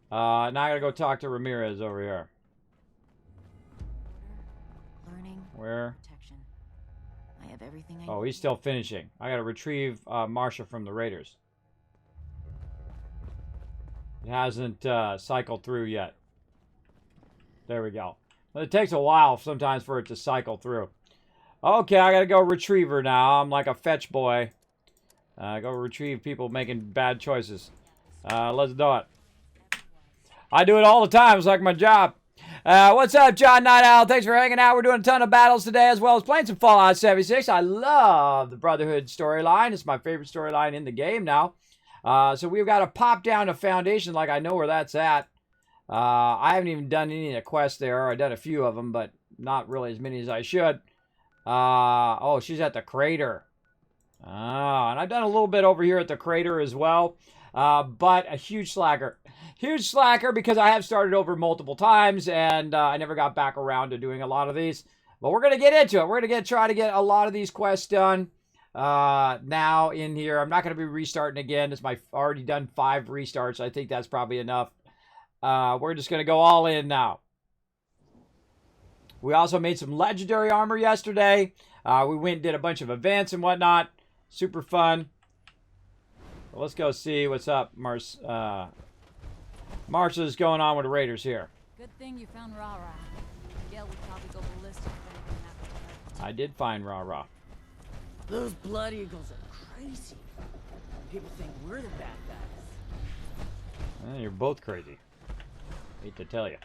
Now I gotta go talk to Ramirez over here. Learning. Where? Protection. I have everything I need. Oh, he's still finishing. I gotta retrieve Marcia from the Raiders. It hasn't cycled through yet. There we go. It takes a while sometimes for it to cycle through. Okay, I gotta go retrieve her now. I'm like a fetch boy. Go retrieve people making bad choices. Let's do it. I do it all the time. It's like my job. What's up, John Night Owl? Thanks for hanging out. We're doing a ton of battles today, as well as playing some Fallout 76. I love the Brotherhood storyline. It's my favorite storyline in the game now. So we've got to pop down to Foundation, like I know where that's at. I haven't even done any of the quests there. I've done a few of them, but not really as many as I should. Oh, she's at the crater. And I've done a little bit over here at the crater as well. But a huge slacker. Huge slacker because I have started over multiple times and I never got back around to doing a lot of these. But we're going to get into it. We're going to try to get a lot of these quests done now in here. I'm not going to be restarting again. It's already done 5 restarts. I think that's probably enough. We're just going to go all in now. We also made some legendary armor yesterday. We went and did a bunch of events and whatnot. Super fun. Well, let's go see what's up, Marsha's going on with the Raiders here. Good thing you found Rara. Miguel would probably go ballistic if anything happened to her. I did find Rara. Those Blood Eagles are crazy. People think we're the bad guys. Well, you're both crazy. Hate to tell you.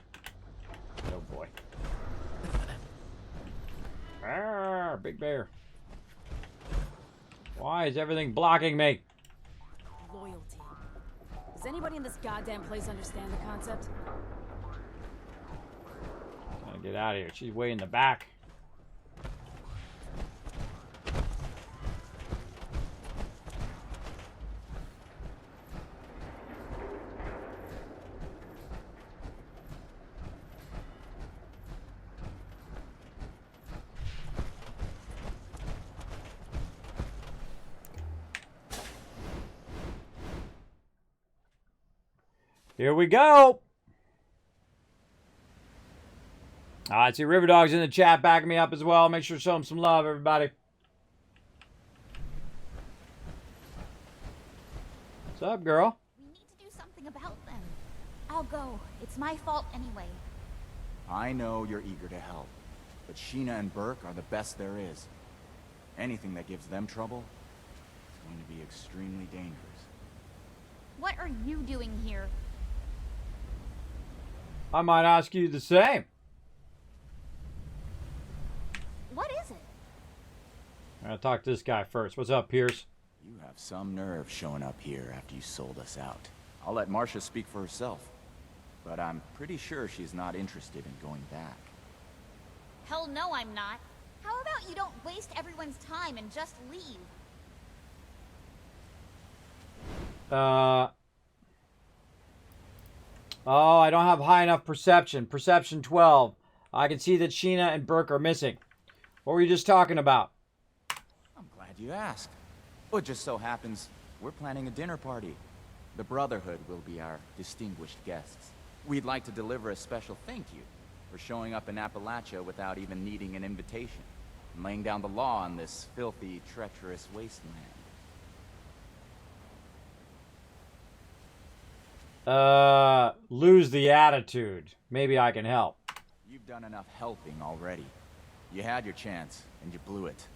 Oh boy. Arr, big bear. Why is everything blocking me? Loyalty. Does anybody in this goddamn place understand the concept? Gotta get out of here. She's way in the back. Here we go. I see River Dog's in the chat backing me up as well. Make sure to show him some love, everybody. What's up, girl? We need to do something about them. I'll go. It's my fault anyway. I know you're eager to help, but Sheena and Burke are the best there is. Anything that gives them trouble is going to be extremely dangerous. What are you doing here? I might ask you the same. What is it? I'm gonna talk to this guy first. What's up, Pierce? You have some nerve showing up here after you sold us out. I'll let Marsha speak for herself, but I'm pretty sure she's not interested in going back. Hell no, I'm not. How about you don't waste everyone's time and just leave? Oh, I don't have high enough perception. Perception 12. I can see that Sheena and Burke are missing. What were you just talking about? I'm glad you asked. Well, it just so happens we're planning a dinner party. The Brotherhood will be our distinguished guests. We'd like to deliver a special thank you for showing up in Appalachia without even needing an invitation, and laying down the law on this filthy, treacherous wasteland. Lose the attitude. Maybe I can help. You've done enough helping already. You had your chance, and you blew it.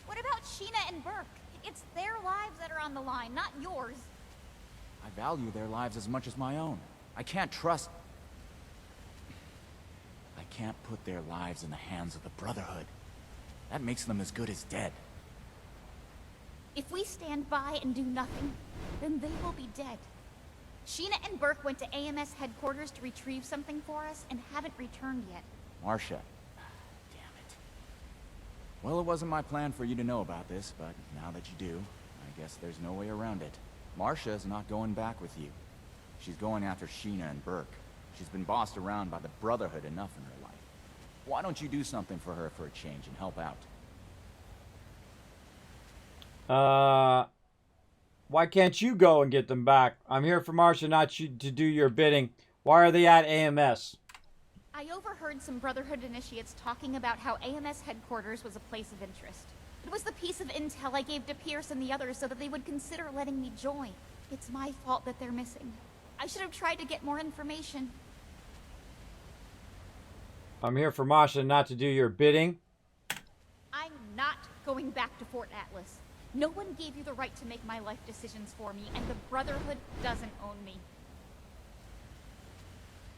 What about Sheena and Burke? It's their lives that are on the line, not yours. I value their lives as much as my own. I can't trust... I can't put their lives in the hands of the Brotherhood. That makes them as good as dead. If we stand by and do nothing, then they will be dead. Sheena and Burke went to AMS headquarters to retrieve something for us and haven't returned yet. Marsha. Damn it. Well, it wasn't my plan for you to know about this, but now that you do, I guess there's no way around it. Marsha's not going back with you. She's going after Sheena and Burke. She's been bossed around by the Brotherhood enough in her life. Why don't you do something for her for a change and help out? Why can't you go and get them back? I'm here for Marsha, not you, to do your bidding. Why are they at AMS? I overheard some Brotherhood initiates talking about how AMS headquarters was a place of interest. It was the piece of intel I gave to Pierce and the others so that they would consider letting me join. It's my fault that they're missing. I should have tried to get more information. I'm here for Marsha, not to do your bidding. I'm not going back to Fort Atlas. No one gave you the right to make my life decisions for me, and the Brotherhood doesn't own me.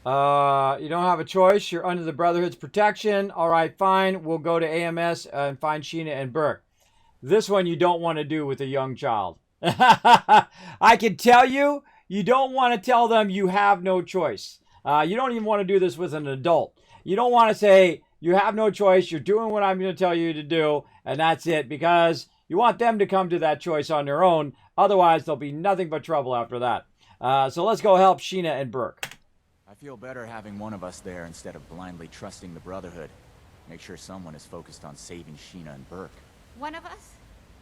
You don't have a choice. You're under the Brotherhood's protection. All right, fine. We'll go to AMS and find Sheena and Burke. This one you don't want to do with a young child. I can tell you, you don't want to tell them you have no choice. You don't even want to do this with an adult. You don't want to say, you have no choice. You're doing what I'm going to tell you to do, and that's it, because you want them to come to that choice on their own. Otherwise, there'll be nothing but trouble after that. So let's go help Sheena and Burke. I feel better having one of us there instead of blindly trusting the Brotherhood. Make sure someone is focused on saving Sheena and Burke. One of us?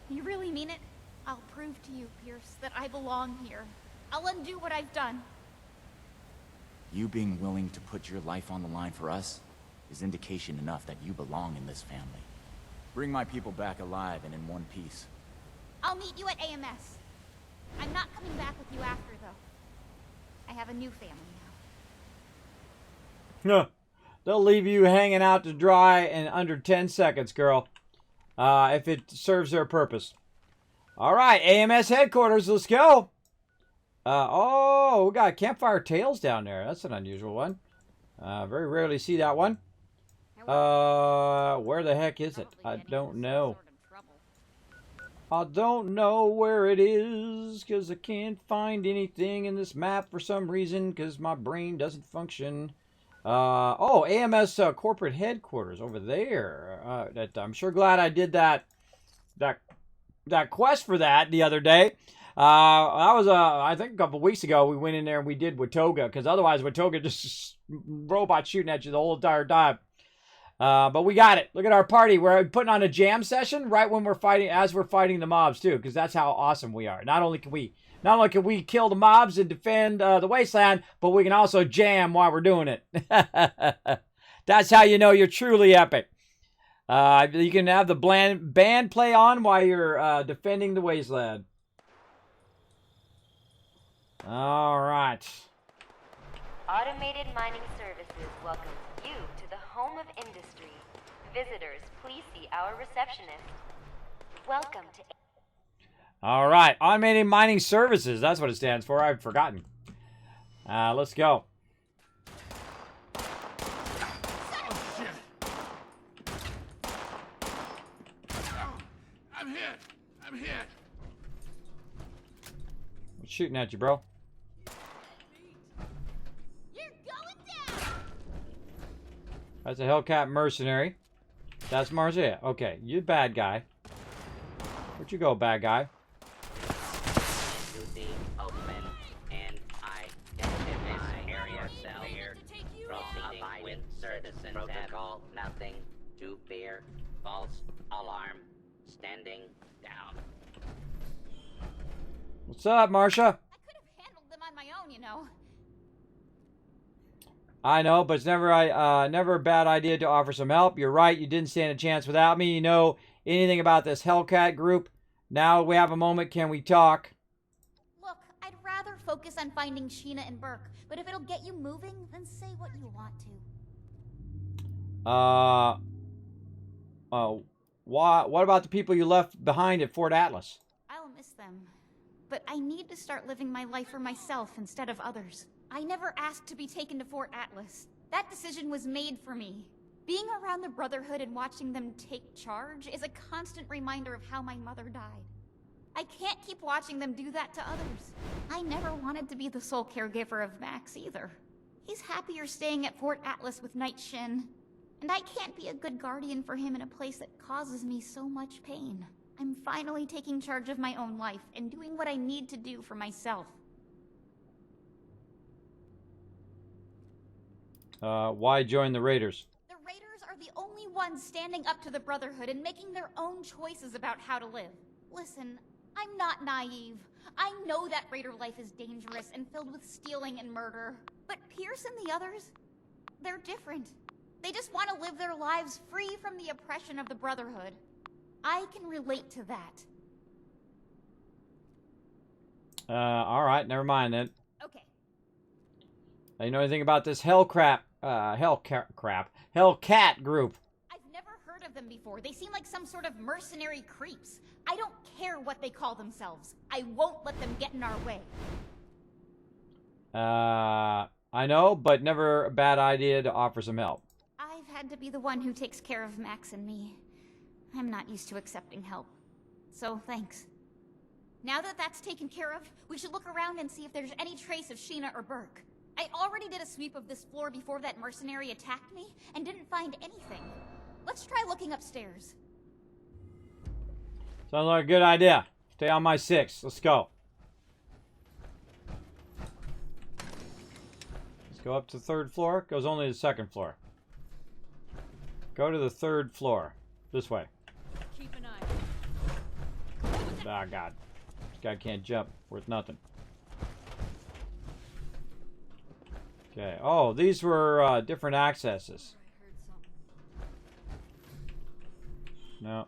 You really mean it? I'll prove to you, Pierce, that I belong here. I'll undo what I've done. You being willing to put your life on the line for us is indication enough that you belong in this family. Bring my people back alive and in one piece. I'll meet you at AMS. I'm not coming back with you after, though. I have a new family now. They'll leave you hanging out to dry in under 10 seconds, girl. If it serves their purpose. All right, AMS headquarters, let's go. Oh, we got campfire tales down there. That's an unusual one. Very rarely see that one. Where the heck is it? I don't know. I don't know where it is, because I can't find anything in this map for some reason, because my brain doesn't function. Oh, AMS corporate headquarters over there. I'm sure glad I did that quest for that the other day. That was, I think a couple weeks ago, we went in there and we did Watoga, because otherwise Watoga just robot shooting at you the whole entire time. But we got it. Look at our party. We're putting on a jam session right when we're fighting, as we're fighting the mobs too, because that's how awesome we are. Not only can we kill the mobs and defend the wasteland, but we can also jam while we're doing it. That's how you know you're truly epic. You can have the band play on while you're defending the wasteland. All right. Automated Mining Services welcomes you to the home of industry. Visitors, please see our receptionist. Welcome to... All right. Automated Mining Services. That's what it stands for. I've forgotten. Let's go. I'm hit. I'm hit. What's shooting at you, bro? That's a Hellcat mercenary. That's Marcia. Okay, you bad guy. Where'd you go, bad guy? To the open and identify yourself here. Proceeding with citizen protocol. Nothing to fear. False alarm. Standing down. What's up, Marcia? I could have handled them on my own, you know. I know, but it's never a bad idea to offer some help. You're right, you didn't stand a chance without me. You know anything about this Hellcat group? Now we have a moment, can we talk? Look, I'd rather focus on finding Sheena and Burke, but if it'll get you moving, then say what you want to. What about the people you left behind at Fort Atlas? I'll miss them. But I need to start living my life for myself instead of others. I never asked to be taken to Fort Atlas. That decision was made for me. Being around the Brotherhood and watching them take charge is a constant reminder of how my mother died. I can't keep watching them do that to others. I never wanted to be the sole caregiver of Max either. He's happier staying at Fort Atlas with Night Shin. And I can't be a good guardian for him in a place that causes me so much pain. I'm finally taking charge of my own life and doing what I need to do for myself. Why join the Raiders? The Raiders are the only ones standing up to the Brotherhood and making their own choices about how to live. Listen, I'm not naive. I know that Raider life is dangerous and filled with stealing and murder. But Pierce and the others, they're different. They just want to live their lives free from the oppression of the Brotherhood. I can relate to that. Alright, never mind then. Okay. You know anything about this Hellcat group? I've never heard of them before. They seem like some sort of mercenary creeps. I don't care what they call themselves. I won't let them get in our way. I know, but never a bad idea to offer some help. I've had to be the one who takes care of Max and me. I'm not used to accepting help. So, thanks. Now that that's taken care of, we should look around and see if there's any trace of Sheena or Burke. I already did a sweep of this floor before that mercenary attacked me, and didn't find anything. Let's try looking upstairs. Sounds like a good idea. Stay on my 6. Let's go. Let's go up to the 3rd floor. Goes only to the 2nd floor. Go to the 3rd floor. This way. Keep an eye. Ah, God. This guy can't jump. Worth nothing. Okay. Oh, these were different accesses. No.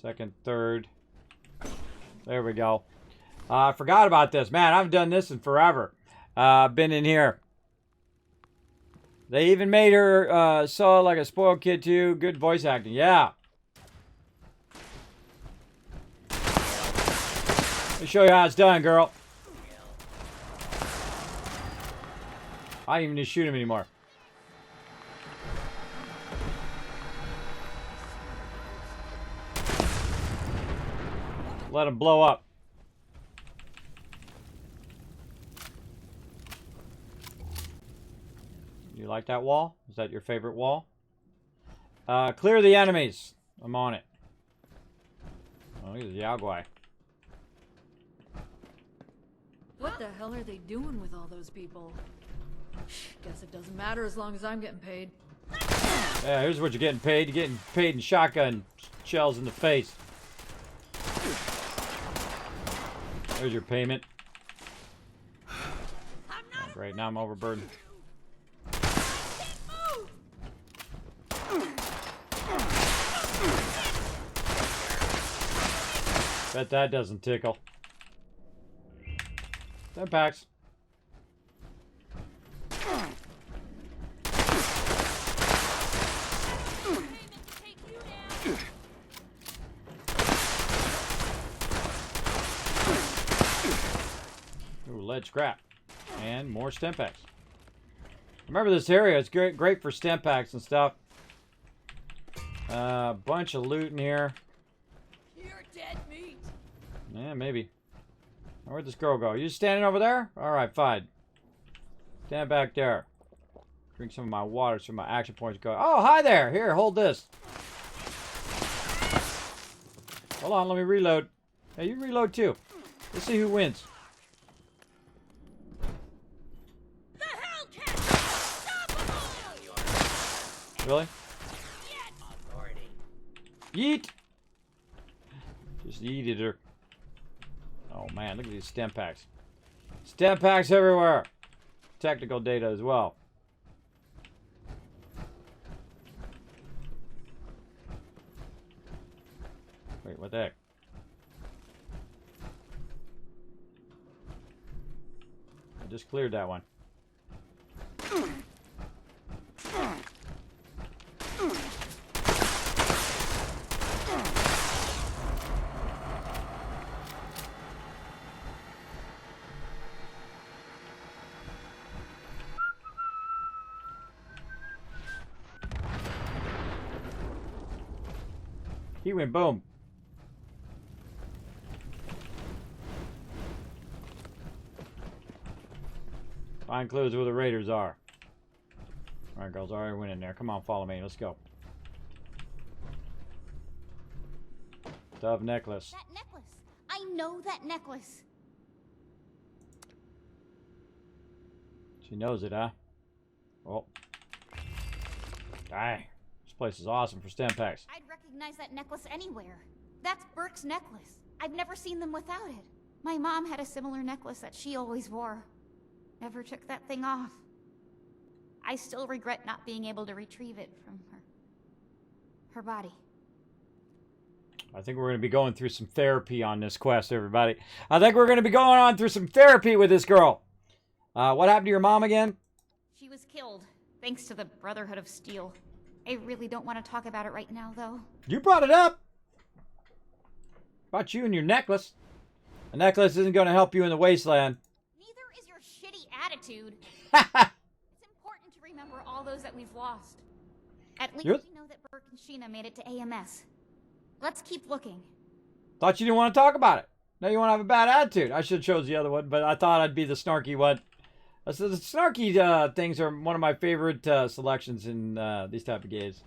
2nd, 3rd. There we go. I forgot about this. Man, I haven't done this in forever. I've been in here. They even made her saw like a spoiled kid too. Good voice acting. Yeah. Let me show you how it's done, girl. I don't even need to shoot him anymore. Let him blow up. You like that wall? Is that your favorite wall? Clear the enemies. I'm on it. Oh, he's a Yaguai. What the hell are they doing with all those people? Guess it doesn't matter as long as I'm getting paid. Yeah, here's what you're getting paid. You're getting paid in shotgun shells in the face. There's your payment. Oh, great, now I'm overburdened. Bet that doesn't tickle. 10 packs. Ooh, lead scrap. And more stem packs. Remember this area, it's great for stem packs and stuff. Bunch of loot in here. You're dead meat. Yeah, maybe. Where'd this girl go? You just standing over there? Alright, fine. Stand back there. Drink some of my water so my action points go. Oh, hi there! Here, hold this. Hold on, let me reload. Hey, you reload too. Let's see who wins. The Hellcat! Really? Yeet! Just yeeted her. Oh man, look at these stem packs. Stem packs everywhere. Technical data as well. Wait, what the heck? I just cleared that one. He went boom. Find clues where the raiders are. Alright, girls, already went in there. Come on, follow me. Let's go. Dove necklace. That necklace. I know that necklace. She knows it, huh? Oh. Dang. This place is awesome for stem packs. I'd recognize that necklace anywhere. That's Burke's necklace. I've never seen them without it. My mom had a similar necklace that she always wore. Never took that thing off. I still regret not being able to retrieve it from her body. I think we're going to be going through some therapy on this quest, everybody. I think we're going to be going on through some therapy with this girl. What happened to your mom again? She was killed, thanks to the Brotherhood of Steel. I really don't want to talk about it right now, though. You brought it up. About you and your necklace. A necklace isn't going to help you in the wasteland. Neither is your attitude. It's important to remember all those that we've lost. At least we know that Burke and Sheena made it to AMS. Let's keep looking. Thought you didn't want to talk about it. Now you want to have a bad attitude. I should have chose the other one, but I thought I'd be the snarky one. So the snarky things are one of my favorite selections in these type of games.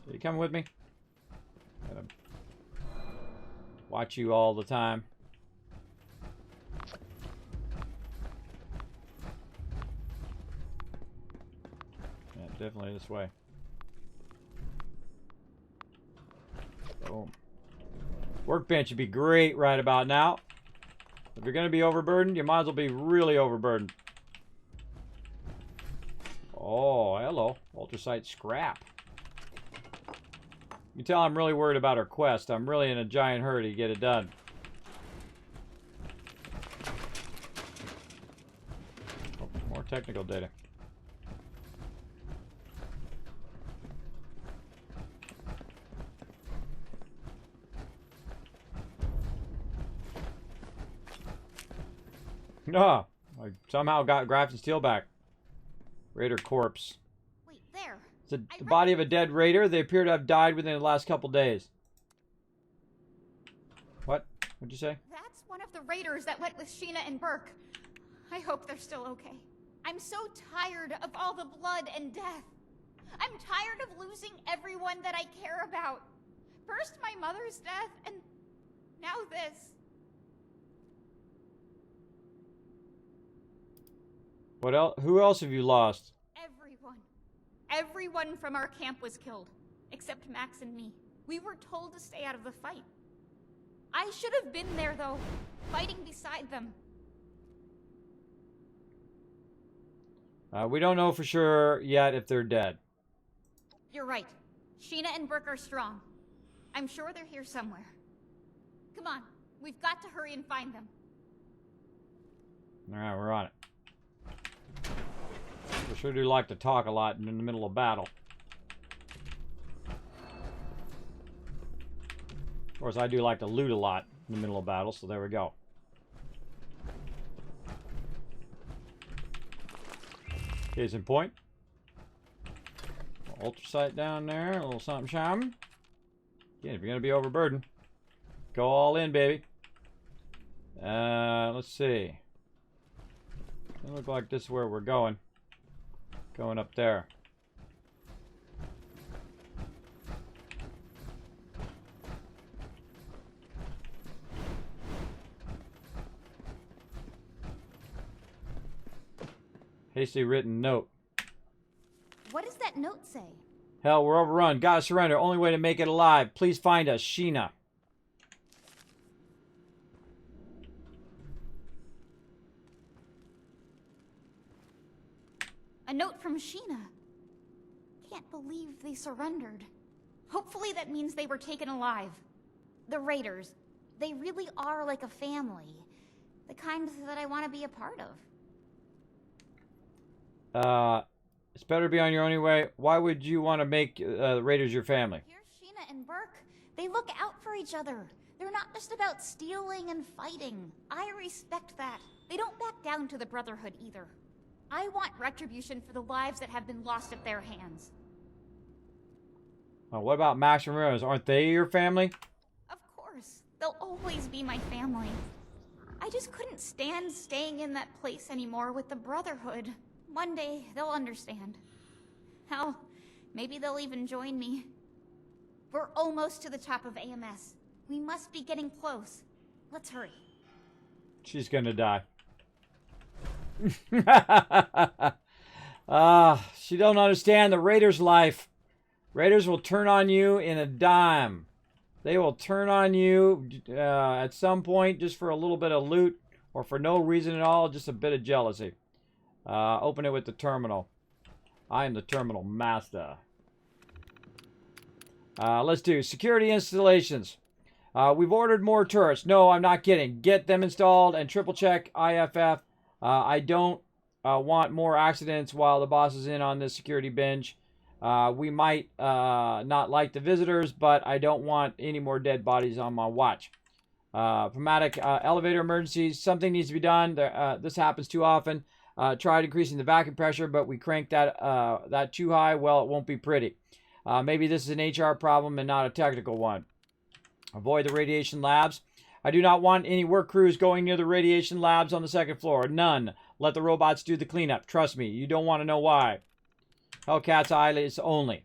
Are you coming with me? Gotta watch you all the time. Yeah, definitely this way. Boom. Workbench would be great right about now. If you're going to be overburdened, you might as well be really overburdened. Oh, hello. Ultrasight scrap. You can tell I'm really worried about her quest. I'm really in a giant hurry to get it done. Oh, more technical data. No, I somehow got Grafton's steel back. Raider corpse. Wait, there. It's the body of a dead raider. They appear to have died within the last couple days. What? What'd you say? That's one of the raiders that went with Sheena and Burke. I hope they're still okay. I'm so tired of all the blood and death. I'm tired of losing everyone that I care about. First my mother's death, and now this. What else? Who else have you lost? Everyone. Everyone from our camp was killed, except Max and me. We were told to stay out of the fight. I should have been there, though, fighting beside them. We don't know for sure yet if they're dead. You're right. Sheena and Burke are strong. I'm sure they're here somewhere. Come on, we've got to hurry and find them. All right, we're on it. I sure do like to talk a lot in the middle of battle. Of course, I do like to loot a lot in the middle of battle, so there we go. Case in point. Ultrasight down there, a little something something. Again, if you're going to be overburdened, go all in, baby. Let's see. Doesn't look like this is where we're going. Going up there. Hasty written note. What does that note say? Hell, we're overrun. Gotta surrender. Only way to make it alive. Please find us, Sheena. A note from Sheena. Can't believe they surrendered. Hopefully that means they were taken alive. The Raiders, they really are like a family. The kind that I want to be a part of. It's better to be on your own anyway. Why would you want to make the Raiders your family? Here's Sheena and Burke. They look out for each other. They're not just about stealing and fighting. I respect that. They don't back down to the Brotherhood either. I want retribution for the lives that have been lost at their hands. What about Max and Rose? Aren't they your family? Of course. They'll always be my family. I just couldn't stand staying in that place anymore with the Brotherhood. One day, they'll understand. Hell, maybe they'll even join me. We're almost to the top of AMS. We must be getting close. Let's hurry. She's gonna die. She don't understand the Raiders' life. Raiders will turn on you in a dime. They will turn on you at some point just for a little bit of loot or for no reason at all, just a bit of jealousy. Open it with the terminal. I am the terminal master. Let's do security installations. We've ordered more turrets. No, I'm not kidding. Get them installed and triple check IFF. I don't want more accidents while the boss is in on this security binge. We might not like the visitors, but I don't want any more dead bodies on my watch. Dramatic elevator emergencies. Something needs to be done. This happens too often. tried increasing the vacuum pressure, but we cranked that too high. Well, it won't be pretty. Maybe this is an HR problem and not a technical one. Avoid the radiation labs. I do not want any work crews going near the radiation labs on the second floor. None. Let the robots do the cleanup. Trust me, you don't want to know why. Hellcat's eyelids only.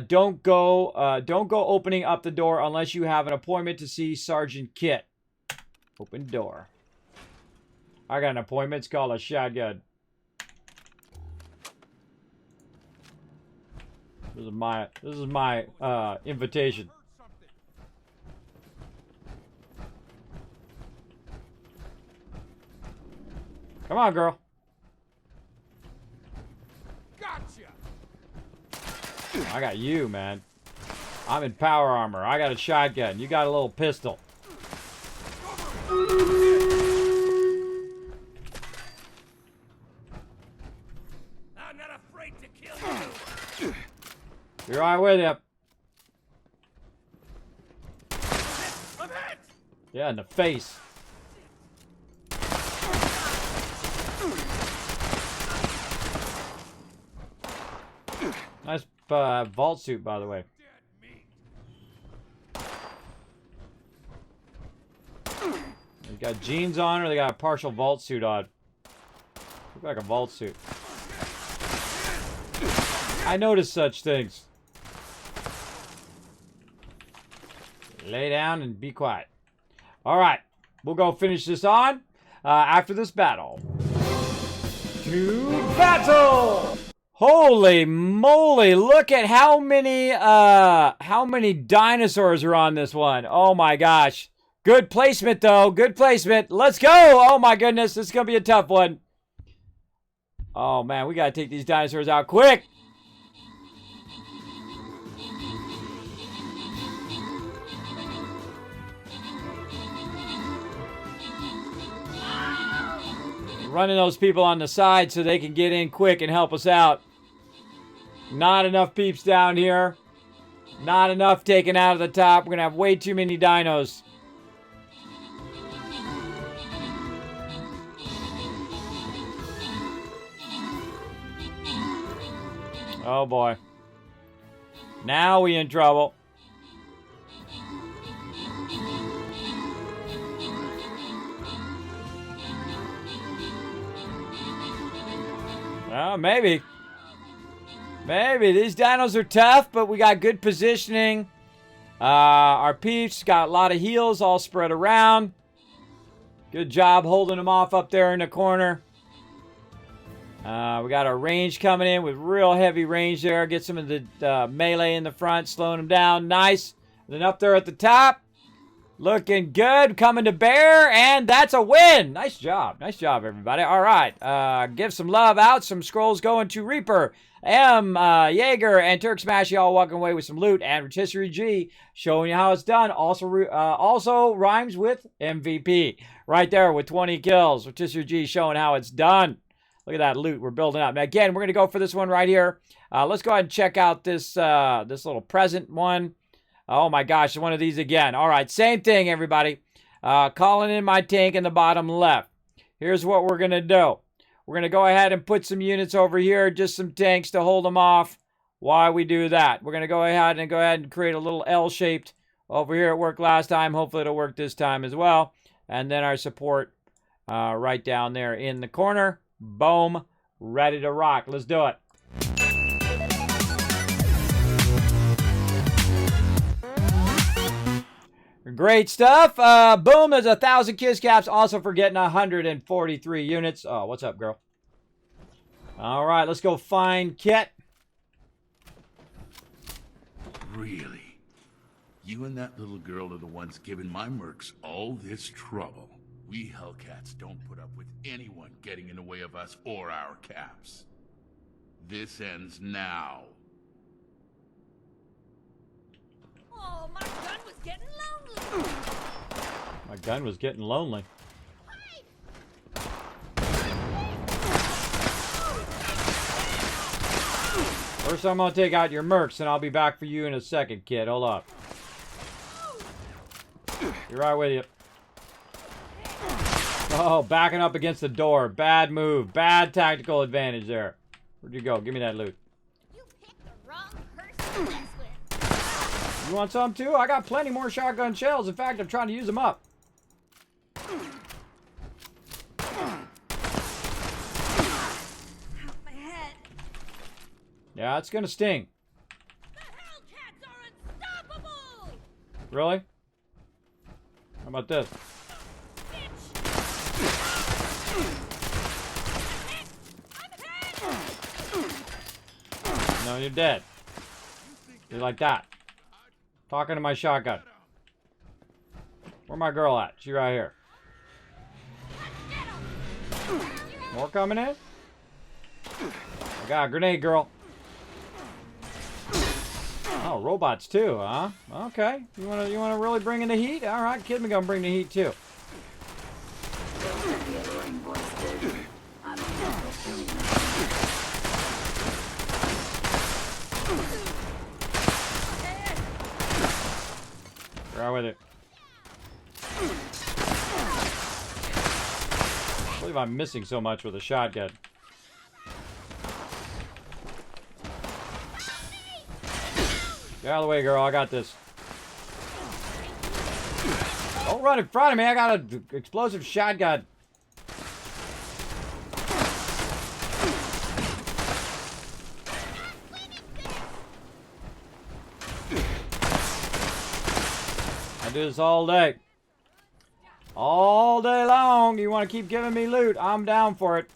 Don't go opening up the door unless you have an appointment to see Sergeant Kit. Open door. I got an appointment. It's called a shotgun. This is my invitation. Come on, girl. Gotcha. I got you, man. I'm in power armor. I got a shotgun. You got a little pistol. I'm not afraid to kill you. You're right with you. I'm hit. Yeah, in the face. Nice vault suit, by the way. They got jeans on, or they got a partial vault suit on. Look like a vault suit. I noticed such things. Lay down and be quiet. All right, we'll go finish this on after this battle. To battle! Holy moly, look at how many dinosaurs are on this one. Oh my gosh. Good placement though, good placement. Let's go! Oh my goodness, this is gonna be a tough one. Oh man, we gotta take these dinosaurs out quick. Running those people on the side so they can get in quick and help us out. Not enough peeps down here. Not enough taken out of the top. We're going to have way too many dinos. Oh boy. Now we in trouble. Well, maybe. Maybe. These dinos are tough, but we got good positioning. Our peeps got a lot of heals all spread around. Good job holding them off up there in the corner. We got our range coming in with real heavy range there. Get some of the melee in the front, slowing them down. Nice. And then up there at the top. Looking good, coming to bear, and that's a win. Nice job. Nice job, everybody. All right. Give some love out. Some scrolls going to Reaper, M, Jaeger, and Turk Smash. Y'all walking away with some loot. And Rotisserie G showing you how it's done. Also rhymes with MVP. Right there with 20 kills. Rotisserie G showing how it's done. Look at that loot we're building up. Now, again, we're going to go for this one right here. Let's go ahead and check out this little present one. Oh my gosh, one of these again. All right, same thing, everybody. Calling in my tank in the bottom left. Here's what we're going to do. We're going to go ahead and put some units over here, just some tanks to hold them off while we do that. We're going to go ahead and create a little L-shaped over here. It worked last time. Hopefully it'll work this time as well. And then our support right down there in the corner. Boom. Ready to rock. Let's do it. Great stuff. Boom, there's 1,000 kiss caps. Also for getting 143 units. Oh, what's up, girl? All right, let's go find Kit. Really? You and that little girl are the ones giving my mercs all this trouble. We Hellcats don't put up with anyone getting in the way of us or our caps. This ends now. Oh, my gun was getting lonely. My gun was getting lonely. First, I'm gonna take out your mercs, and I'll be back for you in a second, kid. Hold up. You're right with you. Oh, backing up against the door. Bad move. Bad tactical advantage there. Where'd you go? Give me that loot. You picked the wrong person to mess with. You want some too? I got plenty more shotgun shells. In fact, I'm trying to use them up. My head. Yeah, it's gonna sting. The Hellcats are unstoppable! Really? How about this? No, you're dead. You're like that. Talking to my shotgun. Where my girl at? She right here. More coming in? I got a grenade, girl. Oh, robots too, huh? Okay. You wanna really bring in the heat? All right, Kismet gonna bring the heat too. Right with it. I believe I'm missing so much with a shotgun. Get out of the way, girl. I got this. Don't run in front of me. I got an explosive shotgun. I do this all day. All day long. You want to keep giving me loot? I'm down for it.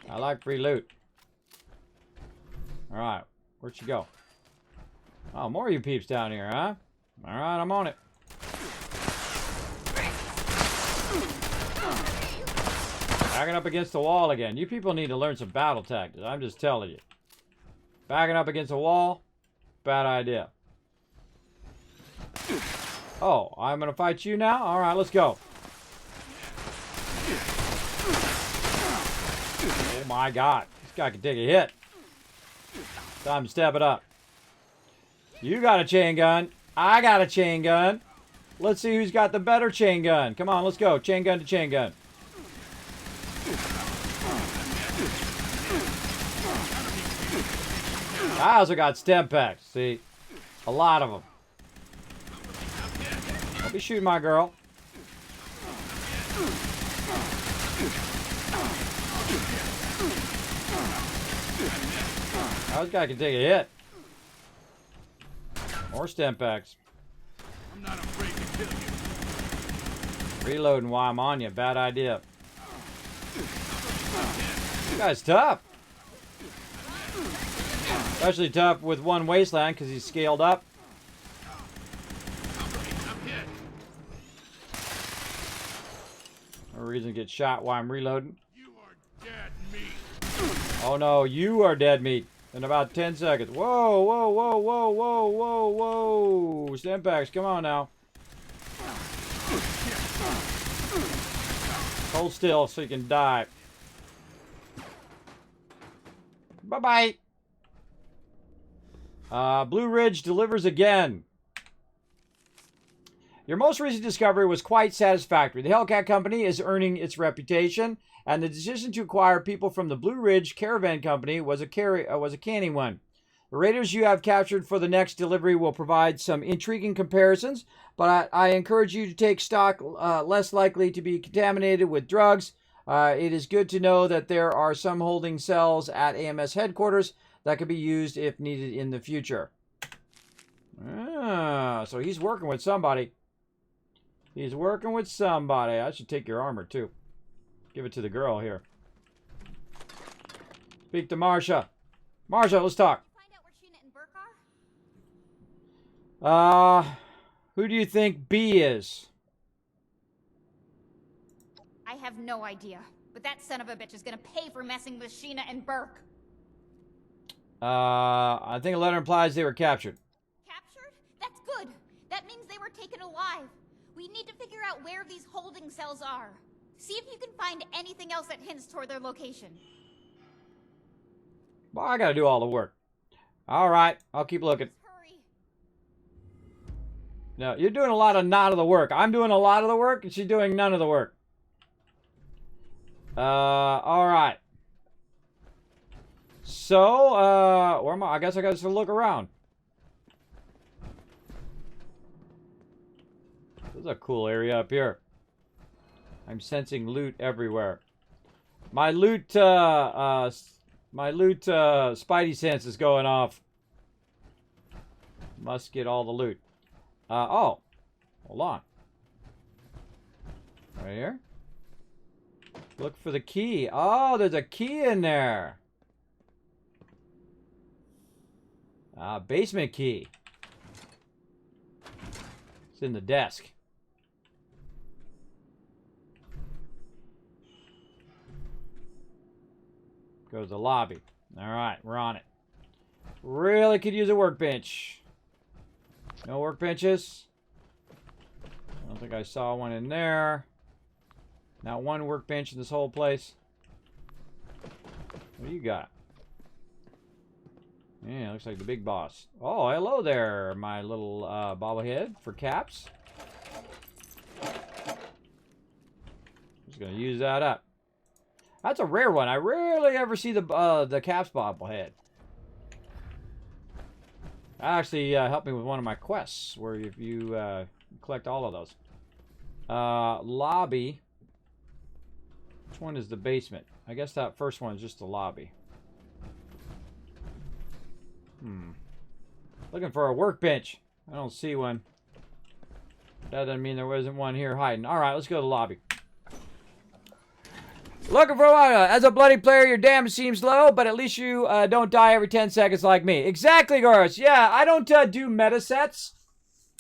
I like free loot. Alright, where'd she go? Oh, more of you peeps down here, huh? Alright, I'm on it. Backing up against the wall again. You people need to learn some battle tactics. I'm just telling you. Backing up against the wall, bad idea. Oh, I'm gonna fight you now? Alright, let's go. Oh my god. This guy can take a hit. Time to step it up. You got a chain gun. I got a chain gun. Let's see who's got the better chain gun. Come on, let's go. Chain gun to chain gun. I also got stem packs. See? A lot of them. Don't be shooting my girl. This guy can take a hit. More stem packs. I'm not afraid to kill you. Reloading while I'm on you. Bad idea. This guy's tough. Especially tough with one wasteland because he's scaled up. No reason to get shot while I'm reloading. You are dead meat. Oh no, you are dead meat. In about 10 seconds. Whoa, whoa, whoa, whoa, whoa, whoa, whoa. Stem packs, come on now. Hold still so you can die. Bye-bye. Blue Ridge delivers again. Your most recent discovery was quite satisfactory. The Hellcat Company is earning its reputation, and the decision to acquire people from the Blue Ridge Caravan Company was a canny one. The raiders you have captured for the next delivery will provide some intriguing comparisons, but I encourage you to take stock less likely to be contaminated with drugs. It is good to know that there are some holding cells at AMS headquarters that could be used if needed in the future. So he's working with somebody. He's working with somebody. I should take your armor, too. Give it to the girl here. Speak to Marsha. Marsha, let's talk. Find out where Sheena and Burke are? Who do you think B is? I have no idea. But that son of a bitch is gonna pay for messing with Sheena and Burke. I think a letter implies they were captured. Captured? That's good. That means they were taken alive. We need to figure out where these holding cells are. See if you can find anything else that hints toward their location. Well, I gotta do all the work. Alright, I'll keep looking. Hurry. No, you're doing a lot of not of the work. I'm doing a lot of the work, and she's doing none of the work. All right. So, where am I? I guess I got to look around. This is a cool area up here. I'm sensing loot everywhere. My loot spidey sense is going off. Must get all the loot. Oh. Hold on. Right here. Look for the key. Oh, there's a key in there. Basement key. It's in the desk. Goes the lobby. Alright, we're on it. Really could use a workbench. No workbenches? I don't think I saw one in there. Not one workbench in this whole place. What do you got? Yeah, looks like the big boss. Oh, hello there, my little bobblehead for caps. Just gonna use that up. That's a rare one. I rarely ever see the caps bobblehead. That actually helped me with one of my quests, where if you collect all of those. Lobby. Which one is the basement? I guess that first one is just the lobby. Looking for a workbench. I don't see one. That doesn't mean there wasn't one here hiding. Alright, let's go to the lobby. Looking for one. As a bloody player, your damage seems low, but at least you don't die every 10 seconds like me. Exactly, Goris. Yeah, I don't do meta sets.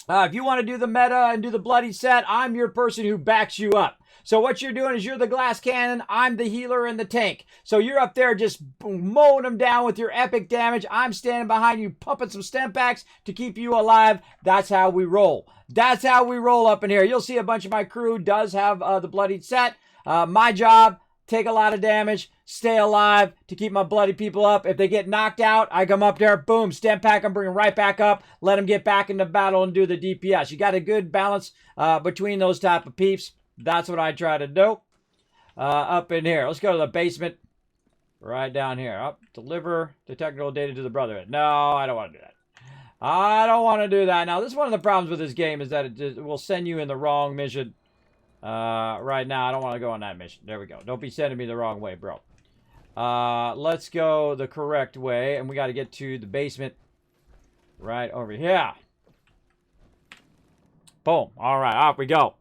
If you want to do the meta and do the bloody set, I'm your person who backs you up. So what you're doing is you're the glass cannon, I'm the healer and the tank. So you're up there just mowing them down with your epic damage. I'm standing behind you pumping some stem packs to keep you alive. That's how we roll. That's how we roll up in here. You'll see a bunch of my crew does have the bloodied set. My job, take a lot of damage, stay alive to keep my bloody people up. If they get knocked out, I come up there, boom, stem pack them, bring them right back up, let them get back into battle and do the DPS. You got a good balance between those type of peeps. That's what I try to do. Up in here. Let's go to the basement. Right down here. Up. Deliver the technical data to the Brotherhood. No, I don't want to do that. I don't want to do that. Now, this is one of the problems with this game is that it will send you in the wrong mission. Right now, I don't want to go on that mission. There we go. Don't be sending me the wrong way, bro. Let's go the correct way. And we got to get to the basement. Right over here. Boom. All right. Off we go.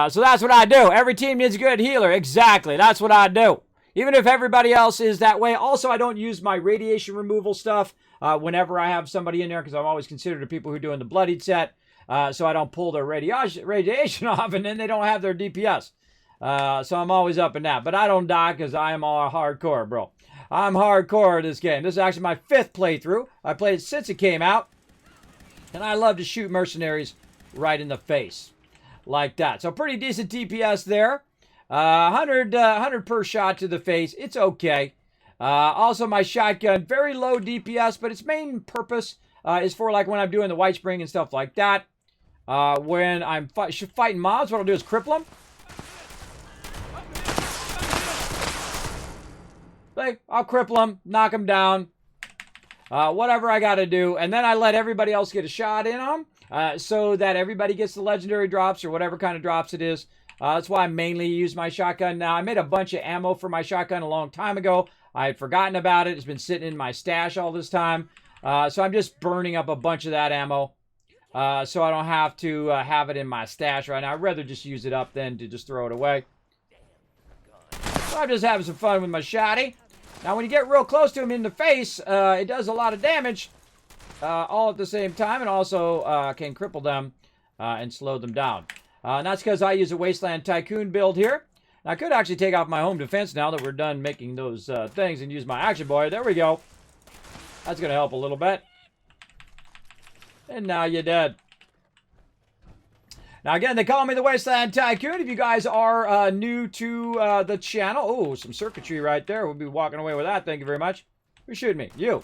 So that's what I do. Every team needs a good healer. Exactly. That's what I do. Even if everybody else is that way. Also, I don't use my radiation removal stuff whenever I have somebody in there because I'm always considered the people who are doing the bloodied set. So I don't pull their radiation off and then they don't have their DPS. So I'm always up in that. But I don't die because I am all hardcore, bro. I'm hardcore at this game. This is actually my 5th playthrough. I played it since it came out. And I love to shoot mercenaries right in the face. Like that. So pretty decent DPS there. 100 per shot to the face. It's okay. Also my shotgun, very low DPS, but its main purpose is for like when I'm doing the white spring and stuff like that. When I'm fighting mobs, what I'll do is cripple them. Like, I'll cripple them, knock them down. Whatever I got to do. And then I let everybody else get a shot in on them. So that everybody gets the legendary drops or whatever kind of drops it is. That's why I mainly use my shotgun. Now, I made a bunch of ammo for my shotgun a long time ago. I had forgotten about it. It's been sitting in my stash all this time. So I'm just burning up a bunch of that ammo. So I don't have to have it in my stash right now. I'd rather just use it up than to just throw it away. So I'm just having some fun with my shotty. Now, when you get real close to him in the face, it does a lot of damage. All at the same time, and also can cripple them and slow them down. And that's because I use a Wasteland Tycoon build here. And I could actually take off my home defense now that we're done making those things and use my action boy. There we go. That's going to help a little bit. And now you're dead. Now, again, they call me the Wasteland Tycoon. If you guys are new to the channel. Oh, some circuitry right there. We'll be walking away with that. Thank you very much. Who's shooting me? You.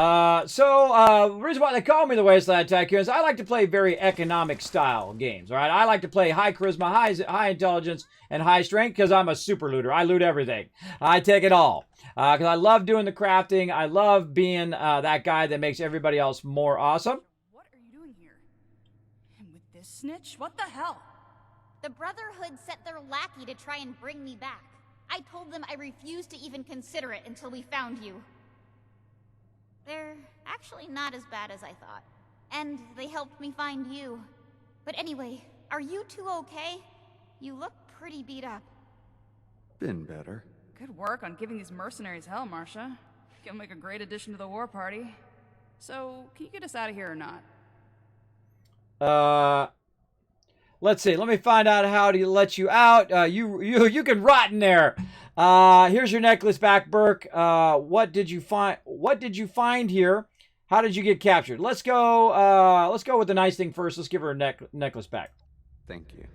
The reason why they call me the Wasteland Tycoon is I like to play very economic style games, all right? I like to play high charisma, high intelligence, and high strength because I'm a super looter. I loot everything. I take it all. Because I love doing the crafting. I love being that guy that makes everybody else more awesome. What are you doing here? And with this snitch? What the hell? The Brotherhood sent their lackey to try and bring me back. I told them I refused to even consider it until we found you. They're actually not as bad as I thought. And they helped me find you. But anyway, are you two okay? You look pretty beat up. Been better. Good work on giving these mercenaries hell, Marcia. You'll make a great addition to the war party. So, can you get us out of here or not? Let's see. Let me find out how to let you out. You can rot in there. Here's your necklace back, Burke. What did you find? What did you find here? How did you get captured? Let's go. Let's go with the nice thing first. Let's give her a necklace back. Thank you.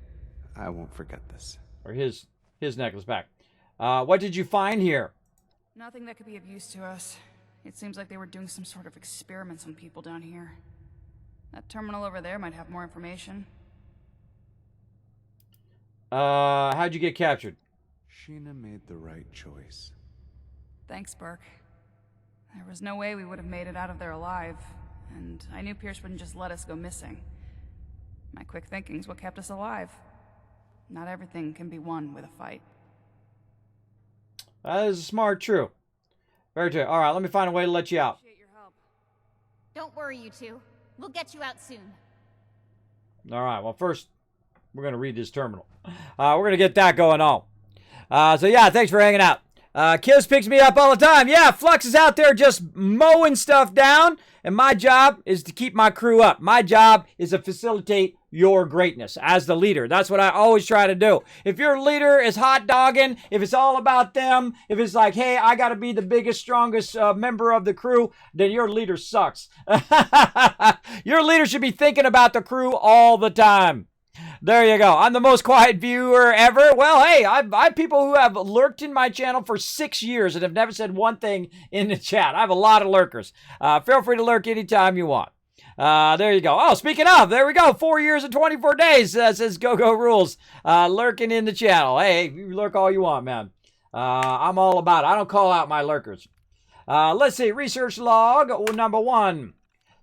I won't forget this. Or his necklace back. What did you find here? Nothing that could be of use to us. It seems like they were doing some sort of experiments on people down here. That terminal over there might have more information. How'd you get captured? Sheena made the right choice. Thanks, Burke. There was no way we would have made it out of there alive, and I knew Pierce wouldn't just let us go missing. My quick thinking's what kept us alive. Not everything can be won with a fight. That is smart, true. Very true. All right, let me find a way to let you out. Don't worry, you two. We'll get you out soon. All right, well, first, we're going to read this terminal. We're going to get that going on. So, yeah, thanks for hanging out. Kiz picks me up all the time. Yeah, Flux is out there just mowing stuff down, and my job is to keep my crew up. My job is to facilitate your greatness as the leader. That's what I always try to do. If your leader is hot dogging, if it's all about them, if it's like, hey, I got to be the biggest, strongest member of the crew, then your leader sucks. Your leader should be thinking about the crew all the time. There you go. I'm the most quiet viewer ever. Well, hey, I have people who have lurked in my channel for 6 years and have never said one thing in the chat. I have a lot of lurkers. Feel free to lurk anytime you want. There you go. Oh, speaking of, there we go. 4 years and 24 days, says Go-Go Rules. Lurking in the channel. Hey, you lurk all you want, man. I'm all about it. I don't call out my lurkers. Let's see. Research log number 1.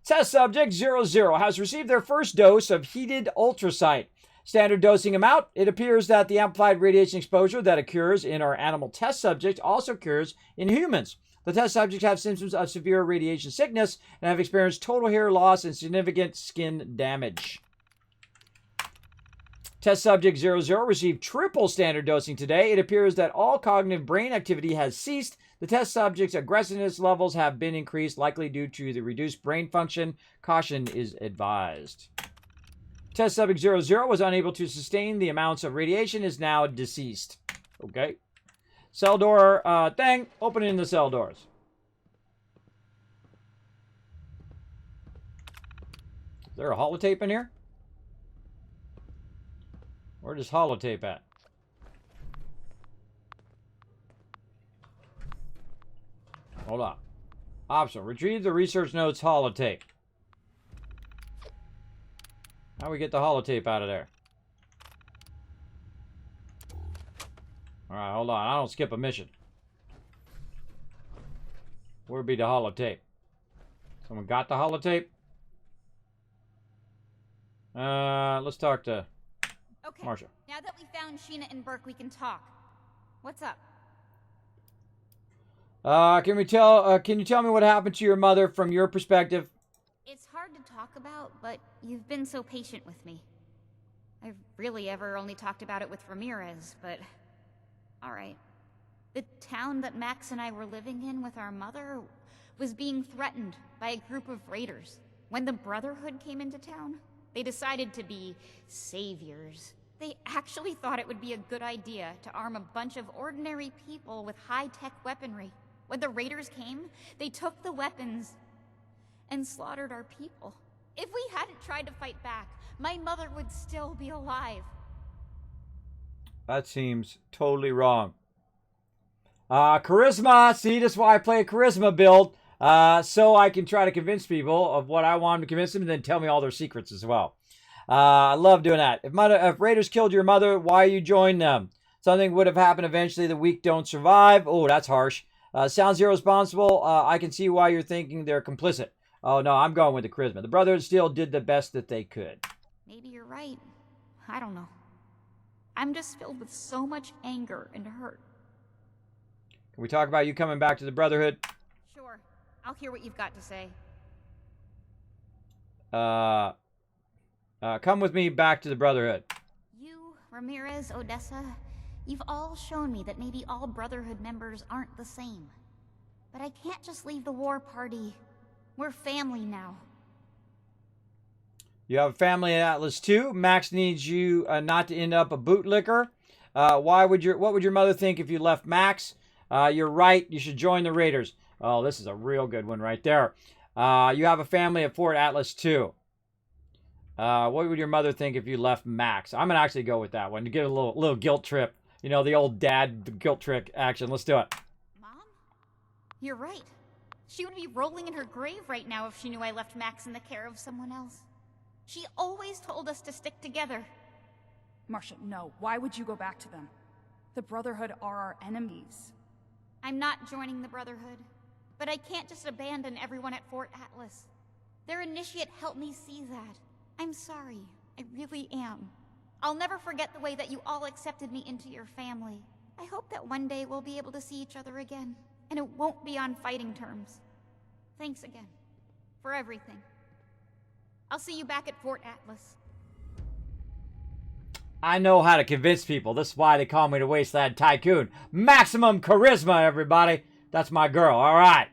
Test subject 00 has received their first dose of heated ultrasight. Standard dosing amount. It appears that the amplified radiation exposure that occurs in our animal test subject also occurs in humans. The test subjects have symptoms of severe radiation sickness and have experienced total hair loss and significant skin damage. Test subject 00 received triple standard dosing today. It appears that all cognitive brain activity has ceased. The test subject's aggressiveness levels have been increased, likely due to the reduced brain function. Caution is advised. Test subject 00 was unable to sustain the amounts of radiation, is now deceased. Okay. Cell door thing. Opening the cell doors. Is there a holotape in here? Where does holotape at? Hold on. Optional. Retrieve the research notes holotape. How do we get the holotape out of there? Alright, hold on. I don't skip a mission. Where'd be the holotape? Someone got the holotape? Let's talk to Marcia. Now that we found Sheena and Burke, we can talk. What's up? Can you tell me what happened to your mother from your perspective? It's hard to talk about, but you've been so patient with me. I've really ever only talked about it with Ramirez, but... Alright. The town that Max and I were living in with our mother was being threatened by a group of raiders. When the Brotherhood came into town, they decided to be saviors. They actually thought it would be a good idea to arm a bunch of ordinary people with high-tech weaponry. When the raiders came, they took the weapons and slaughtered our people. If we hadn't tried to fight back, my mother would still be alive. That seems totally wrong. Charisma. See, that's why I play a charisma build. so I can try to convince people of what I want them to convince them, and then tell me all their secrets as well. I love doing that. If raiders killed your mother, why you join them? Something would have happened eventually. The weak don't survive. Oh, that's harsh. Sounds irresponsible. I can see why you're thinking they're complicit. Oh, no, I'm going with the charisma. The Brotherhood still did the best that they could. Maybe you're right. I don't know. I'm just filled with so much anger and hurt. Can we talk about you coming back to the Brotherhood? Sure. I'll hear what you've got to say. Come with me back to the Brotherhood. You, Ramirez, Odessa, you've all shown me that maybe all Brotherhood members aren't the same. But I can't just leave the war party. We're family now. You have a family at Atlas too. Max needs you not to end up a bootlicker. What would your mother think if you left Max? You're right. You should join the Raiders. Oh, this is a real good one right there. You have a family at Fort Atlas too. What would your mother think if you left Max? I'm gonna actually go with that one to get a little guilt trip. You know, the old dad guilt trick action. Let's do it. Mom? You're right. She would be rolling in her grave right now if she knew I left Max in the care of someone else. She always told us to stick together. Marcia, no. Why would you go back to them? The Brotherhood are our enemies. I'm not joining the Brotherhood, but I can't just abandon everyone at Fort Atlas. Their initiate helped me see that. I'm sorry. I really am. I'll never forget the way that you all accepted me into your family. I hope that one day we'll be able to see each other again, and it won't be on fighting terms. Thanks again. For everything. I'll see you back at Fort Atlas. I know how to convince people. This is why they call me the Wasteland Tycoon. Maximum charisma, everybody. That's my girl. All right.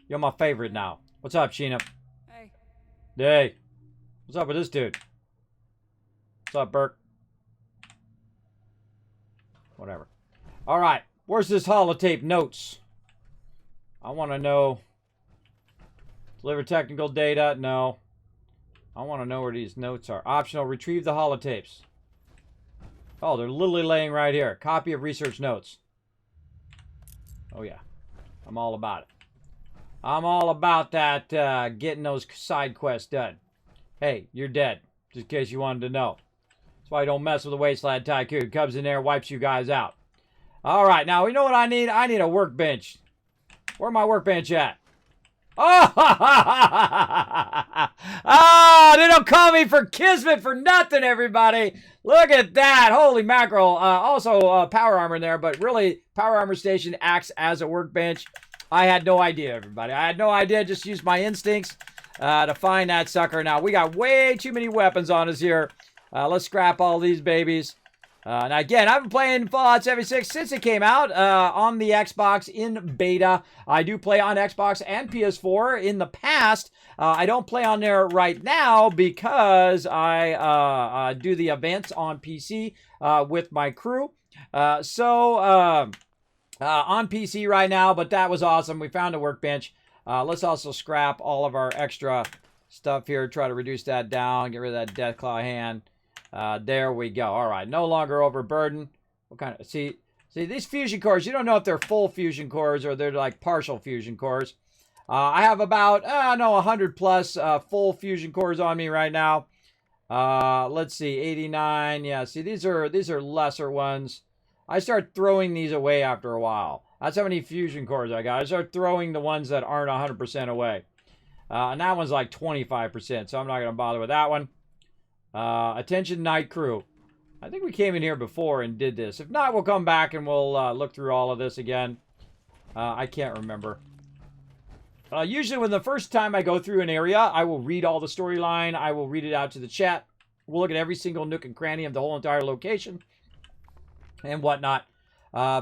You're my favorite now. What's up, Sheena? Hey. Hey. What's up with this dude? What's up, Burke? Whatever. All right. Where's this holotape notes? I want to know. Deliver technical data? No. I want to know where these notes are. Optional. Retrieve the holotapes. Oh, they're literally laying right here. Copy of research notes. Oh, yeah. I'm all about it. I'm all about that, getting those side quests done. Hey, you're dead. Just in case you wanted to know. That's why I don't mess with the Wasteland Tycoon. Comes in there, wipes you guys out. All right, now, you know what I need? I need a workbench. Where my workbench at? Oh, they don't call me for Kismet for nothing, everybody. Look at that. Holy mackerel. Also, power armor in there, but really, power armor station acts as a workbench. I had no idea, everybody. I had no idea. Just used my instincts to find that sucker. Now, we got way too many weapons on us here. Let's scrap all these babies. Now, again, I've been playing Fallout 76 since it came out on the Xbox in beta. I do play on Xbox and PS4 in the past. I don't play on there right now because I do the events on PC with my crew. So on PC right now, but that was awesome. We found a workbench. Let's also scrap all of our extra stuff here. Try to reduce that down. Get rid of that Deathclaw hand. There we go. All right, no longer overburdened. What kind of see these fusion cores? You don't know if they're full fusion cores or they're like partial fusion cores. I have about 100 plus full fusion cores on me right now. Let's see, 89. Yeah, see these are lesser ones. I start throwing these away after a while. That's how many fusion cores I got. I start throwing the ones that aren't 100% away. And that one's like 25%, so I'm not going to bother with that one. Attention night crew. I think we came in here before and did this. If not, we'll come back and we'll look through all of this again. I can't remember. Usually when the first time I go through an area, I will read all the storyline. I will read it out to the chat. We'll look at every single nook and cranny of the whole entire location and whatnot.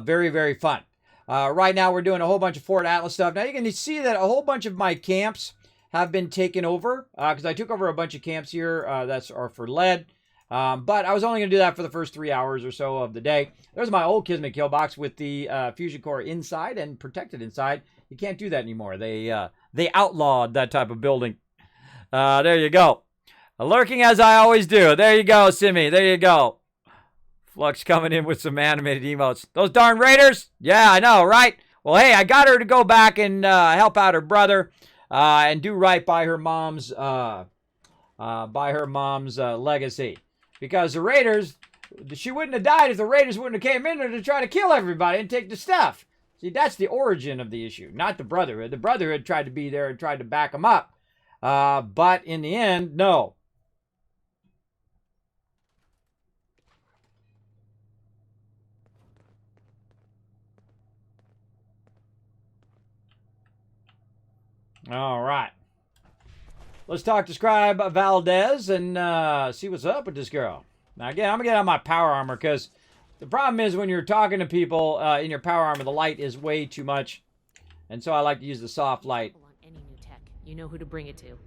Very, very fun. Right now we're doing a whole bunch of Fort Atlas stuff. Now you can see that a whole bunch of my camps have been taken over because I took over a bunch of camps here that are for lead. But I was only going to do that for the first 3 hours or so of the day. There's my old Kismet kill box with the fusion core inside and protected inside. You can't do that anymore. They outlawed that type of building. There you go. Lurking as I always do. There you go, Simi. There you go. Flux coming in with some animated emotes. Those darn raiders? Yeah, I know, right? Well, hey, I got her to go back and help out her brother and do right by her mom's legacy. Because the Raiders, she wouldn't have died if the Raiders wouldn't have came in there to try to kill everybody and take the stuff. See, that's the origin of the issue, not the Brotherhood. The Brotherhood tried to be there and tried to back them up. But in the end, no. All right. Let's talk to Scribe Valdez and see what's up with this girl. Now, again, I'm going to get out my power armor because the problem is when you're talking to people in your power armor, the light is way too much. And so I like to use the soft light. Any new tech, you know who to bring it to.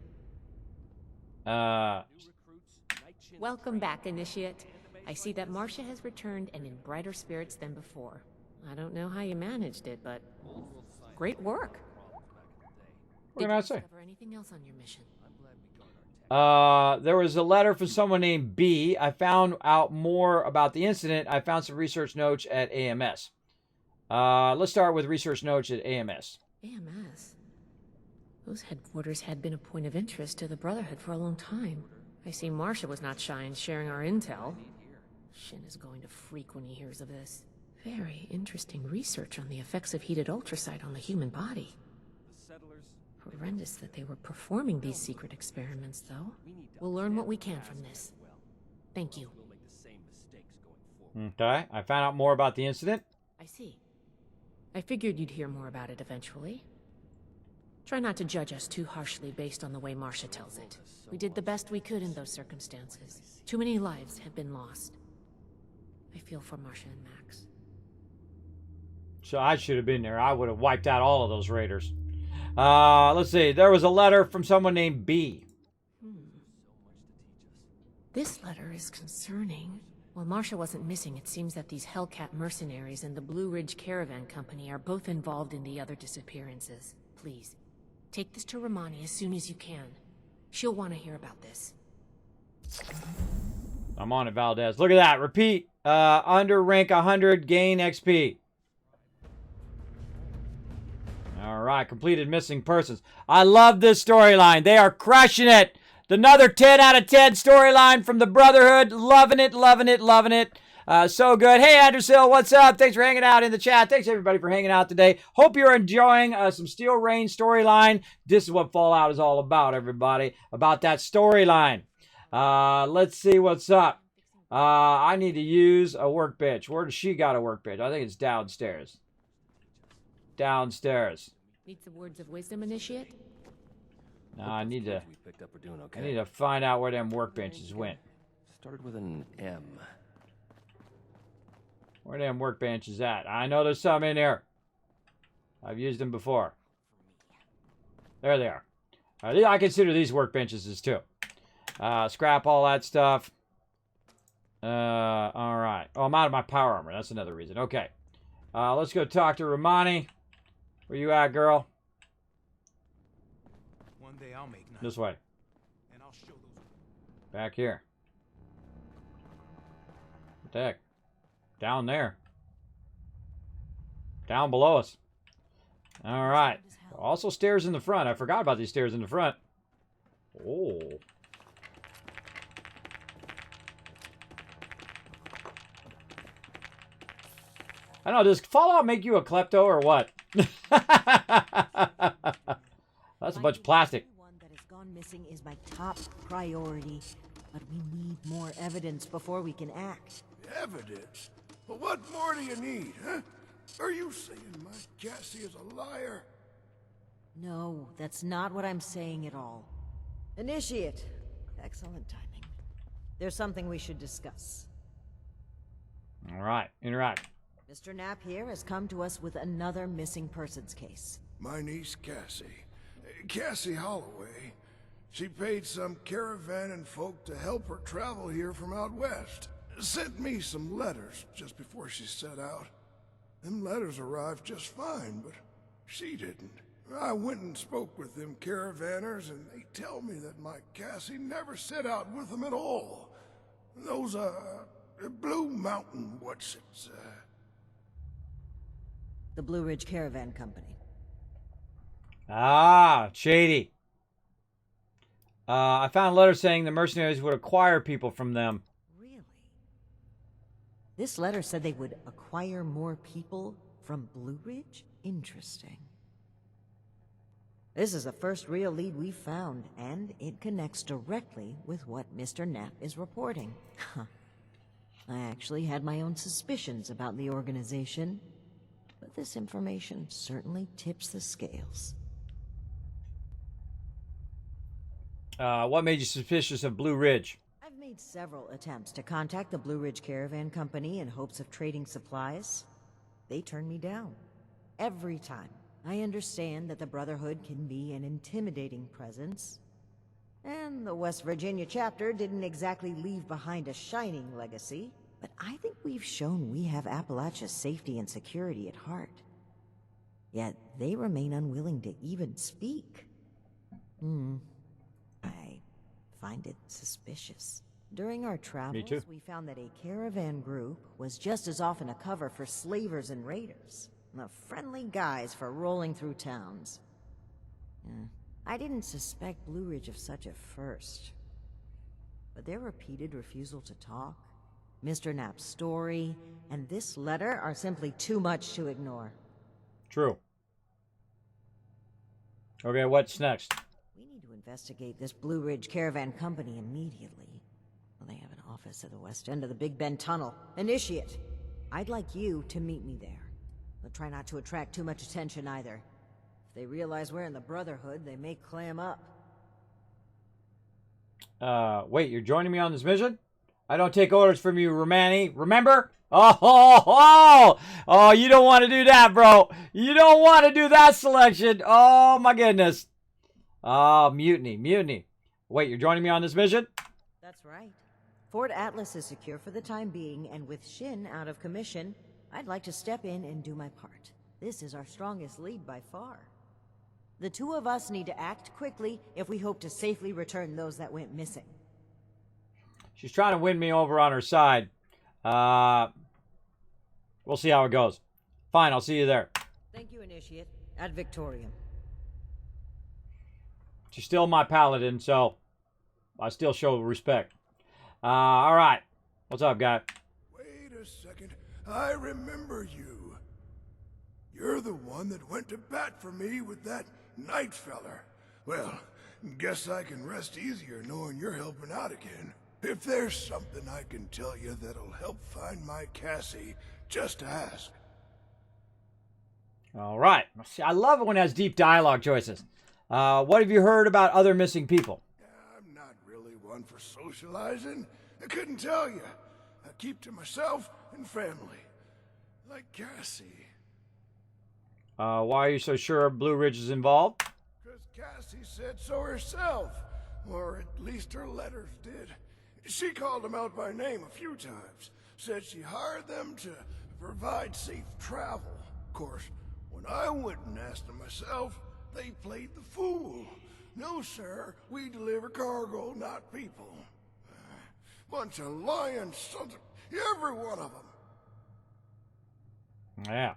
Welcome back, Initiate. I see that Marcia has returned and in brighter spirits than before. I don't know how you managed it, but great work. What can I say? Discover anything else on your mission? There was a letter from someone named B. I found out more about the incident. I found some research notes at AMS. Let's start with research notes at AMS. AMS? Those headquarters had been a point of interest to the Brotherhood for a long time. I see Marcia was not shy in sharing our intel. Shin is going to freak when he hears of this. Very interesting research on the effects of heated ultrasight on the human body. Horrendous that they were performing these secret experiments, though. We'll learn what we can from this. Thank you. Okay, I found out more about the incident. I see. I figured you'd hear more about it eventually. Try not to judge us too harshly based on the way Marcia tells it. We did the best we could in those circumstances. Too many lives have been lost. I feel for Marcia and Max. So I should have been there. I would have wiped out all of those raiders. Let's see. There was a letter from someone named B. This letter is concerning. While Marcia wasn't missing, it seems that these Hellcat mercenaries and the Blue Ridge Caravan Company are both involved in the other disappearances. Please, take this to Romani as soon as you can. She'll want to hear about this. I'm on it, Valdez. Look at that. Repeat. Under rank 100, gain XP. All right, completed missing persons. I love this storyline. They are crushing it. Another 10 out of 10 storyline from the Brotherhood. Loving it, loving it, loving it. So good. Hey, Andersill, what's up? Thanks for hanging out in the chat. Thanks, everybody, for hanging out today. Hope you're enjoying some Steel Rain storyline. This is what Fallout is all about, everybody. About that storyline. Let's see what's up. I need to use a workbench. Where does she got a workbench? I think it's downstairs. Downstairs. Need some words of wisdom, Initiate? No, I need to. We picked up are doing okay. I need to find out where them workbenches went. Started with an M. Where them workbenches at? I know there's some in here. I've used them before. There they are. I consider these workbenches as too. Scrap all that stuff. All right. Oh, I'm out of my power armor. That's another reason. Okay. Let's go talk to Romani. Where you at, girl? One day I'll make This way. and I'll show those. Back here. What the heck? Down there. Down below us. All right. Also stairs in the front. I forgot about these stairs in the front. Oh. I don't know, does Fallout make you a klepto or what? That's a bunch of plastic. One that has gone missing is my top priority, but we need more evidence before we can act. Evidence? Well, what more do you need, huh? Are you saying my Cassie is a liar? No, that's not what I'm saying at all. Initiate. Excellent timing. There's something we should discuss. All right, interact. Mr. Knapp here has come to us with another missing persons case. My niece Cassie. Cassie Holloway. She paid some caravan and folk to help her travel here from out west. Sent me some letters just before she set out. Them letters arrived just fine, but she didn't. I went and spoke with them caravanners, and they tell me that my Cassie never set out with them at all. Those, Blue Mountain, what's it, the Blue Ridge Caravan Company. Ah, shady. I found a letter saying the mercenaries would acquire people from them. Really? This letter said they would acquire more people from Blue Ridge? Interesting. This is the first real lead we've found, and it connects directly with what Mr. Knapp is reporting. I actually had my own suspicions about the organization, but this information certainly tips the scales. What made you suspicious of Blue Ridge? I've made several attempts to contact the Blue Ridge Caravan Company in hopes of trading supplies. They turned me down. Every time. I understand that the Brotherhood can be an intimidating presence, and the West Virginia chapter didn't exactly leave behind a shining legacy, but I think we've shown we have Appalachia's safety and security at heart. Yet they remain unwilling to even speak. I find it suspicious. During our travels, we found that a caravan group was just as often a cover for slavers and raiders. The friendly guys for rolling through towns. I didn't suspect Blue Ridge of such at first. But their repeated refusal to talk, Mr. Knapp's story, and this letter are simply too much to ignore. True. Okay, what's next? We need to investigate this Blue Ridge Caravan Company immediately. Well, they have an office at the west end of the Big Bend Tunnel. Initiate! I'd like you to meet me there. But try not to attract too much attention either. If they realize we're in the Brotherhood, they may clam up. Wait, you're joining me on this mission? I don't take orders from you, Romani. Remember? Oh, you don't want to do that, bro. You don't want to do that selection. Oh, my goodness. Oh, mutiny. Wait, you're joining me on this mission? That's right. Fort Atlas is secure for the time being, and with Shin out of commission, I'd like to step in and do my part. This is our strongest lead by far. The two of us need to act quickly if we hope to safely return those that went missing. She's trying to win me over on her side. We'll see how it goes. Fine, I'll see you there. Thank you, Initiate. Ad Victoriam. She's still my paladin, so I still show respect. All right. What's up, guy? Wait a second. I remember you. You're the one that went to bat for me with that night feller. Well, guess I can rest easier knowing you're helping out again. If there's something I can tell you that'll help find my Cassie, just ask. All right. See, I love it when it has deep dialogue choices. What have you heard about other missing people? I'm not really one for socializing. I couldn't tell you. I keep to myself and family. Like Cassie. Why are you so sure Blue Ridge is involved? Because Cassie said so herself. Or at least her letters did. She called them out by name a few times. Said she hired them to provide safe travel. Of course, when I went and asked them myself, they played the fool. No, sir, we deliver cargo, not people. Bunch of lying sons of... every one of them. Yeah.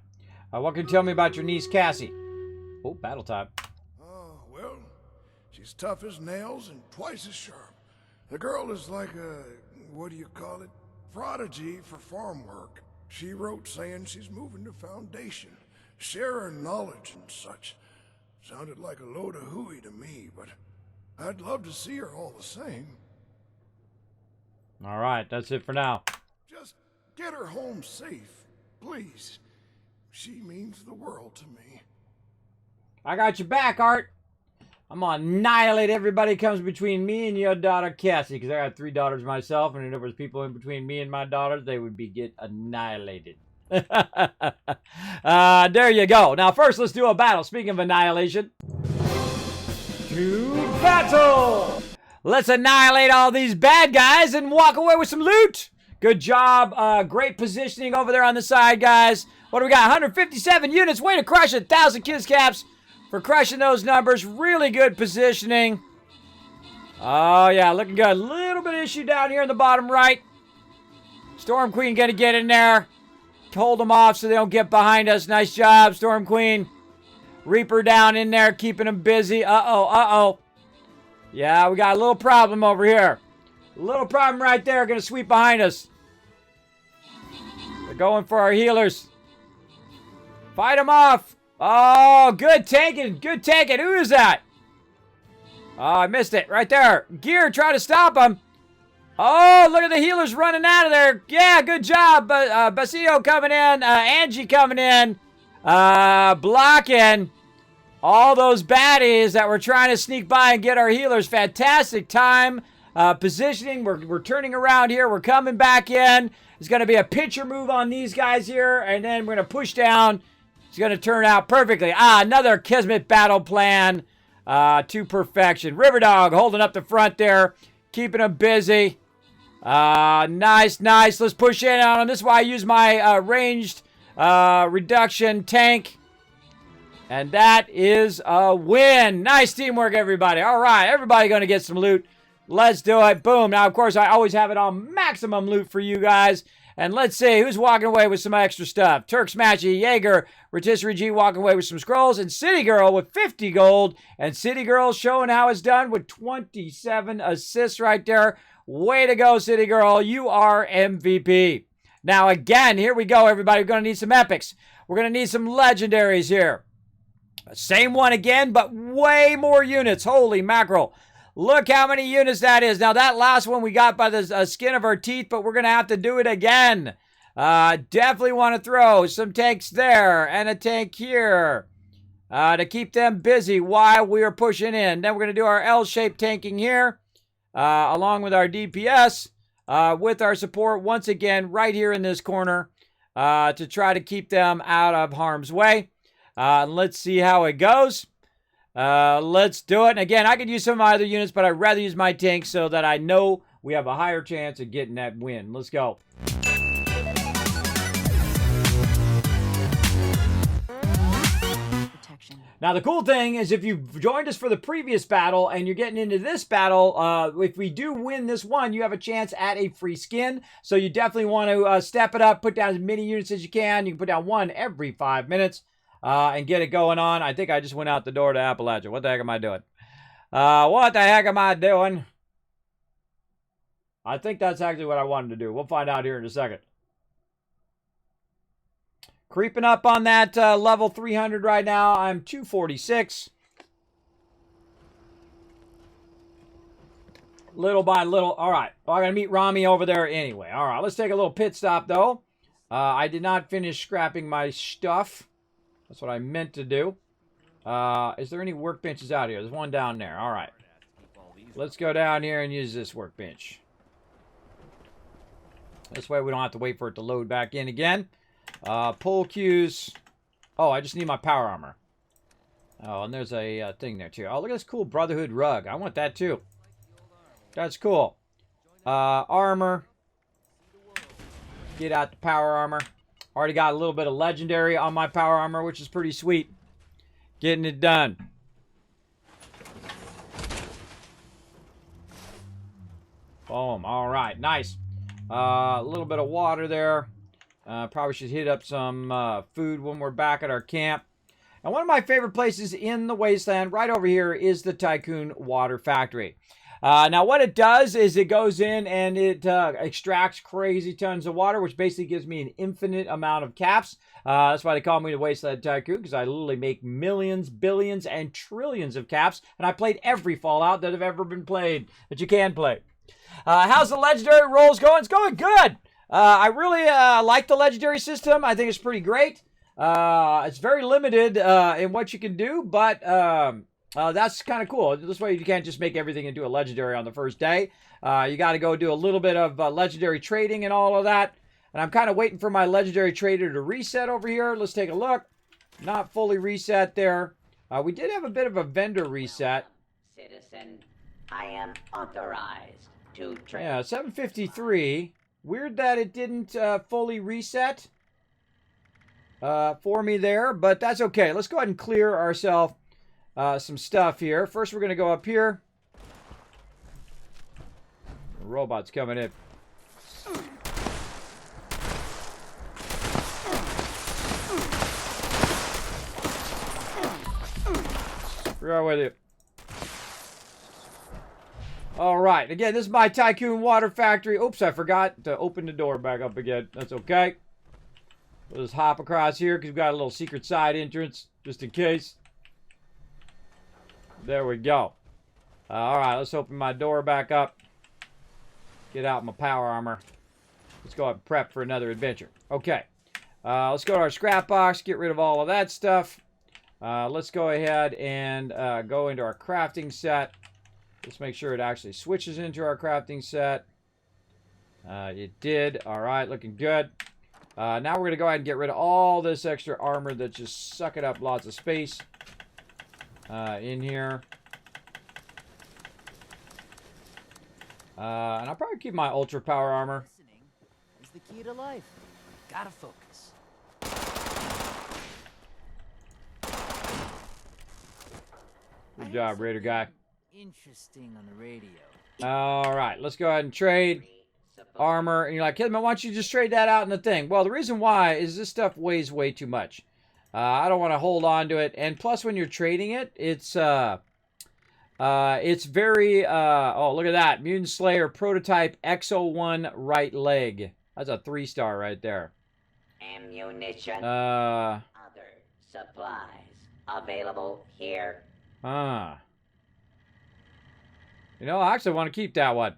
What can you tell me about your niece, Cassie? Oh, battle time. Oh, well, she's tough as nails and twice as sharp. The girl is like a, what do you call it, prodigy for farm work. She wrote saying she's moving to Foundation, share her knowledge and such. Sounded like a load of hooey to me, but I'd love to see her all the same. All right, that's it for now. Just get her home safe, please. She means the world to me. I got your back, Art. I'm gonna annihilate everybody who comes between me and your daughter, Cassie, because I got 3 daughters myself, and if there was people in between me and my daughters, they would get annihilated. There you go. Now, first, let's do a battle. Speaking of annihilation. To battle! Let's annihilate all these bad guys and walk away with some loot. Good job. Great positioning over there on the side, guys. What do we got? 157 units. Way to crush it. 1,000 kiss caps for crushing those numbers. Really good positioning. Oh, yeah. Looking good. Little bit of issue down here in the bottom right. Storm Queen going to get in there. hold them off so they don't get behind us. Nice job, Storm Queen. Reaper down in there, keeping them busy. Uh-oh. Yeah, we got a little problem over here. A little problem right there. Gonna sweep behind us. They're going for our healers. Fight them off. Oh, good tanking. Good tanking. Who is that? Oh, I missed it. Right there. Gear, try to stop them. Oh, look at the healers running out of there. Yeah, good job. Basio coming in. Angie coming in. Blocking all those baddies that were trying to sneak by and get our healers. Fantastic time. Positioning. We're turning around here. We're coming back in. It's going to be a pitcher move on these guys here. And then we're going to push down. It's going to turn out perfectly. Another Kismet battle plan to perfection. Riverdog holding up the front there. Keeping them busy. Nice. Let's push in on them. This is why I use my ranged reduction tank. And that is a win. Nice teamwork, everybody. All right, everybody going to get some loot. Let's do it. Boom. Now, of course, I always have it on maximum loot for you guys. And let's see who's walking away with some extra stuff. Turk Smashy, Jaeger, Rotisserie G walking away with some scrolls. And City Girl with 50 gold. And City Girl showing how it's done with 27 assists right there. Way to go, City Girl. You are MVP. Now, again, here we go, everybody. We're going to need some epics. We're going to need some legendaries here. Same one again, but way more units. Holy mackerel. Look how many units that is. Now, that last one we got by the skin of our teeth, but we're going to have to do it again. Definitely want to throw some tanks there and a tank here to keep them busy while we are pushing in. Then we're going to do our L-shaped tanking here. Along with our DPS, with our support once again right here in this corner to try to keep them out of harm's way. Let's see how it goes. Let's do it. And again, I could use some of my other units, but I'd rather use my tanks so that I know we have a higher chance of getting that win. Let's go. Now, the cool thing is if you've joined us for the previous battle and you're getting into this battle, if we do win this one, you have a chance at a free skin. So you definitely want to step it up, put down as many units as you can. You can put down one every 5 minutes and get it going on. I think I just went out the door to Appalachia. What the heck am I doing? What the heck am I doing? I think that's actually what I wanted to do. We'll find out here in a second. Creeping up on that level 300 right now. I'm 246. Little by little. All right. Well, I'm going to meet Rami over there anyway. All right. Let's take a little pit stop, though. I did not finish scrapping my stuff. That's what I meant to do. Is there any workbenches out here? There's one down there. All right. Let's go down here and use this workbench. This way we don't have to wait for it to load back in again. Pull cues. Oh, I just need my power armor. Oh, and there's a thing there too. Oh, look at this cool Brotherhood rug. I want that too. That's cool. Armor. Get out the power armor. Already got a little bit of legendary on my power armor, which is pretty sweet. Getting it done. Boom. All right. Nice. A little bit of water there. Probably should hit up some food when we're back at our camp. And one of my favorite places in the wasteland right over here is the Tycoon Water Factory. Now what it does is it goes in and it extracts crazy tons of water, which basically gives me an infinite amount of caps. That's why they call me the Wasteland Tycoon, because I literally make millions, billions, and trillions of caps. And I played every Fallout that have ever been played, that you can play. How's the legendary rolls going? It's going good. I really like the legendary system. I think it's pretty great. It's very limited in what you can do, but that's kind of cool. This way you can't just make everything into a legendary on the first day. You got to go do a little bit of legendary trading and all of that. And I'm kind of waiting for my legendary trader to reset over here. Let's take a look. Not fully reset there. We did have a bit of a vendor reset. Citizen, I am authorized to trade. Yeah, 753. Weird that it didn't fully reset for me there, but that's okay. Let's go ahead and clear ourselves some stuff here. First, we're going to go up here. Robots coming in. Right with you. All right. Again, this is my Tycoon Water Factory. Oops, I forgot to open the door back up again. That's okay. We'll just hop across here because we've got a little secret side entrance just in case. There we go. All right, let's open my door back up. Get out my power armor. Let's go and prep for another adventure. Okay. Let's go to our scrap box. Get rid of all of that stuff. Let's go ahead and go into our crafting set. Let's make sure it actually switches into our crafting set. It did. All right, looking good. Now we're going to go ahead and get rid of all this extra armor that's just sucking up lots of space in here. And I'll probably keep my ultra power armor. Listening is the key to life. Gotta focus. Good job, Raider guy. Interesting on the radio. All right, let's go ahead and trade armor. And you're like, Kismet, why don't you just trade that out in the thing? Well, the reason why is this stuff weighs way too much. I don't want to hold on to it. And plus, when you're trading it, it's very, oh, look at that. Mutant Slayer prototype X01 right leg. That's a 3-star right there. Ammunition. Other supplies available here. You know, I actually want to keep that one.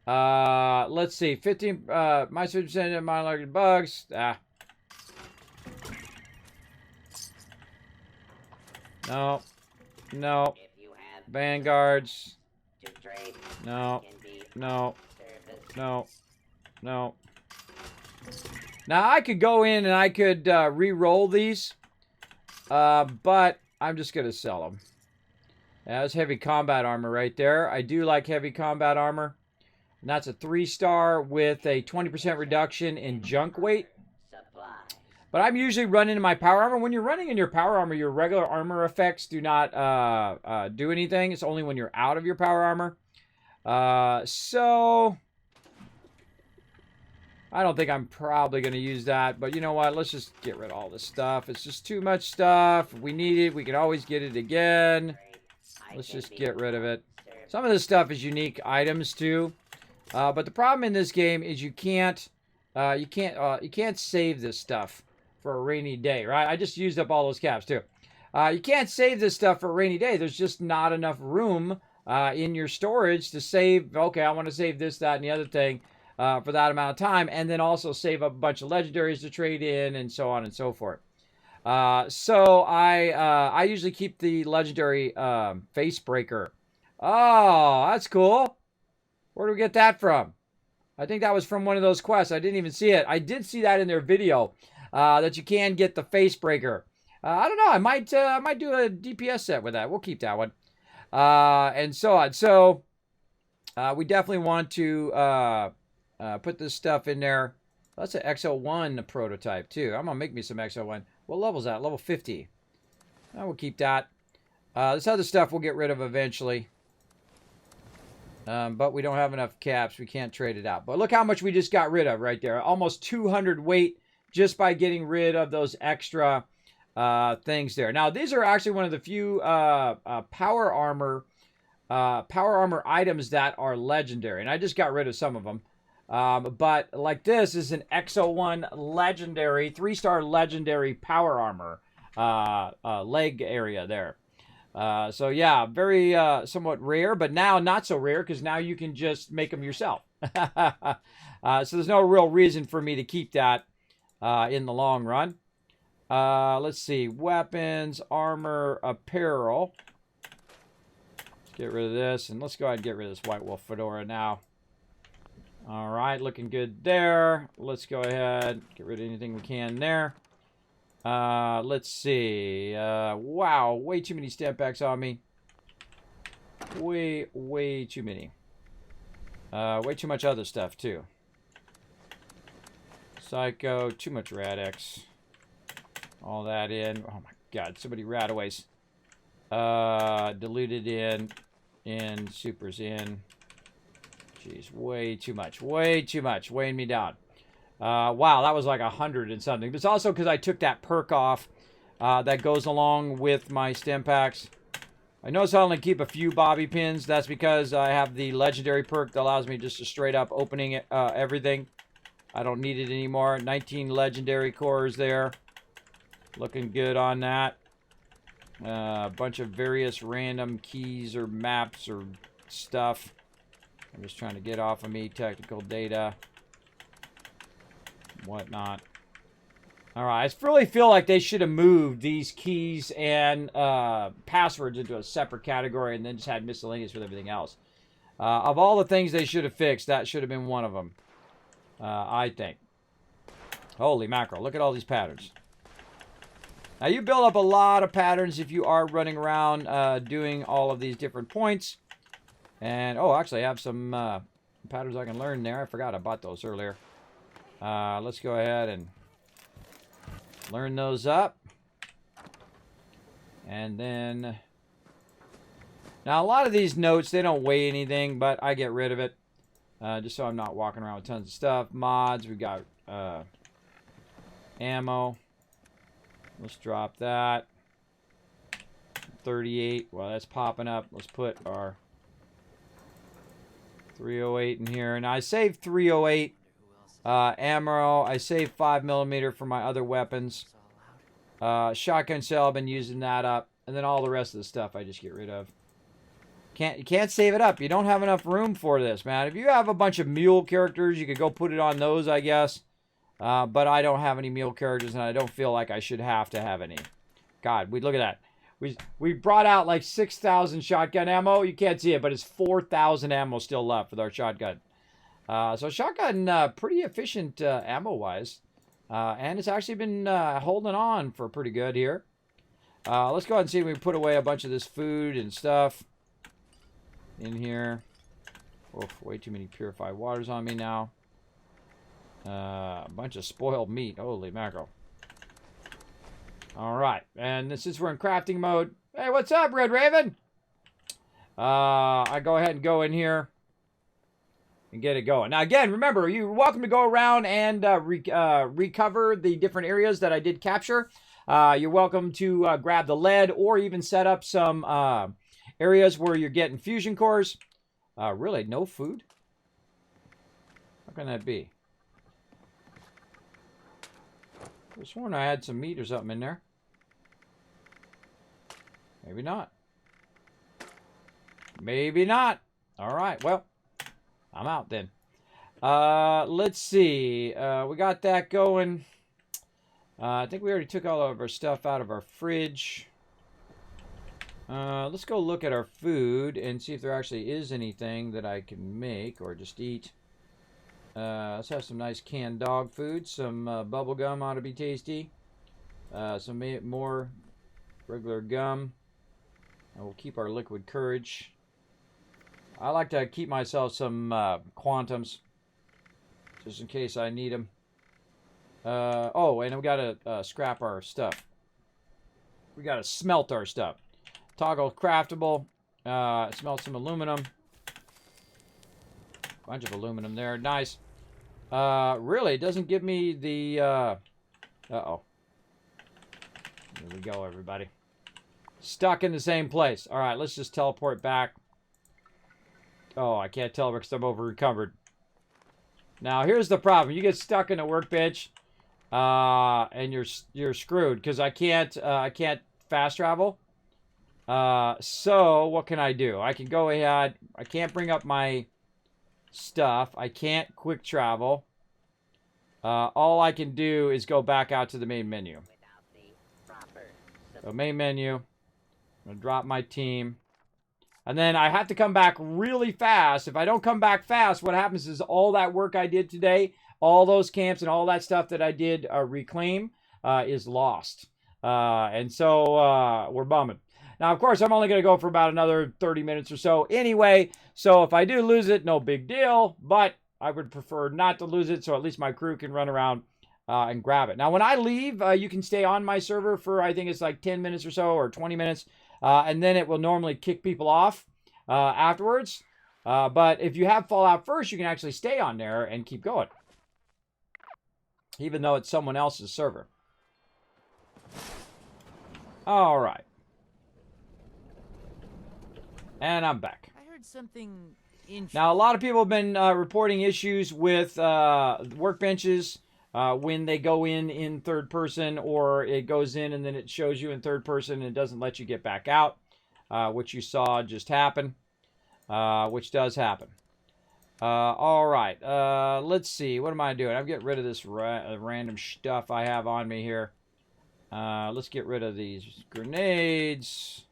Let's see. 15, minus 50% of my larger bugs. No. No. Vanguards. No. No. No. No. Now, I could go in and I could re-roll these. But I'm just going to sell them. That's heavy combat armor right there. I do like heavy combat armor. And that's a 3-star with a 20% reduction in junk weight. But I'm usually running in my power armor. When you're running in your power armor, your regular armor effects do not do anything. It's only when you're out of your power armor. So I don't think I'm probably going to use that. But you know what? Let's just get rid of all this stuff. It's just too much stuff. If we need it, we can always get it again. Let's just get rid of it. Some of this stuff is unique items too. But the problem in this game is you can't save this stuff for a rainy day, right? I just used up all those caps too. You can't save this stuff for a rainy day. There's just not enough room in your storage to save. Okay, I want to save this, that, and the other thing for that amount of time, and then also save up a bunch of legendaries to trade in, and so on and so forth. So I usually keep the legendary face breaker. Oh, that's cool. Where do we get that from? I think that was from one of those quests. I didn't even see it. I did see that in their video that you can get the face breaker. I don't know. I might do a DPS set with that. We'll keep that one. And so on. So we definitely want to put this stuff in there. That's an XO1 prototype too. I'm gonna make me some XO1. What level's that? Level 50. I will keep that. This other stuff we'll get rid of eventually. But we don't have enough caps. We can't trade it out. But look how much we just got rid of right there. Almost 200 weight just by getting rid of those extra things there. Now, these are actually one of the few power armor items that are legendary. And I just got rid of some of them. But like this is an XO1 legendary, 3-star legendary power armor leg area there. So yeah, very somewhat rare, but now not so rare because now you can just make them yourself. So there's no real reason for me to keep that in the long run. Let's see, weapons, armor, apparel. Let's get rid of this, and let's go ahead and get rid of this White Wolf fedora now. All right, looking good there. Let's go ahead, get rid of anything we can there. Let's see. Wow, way too many stamp packs on me. Way too many. Way too much other stuff, too. Psycho, too much Rad-X. All that in. Oh my god, so many Radaways. Deleted in, supers in. Jeez, way too much. Way too much. Weighing me down. Wow, that was like 100 and something. But it's also because I took that perk off that goes along with my stem packs. I notice I only keep a few bobby pins. That's because I have the legendary perk that allows me just to straight up opening everything. I don't need it anymore. 19 legendary cores there. Looking good on that. A bunch of various random keys or maps or stuff. I'm just trying to get off of me. Technical data. Whatnot. Alright, I really feel like they should have moved these keys and passwords into a separate category and then just had miscellaneous with everything else. Of all the things they should have fixed, that should have been one of them. I think. Holy mackerel, look at all these patterns. Now, you build up a lot of patterns if you are running around doing all of these different points. And, oh, actually, I have some patterns I can learn there. I forgot I bought those earlier. Let's go ahead and learn those up. And then... Now, a lot of these notes, they don't weigh anything, but I get rid of it. Just so I'm not walking around with tons of stuff. Mods, we've got ammo. Let's drop that. 38. Well, that's popping up. Let's put our 308 in here. And I saved 308 ammo. I saved 5mm for my other weapons. Shotgun shell, I've been using that up. And then all the rest of the stuff I just get rid of. You can't save it up. You don't have enough room for this, man. If you have a bunch of mule characters, you could go put it on those, I guess. But I don't have any mule characters, and I don't feel like I should have to have any. God, look at that. We brought out like 6,000 shotgun ammo. You can't see it, but it's 4,000 ammo still left with our shotgun. So shotgun, pretty efficient ammo-wise. And it's actually been holding on for pretty good here. Let's go ahead and see if we can put away a bunch of this food and stuff in here. Oof, way too many purified waters on me now. A bunch of spoiled meat. Holy mackerel. Alright. And since we're in crafting mode. Hey, what's up, Red Raven? I go ahead and go in here and get it going. Now, again, remember, you're welcome to go around and recover the different areas that I did capture. You're welcome to grab the lead or even set up some areas where you're getting fusion cores. Really, no food? How can that be? I sworn I had some meat or something in there. Maybe not. Maybe not. All right, well, I'm out then. Let's see. We got that going. I think we already took all of our stuff out of our fridge. Let's go look at our food and see if there actually is anything that I can make or just eat. Let's have some nice canned dog food. Some bubble gum ought to be tasty. Some more regular gum. And we'll keep our liquid courage. I like to keep myself some quantums, just in case I need them. Oh, and we gotta scrap our stuff. We gotta smelt our stuff. Toggle craftable. Smelt some aluminum. Bunch of aluminum there. Nice. Really, it doesn't give me the... Uh-oh. Here we go, everybody. Stuck in the same place. All right, let's just teleport back. Oh, I can't tell because I'm over-encumbered. Now, here's the problem. You get stuck in a workbench, and you're screwed because I can't fast travel. So, what can I do? I can go ahead. I can't bring up my stuff. I can't quick travel. All I can do is go back out to the main menu. So main menu. I'm going to drop my team. And then I have to come back really fast. If I don't come back fast, what happens is all that work I did today, all those camps and all that stuff that I did reclaim is lost. And so we're bumming. Now, of course, I'm only going to go for about another 30 minutes or so anyway. So if I do lose it, no big deal. But I would prefer not to lose it so at least my crew can run around and grab it. Now, when I leave, you can stay on my server for, I think it's like 10 minutes or so or 20 minutes. And then it will normally kick people off afterwards. But if you have Fallout first, you can actually stay on there and keep going. Even though it's someone else's server. All right. And I'm back. I heard something interesting. Now, a lot of people have been reporting issues with workbenches when they go in third person, or it goes in and then it shows you in third person and it doesn't let you get back out, which you saw just happen, which does happen. All right, let's see. What am I doing? I'm getting rid of this random stuff I have on me here. Let's get rid of these grenades.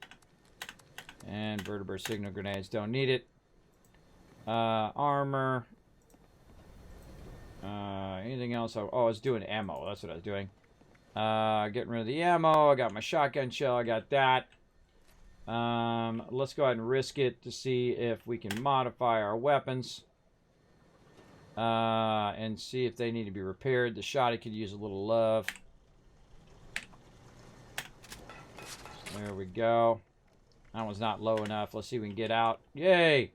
And vertebrate signal grenades. Don't need it. Armor. Anything else? Oh, I was doing ammo. That's what I was doing. Getting rid of the ammo. I got my shotgun shell. I got that. Let's go ahead and risk it to see if we can modify our weapons. And see if they need to be repaired. The shotty could use a little love. There we go. That one's not low enough. Let's see if we can get out. Yay!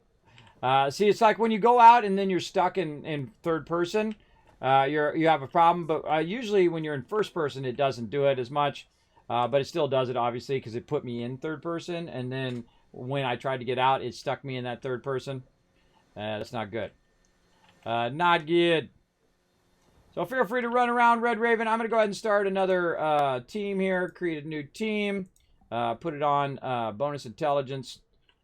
See, it's like when you go out and then you're stuck in third person, you have a problem. But usually when you're in first person, it doesn't do it as much. But it still does it, obviously, because it put me in third person. And then when I tried to get out, it stuck me in that third person. That's not good. Not good. So feel free to run around, Red Raven. I'm going to go ahead and start another team here. Create a new team. Put it on bonus intelligence.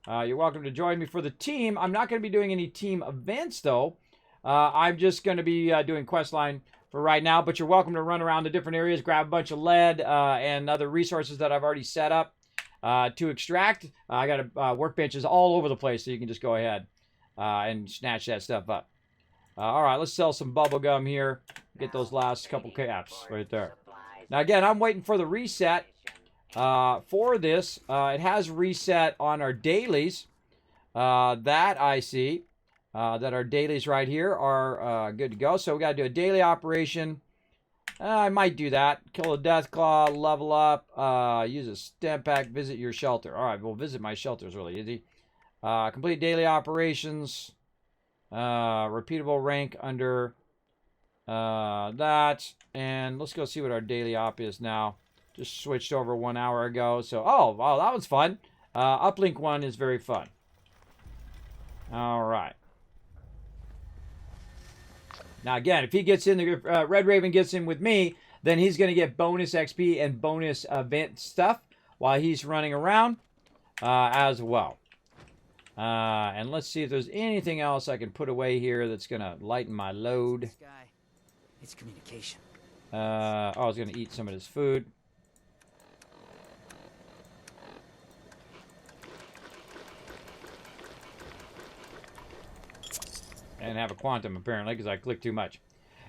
You're welcome to join me for the team. I'm not going to be doing any team events, though. I'm just going to be doing questline for right now. But you're welcome to run around the different areas, grab a bunch of lead and other resources that I've already set up to extract. I got workbenches all over the place, so you can just go ahead and snatch that stuff up. All right, let's sell some bubble gum here. Get those last couple caps right there. Now, again, I'm waiting for the reset. For this, it has reset on our dailies. That I see. That our dailies right here are good to go. So we got to do a daily operation. I might do that. Kill a Deathclaw, level up, use a stem pack, visit your shelter. All right, we'll visit my shelter is really easy. Complete daily operations. Repeatable rank under that. And let's go see what our daily op is now. Just switched over 1 hour ago. So, oh, wow, that was fun. Uplink one is very fun. All right. Now, again, if he gets in, the Red Raven gets in with me, then he's going to get bonus XP and bonus event stuff while he's running around as well. And let's see if there's anything else I can put away here that's going to lighten my load. It's communication. Oh, I was going to eat some of this food. And have a quantum, apparently, because I clicked too much.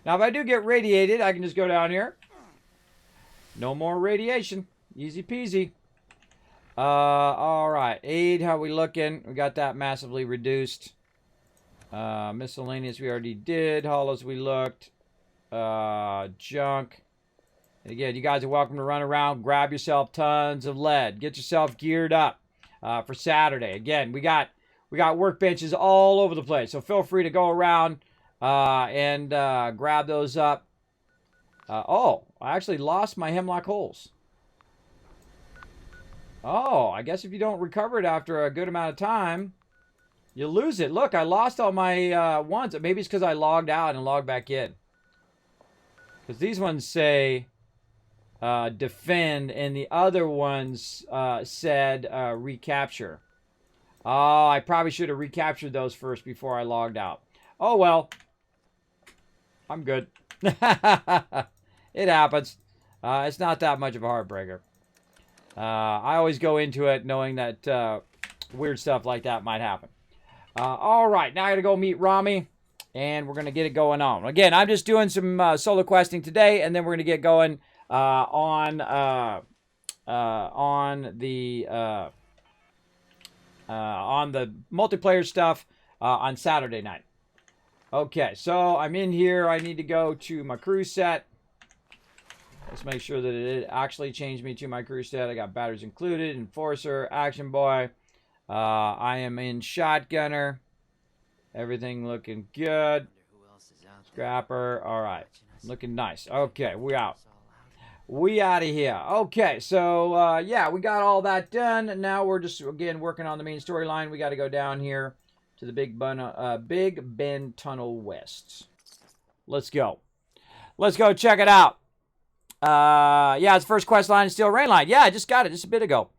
Now, if I do get radiated, I can just go down here. No more radiation. Easy peasy. All right. Aid, how we looking? We got that massively reduced. Miscellaneous, we already did. Hollows, we looked. Junk. And again, you guys are welcome to run around. Grab yourself tons of lead. Get yourself geared up for Saturday. Again, we got workbenches all over the place. So feel free to go around and grab those up. Oh, I actually lost my hemlock holes. Oh, I guess if you don't recover it after a good amount of time, you lose it. Look, I lost all my ones. Maybe it's because I logged out and logged back in. Because these ones say defend, and the other ones said recapture. Oh, I probably should have recaptured those first before I logged out. Oh, well. I'm good. It happens. It's not that much of a heartbreaker. I always go into it knowing that weird stuff like that might happen. All right, now I got to go meet Rami, and we're going to get it going on. Again, I'm just doing some solo questing today, and then we're going to get going on the multiplayer stuff on Saturday night. Okay, so I'm in here. I need to go to my crew set. Let's make sure that it actually changed me to my crew set. I got batteries included, Enforcer, Action Boy. I am in Shotgunner. Everything looking good. Scrapper. All right. Looking nice. Okay, we're out. we out of here. Okay, so yeah, we got all that done. And now we're just again working on the main storyline. We got to go down here to the Big Bend Tunnel West. Let's go. Let's go check it out. Yeah, it's first quest line, Steel Rain Line. Yeah, I just got it just a bit ago.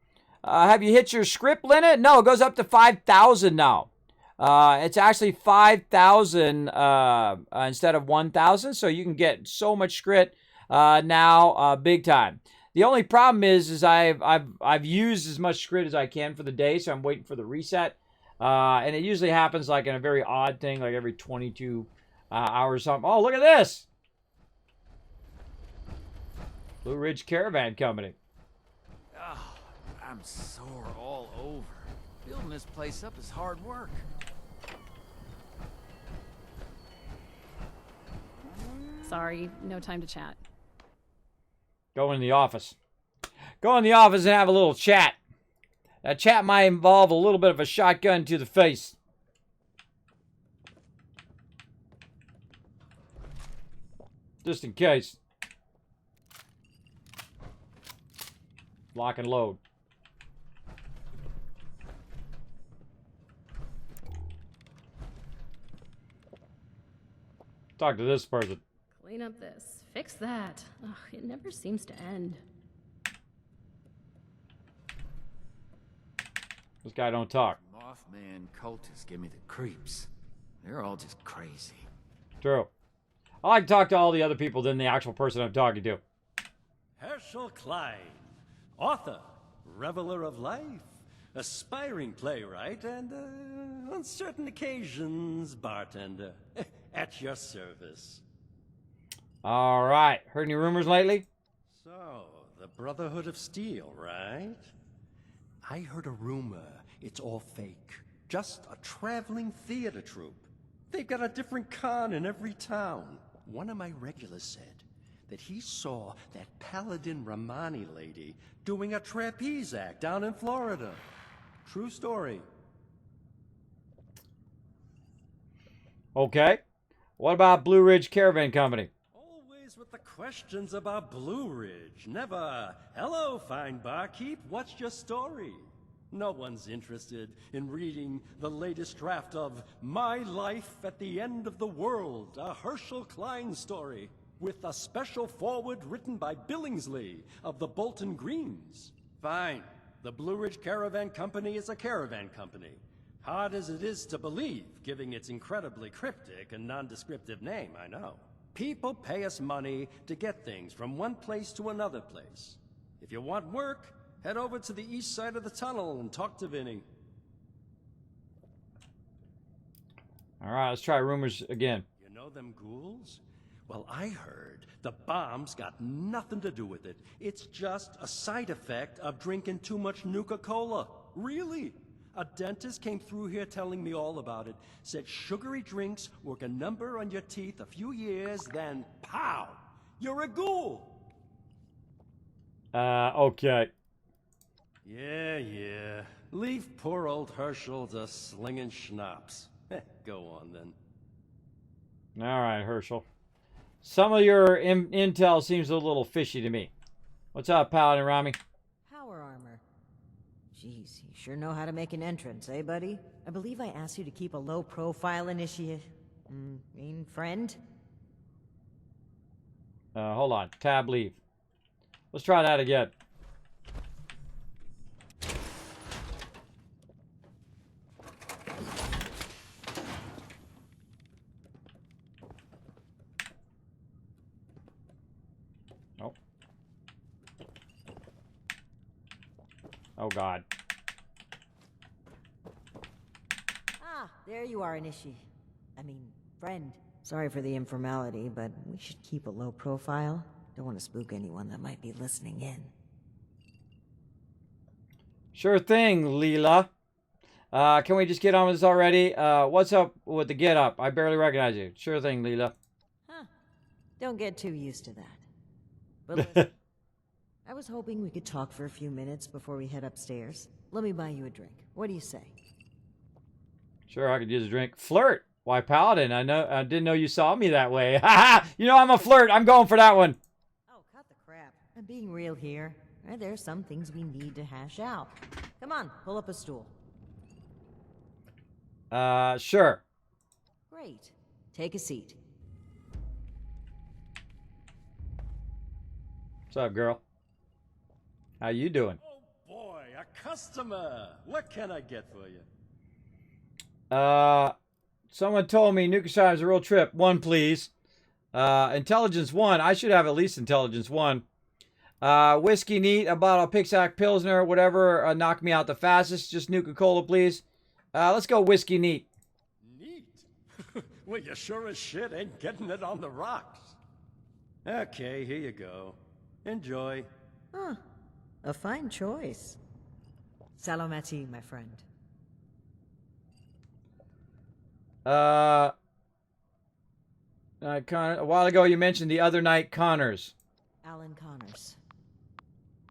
Have you hit your script limit? No, it goes up to 5,000 now. It's actually 5,000 instead of 1,000, so you can get so much script now, big time. The only problem is I've used as much script as I can for the day, so I'm waiting for the reset. And it usually happens like in a very odd thing, like every 22 hours or something. Oh, look at this! Blue Ridge Caravan Company. Oh, I'm sore all over. Building this place up is hard work. Sorry, no time to chat. Go in the office. Go in the office and have a little chat. That chat might involve a little bit of a shotgun to the face. Just in case. Lock and load. Talk to this person. Clean up this. Fix that. Ugh, it never seems to end. This guy don't talk. Mothman cultists give me the creeps. They're all just crazy. True. I like to talk to all the other people than the actual person I'm talking to. Herschel Klein, author, reveler of life, aspiring playwright, and on certain occasions, bartender. At your service. All right. Heard any rumors lately? So, the Brotherhood of Steel, right? I heard a rumor it's all fake. Just a traveling theater troupe. They've got a different con in every town. One of my regulars said that he saw that Paladin Romani lady doing a trapeze act down in Florida. True story. Okay. What about Blue Ridge Caravan Company? Always with the questions about Blue Ridge. Never, hello, fine barkeep, what's your story? No one's interested in reading the latest draft of My Life at the End of the World, a Herschel Klein story, with a special foreword written by Billingsley of the Bolton Greens. Fine, the Blue Ridge Caravan Company is a caravan company. Hard as it is to believe, giving its incredibly cryptic and nondescriptive name, I know. People pay us money to get things from one place to another place. If you want work, head over to the east side of the tunnel and talk to Vinny. All right, let's try rumors again. You know them ghouls? Well, I heard the bomb's got nothing to do with it. It's just a side effect of drinking too much Nuka-Cola. Really? A dentist came through here telling me all about it. Said sugary drinks work a number on your teeth a few years, then pow! You're a ghoul! Okay. Yeah. Leave poor old Herschel to slinging schnapps. Go on, then. All right, Herschel. Some of your intel seems a little fishy to me. What's up, Paladin Rami? Power armor. Jeez, you sure know how to make an entrance, eh, buddy? I believe I asked you to keep a low profile, friend? Hold on. Tab leave. Let's try that again. Nope. Oh, God. Ah, there you are, friend. Sorry for the informality, but we should keep a low profile. Don't want to spook anyone that might be listening in. Sure thing, Leela. Can we just get on with this already? What's up with the get up? I barely recognize you. Sure thing, Leela. Huh. Don't get too used to that. But listen, I was hoping we could talk for a few minutes before we head upstairs. Let me buy you a drink. What do you say? Sure, I could use a drink. Flirt. Why, Paladin? I didn't know you saw me that way. You know I'm a flirt. I'm going for that one. Oh, cut the crap. I'm being real here. There's some things we need to hash out. Come on, pull up a stool. Sure. Great. Take a seat. What's up, girl? How you doing? Boy, a customer! What can I get for you? Someone told me Nuka is a real trip. 1, please. Intelligence 1. I should have at least Intelligence 1. Whiskey neat, a bottle of Pick-a-Sack Pilsner, whatever, knock me out the fastest. Just Nuka-Cola, please. Let's go whiskey neat. Neat. Well, you sure as shit ain't getting it on the rocks. Okay, here you go. Enjoy. Huh. A fine choice. Salomati, my friend. A while ago you mentioned the other night Connors. Alan Connors.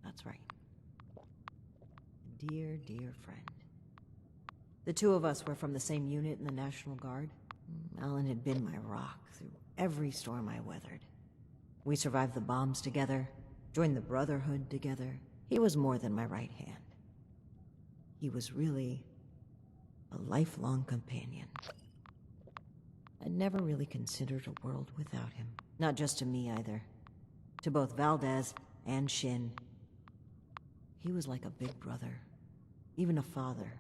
That's right. Dear, dear friend. The two of us were from the same unit in the National Guard. Alan had been my rock through every storm I weathered. We survived the bombs together, joined the Brotherhood together. He was more than my right hand. He was really a lifelong companion. I'd never really considered a world without him. Not just to me either. To both Valdez and Shin. He was like a big brother. Even a father.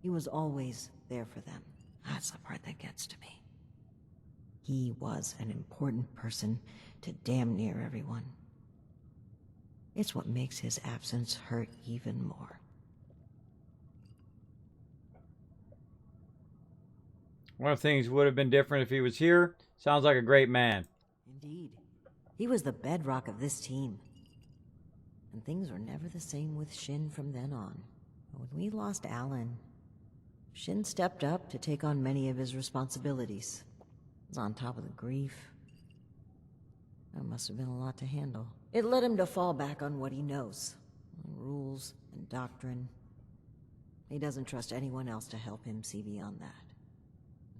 He was always there for them. That's the part that gets to me. He was an important person to damn near everyone. It's what makes his absence hurt even more. One of the things would have been different if he was here. Sounds like a great man. Indeed. He was the bedrock of this team. And things were never the same with Shin from then on. When we lost Alan, Shin stepped up to take on many of his responsibilities. He was on top of the grief. That must have been a lot to handle. It led him to fall back on what he knows. Rules and doctrine. He doesn't trust anyone else to help him see beyond that.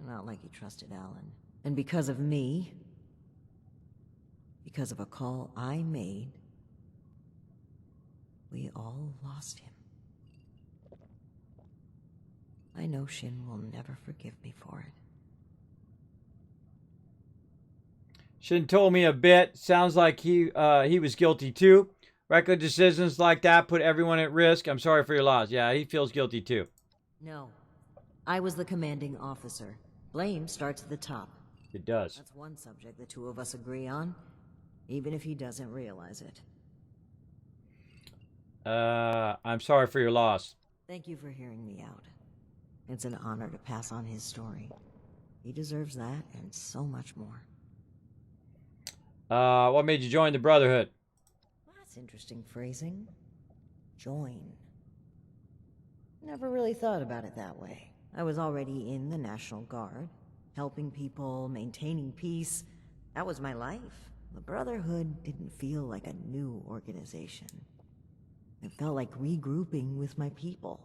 Not like he trusted Alan. And because of me, because of a call I made, we all lost him. I know Shin will never forgive me for it. Shin told me a bit. Sounds like he was guilty too. Reckless decisions like that put everyone at risk. I'm sorry for your loss. Yeah, he feels guilty too. No. I was the commanding officer. Blame starts at the top. It does. That's one subject the two of us agree on, even if he doesn't realize it. I'm sorry for your loss. Thank you for hearing me out. It's an honor to pass on his story. He deserves that and so much more. What made you join the Brotherhood? That's interesting phrasing. Join. Never really thought about it that way. I was already in the National Guard, helping people, maintaining peace. That was my life. The Brotherhood didn't feel like a new organization. It felt like regrouping with my people.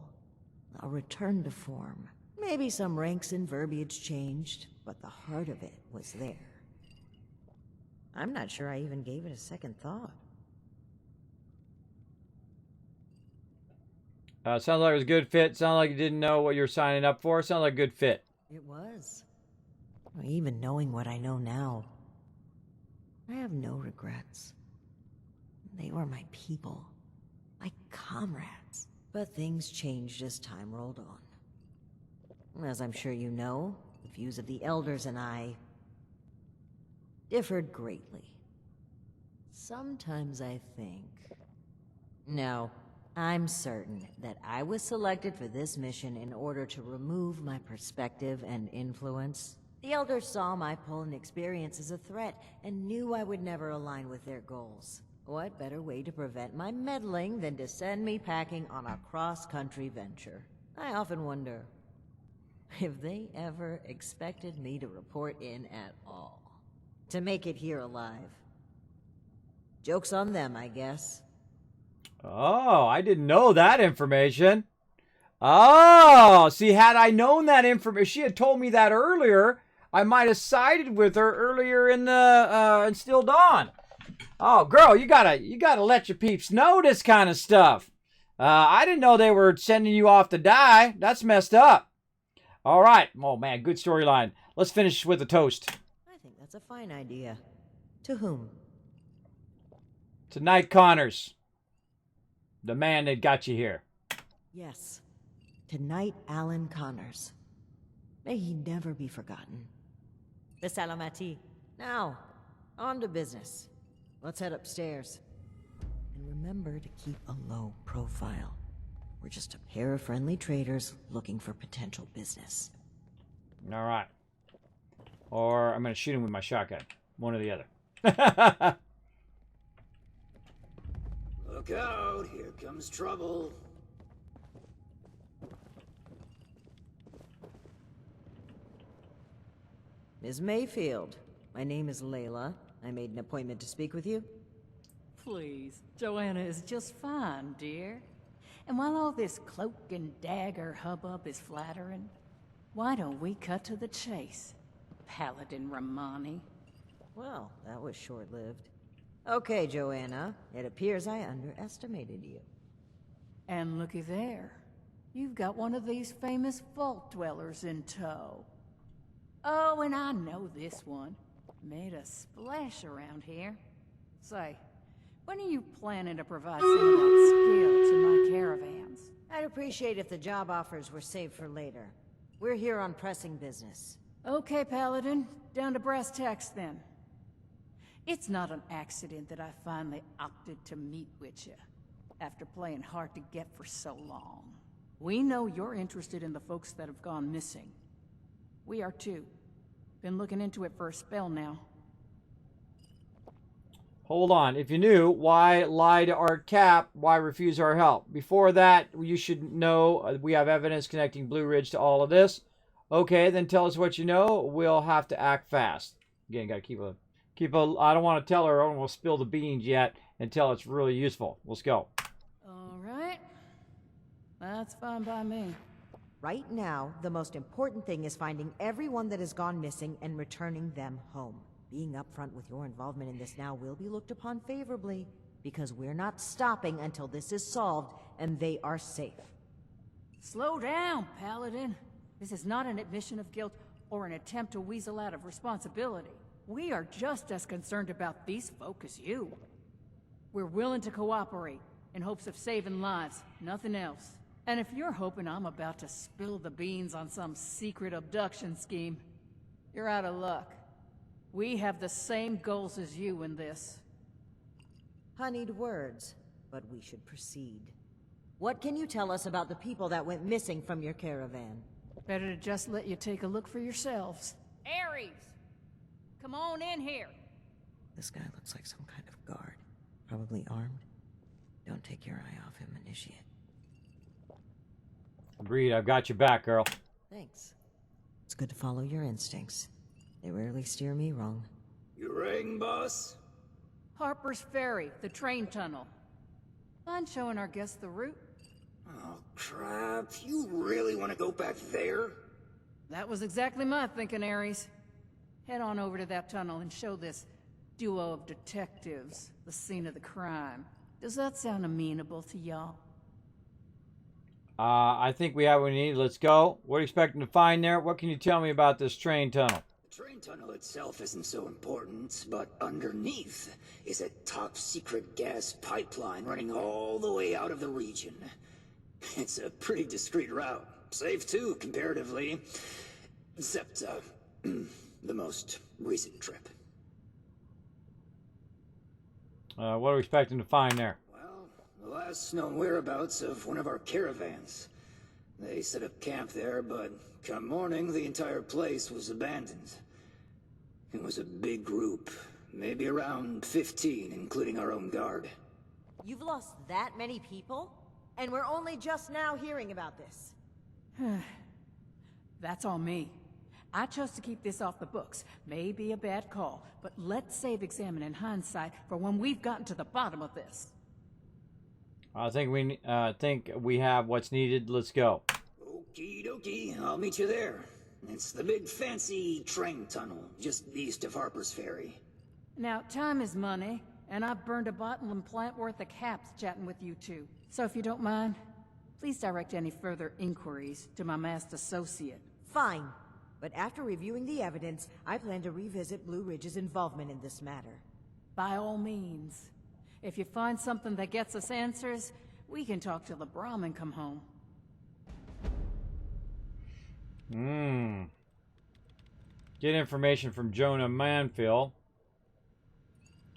A return to form. Maybe some ranks and verbiage changed, but the heart of it was there. I'm not sure I even gave it a second thought. Sounds like it was a good fit. Sounds like you didn't know what you were signing up for. Sounds like a good fit. It was. Even knowing what I know now, I have no regrets. They were my people. My comrades. But things changed as time rolled on. As I'm sure you know, the views of the elders and I differed greatly. Sometimes I think... No, I'm certain that I was selected for this mission in order to remove my perspective and influence. The elders saw my pull and experience as a threat and knew I would never align with their goals. What better way to prevent my meddling than to send me packing on a cross-country venture? I often wonder if they ever expected me to report in at all. To make it here alive. Joke's on them, I guess. Oh, I didn't know that information. Oh, see, had I known that information, she had told me that earlier, I might have sided with her earlier in the in Still Dawn. Oh, girl, you gotta let your peeps know this kind of stuff. I didn't know they were sending you off to die. That's messed up. All right. Oh, man, good storyline. Let's finish with a toast. I think that's a fine idea. To whom? To Knight Connors, the man that got you here. Yes. To Knight Alan Connors. May he never be forgotten. Salamati. Now, on to business. Let's head upstairs. And remember to keep a low profile. We're just a pair of friendly traders looking for potential business. All right. Or I'm going to shoot him with my shotgun. One or the other. Look out, here comes trouble. Ms. Mayfield, my name is Layla. I made an appointment to speak with you. Please, Joanna is just fine, dear. And while all this cloak and dagger hubbub is flattering, why don't we cut to the chase, Paladin Romani? Well, that was short-lived. Okay, Joanna. It appears I underestimated you. And looky there. You've got one of these famous vault dwellers in tow. Oh, and I know this one. Made a splash around here. Say, when are you planning to provide some of that skill to my caravans? I'd appreciate if the job offers were saved for later. We're here on pressing business. Okay, Paladin. Down to brass tacks, then. It's not an accident that I finally opted to meet with you, after playing hard to get for so long. We know you're interested in the folks that have gone missing. We are too. Been looking into it for a spell now. Hold on. If you knew, why lie to our cap? Why refuse our help? Before that, you should know we have evidence connecting Blue Ridge to all of this. Okay, then tell us what you know. We'll have to act fast. Again, got to keep a... I don't want to tell her I don't want to spill the beans yet until it's really useful. Let's go. All right. That's fine by me. Right now, the most important thing is finding everyone that has gone missing and returning them home. Being upfront with your involvement in this now will be looked upon favorably, because we're not stopping until this is solved and they are safe. Slow down, Paladin. This is not an admission of guilt or an attempt to weasel out of responsibility. We are just as concerned about these folk as you. We're willing to cooperate in hopes of saving lives, nothing else. And if you're hoping I'm about to spill the beans on some secret abduction scheme, you're out of luck. We have the same goals as you in this. Honeyed words, but we should proceed. What can you tell us about the people that went missing from your caravan? Better to just let you take a look for yourselves. Ares! Come on in here! This guy looks like some kind of guard. Probably armed. Don't take your eye off him, Initiate. Agreed. I've got your back, girl. Thanks. It's good to follow your instincts. They rarely steer me wrong. You rang, boss? Harper's Ferry, the train tunnel. Mind showing our guests the route? Oh, crap. You really want to go back there? That was exactly my thinking, Ares. Head on over to that tunnel and show this duo of detectives the scene of the crime. Does that sound amenable to y'all? I think we have what we need. Let's go. What are you expecting to find there? What can you tell me about this train tunnel? The train tunnel itself isn't so important, but underneath is a top-secret gas pipeline running all the way out of the region. It's a pretty discreet route. Safe, too, comparatively. Except, the most recent trip. What are we expecting to find there? The last known whereabouts of one of our caravans. They set up camp there, but come morning, the entire place was abandoned. It was a big group, maybe around 15, including our own guard. You've lost that many people? And we're only just now hearing about this. That's on me. I chose to keep this off the books. May be a bad call, but let's save examining hindsight for when we've gotten to the bottom of this. I think we have what's needed. Let's go. Okie dokie, I'll meet you there. It's the big fancy train tunnel, just east of Harper's Ferry. Now, time is money, and I've burned a bottle and plant worth of caps chatting with you two. So if you don't mind, please direct any further inquiries to my masked associate. Fine. But after reviewing the evidence, I plan to revisit Blue Ridge's involvement in this matter. By all means. If you find something that gets us answers, we can talk till the Brahmin come home. Get information from Jonah Manfield.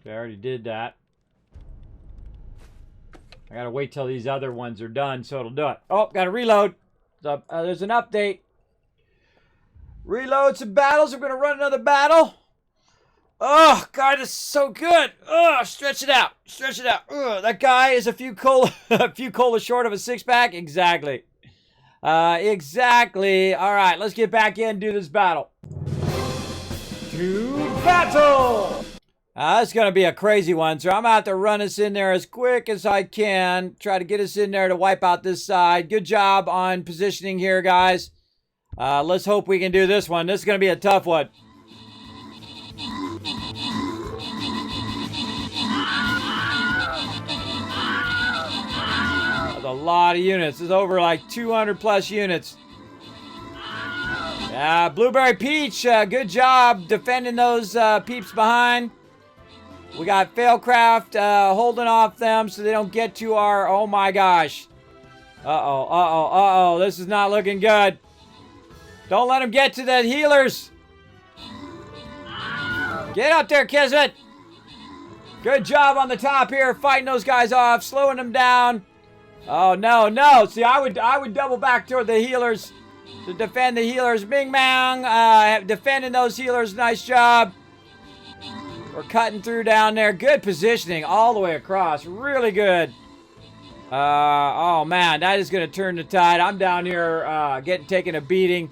Okay, I already did that. I gotta wait till these other ones are done so it'll do it. Oh, gotta reload. There's an update. Reload some battles. I'm gonna run another battle. Oh, God, this is so good. Oh, stretch it out. Stretch it out. Oh, that guy is a few cola short of a six-pack. Exactly. Exactly. All right, let's get back in and do this battle. To battle! This is going to be a crazy one, so I'm going to have to run us in there as quick as I can. Try to get us in there to wipe out this side. Good job on positioning here, guys. Let's hope we can do this one. This is going to be a tough one. That's a lot of units. It's over like 200 plus units. Yeah, Blueberry Peach, good job defending those peeps behind. We got Failcraft holding off them so they don't get to our... Oh my gosh. Uh-oh. This is not looking good. Don't let them get to the healers. Get up there, Kismet. Good job on the top here, fighting those guys off, slowing them down. Oh, no. See, I would double back toward the healers to defend the healers. Bing bang. Defending those healers. Nice job. We're cutting through down there. Good positioning all the way across. Really good. Oh, man. That is going to turn the tide. I'm down here taking a beating.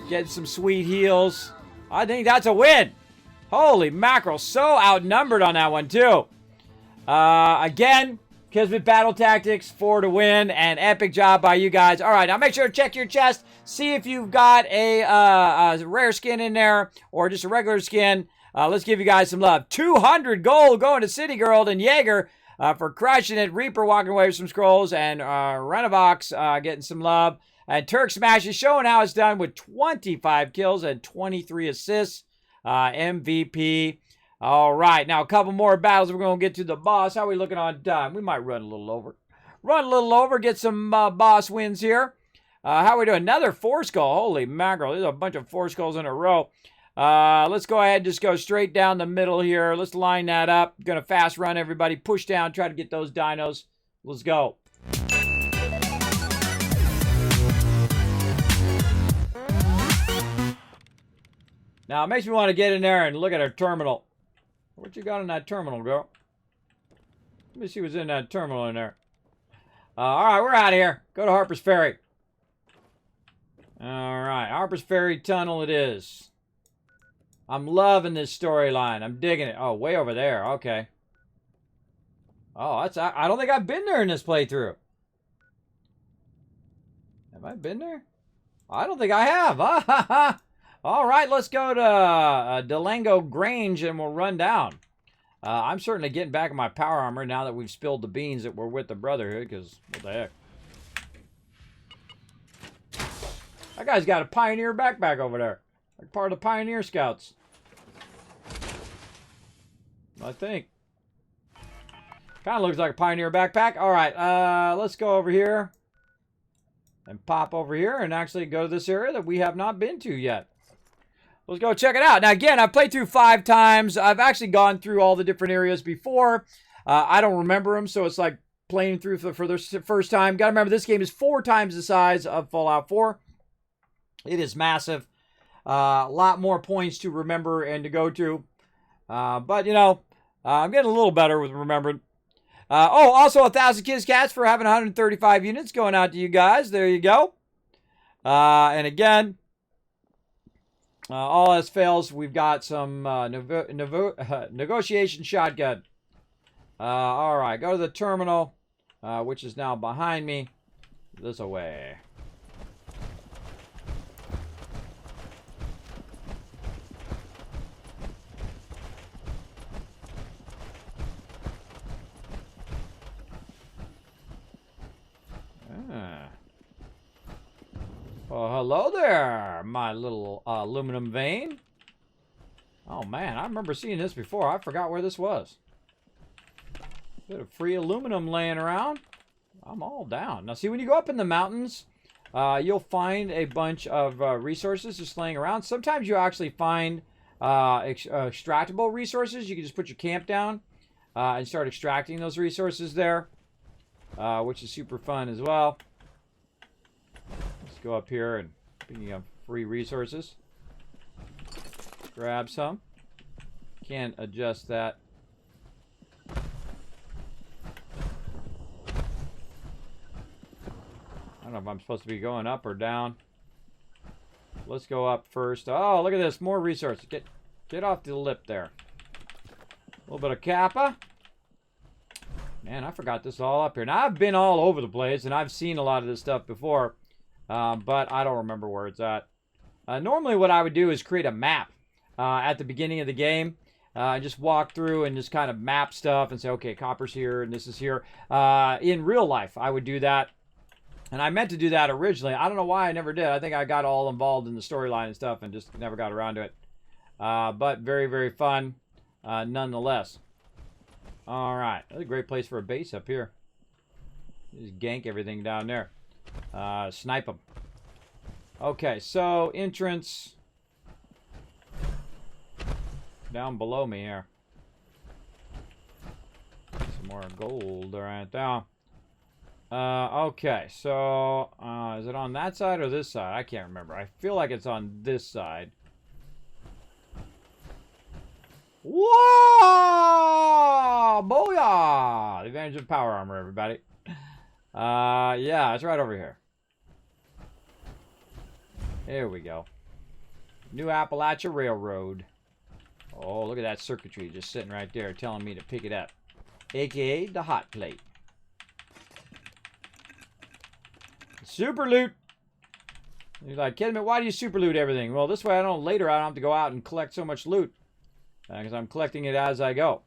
Getting some sweet heals. I think that's a win. Holy mackerel. So outnumbered on that one, too. Again, Kismet Battle Tactics 4 to win. And epic job by you guys. All right, now make sure to check your chest. See if you've got a rare skin in there or just a regular skin. Let's give you guys some love. 200 gold going to City Girl and Jaeger for crushing it. Reaper walking away with some scrolls. And Renovox getting some love. And Turk Smash is showing how it's done with 25 kills and 23 assists. MVP. All right, now a couple more battles. We're going to get to the boss. How are we looking on time? We might run a little over. Get some boss wins here. How are we doing? Another 4 skull. Holy mackerel. There's a bunch of 4 skulls in a row. Let's go ahead and just go straight down the middle here. Let's line that up. Going to fast run everybody. Push down. Try to get those dinos. Let's go. Now, it makes me want to get in there and look at our terminal. What you got in that terminal, girl? Let me see what's in that terminal in there. All right, we're out of here. Go to Harper's Ferry. All right, Harper's Ferry Tunnel it is. I'm loving this storyline. I'm digging it. Oh, way over there. Okay. Oh, I don't think I've been there in this playthrough. Have I been there? I don't think I have. All right, let's go to Delango Grange and we'll run down. I'm certainly getting back in my power armor now that we've spilled the beans that we're with the Brotherhood, because what the heck. That guy's got a Pioneer backpack over there. Like part of the Pioneer Scouts. I think. Kind of looks like a Pioneer backpack. All right, let's go over here. And pop over here and actually go to this area that we have not been to yet. Let's go check it out. Now, again, I've played through 5 times. I've actually gone through all the different areas before. I don't remember them, so it's like playing through for the first time. Got to remember, this game is 4 times the size of Fallout 4. It is massive. A lot more points to remember and to go to. But, you know, I'm getting a little better with remembering. Also 1,000 Kiss Cats for having 135 units going out to you guys. There you go. And again, all else fails, we've got some negotiation shotgun. All right, go to the terminal, which is now behind me. This way. Oh, hello there, my little aluminum vein. Oh man, I remember seeing this before. I forgot where this was. Bit of free aluminum laying around. I'm all down. Now see, when you go up in the mountains, you'll find a bunch of resources just laying around. Sometimes you actually find extractable resources. You can just put your camp down and start extracting those resources there, which is super fun as well. Let's go up here and, speaking of free resources, grab some. Can't adjust that. I don't know if I'm supposed to be going up or down. Let's go up first. Oh, look at this. More resources. Get off the lip there. A little bit of Kappa. Man, I forgot this all up here. Now, I've been all over the place, and I've seen a lot of this stuff before, but I don't remember where it's at. Normally, what I would do is create a map at the beginning of the game. Just walk through and just kind of map stuff and say, okay, copper's here, and this is here. In real life, I would do that. And I meant to do that originally. I don't know why I never did. I think I got all involved in the storyline and stuff and just never got around to it. But very, very fun nonetheless. All right. That's a great place for a base up here. Just gank everything down there. Snipe them. Okay, so entrance down below me here. Some more gold right there. Okay, so is it on that side or this side? I can't remember. I feel like it's on this side. Whoa! Booyah! The advantage of power armor, everybody. Yeah, it's right over here. There we go. New Appalachia Railroad. Oh, look at that circuitry just sitting right there telling me to pick it up. AKA the hot plate. Super loot. He's like, Kismet, why do you super loot everything? Well, this way I don't have to go out and collect so much loot. Because I'm collecting it as I go.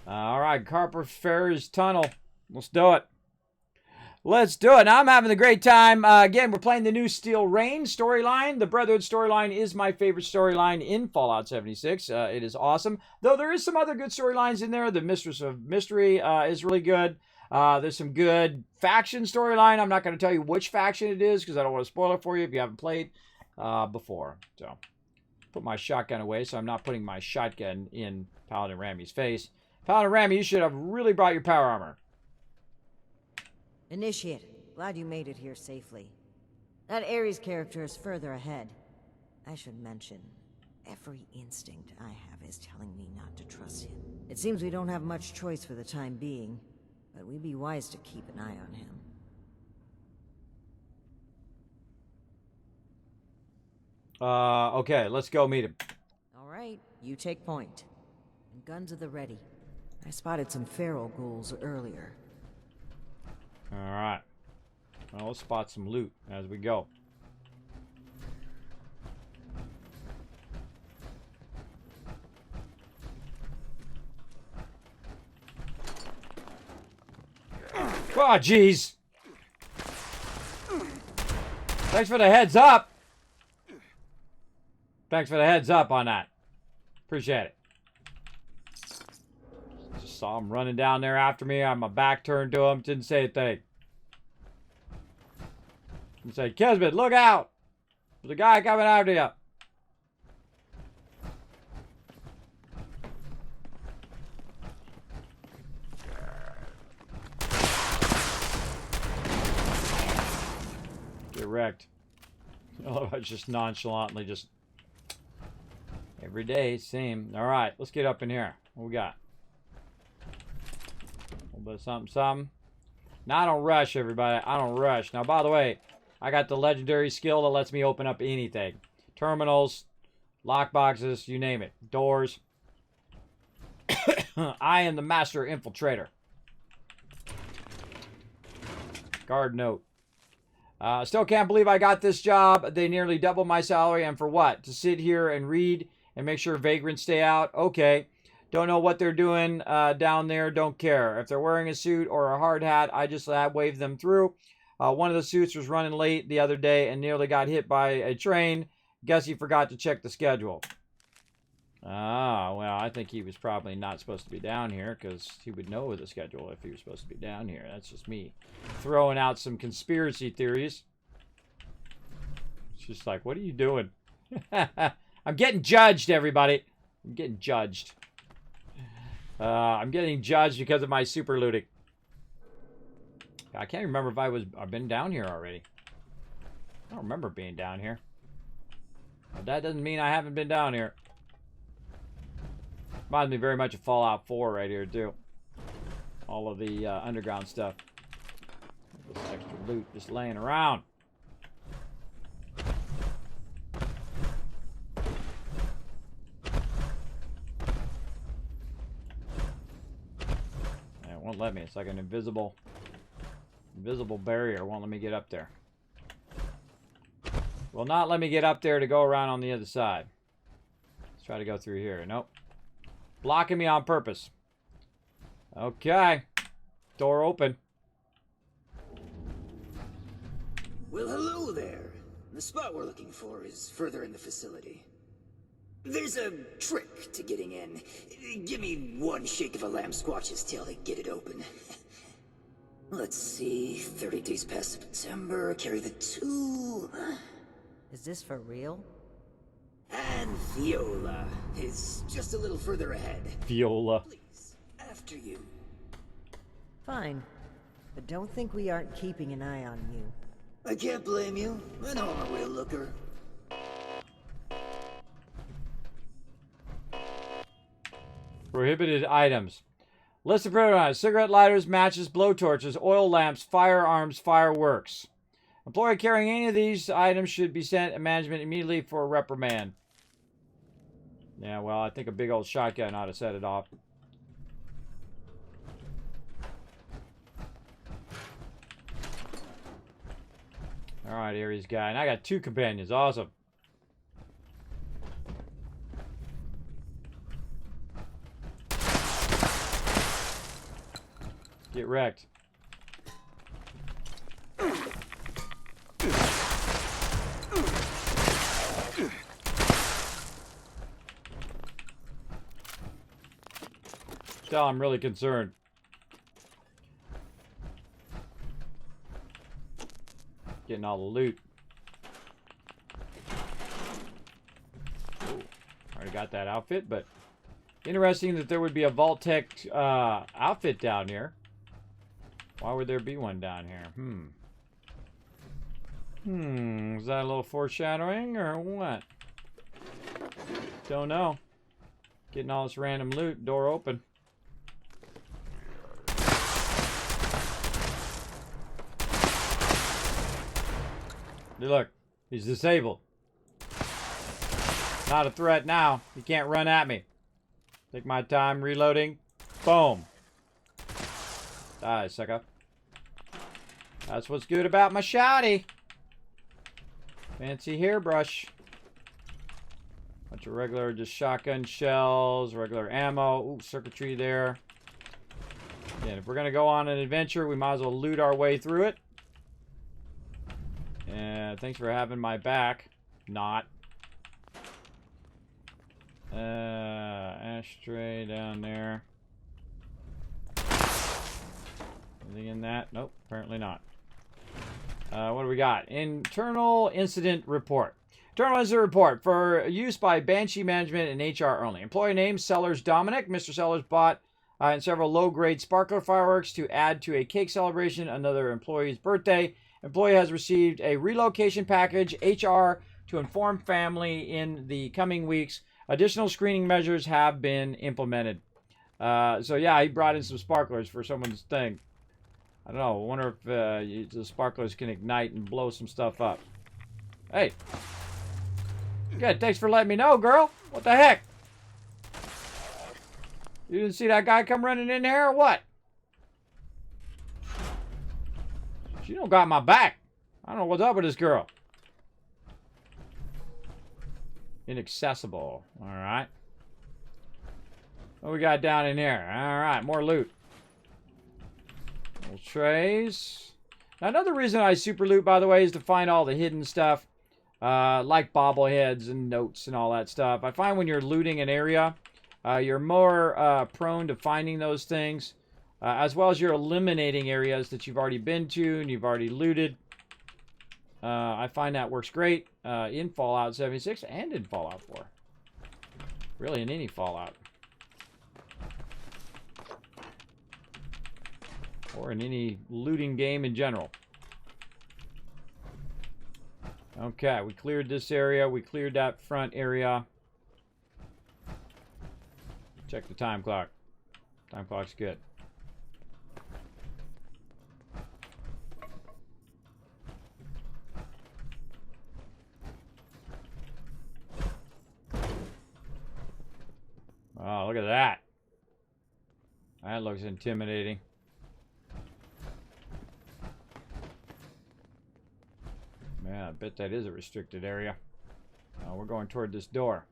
Alright, Carper Ferris Tunnel. Let's do it. Let's do it. Now I'm having a great time. Again, we're playing the new Steel Rain storyline. The Brotherhood storyline is my favorite storyline in Fallout 76. It is awesome. Though there is some other good storylines in there. The Mistress of Mystery is really good. There's some good faction storyline. I'm not going to tell you which faction it is because I don't want to spoil it for you if you haven't played before. So, put my shotgun away so I'm not putting my shotgun in Paladin Rammy's face. Paladin Rammy, you should have really brought your power armor. Initiate. Glad you made it here safely. That Ares character is further ahead. I should mention, every instinct I have is telling me not to trust him. It seems we don't have much choice for the time being. But we'd be wise to keep an eye on him. Okay, let's go meet him. All right, you take point. And guns at the ready. I spotted some feral ghouls earlier. All right. Well, let's spot some loot as we go. Oh, jeez. Thanks for the heads up. Thanks for the heads up on that. Appreciate it. Just saw him running down there after me. I had my back turned to him. Didn't say a thing. Didn't say, Kismet, look out. There's a guy coming after you. Wrecked. Oh, I just nonchalantly just every day, same. All right, let's get up in here. What we got? A little bit of something, something. Now I don't rush, everybody. I don't rush. Now, by the way, I got the legendary skill that lets me open up anything. Terminals, lockboxes, you name it. Doors. I am the master infiltrator. Guard note. Still can't believe I got this job. They nearly doubled my salary. And for what? To sit here and read and make sure vagrants stay out? Okay. Don't know what they're doing down there. Don't care. If they're wearing a suit or a hard hat, I just wave them through. One of the suits was running late the other day and nearly got hit by a train. Guess he forgot to check the schedule. Ah, well, I think he was probably not supposed to be down here because he would know the schedule if he was supposed to be down here. That's just me throwing out some conspiracy theories. It's just like, what are you doing? I'm getting judged, everybody. I'm getting judged. I'm getting judged because of my super looting. I can't remember if I've been down here already. I don't remember being down here. But that doesn't mean I haven't been down here. Reminds me very much of Fallout 4 right here, too. All of the underground stuff. This extra loot just laying around. It won't let me. It's like an invisible barrier. It won't let me get up there. Will not let me get up there to go around on the other side. Let's try to go through here. Nope. Blocking me on purpose. Okay. Door open. Well, hello there. The spot we're looking for is further in the facility. There's a trick to getting in. Give me one shake of a lamb squatch's tail to get it open. Let's see, 30 days past September, carry the 2. Is this for real? And Viola is just a little further ahead. Viola. Please, after you. Fine. But don't think we aren't keeping an eye on you. I can't blame you. I know I'm a real looker. Prohibited items. List of prohibited items. Cigarette lighters, matches, blowtorches, oil lamps, firearms, fireworks. Employee carrying any of these items should be sent to management immediately for a reprimand. Yeah, well, I think a big old shotgun ought to set it off. Alright, Ares guy. And I got 2 companions. Awesome. Get wrecked. Tell I'm really concerned. Getting all the loot. Ooh, already got that outfit, but interesting that there would be a Vault-Tec outfit down here. Why would there be one down here? Is that a little foreshadowing or what? Don't know. Getting all this random loot. Door open. Look, he's disabled. Not a threat now. He can't run at me. Take my time reloading. Boom. Die, sucker. That's what's good about my shotty. Fancy hairbrush. Bunch of regular just shotgun shells, regular ammo. Ooh, circuitry there. Again, if we're gonna go on an adventure, we might as well loot our way through it. And thanks for having my back. Not. Ashtray down there. Anything in that? Nope, apparently not. What do we got? Internal Incident Report. Internal Incident Report for use by Banshee Management and HR only. Employee name, Sellers Dominic. Mr. Sellers bought and several low-grade sparkler fireworks to add to a cake celebration, another employee's birthday. Employee has received a relocation package. HR to inform family in the coming weeks. Additional screening measures have been implemented. So yeah, he brought in some sparklers for someone's thing. I don't know. I wonder if the sparklers can ignite and blow some stuff up. Hey. Good. Thanks for letting me know, girl. What the heck? You didn't see that guy come running in there or what? She don't got my back. I don't know what's up with this girl. Inaccessible. Alright. What we got down in here? Alright, more loot. Little trays. Now, another reason I super loot, by the way, is to find all the hidden stuff, like bobbleheads and notes and all that stuff. I find when you're looting an area, you're more prone to finding those things, as well as you're eliminating areas that you've already been to and you've already looted. I find that works great in Fallout 76 and in Fallout 4. Really, in any Fallout. Or in any looting game in general. Okay, we cleared this area. We cleared that front area. Check the time clock. Time clock's good. Oh, look at that. That looks intimidating. Yeah, I bet that is a restricted area. Oh, we're going toward this door.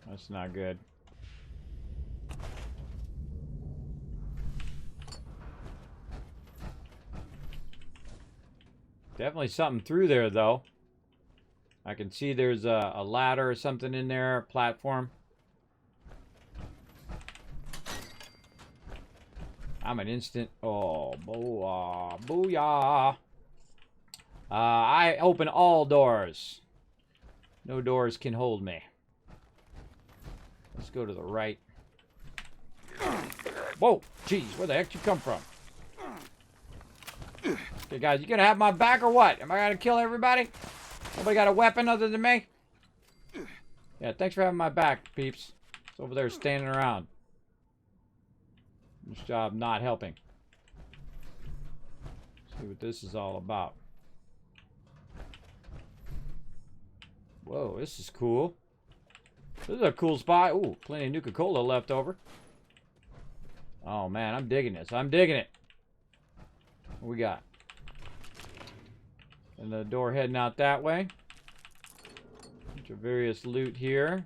That's not good. Definitely something through there, though. I can see there's a ladder or something in there, a platform. I'm an instant. Oh, booyah. I open all doors. No doors can hold me. Let's go to the right. Whoa, jeez, where the heck did you come from? Okay, guys, you gonna have my back or what? Am I gonna kill everybody? Nobody got a weapon other than me? Yeah, thanks for having my back, peeps. It's over there standing around. This job not helping. Let's see what this is all about. Whoa, this is cool. This is a cool spot. Ooh, plenty of Nuka-Cola left over. Oh, man, I'm digging this. I'm digging it. What we got? And the door heading out that way. Bunch of various loot here.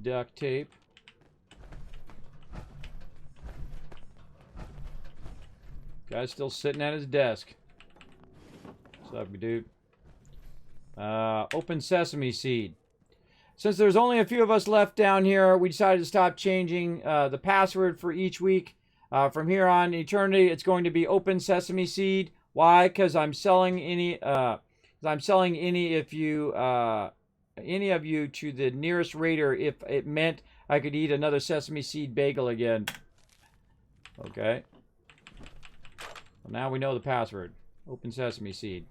Duct tape. Guy's still sitting at his desk. What's up, dude? Open sesame seed. Since there's only a few of us left down here, we decided to stop changing the password for each week. From here on eternity, it's going to be open sesame seed. Why? Because I'm selling any of you to the nearest raider if it meant I could eat another sesame seed bagel again. Okay. Well, now we know the password. Open sesame seed.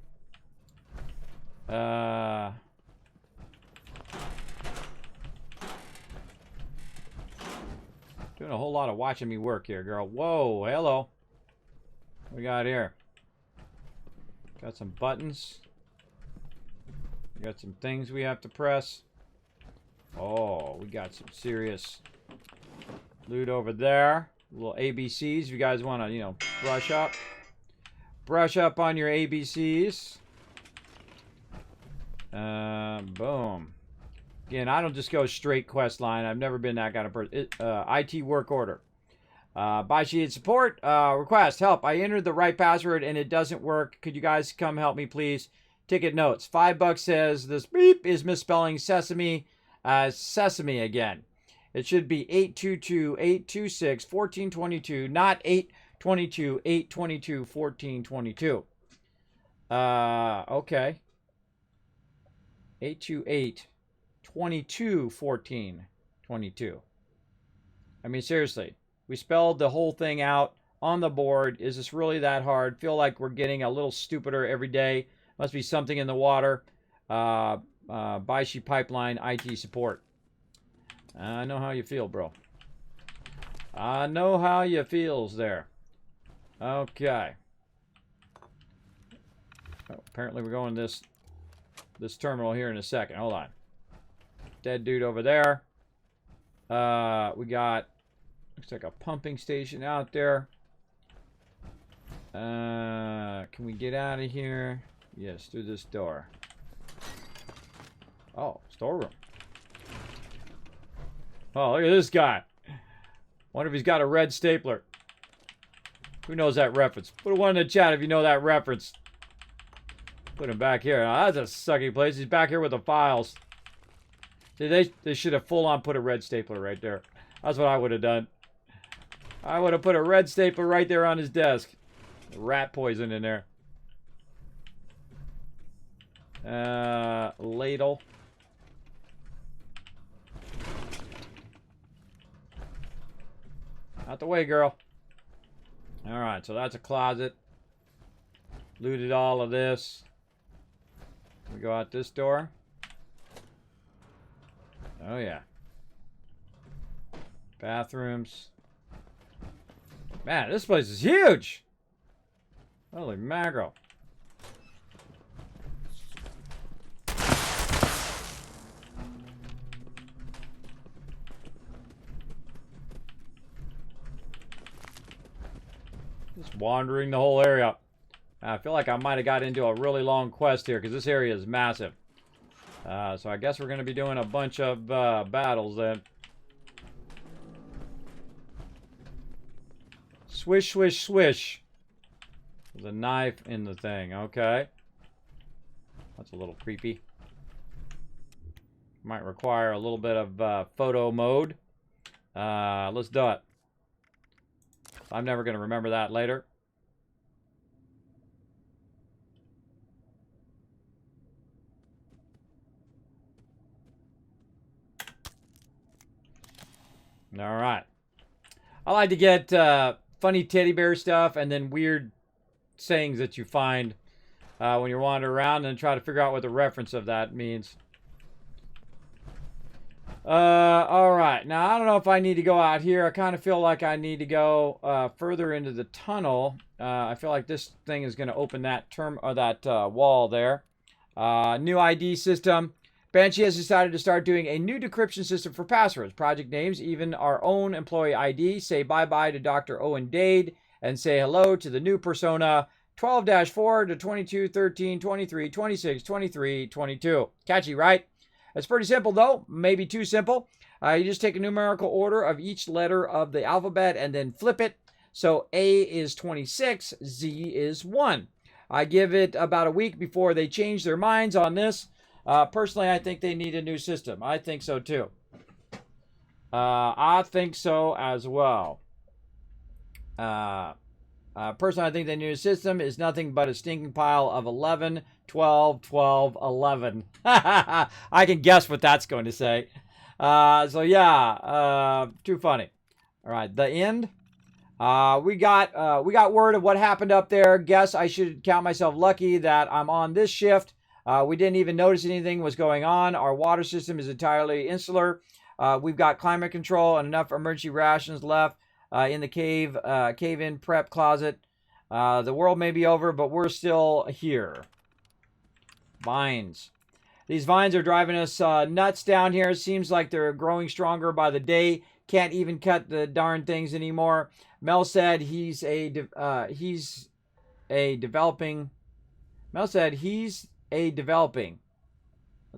Doing a whole lot of watching me work here, girl. Whoa, hello. What we got here? Got some buttons. We got some things we have to press. Oh, we got some serious loot over there. Little ABCs. If you guys want to, you know, brush up. Brush up on your ABCs. Boom. Again, I don't just go straight quest line. I've never been that kind of person. IT work order. BSE support. Request. Help. I entered the right password and it doesn't work. Could you guys come help me, please? Ticket notes. $5 says this beep is misspelling sesame as sesame again. It should be 822-826-1422, not 822-822-1422. Okay. 828-22-1422. I mean, seriously. We spelled the whole thing out on the board. Is this really that hard? Feel like we're getting a little stupider every day. Must be something in the water. BSE pipeline IT support. I know how you feel, bro. I know how you feels there. Okay. Oh, apparently we're going this terminal here in a second. Hold on. Dead dude over there. We got, looks like a pumping station out there. Can we get out of here? Yes, through this door. Oh, storeroom. Oh, look at this guy. Wonder if he's got a red stapler. Who knows that reference? Put a one in the chat if you know that reference. Put him back here. Now, that's a sucky place. He's back here with the files. See, they should have full-on put a red stapler right there. That's what I would have done. I would have put a red stapler right there on his desk. Rat poison in there. Ladle. Out the way, girl. Alright, so that's a closet. Looted all of this. We go out this door. Oh, yeah. Bathrooms. Man, this place is huge! Holy mackerel. Just wandering the whole area. I feel like I might have got into a really long quest here because this area is massive. So I guess we're going to be doing a bunch of battles then. Swish, swish, swish. There's a knife in the thing. Okay. That's a little creepy. Might require a little bit of photo mode. Let's do it. I'm never going to remember that later. All right. I like to get funny teddy bear stuff and then weird sayings that you find when you're wandering around and try to figure out what the reference of that means. All right. Now, I don't know if I need to go out here. I kind of feel like I need to go further into the tunnel. I feel like this thing is going to open that wall there. New ID system. Banshee has decided to start doing a new decryption system for passwords, project names, even our own employee ID. Say bye-bye to Dr. Owen Dade and say hello to the new persona 12-4 to 22, 13, 23, 26, 23, 22. Catchy, right? It's pretty simple, though. Maybe too simple. You just take a numerical order of each letter of the alphabet and then flip it. So A is 26, Z is 1. I give it about a week before they change their minds on this. Personally, I think they need a new system. I think so, too. I think so as well. Personally, I think the new system is nothing but a stinking pile of 11, 12, 12, 11. I can guess what that's going to say. So, yeah, too funny. All right, the end. We got word of what happened up there. Guess I should count myself lucky that I'm on this shift. We didn't even notice anything was going on. Our water system is entirely insular. We've got climate control and enough emergency rations left in the cave-in prep closet. The world may be over, but we're still here. Vines. These vines are driving us nuts down here. It seems like they're growing stronger by the day. Can't even cut the darn things anymore. Mel said he's a developing. That's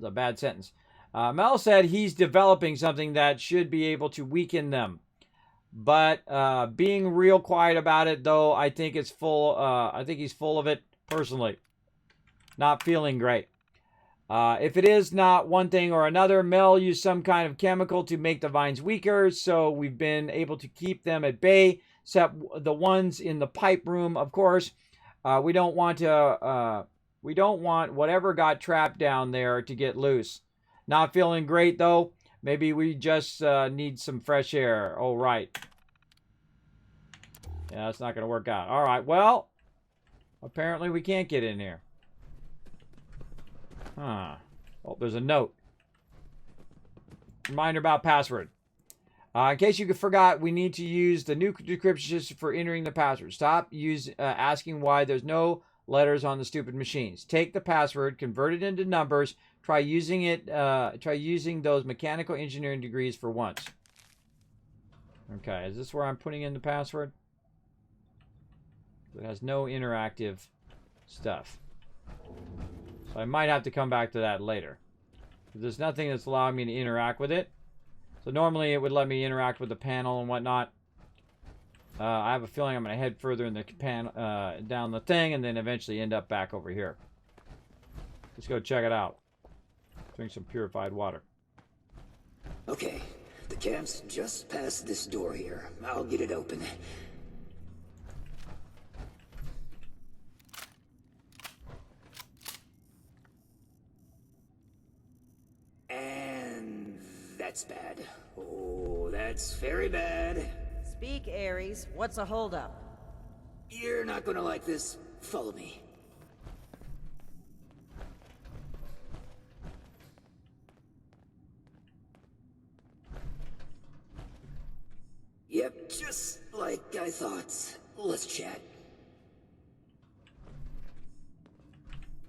a bad sentence. Mel said he's developing something that should be able to weaken them. But being real quiet about it, though, I think it's full. I think he's full of it personally. Not feeling great. If it is not one thing or another, Mel used some kind of chemical to make the vines weaker, so we've been able to keep them at bay, except the ones in the pipe room, of course. We don't want whatever got trapped down there to get loose. Not feeling great, though. Maybe we just need some fresh air. Oh, right. Yeah, that's not going to work out. All right, well, apparently we can't get in here. Huh. Oh, there's a note. Reminder about password. In case you forgot, we need to use the new decryption system for entering the password. Stop asking why there's no letters on the stupid machines. Take the password, convert it into numbers. Try using it. Try using those mechanical engineering degrees for once. Okay, is this where I'm putting in the password? It has no interactive stuff. So I might have to come back to that later. There's nothing that's allowing me to interact with it. So So normally it would let me interact with the panel and whatnot. I have a feeling I'm going to head further in the down the thing and then eventually end up back over here. Let's go check it out. Drink some purified water. Okay, the camp's just past this door here. I'll get it open. And that's bad. Oh, that's very bad. Speak, Ares. What's a holdup? You're not gonna like this. Follow me. Yep, just like I thought. Let's chat.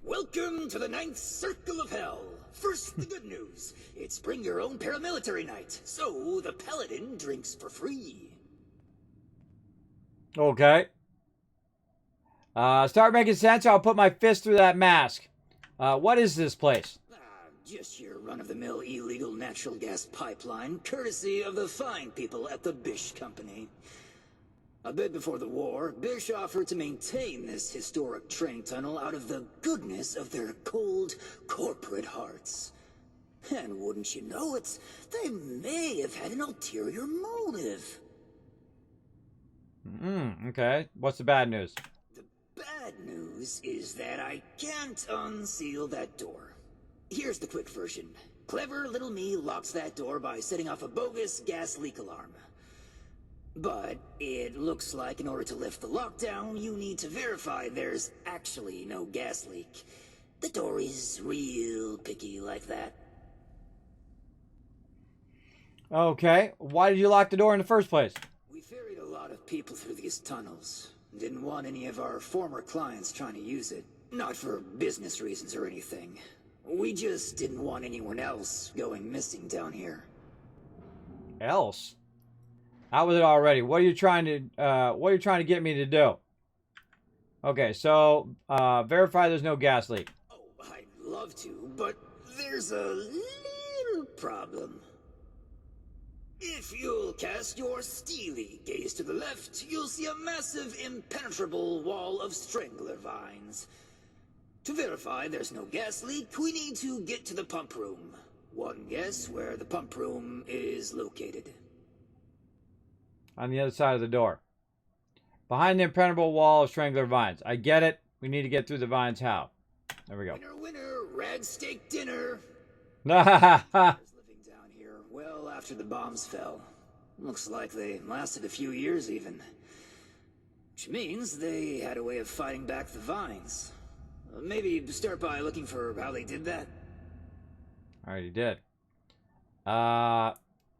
Welcome to the 9th Circle of Hell. First, the good news. It's bring your own paramilitary night, so the paladin drinks for free. Okay. Start making sense. I'll put my fist through that mask. What is this place? Just your run-of-the-mill illegal natural gas pipeline, courtesy of the fine people at the B.S.E.C.i.a.l company. A bit before the war, B.S.E.C.i.a.l offered to maintain this historic train tunnel out of the goodness of their cold, corporate hearts. And wouldn't you know it, they may have had an ulterior motive. Okay. What's the bad news? The bad news is that I can't unseal that door. Here's the quick version. Clever little me locks that door by setting off a bogus gas leak alarm. But it looks like in order to lift the lockdown, you need to verify there's actually no gas leak. The door is real picky like that. Okay. Why did you lock the door in the first place? We ferried a lot of people through these tunnels. Didn't want any of our former clients trying to use it. Not for business reasons or anything. We just didn't want anyone else going missing down here. Else? Out with it already. What are you trying to get me to do? Okay, so verify there's no gas leak. Oh, I'd love to, but there's a little problem. If you'll cast your steely gaze to the left, you'll see a massive, impenetrable wall of strangler vines. To verify there's no gas leak, we need to get to the pump room. One guess where the pump room is located. On the other side of the door. Behind the impenetrable wall of strangler vines. I get it. We need to get through the vines. How? There we go. Winner, winner, rad steak dinner. Ha Living down here well after the bombs fell. Looks like they lasted a few years even. Which means they had a way of fighting back the vines. Maybe start by looking for how they did that. Already did.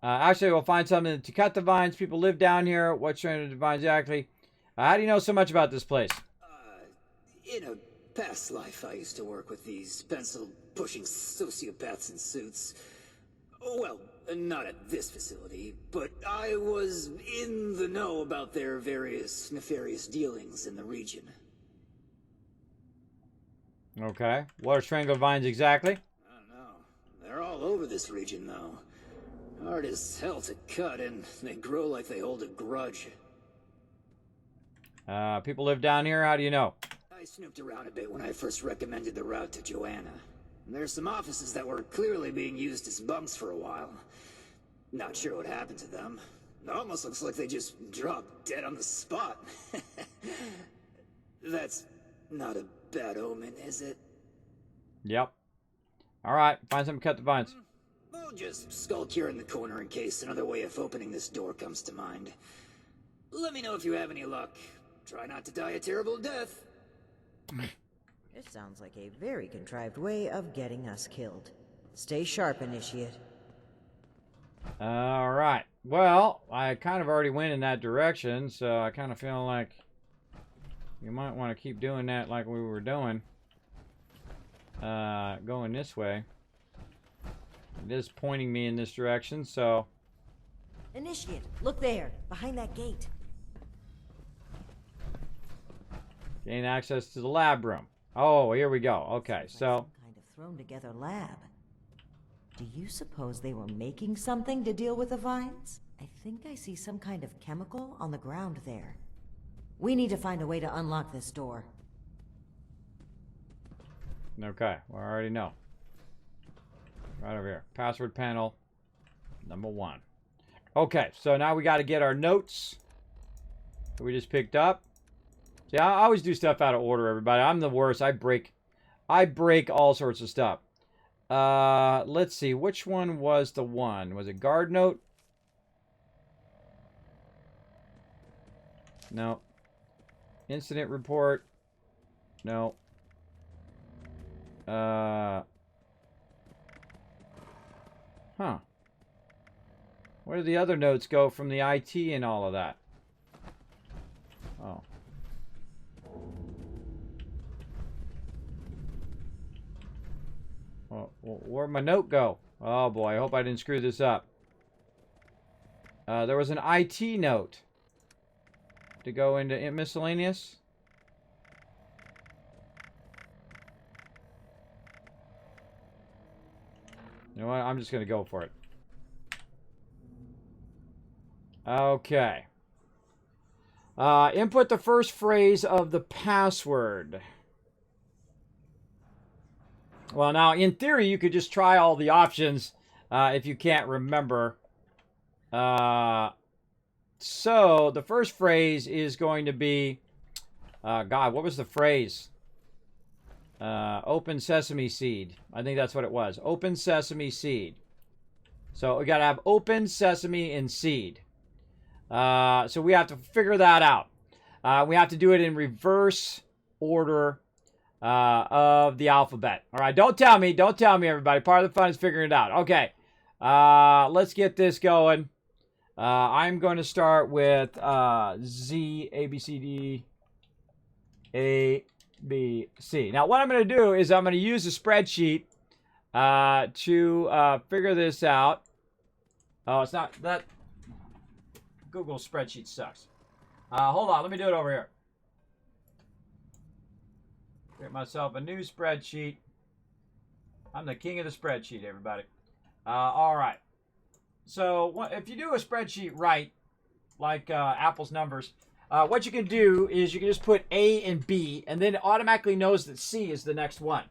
Actually, we'll find something to cut the vines. People live down here. What strain of the vines exactly? How do you know so much about this place? In a past life, I used to work with these pencil-pushing sociopaths in suits. Well, not at this facility, but I was in the know about their various nefarious dealings in the region. Okay. What are strangler vines exactly? I don't know. They're all over this region, though. Hard as hell to cut, and they grow like they hold a grudge. People live down here? How do you know? I snooped around a bit when I first recommended the route to Joanna. There's some offices that were clearly being used as bunks for a while. Not sure what happened to them. It almost looks like they just dropped dead on the spot. That's not a bad omen, is it? Yep. Alright, find something to cut the vines. I'll just skulk here in the corner in case another way of opening this door comes to mind. Let me know if you have any luck. Try not to die a terrible death. This sounds like a very contrived way of getting us killed. Stay sharp, Initiate. Alright. Well, I kind of already went in that direction, so I kind of feel like you might want to keep doing that like we were doing. Going this way. It is pointing me in this direction, so... Initiate, look there, behind that gate. Gain access to the lab room. Oh, here we go. Okay, so... Some kind of thrown together lab. Do you suppose they were making something to deal with the vines? I think I see some kind of chemical on the ground there. We need to find a way to unlock this door. Okay, well, I already know. Right over here. Password panel number 1. Okay, so now we got to get our notes that we just picked up. See, I always do stuff out of order, everybody. I'm the worst. I break all sorts of stuff. Let's see. Which one was the one? Was it guard note? No. Incident report? No. Huh. Where do the other notes go from the IT and all of that? Oh. Well, where'd my note go? Oh boy, I hope I didn't screw this up. There was an IT note to go into miscellaneous. You know what? I'm just going to go for it. Okay. Input the first phrase of the password. Well, now, in theory, you could just try all the options if you can't remember. So, the first phrase is going to be... God, what was the phrase? Open sesame seed. I think that's what it was. Open sesame seed. So, we got to have open sesame and seed. So, we have to figure that out. We have to do it in reverse order of the alphabet. All right, don't tell me, everybody. Part of the fun is figuring it out. Okay, let's get this going. I'm going to start with Z, A, B, C, D, A, B, C. Now, what I'm going to do is I'm going to use a spreadsheet to figure this out. Oh, it's not that. Google spreadsheet sucks. Hold on, let me do it over here. Create myself a new spreadsheet. I'm the king of the spreadsheet, everybody. All right. So if you do a spreadsheet right, like Apple's numbers, what you can do is you can just put A and B, and then it automatically knows that C is the next one.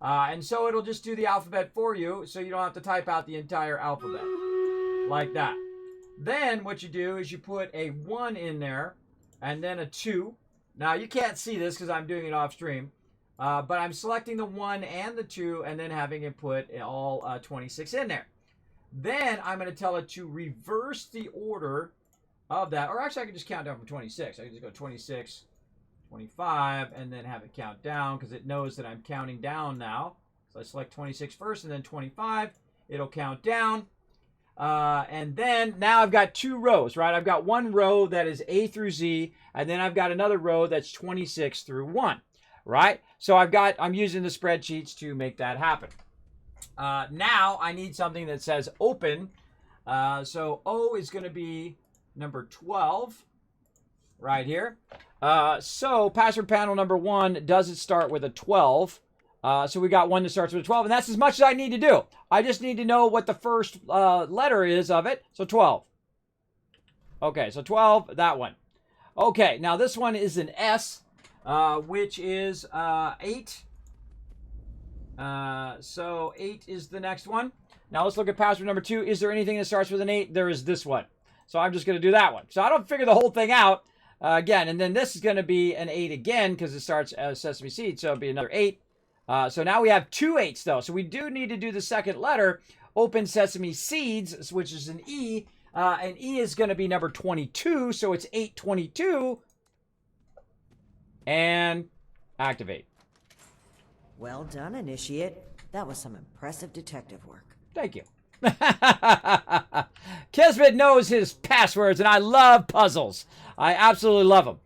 And so it'll just do the alphabet for you, so you don't have to type out the entire alphabet. Like that. Then what you do is you put a 1 in there, and then a 2. Now, you can't see this because I'm doing it off stream. But I'm selecting the 1 and the 2 and then having it put all 26 in there. Then I'm going to tell it to reverse the order of that. Or actually, I can just count down from 26. I can just go 26, 25, and then have it count down because it knows that I'm counting down now. So I select 26 first and then 25. It'll count down. And then now I've got 2 rows, right? I've got one row that is A through Z, and then I've got another row that's 26 through 1. Right? So I'm using the spreadsheets to make that happen. Now I need something that says open. So O is going to be number 12 right here. So password panel number 1 doesn't start with a 12. So we got one that starts with a 12, and that's as much as I need to do. I just need to know what the first letter is of it. So 12. Okay, so 12, that one. Okay, now this one is an S. Which is 8. So 8 is the next one. Now let's look at password number 2. Is there anything that starts with an 8? There is this one. So I'm just going to do that one. So I don't figure the whole thing out again. And then this is going to be an 8 again because it starts as sesame seed. So it'll be another 8. So now we have 2 8s though. So we do need to do the second letter. Open sesame seeds, which is an E. And E is going to be number 22. So it's 822. And activate. Well done, Initiate. That was some impressive detective work. Thank you. Kismet knows his passwords, and I love puzzles. I absolutely love them.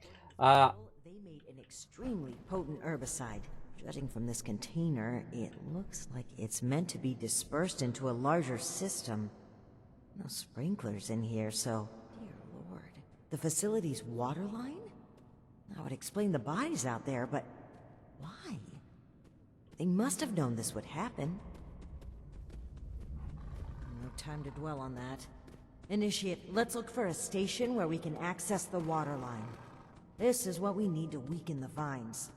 They made an extremely potent herbicide. Judging from this container, it looks like it's meant to be dispersed into a larger system. No sprinklers in here, so... Dear Lord. The facility's water line? That would explain the bodies out there, but why? They must have known this would happen. time to dwell on that. Initiate, let's look for a station where we can access the water line. This is what we need to weaken the vines.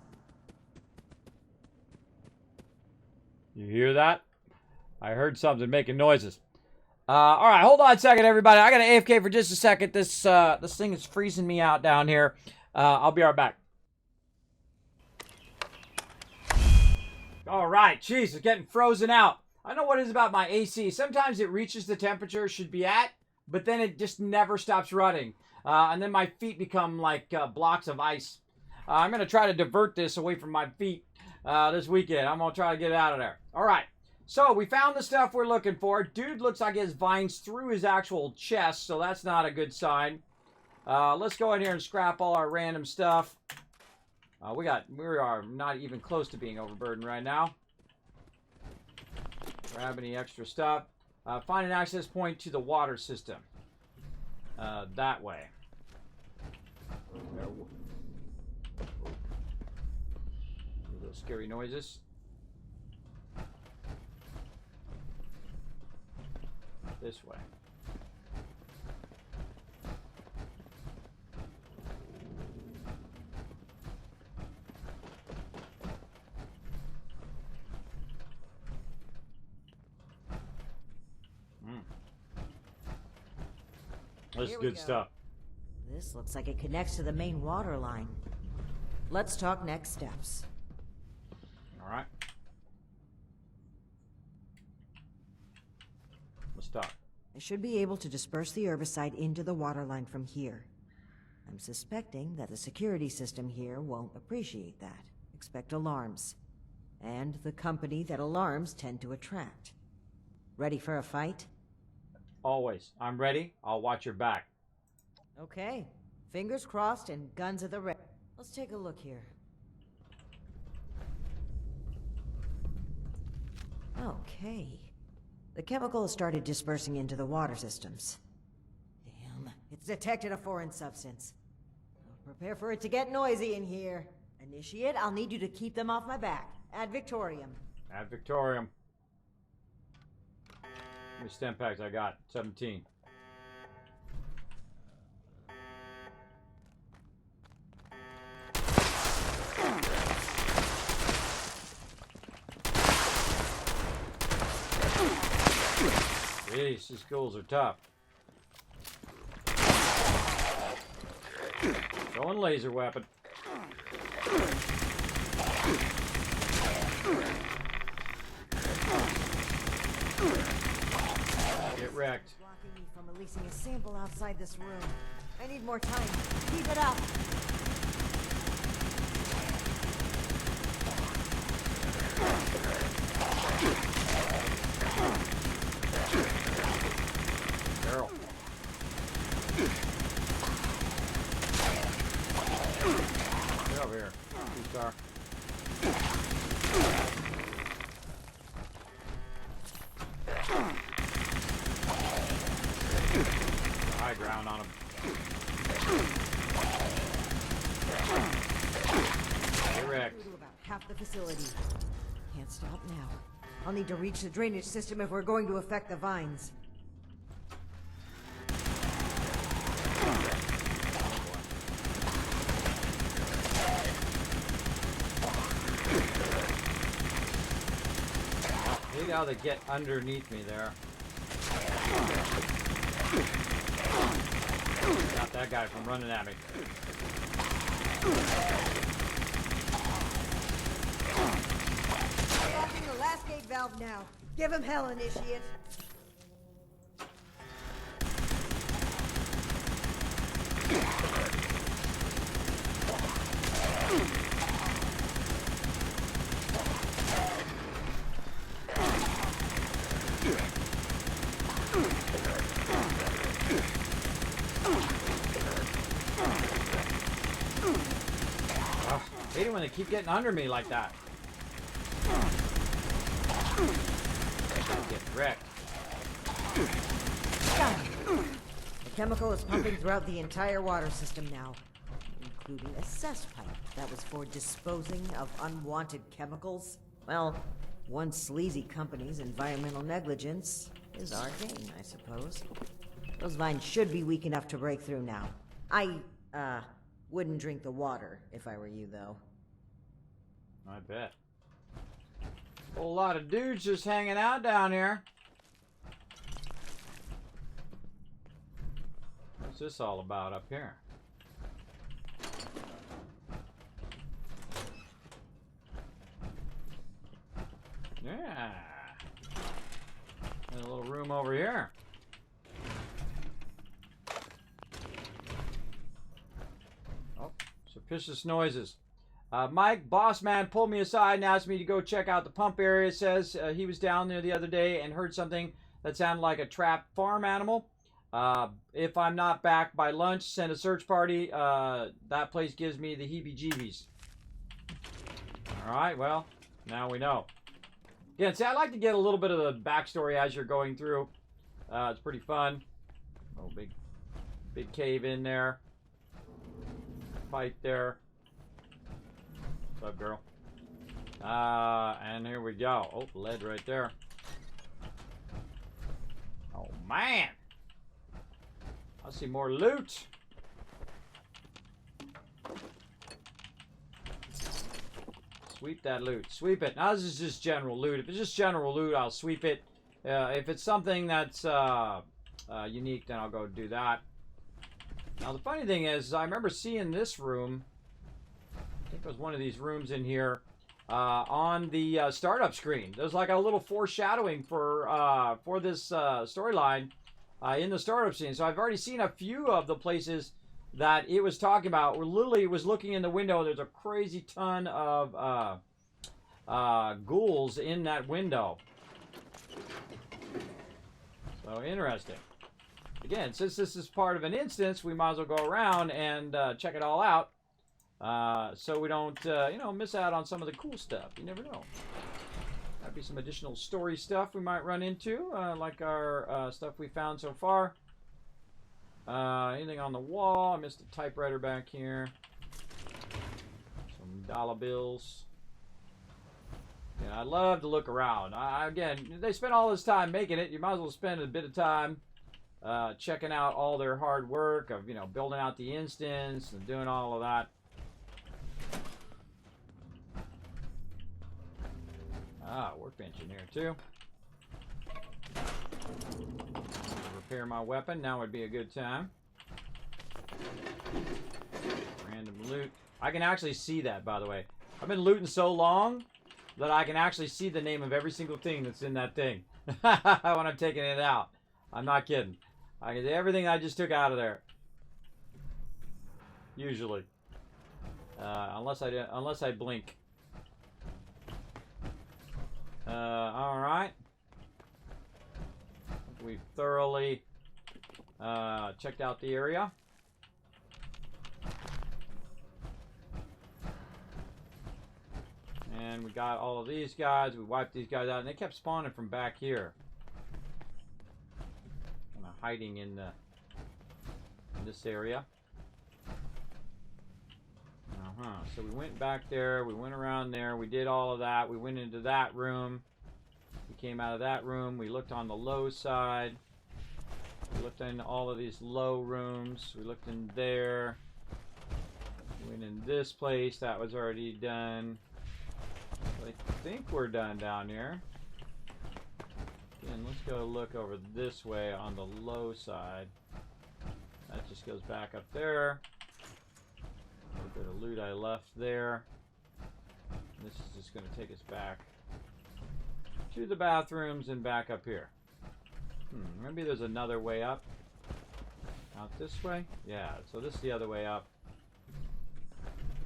You hear that? I heard something making noises. All right, hold on a second, everybody. I got to AFK for just a second. This thing is freezing me out down here. I'll be right back. All right, jeez, it's getting frozen out. I know what it is about my AC. Sometimes it reaches the temperature it should be at, but then it just never stops running. And then my feet become like blocks of ice. I'm going to try to divert this away from my feet this weekend. I'm going to try to get it out of there. All right. So we found the stuff we're looking for. Dude looks like his vines through his actual chest, so that's not a good sign. Let's go in here and scrap all our random stuff. We are not even close to being overburdened right now. Grab any extra stuff. Find an access point to the water system. That way. Those scary noises. This way. This is good stuff. This looks like it connects to the main water line. Let's talk next steps. All right. Let's talk. I should be able to disperse the herbicide into the water line from here. I'm suspecting that the security system here won't appreciate that. Expect alarms. And the company that alarms tend to attract. Ready for a fight? Always. I'm ready. I'll watch your back. Okay. Fingers crossed and guns at the ready. Let's take a look here. Okay. The chemical has started dispersing into the water systems. Damn. It's detected a foreign substance. Prepare for it to get noisy in here. Initiate, I'll need you to keep them off my back. Ad Victorium. Ad Victorium. How many stem packs I got? 17. Jeez, these schools are tough. Going laser weapon. Get wrecked. Blocking me from releasing a sample outside this room. I need more time. Keep it up. Barrel. Get over here. Two-star. High ground on him. Direct. About half the facility. Can't stop now. I'll need to reach the drainage system if we're going to affect the vines. See how they get underneath me there. Got that guy from running at me. Unlocking the last gate valve now. Give him hell, Initiate. I hate it when they keep getting under me like that. Get wrecked. The chemical is pumping throughout the entire water system now, including a cess pipe that was for disposing of unwanted chemicals. Well, one sleazy company's environmental negligence is arcane, I suppose. Those vines should be weak enough to break through now. I, wouldn't drink the water if I were you, though. I bet. Whole lot of dudes just hanging out down here. What's this all about up here? Yeah. There's a little room over here. Oh, suspicious noises. Mike, boss man, pulled me aside and asked me to go check out the pump area. Says he was down there the other day and heard something that sounded like a trapped farm animal. If I'm not back by lunch, send a search party. That place gives me the heebie-jeebies. Alright, well, now we know. Again, see, I like to get a little bit of the backstory as you're going through. It's pretty fun. Oh, big cave in there. Fight there. What's up, girl? And here we go. Oh, lead right there. Oh, man. I see more loot. Sweep that loot. Sweep it. Now, this is just general loot. If it's just general loot, I'll sweep it. If it's something that's unique, then I'll go do that. Now, the funny thing is, I remember seeing this room. I think it was one of these rooms in here on the startup screen. There's like a little foreshadowing for this storyline in the startup scene. So I've already seen a few of the places that it was talking about. Where Lily was looking in the window. There's a crazy ton of ghouls in that window. So interesting. Again, since this is part of an instance, we might as well go around and check it all out. So we don't, you know, miss out on some of the cool stuff. You never know. Might be some additional story stuff we might run into, like our stuff we found so far. Anything on the wall? I missed a typewriter back here. Some dollar bills. Yeah, I love to look around. Again, they spent all this time making it. You might as well spend a bit of time checking out all their hard work of, you know, building out the instance and doing all of that. Workbench in here too. Repair my weapon. Now would be a good time. Random loot. I can actually see that, by the way. I've been looting so long that I can actually see the name of every single thing that's in that thing when I'm taking it out. I'm not kidding. I can see everything I just took out of there. Usually, unless I blink. All right. We've thoroughly checked out the area. And we got all of these guys. We wiped these guys out, and they kept spawning from back here. Kind of hiding in this area. So we went back there. We went around there. We did all of that. We went into that room. We came out of that room. We looked on the low side. We looked in all of these low rooms. We looked in there. We went in this place. That was already done. I think we're done down here. Again, let's go look over this way on the low side. That just goes back up there. A little bit of loot I left there. And this is just going to take us back to the bathrooms and back up here. Maybe there's another way up. Out this way? Yeah, so this is the other way up.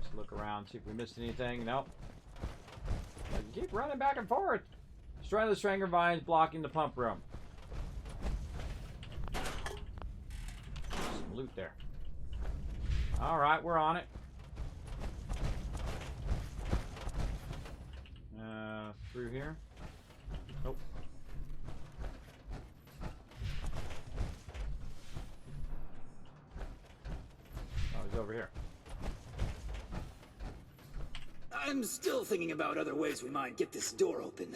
Let's look around, see if we missed anything. Nope. I keep running back and forth. Destroy the stranger vines blocking the pump room. Some loot there. Alright, we're on it. Through here. Nope. Oh, he's over here. I'm still thinking about other ways we might get this door open.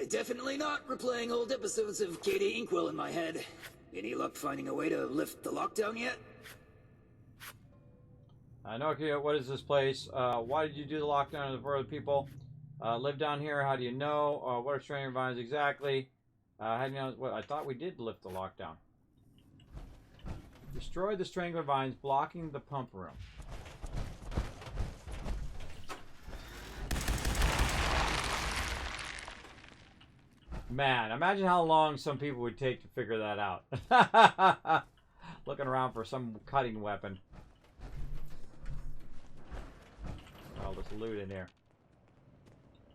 Definitely not replaying old episodes of Katie Inkwell in my head. Any luck finding a way to lift the lockdown yet? No, okay, what is this place? Why did you do the lockdown for other people? Live down here, how do you know? What are stranger vines exactly? How do you know? Well, I thought we did lift the lockdown. Destroy the strangler vines blocking the pump room. Man, imagine how long some people would take to figure that out. Looking around for some cutting weapon. All this loot in here.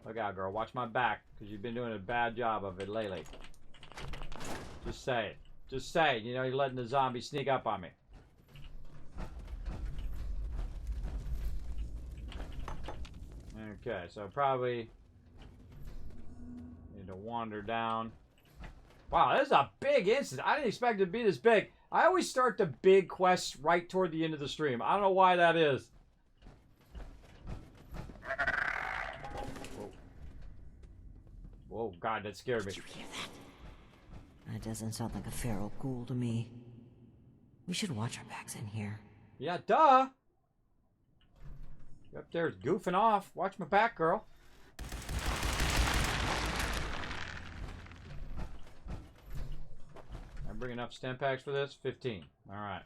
Look out, girl. Watch my back, because you've been doing a bad job of it lately. Just say it. Just say it. You know, you're letting the zombie sneak up on me. Okay, so probably need to wander down. Wow, this is a big instance. I didn't expect it to be this big. I always start the big quests right toward the end of the stream. I don't know why that is. Whoa, whoa, God, that scared me. Did you hear that? That doesn't sound like a feral ghoul to me. We should watch our backs in here. Yeah, duh. You're up there goofing off. Watch my back, girl. I bring enough stem packs for this? 15. All right.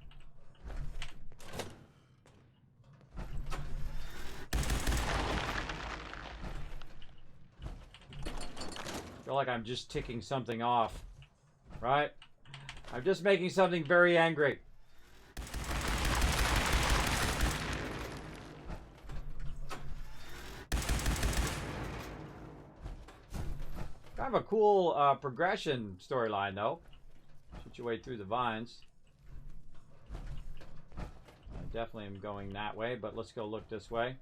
Feel like I'm just ticking something off, right? I'm just making something very angry. Kind of a cool progression storyline, though. Shoot your way through the vines. I definitely am going that way, but let's go look this way.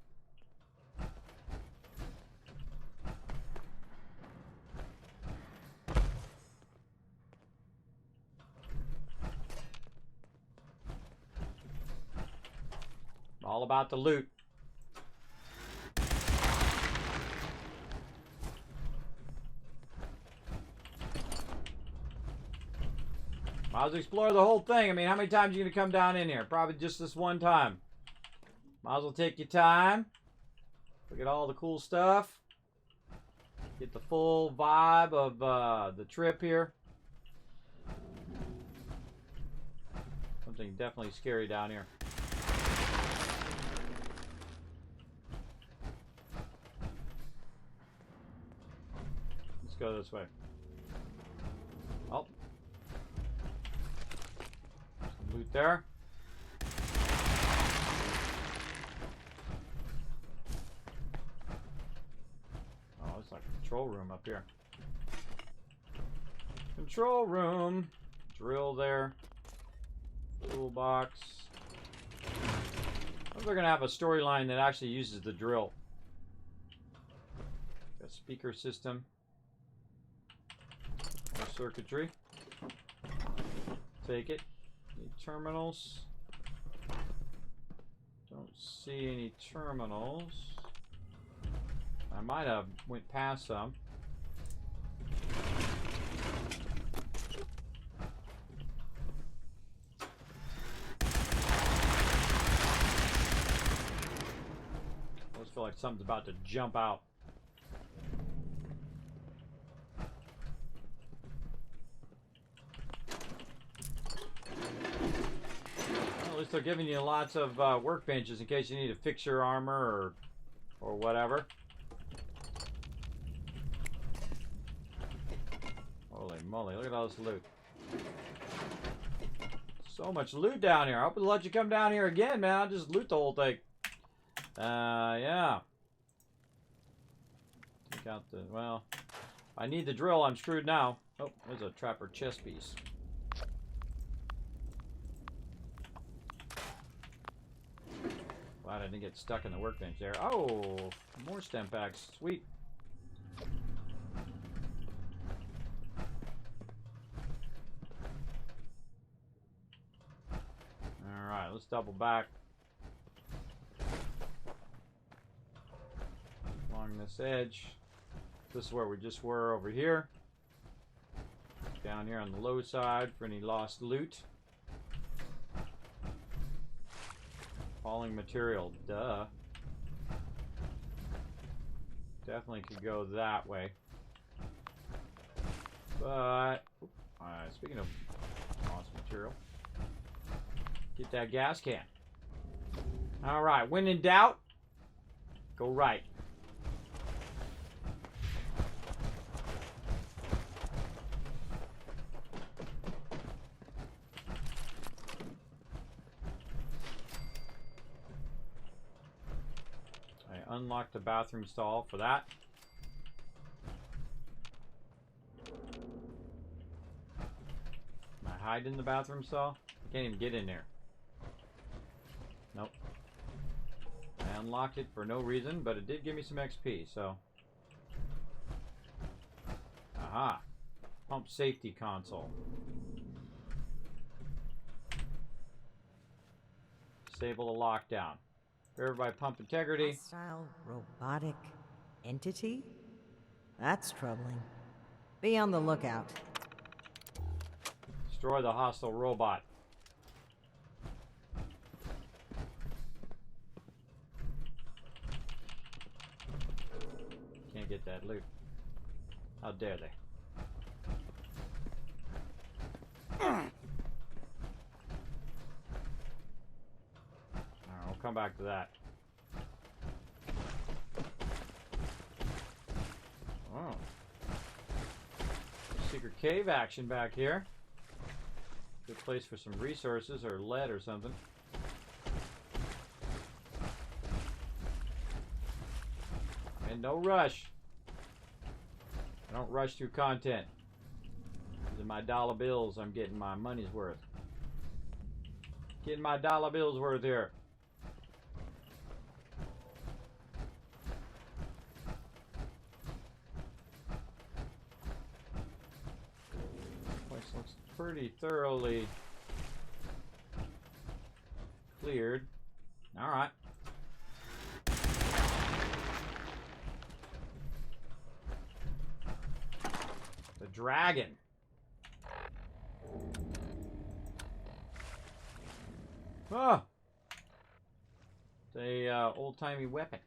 All about the loot. Might as well explore the whole thing. I mean, how many times are you going to come down in here? Probably just this one time. Might as well take your time. Look at all the cool stuff. Get the full vibe of the trip here. Something definitely scary down here. Let's go this way. Oh. Some loot there. Oh, it's like a control room up here. Control room. Drill there. Toolbox. I hope they're going to have a storyline that actually uses the drill. Got a speaker system. More circuitry. Take it. Any terminals? Don't see any terminals. I might have went past some. I always feel like something's about to jump out. Well, at least they're giving you lots of workbenches in case you need to fix your armor or whatever. Holy moly, look at all this loot. So much loot down here. I hope they'll let you come down here again, man. I'll just loot the whole thing. Yeah. Take out the, well, I need the drill. I'm screwed now. Oh, there's a trapper chest piece. Glad I didn't get stuck in the workbench there. Oh, more stem packs. Sweet. Alright, let's double back. Along this edge. This is where we just were over here. Down here on the low side for any lost loot. Falling material, duh. Definitely could go that way. But, speaking of lost material, get that gas can. Alright, when in doubt, go right. I unlocked the bathroom stall for that. Can I hide in the bathroom stall? I can't even get in there. Nope. I unlocked it for no reason, but it did give me some XP, so. Aha. Pump safety console. Disable the lockdown. Verify pump integrity. Hostile robotic entity? That's troubling. Be on the lookout. Destroy the hostile robot. Can't get that loot. How dare they? Alright, we'll come back to that. Oh. Secret cave action back here. Good place for some resources or lead or something. And no rush. I don't rush through content. These are my dollar bills. I'm getting my money's worth. Getting my dollar bills worth here. Place looks pretty thoroughly cleared. All right. The dragon. Oh, it's a old-timey weapon.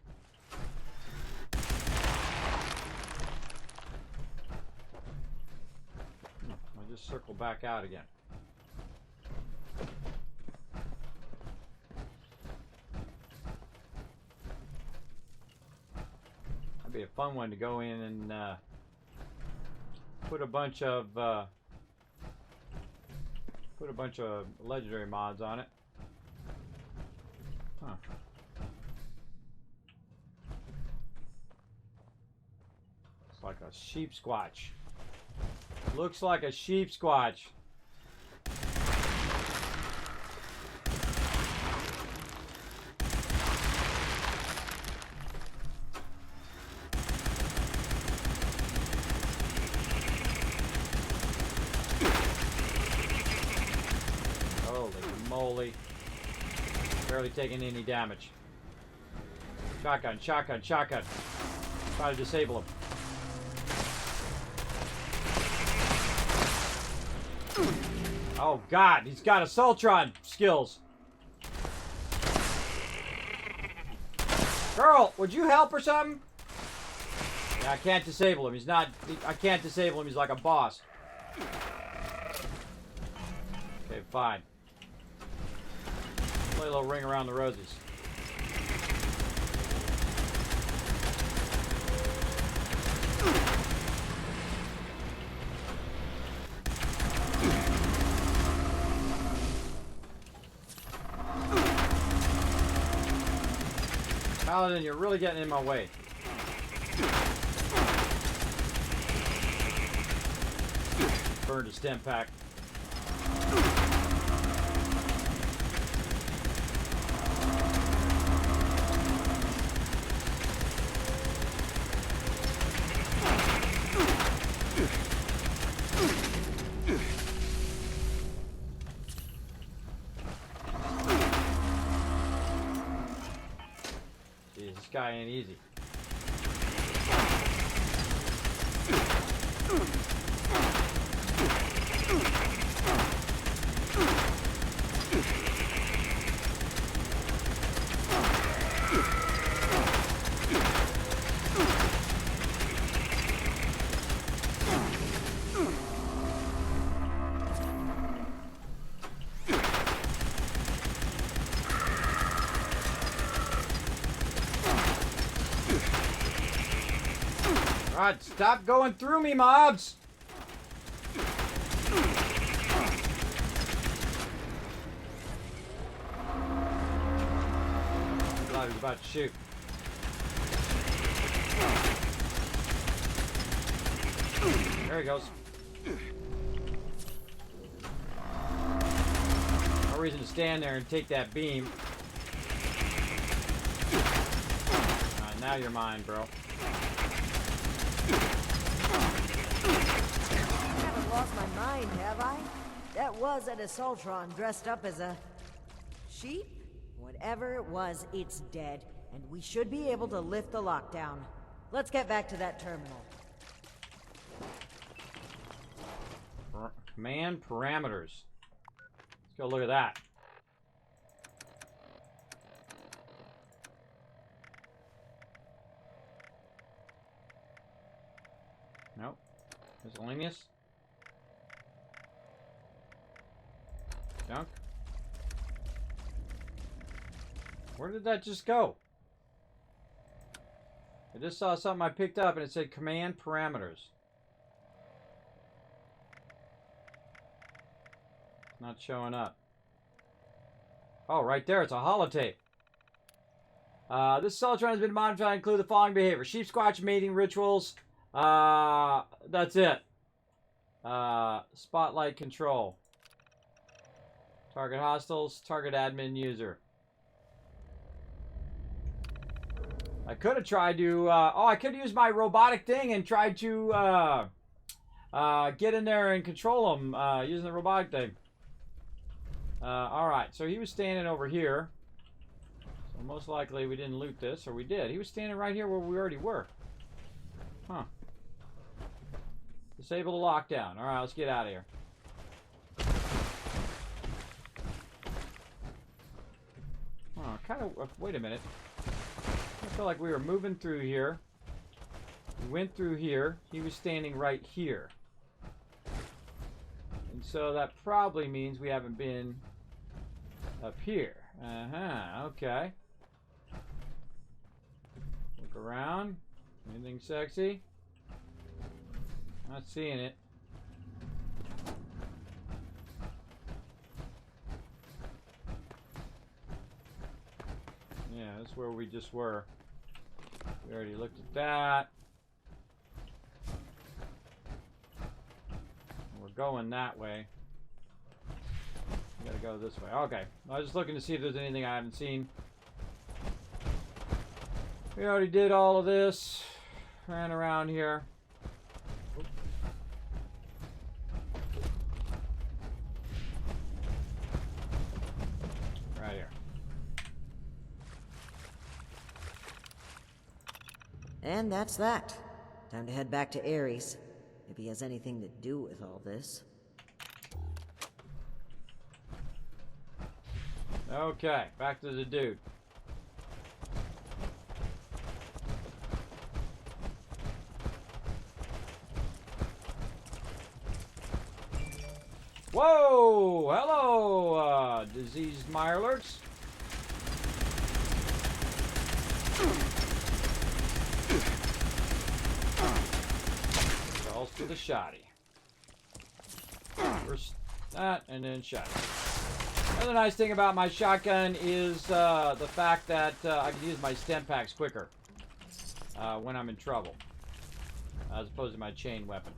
I'll just circle back out again. That'd be a fun one to go in and put a bunch of legendary mods on it. Huh. Looks like a sheep squatch. Looks like a sheep squatch. Holy moly. Barely taking any damage. Shotgun, shotgun, shotgun. Try to disable him. Oh god, he's got Assaultron skills. Girl, would you help or something? Yeah, I can't disable him. He's not... I can't disable him. He's like a boss. Okay, fine. Play a little ring around the roses. Paladin, you're really getting in my way. Burned a stem pack. Jeez, this guy ain't easy. God, stop going through me, mobs! I thought he was about to shoot. There he goes. No reason to stand there and take that beam. Alright, now you're mine, bro. I haven't lost my mind, have I? That was an Assaultron dressed up as a... sheep? Whatever it was, it's dead, and we should be able to lift the lockdown. Let's get back to that terminal. Command parameters. Let's go look at that. Nope. Miscellaneous. Junk. Where did that just go? I just saw something I picked up and it said command parameters. It's not showing up. Oh, right there. It's a holotape. This Assaultron has been modified to include the following behavior. Sheep squatch mating rituals. That's it. Spotlight control. Target hostiles. Target admin user. I could have tried to, I could use my robotic thing and tried to, get in there and control them, using the robotic thing. Alright, so he was standing over here. So most likely we didn't loot this, or we did. He was standing right here where we already were. Huh. Disable the lockdown. Alright, let's get out of here. Oh, kind of, wait a minute. I feel like we were moving through here. We went through here. He was standing right here. And so that probably means we haven't been up here. Okay. Look around. Anything sexy? Not seeing it. Yeah, that's where we just were. We already looked at that. We're going that way. We gotta go this way. Okay. I was just looking to see if there's anything I haven't seen. We already did all of this. Ran around here. Right here. And that's that. Time to head back to Ares. If he has anything to do with all this. Okay, back to the dude. Whoa! Hello, diseased mirelurks. Calls for the shoddy. First that, and then shoddy. Another nice thing about my shotgun is the fact that I can use my stem packs quicker when I'm in trouble, as opposed to my chain weapon.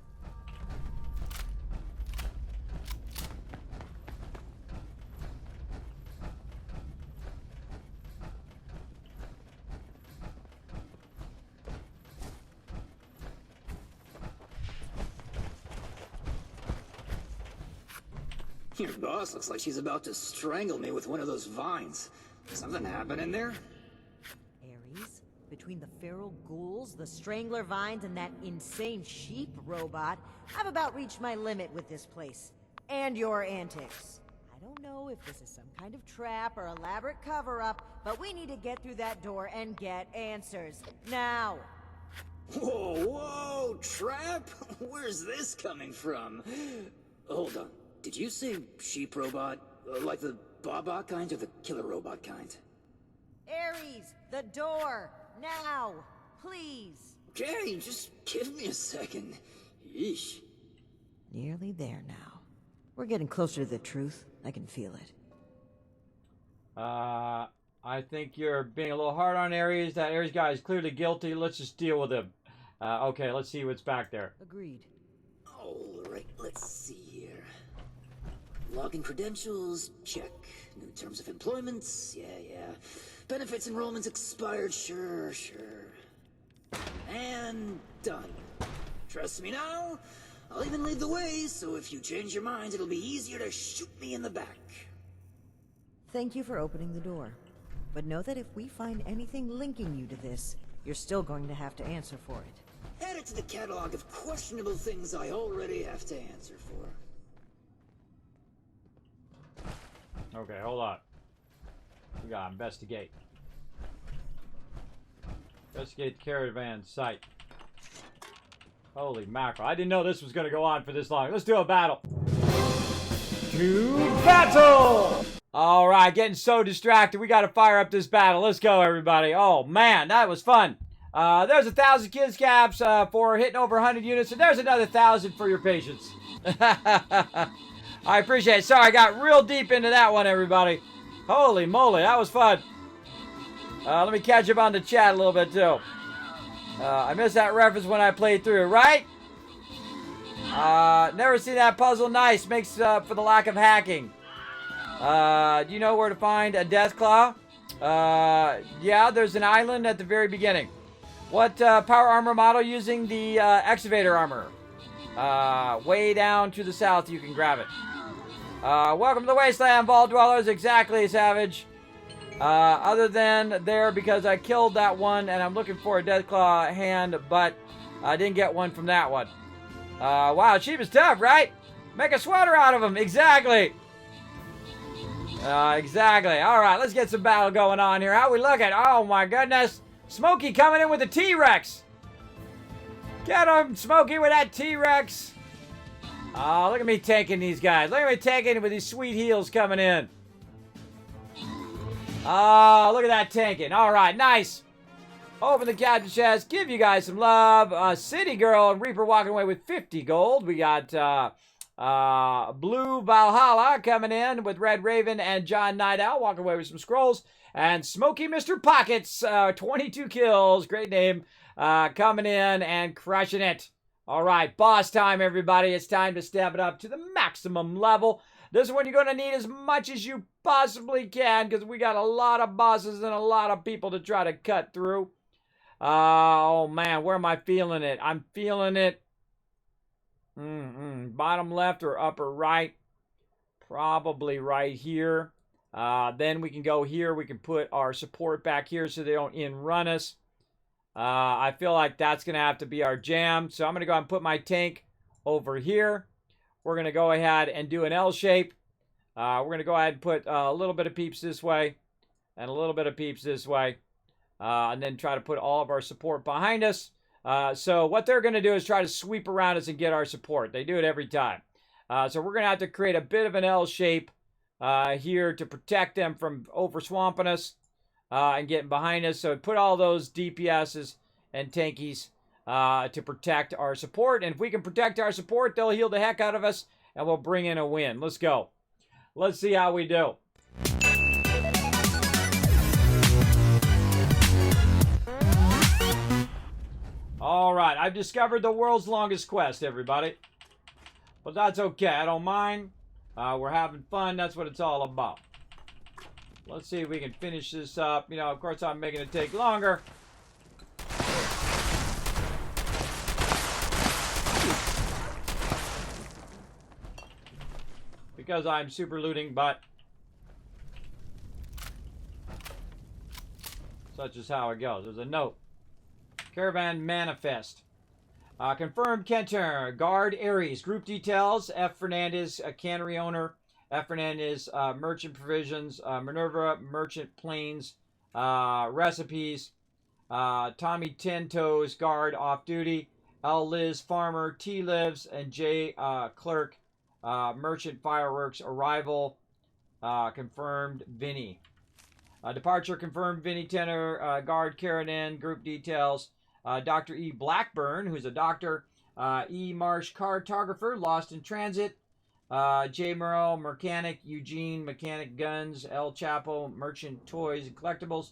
Your boss looks like she's about to strangle me with one of those vines. Something happened in there? Ares? between the feral ghouls, the strangler vines, and that insane sheep robot, I've about reached my limit with this place. And your antics. I don't know if this is some kind of trap or elaborate cover-up, but we need to get through that door and get answers. Now! Whoa, whoa, trap? Where's this coming from? Hold on. Did you say sheep robot? Like the Baba kind or the killer robot kind? Ares, the door! Now! Please! Okay, just give me a second. Yeesh. Nearly there now. We're getting closer to the truth. I can feel it. I think you're being a little hard on Ares. That Ares guy is clearly guilty. Let's just deal with him. Okay, let's see what's back there. Agreed. Alright, let's see here. Login credentials, check. New terms of employment, yeah. Benefits enrollments expired, sure. And done. Trust me now? I'll even lead the way, so if you change your mind, it'll be easier to shoot me in the back. Thank you for opening the door. But know that if we find anything linking you to this, you're still going to have to answer for it. Add it to the catalog of questionable things I already have to answer for. Okay, hold on. We gotta investigate. Investigate the caravan site. Holy mackerel. I didn't know this was gonna go on for this long. Let's do a battle. To battle! Alright, getting so distracted. We gotta fire up this battle. Let's go, everybody. Oh, man, that was fun. There's 1,000 kids caps for hitting over 100 units, and there's another 1,000 for your patience. I appreciate it. Sorry, I got real deep into that one, everybody. Holy moly, that was fun. Let me catch up on the chat a little bit, too. I missed that reference when I played through, right? Never seen that puzzle. Nice. Makes up for the lack of hacking. Do you know where to find a Deathclaw? Yeah, there's an island at the very beginning. What power armor model using the excavator armor? Way down to the south, you can grab it. Welcome to the Wasteland, Vault Dwellers. Exactly, Savage. Other than there, because I killed that one, and I'm looking for a Deathclaw hand, but I didn't get one from that one. Wow, sheep is tough, right? Make a sweater out of them. Exactly. Exactly. All right, let's get some battle going on here. How we looking? Oh, my goodness. Smokey coming in with the T-Rex. Get him, Smokey, with that T-Rex. Oh, look at me taking these guys. Look at me taking with these sweet heels coming in. Oh, look at that tanking. All right, nice. Open the captain chest. Give you guys some love. City Girl and Reaper walking away with 50 gold. We got Blue Valhalla coming in with Red Raven and John Night Owl walking away with some scrolls. And Smokey Mr. Pockets, 22 kills. Great name. Coming in and crushing it. All right, boss time, everybody. It's time to step it up to the maximum level. This is when you're going to need as much as you possibly can, because we got a lot of bosses and a lot of people to try to cut through. Oh, man, where am I feeling it? I'm feeling it. Bottom left or upper right? Probably right here. Then we can go here. We can put our support back here so they don't in-run us. I feel like that's going to have to be our jam. So I'm going to go ahead and put my tank over here. We're going to go ahead and do an L shape. We're going to go ahead and put a little bit of peeps this way and a little bit of peeps this way. And then try to put all of our support behind us. So what they're going to do is try to sweep around us and get our support. They do it every time. So we're going to have to create a bit of an L shape here to protect them from over swamping us and getting behind us. So put all those DPSs and tankies to protect our support. And if we can protect our support, they'll heal the heck out of us and we'll bring in a win. Let's go. Let's see how we do. All right, I've discovered the world's longest quest, everybody. But that's okay, I don't mind. We're having fun, that's what it's all about. Let's see if we can finish this up. You know, of course I'm making it take longer. Because I'm super looting, but such is how it goes. There's a note. Caravan Manifest. Confirmed Ken Turner. Guard Aries. Group details. F. Fernandez, cannery owner. F. Fernandez, merchant provisions. Minerva, merchant planes. Recipes. Tommy Ten Toes, guard off duty. L. Liz, farmer. T. Lives. And J. Clerk, merchant fireworks. Arrival confirmed Vinny. Departure confirmed Vinny Tenor, guard Karen N. Group details. Dr. E. Blackburn, who's a doctor. E. Marsh, cartographer, lost in transit. J. Murrow, mechanic. Eugene, mechanic guns. L. Chapo, merchant toys and collectibles.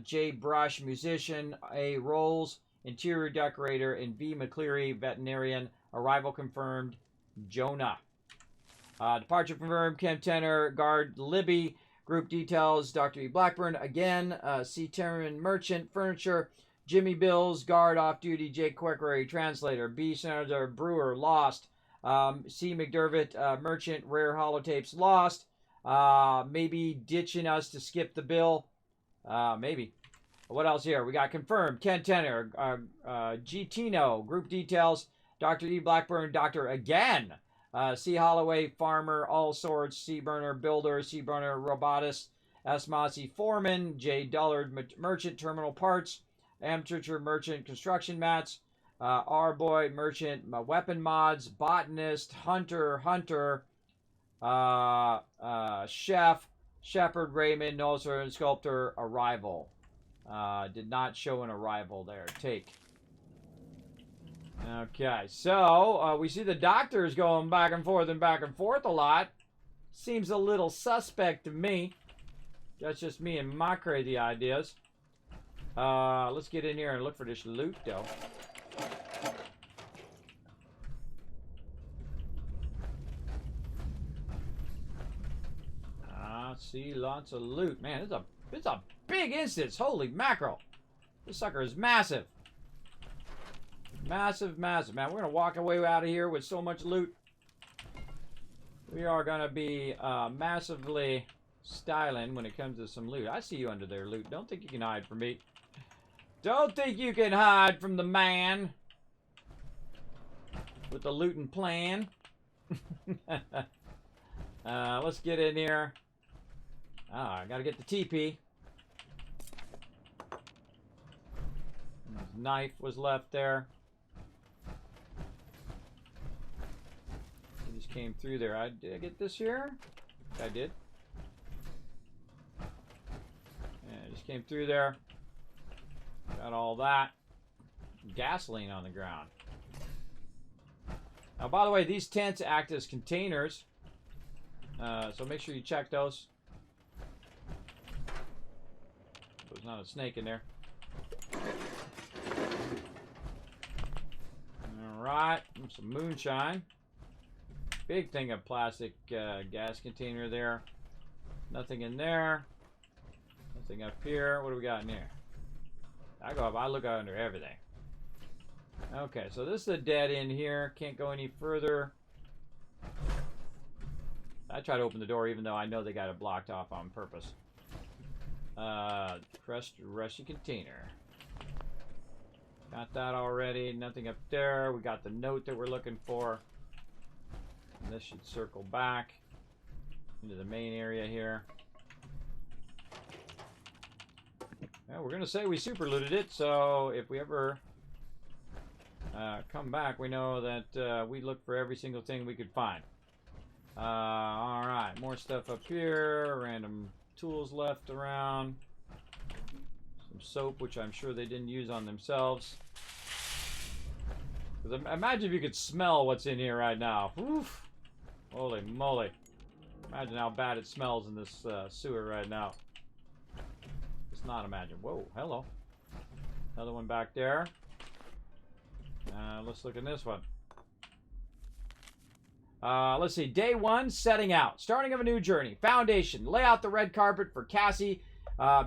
J. Brush, musician. A. Rolls, interior decorator. And V. McCleary, veterinarian. Arrival confirmed Jonah. Departure confirmed Kim Tenor, guard Libby. Group details Dr. E. Blackburn again. C. Terran, merchant, furniture. Jimmy Bills, guard off duty. J. Quackery, translator. B. Senator Brewer, lost. C. McDermott, merchant, rare holotapes, lost. Maybe ditching us to skip the bill. Maybe. What else here? We got confirmed. Ken Tenor, G. Tino, group details. Dr. E. Blackburn, doctor again. C. Holloway, farmer, all sorts. C. Burner, builder. C. Burner, robotist. S. Mossy, foreman. J. Dullard, merchant, terminal parts. M. Churcher, merchant, construction mats. R. Boy, merchant, weapon mods. Botanist, hunter, chef. Shepherd, Raymond, Noser, and sculptor. Arrival. Did not show an arrival there. Take. Okay, so we see the doctors going back and forth a lot. Seems a little suspect to me. That's just me and my crazy ideas. Let's get in here and look for this loot, though. See lots of loot. Man, it's a big instance. Holy mackerel. This sucker is massive. Massive. Man, we're going to walk away out of here with so much loot. We are going to be massively styling when it comes to some loot. I see you under there, loot. Don't think you can hide from me. Don't think you can hide from the man with the looting plan. Let's get in here. I got to get the TP. His knife was left there. He just came through there. Did I get this here? I did. Yeah, just came through there. Got all that. Gasoline on the ground. Now, by the way, these tents act as containers. So make sure you check those. There's not a snake in there. Alright, some moonshine. Big thing of plastic gas container there. Nothing in there. Nothing up here. What do we got in here? I look out under everything. Okay, so this is a dead end here. Can't go any further. I try to open the door even though I know they got it blocked off on purpose. Crushed rusty container. Got that already. Nothing up there. We got the note that we're looking for. And this should circle back into the main area here. Well, we're going to say we super looted it, so if we ever come back, we know that we look for every single thing we could find. Alright, more stuff up here. Random tools left around. Some soap, which I'm sure they didn't use on themselves. Because imagine if you could smell what's in here right now. Oof. Holy moly. Imagine how bad it smells in this sewer right now. Just not imagine. Whoa, hello. Another one back there. Let's look at this one. Let's see. Day 1, setting out. Starting of a new journey. Foundation. Lay out the red carpet for Cassie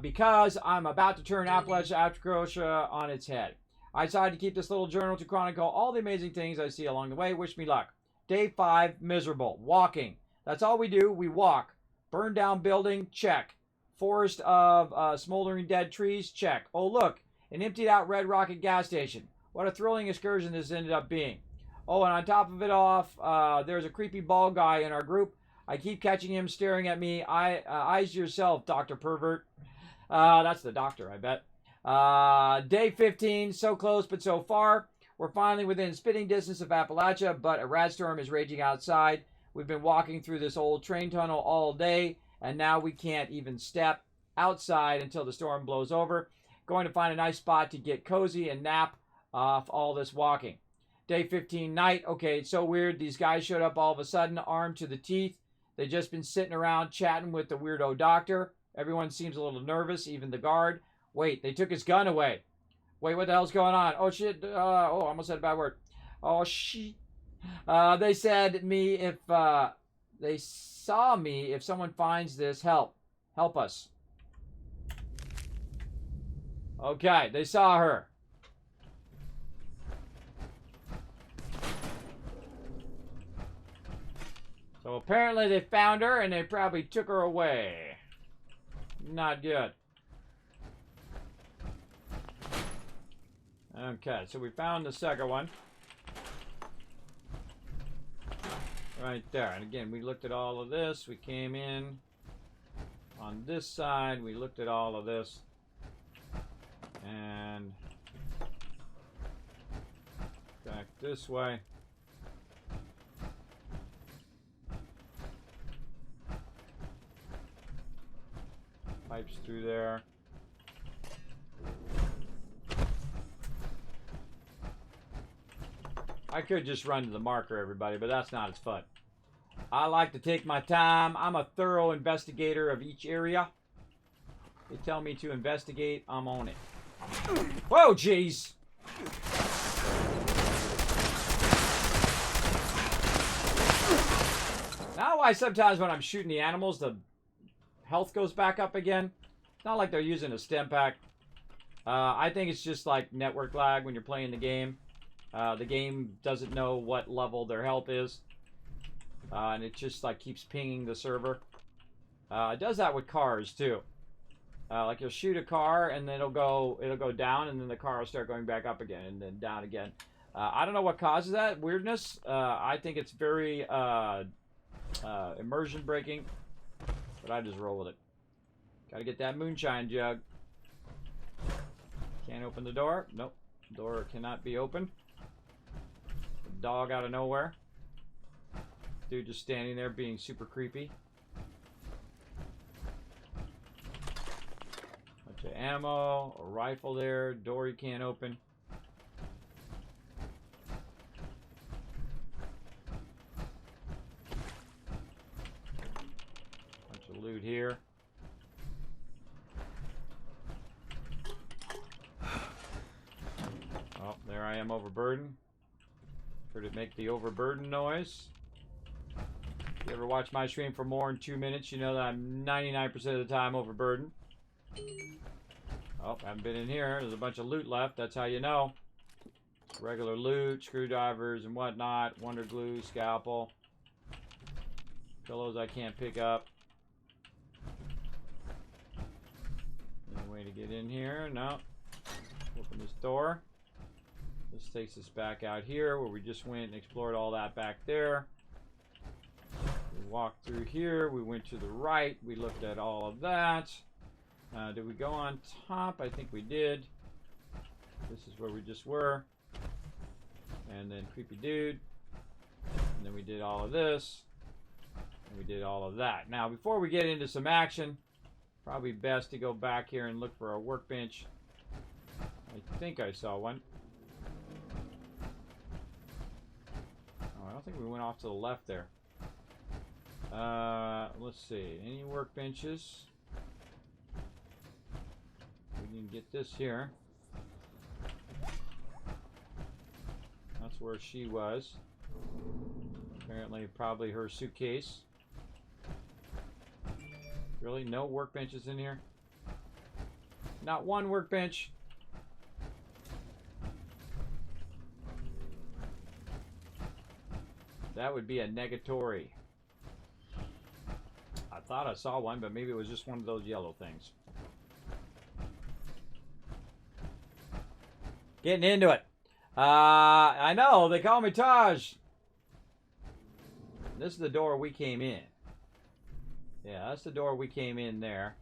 because I'm about to turn Appalachia on its head. I decided to keep this little journal to chronicle all the amazing things I see along the way. Wish me luck. Day 5, miserable. Walking. That's all we do. We walk. Burn down building. Check. Forest of smoldering dead trees. Check. Oh, look. an emptied out Red Rocket gas station. What a thrilling excursion this ended up being. Oh, and on top of it off, there's a creepy bald guy in our group. I keep catching him staring at me. Eyes to yourself, Dr. Pervert. That's the doctor, I bet. Day 15, so close but so far. We're finally within spitting distance of Appalachia, but a rad storm is raging outside. We've been walking through this old train tunnel all day, and now we can't even step outside until the storm blows over. Going to find a nice spot to get cozy and nap off all this walking. Day 15 night. Okay, it's so weird. These guys showed up all of a sudden, armed to the teeth. They've just been sitting around chatting with the weirdo doctor. Everyone seems a little nervous, even the guard. Wait, they took his gun away. Wait, what the hell's going on? Oh, shit. I almost said a bad word. Oh, shit. They said me if, they saw me. If someone finds this, help us. Okay, they saw her. So apparently they found her and they probably took her away. Not good. Okay, so we found the second one. Right there. And again, we looked at all of this. We came in on this side. We looked at all of this. And back this way. Pipes through there. I could just run to the marker, everybody, but that's not as fun. I like to take my time. I'm a thorough investigator of each area. They tell me to investigate, I'm on it. Whoa, jeez! Now why sometimes when I'm shooting the animals, the health goes back up again. It's not like they're using a stem pack. I think it's just like network lag when you're playing the game. The game doesn't know what level their health is. And it just like keeps pinging the server. It does that with cars too. Like you'll shoot a car and then it'll go down and then the car will start going back up again and then down again. I don't know what causes that weirdness. I think it's very immersion breaking, but I just roll with it. Gotta get that moonshine jug. Can't open the door. Nope. Door cannot be opened. The dog out of nowhere. Dude just standing there being super creepy. Bunch of ammo, a rifle there, door you can't open. Bunch of loot here. Oh, there I am overburdened. Heard it make the overburden noise. If you ever watch my stream for more than 2 minutes, you know that I'm 99% of the time overburdened. Oh, haven't been in here. There's a bunch of loot left. That's how you know. Regular loot, screwdrivers and whatnot. Wonder glue, scalpel. Pillows I can't pick up. Any way to get in here? No. Open this door. This takes us back out here where we just went and explored all that back there. We walked through here. We went to the right. We looked at all of that. Did we go on top? I think we did. This is where we just were. And then creepy dude. And then we did all of this. And we did all of that. Now, before we get into some action, probably best to go back here and look for a workbench. I think I saw one. Oh, I don't think we went off to the left there. Let's see. Any workbenches? We can get this here. That's where she was. Apparently, probably her suitcase. Really? No workbenches in here? Not one workbench. That would be a negatory. I thought I saw one, but maybe it was just one of those yellow things. Getting into it. I know, they call me Taj. This is the door we came in. Yeah, that's the door we came in there.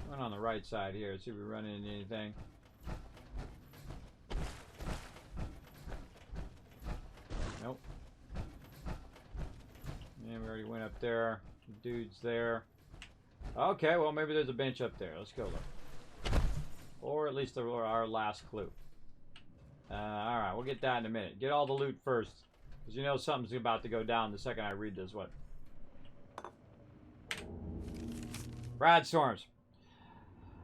Going on the right side here. See if we run into anything. Nope. Yeah, we already went up there. Dude's there. Okay, well, maybe there's a bench up there. Let's go look. Or at least our last clue. Alright, we'll get that in a minute. Get all the loot first. Because you know something's about to go down the second I read this one. Rad Storms.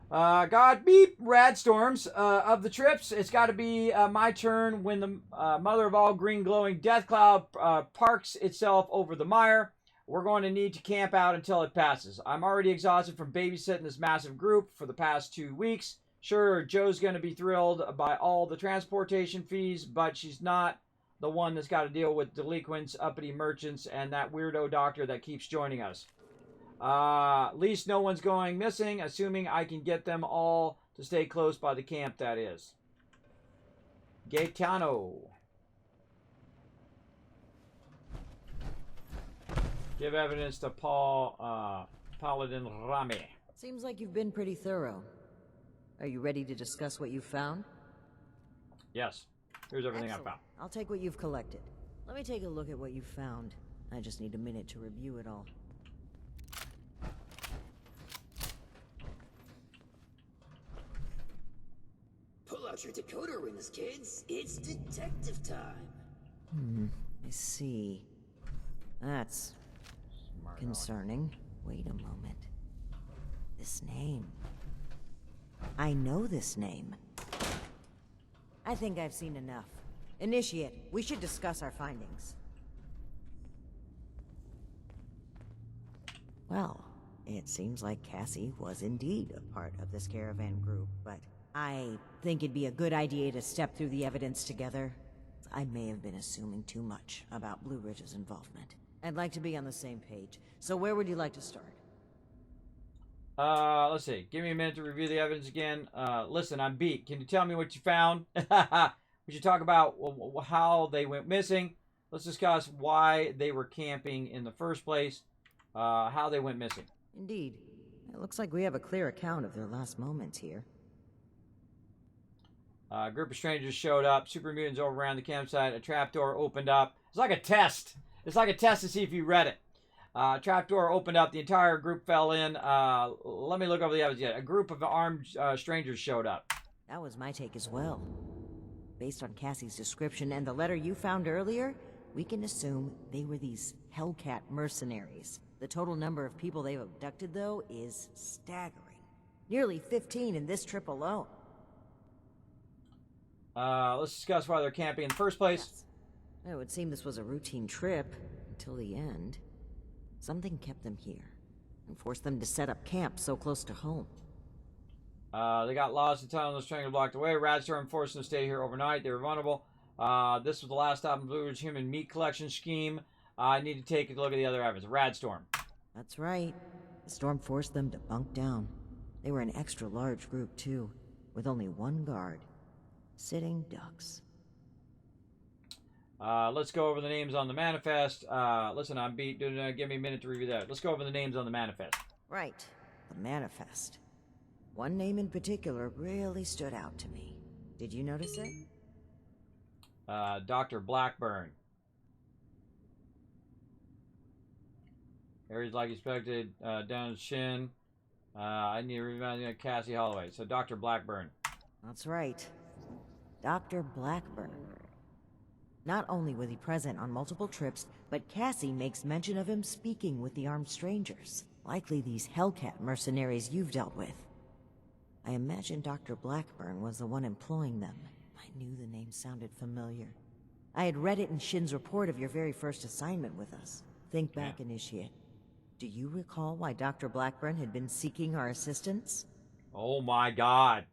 God beep Rad Storms. Of the trips, it's got to be my turn when the mother of all green glowing death cloud parks itself over the mire. We're going to need to camp out until it passes. I'm already exhausted from babysitting this massive group for the past 2 weeks. Sure, Joe's going to be thrilled by all the transportation fees, but she's not the one that's got to deal with delinquents, uppity merchants, and that weirdo doctor that keeps joining us. At least no one's going missing, assuming I can get them all to stay close by the camp, that is. Gaetano. Give evidence to Paladin Rami. Seems like you've been pretty thorough. Are you ready to discuss what you've found? Yes. Here's everything I found. I'll take what you've collected. Let me take a look at what you've found. I just need a minute to review it all. Pull out your decoder rings, kids. It's detective time. I see. That's concerning. Wait a moment. This name. I know this name. I think I've seen enough. Initiate, we should discuss our findings. Well, it seems like Cassie was indeed a part of this caravan group, but I think it'd be a good idea to step through the evidence together. I may have been assuming too much about Blue Ridge's involvement. I'd like to be on the same page, so where would you like to start? Let's see. Give me a minute to review the evidence again. Listen, I'm beat. Can you tell me what you found? We should talk about how they went missing. Let's discuss why they were camping in the first place. How they went missing. Indeed. It looks like we have a clear account of their last moments here. A group of strangers showed up. Super mutants overran the campsite. A trapdoor opened up. It's like a test. It's like a test to see if you read it. Trapdoor opened up. The entire group fell in. Let me look over the evidence yet. A group of armed strangers showed up. That was my take as well. Based on Cassie's description and the letter you found earlier, we can assume they were these Hellcat mercenaries. The total number of people they've abducted, though, is staggering. Nearly 15 in this trip alone. Let's discuss why they're camping in the first place. Yes. It would seem this was a routine trip until the end. Something kept them here and forced them to set up camp so close to home. They got lost in tunnel, the strangler blocked away. Radstorm forced them to stay here overnight. They were vulnerable. This was the last stop in Blue Ridge human meat collection scheme. I need to take a look at the other evidence. Radstorm. That's right. The storm forced them to bunk down. They were an extra large group, too, with only one guard. Sitting ducks. Let's go over the names on the manifest. Listen, I'm beat. Give me a minute to review that. Let's go over the names on the manifest. Right. The manifest. One name in particular really stood out to me. Did you notice it? Dr. Blackburn. Areas like expected. Down his shin. I need to remind Cassie Holloway. So Dr. Blackburn. That's right. Dr. Blackburn. Not only was he present on multiple trips, but Cassie makes mention of him speaking with the armed strangers. Likely these Hellcat mercenaries you've dealt with. I imagine Dr. Blackburn was the one employing them. I knew the name sounded familiar. I had read it in Shin's report of your very first assignment with us. Think back, Initiate. Do you recall why Dr. Blackburn had been seeking our assistance? Oh my god.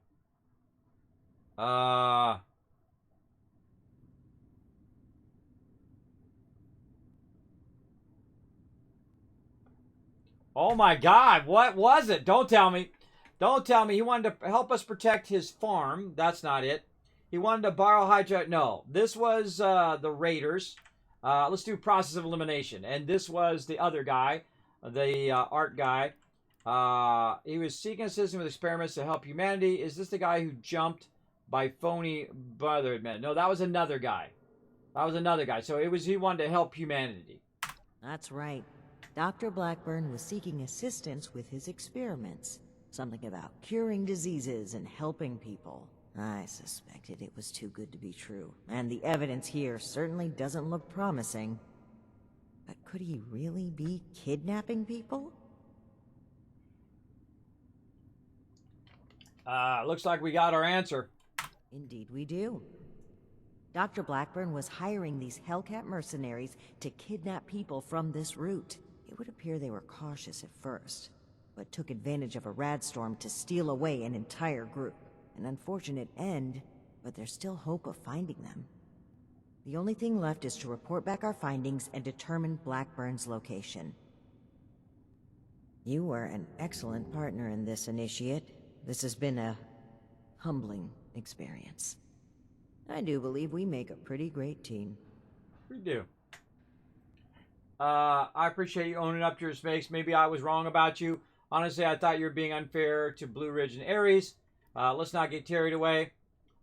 Oh my god, what was it? Don't tell me. Don't tell me he wanted to help us protect his farm. That's not it. He wanted to borrow Hydra. No, this was the Raiders. Let's do process of elimination. And this was the other guy, the art guy. He was seeking assistance with experiments to help humanity. Is this the guy who jumped by phony brotherhood men? No, that was another guy. That was another guy. So it was he wanted to help humanity. That's right. Dr. Blackburn was seeking assistance with his experiments. Something about curing diseases and helping people. I suspected it was too good to be true, and the evidence here certainly doesn't look promising. But could he really be kidnapping people? Looks like we got our answer. Indeed we do. Dr. Blackburn was hiring these Hellcat mercenaries to kidnap people from this route. It would appear they were cautious at first, but took advantage of a rad storm to steal away an entire group. An unfortunate end, but there's still hope of finding them. The only thing left is to report back our findings and determine Blackburn's location. You were an excellent partner in this, Initiate. This has been a humbling experience. I do believe we make a pretty great team. We do. I appreciate you owning up to your mistakes. Maybe I was wrong about you. Honestly, I thought you were being unfair to Blue Ridge and Ares. Let's not get carried away.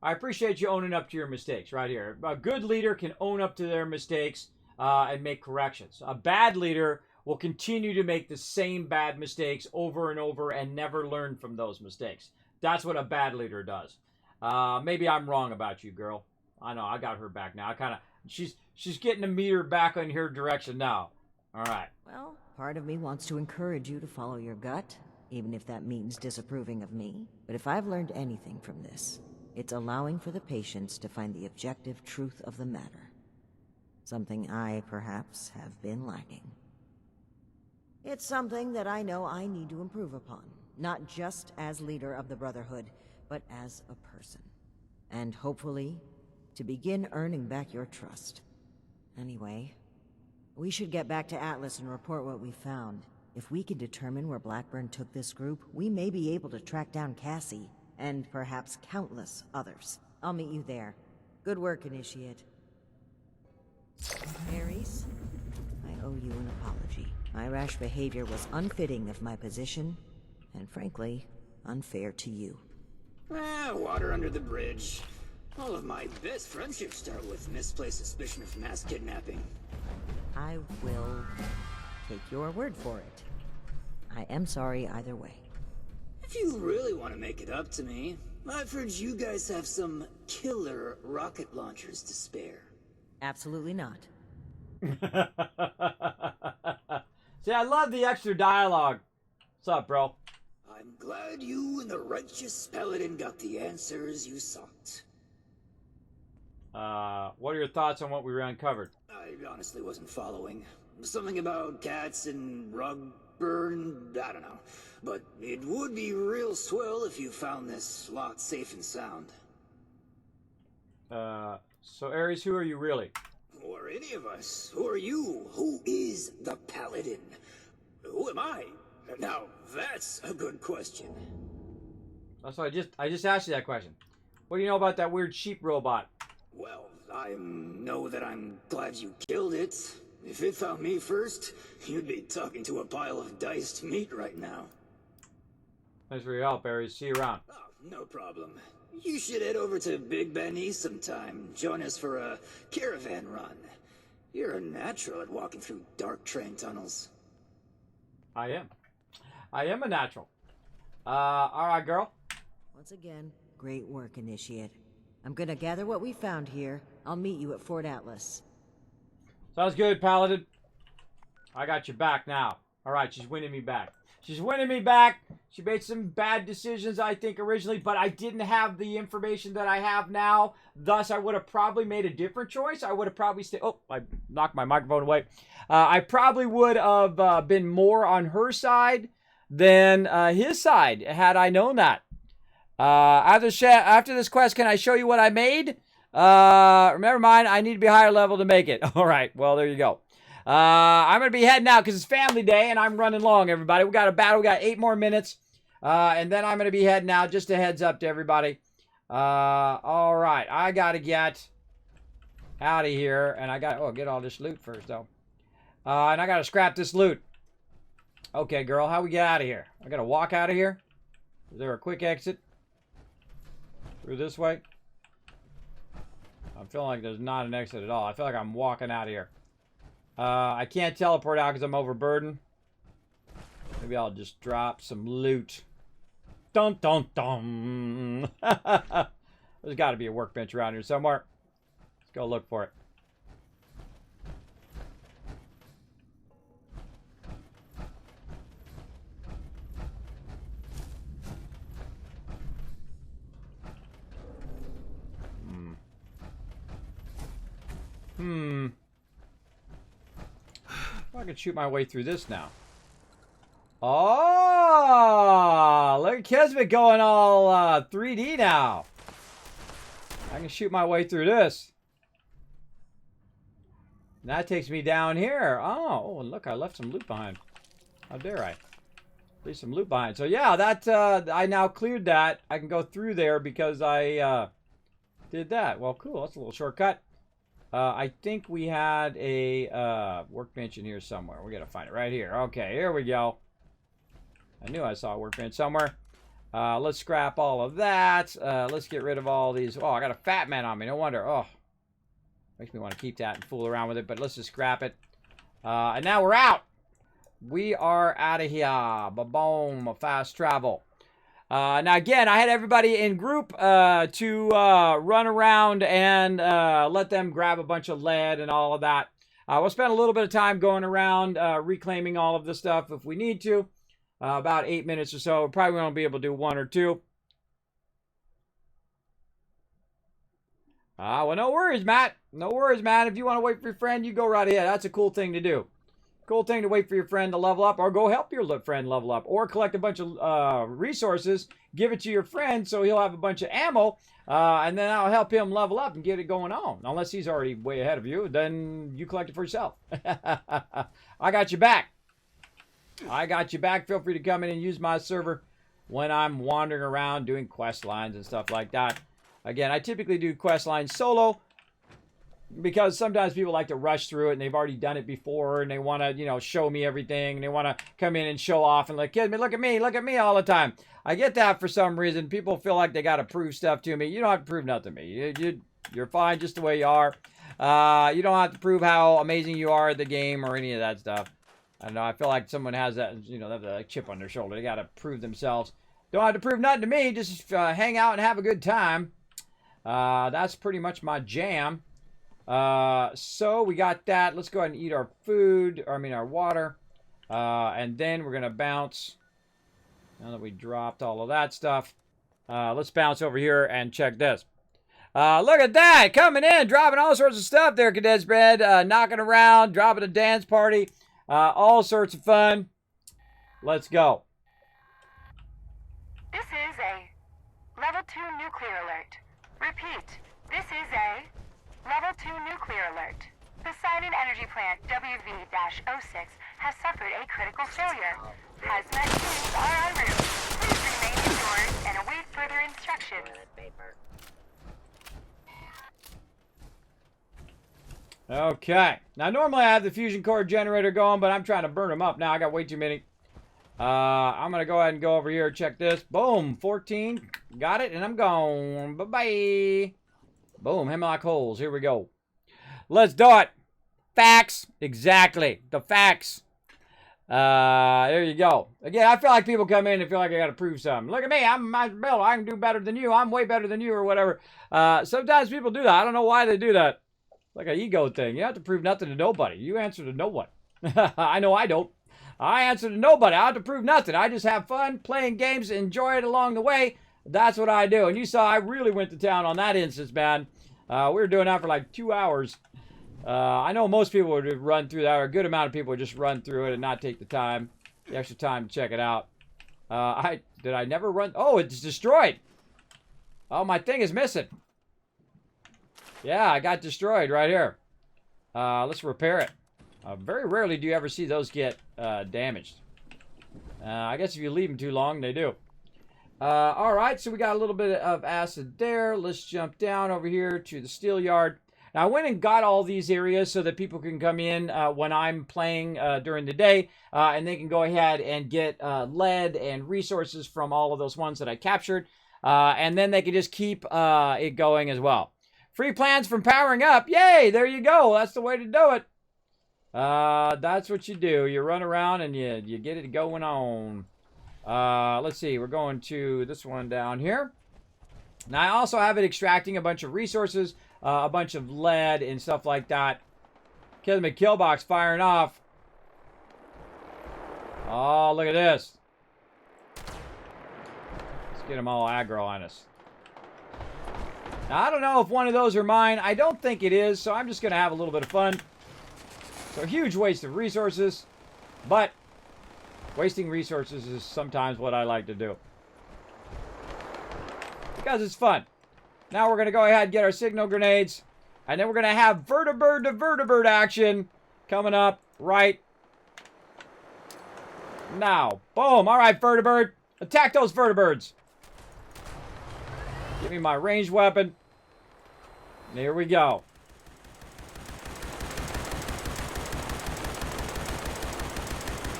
I appreciate you owning up to your mistakes right here. A good leader can own up to their mistakes and make corrections. A bad leader will continue to make the same bad mistakes over and over and never learn from those mistakes. That's what a bad leader does. Maybe I'm wrong about you, girl. I know, I got her back now. She's getting a meter back in her direction now. All right. Well, part of me wants to encourage you to follow your gut, even if that means disapproving of me. But if I've learned anything from this, it's allowing for the patients to find the objective truth of the matter. Something I, perhaps, have been lacking. It's something that I know I need to improve upon, not just as leader of the Brotherhood, but as a person. And hopefully, to begin earning back your trust. Anyway, we should get back to Atlas and report what we found. If we can determine where Blackburn took this group, we may be able to track down Cassie, and perhaps countless others. I'll meet you there. Good work, Initiate. Ares, I owe you an apology. My rash behavior was unfitting of my position, and frankly, unfair to you. Water under the bridge. All of my best friendships start with misplaced suspicion of mass kidnapping. I will take your word for it. I am sorry either way. If you really want to make it up to me, I've heard you guys have some killer rocket launchers to spare. Absolutely not. See, I love the extra dialogue. What's up, bro? I'm glad you and the righteous paladin got the answers you sought. What are your thoughts on what we uncovered? I honestly wasn't following. Something about cats and rug burn, I don't know. But it would be real swell if you found this lot safe and sound. So Ares, who are you really? Or any of us. Who are you? Who is the paladin? Who am I? Now, that's a good question. So I just asked you that question. What do you know about that weird sheep robot? Well, I know that I'm glad you killed it. If it found me first, you'd be talking to a pile of diced meat right now. Thanks for your help, Ares. See you around. Oh, no problem. You should head over to Big Ben East sometime. Join us for a caravan run. You're a natural at walking through dark train tunnels. I am. I am a natural. All right, girl. Once again, great work, Initiate. I'm gonna gather what we found here. I'll meet you at Fort Atlas. Sounds good, Paladin. I got your back now. All right, she's winning me back. She's winning me back. She made some bad decisions, I think, originally, but I didn't have the information that I have now. Thus, I would have probably made a different choice. I would have probably stayed... Oh, I knocked my microphone away. I probably would have been more on her side than his side, had I known that. After this quest, can I show you what I made? Never mind, I need to be higher level to make it. All right, well, there you go. I'm going to be heading out because it's family day and I'm running long, everybody. We got a battle. We got 8 more minutes. And then I'm going to be heading out. Just a heads up to everybody. All right. I got to get out of here. And I got to get all this loot first, though. And I got to scrap this loot. Okay, girl. How we get out of here? I got to walk out of here? Is there a quick exit? Through this way? I'm feeling like there's not an exit at all. I feel like I'm walking out of here. I can't teleport out because I'm overburdened. Maybe I'll just drop some loot. Dun dun dun. There's got to be a workbench around here somewhere. Let's go look for it. I can shoot my way through this now. Oh, look at Kismet going all 3D now. I can shoot my way through this. And that takes me down here. Oh, and look, I left some loot behind. How dare I? Leave some loot behind. So yeah, that I now cleared that. I can go through there because I did that. Well, cool. That's a little shortcut. I think we had a workbench in here somewhere. We got to find it right here. Okay, here we go. I knew I saw a workbench somewhere. Let's scrap all of that. Let's get rid of all these. Oh, I got a fat man on me. No wonder. Oh, makes me want to keep that and fool around with it. But let's just scrap it. And now we're out. We are out of here. Ba-boom. Fast travel. Now, again, I had everybody in group to run around and let them grab a bunch of lead and all of that. We'll spend a little bit of time going around reclaiming all of the stuff if we need to. About 8 minutes or so. Probably won't be able to do 1 or 2. Well, no worries, Matt. No worries, Matt. If you want to wait for your friend, you go right ahead. That's a cool thing to do. Cool thing to wait for your friend to level up, or go help your friend level up, or collect a bunch of resources, give it to your friend so he'll have a bunch of ammo, and then I'll help him level up and get it going on. Unless he's already way ahead of you, then you collect it for yourself. I got you back. I got you back. Feel free to come in and use my server when I'm wandering around doing quest lines and stuff like that. Again, I typically do quest lines solo, because sometimes people like to rush through it and they've already done it before and they want to, you know, show me everything and they want to come in and show off and like, kid, look at me all the time. I get that for some reason. People feel like they got to prove stuff to me. You don't have to prove nothing to me. You're fine just the way you are. You don't have to prove how amazing you are at the game or any of that stuff. I don't know. I feel like someone has that, you know, they have a chip on their shoulder. They got to prove themselves. Don't have to prove nothing to me. Just hang out and have a good time. That's pretty much my jam. So we got that. Let's go ahead and eat our food, or I mean our water. And then we're going to bounce. Now that we dropped all of that stuff, let's bounce over here and check this. Look at that, coming in, dropping all sorts of stuff there, Cadets Bread, knocking around, dropping a dance party, all sorts of fun. Let's go. This is a Level 2 nuclear alert. Repeat, this is a Level 2 nuclear alert. Poseidon Energy Plant WV-06 has suffered a critical failure. Hazmat teams are en route. Please remain indoors and await further instructions. Okay. Now, normally I have the fusion core generator going, but I'm trying to burn them up now. I got way too many. I'm going to go ahead and go over here and check this. Boom. 14. Got it. And I'm gone. Bye-bye. Boom. Hemlock holes. Here we go. Let's do it. Facts. Exactly. The facts. There you go. Again, I feel like people come in and feel like I got to prove something. Look at me. I'm my Bill. I can do better than you. I'm way better than you or whatever. Sometimes people do that. I don't know why they do that. Like an ego thing. You have to prove nothing to nobody. You answer to no one. I know I don't. I answer to nobody. I have to prove nothing. I just have fun playing games, enjoy it along the way. That's what I do. And you saw I really went to town on that instance, man. We were doing that for like 2 hours. I know most people would run through that, or a good amount of people would just run through it and not take the extra time to check it out. Did I never run? Oh, it's destroyed. Oh, my thing is missing. Yeah, I got destroyed right here. Let's repair it. Very rarely do you ever see those get damaged. I guess if you leave them too long, they do. All right, so we got a little bit of acid there. Let's jump down over here to the steel yard. Now, I went and got all these areas so that people can come in when I'm playing during the day, and they can go ahead and get lead and resources from all of those ones that I captured, and then they can just keep it going as well. Free plans from powering up. Yay, there you go. That's the way to do it. That's what you do. You run around and you get it going on. Let's see. We're going to this one down here. Now, I also have it extracting a bunch of resources, a bunch of lead and stuff like that. Kismet kill box firing off. Oh, look at this. Let's get them all aggro on us. Now, I don't know if one of those are mine. I don't think it is, so I'm just going to have a little bit of fun. So, huge waste of resources, but wasting resources is sometimes what I like to do. Because it's fun. Now we're going to go ahead and get our signal grenades. And then we're going to have vertibird to vertibird action coming up right now. Boom. All right, vertibird. Attack those vertibirds. Give me my ranged weapon. There we go.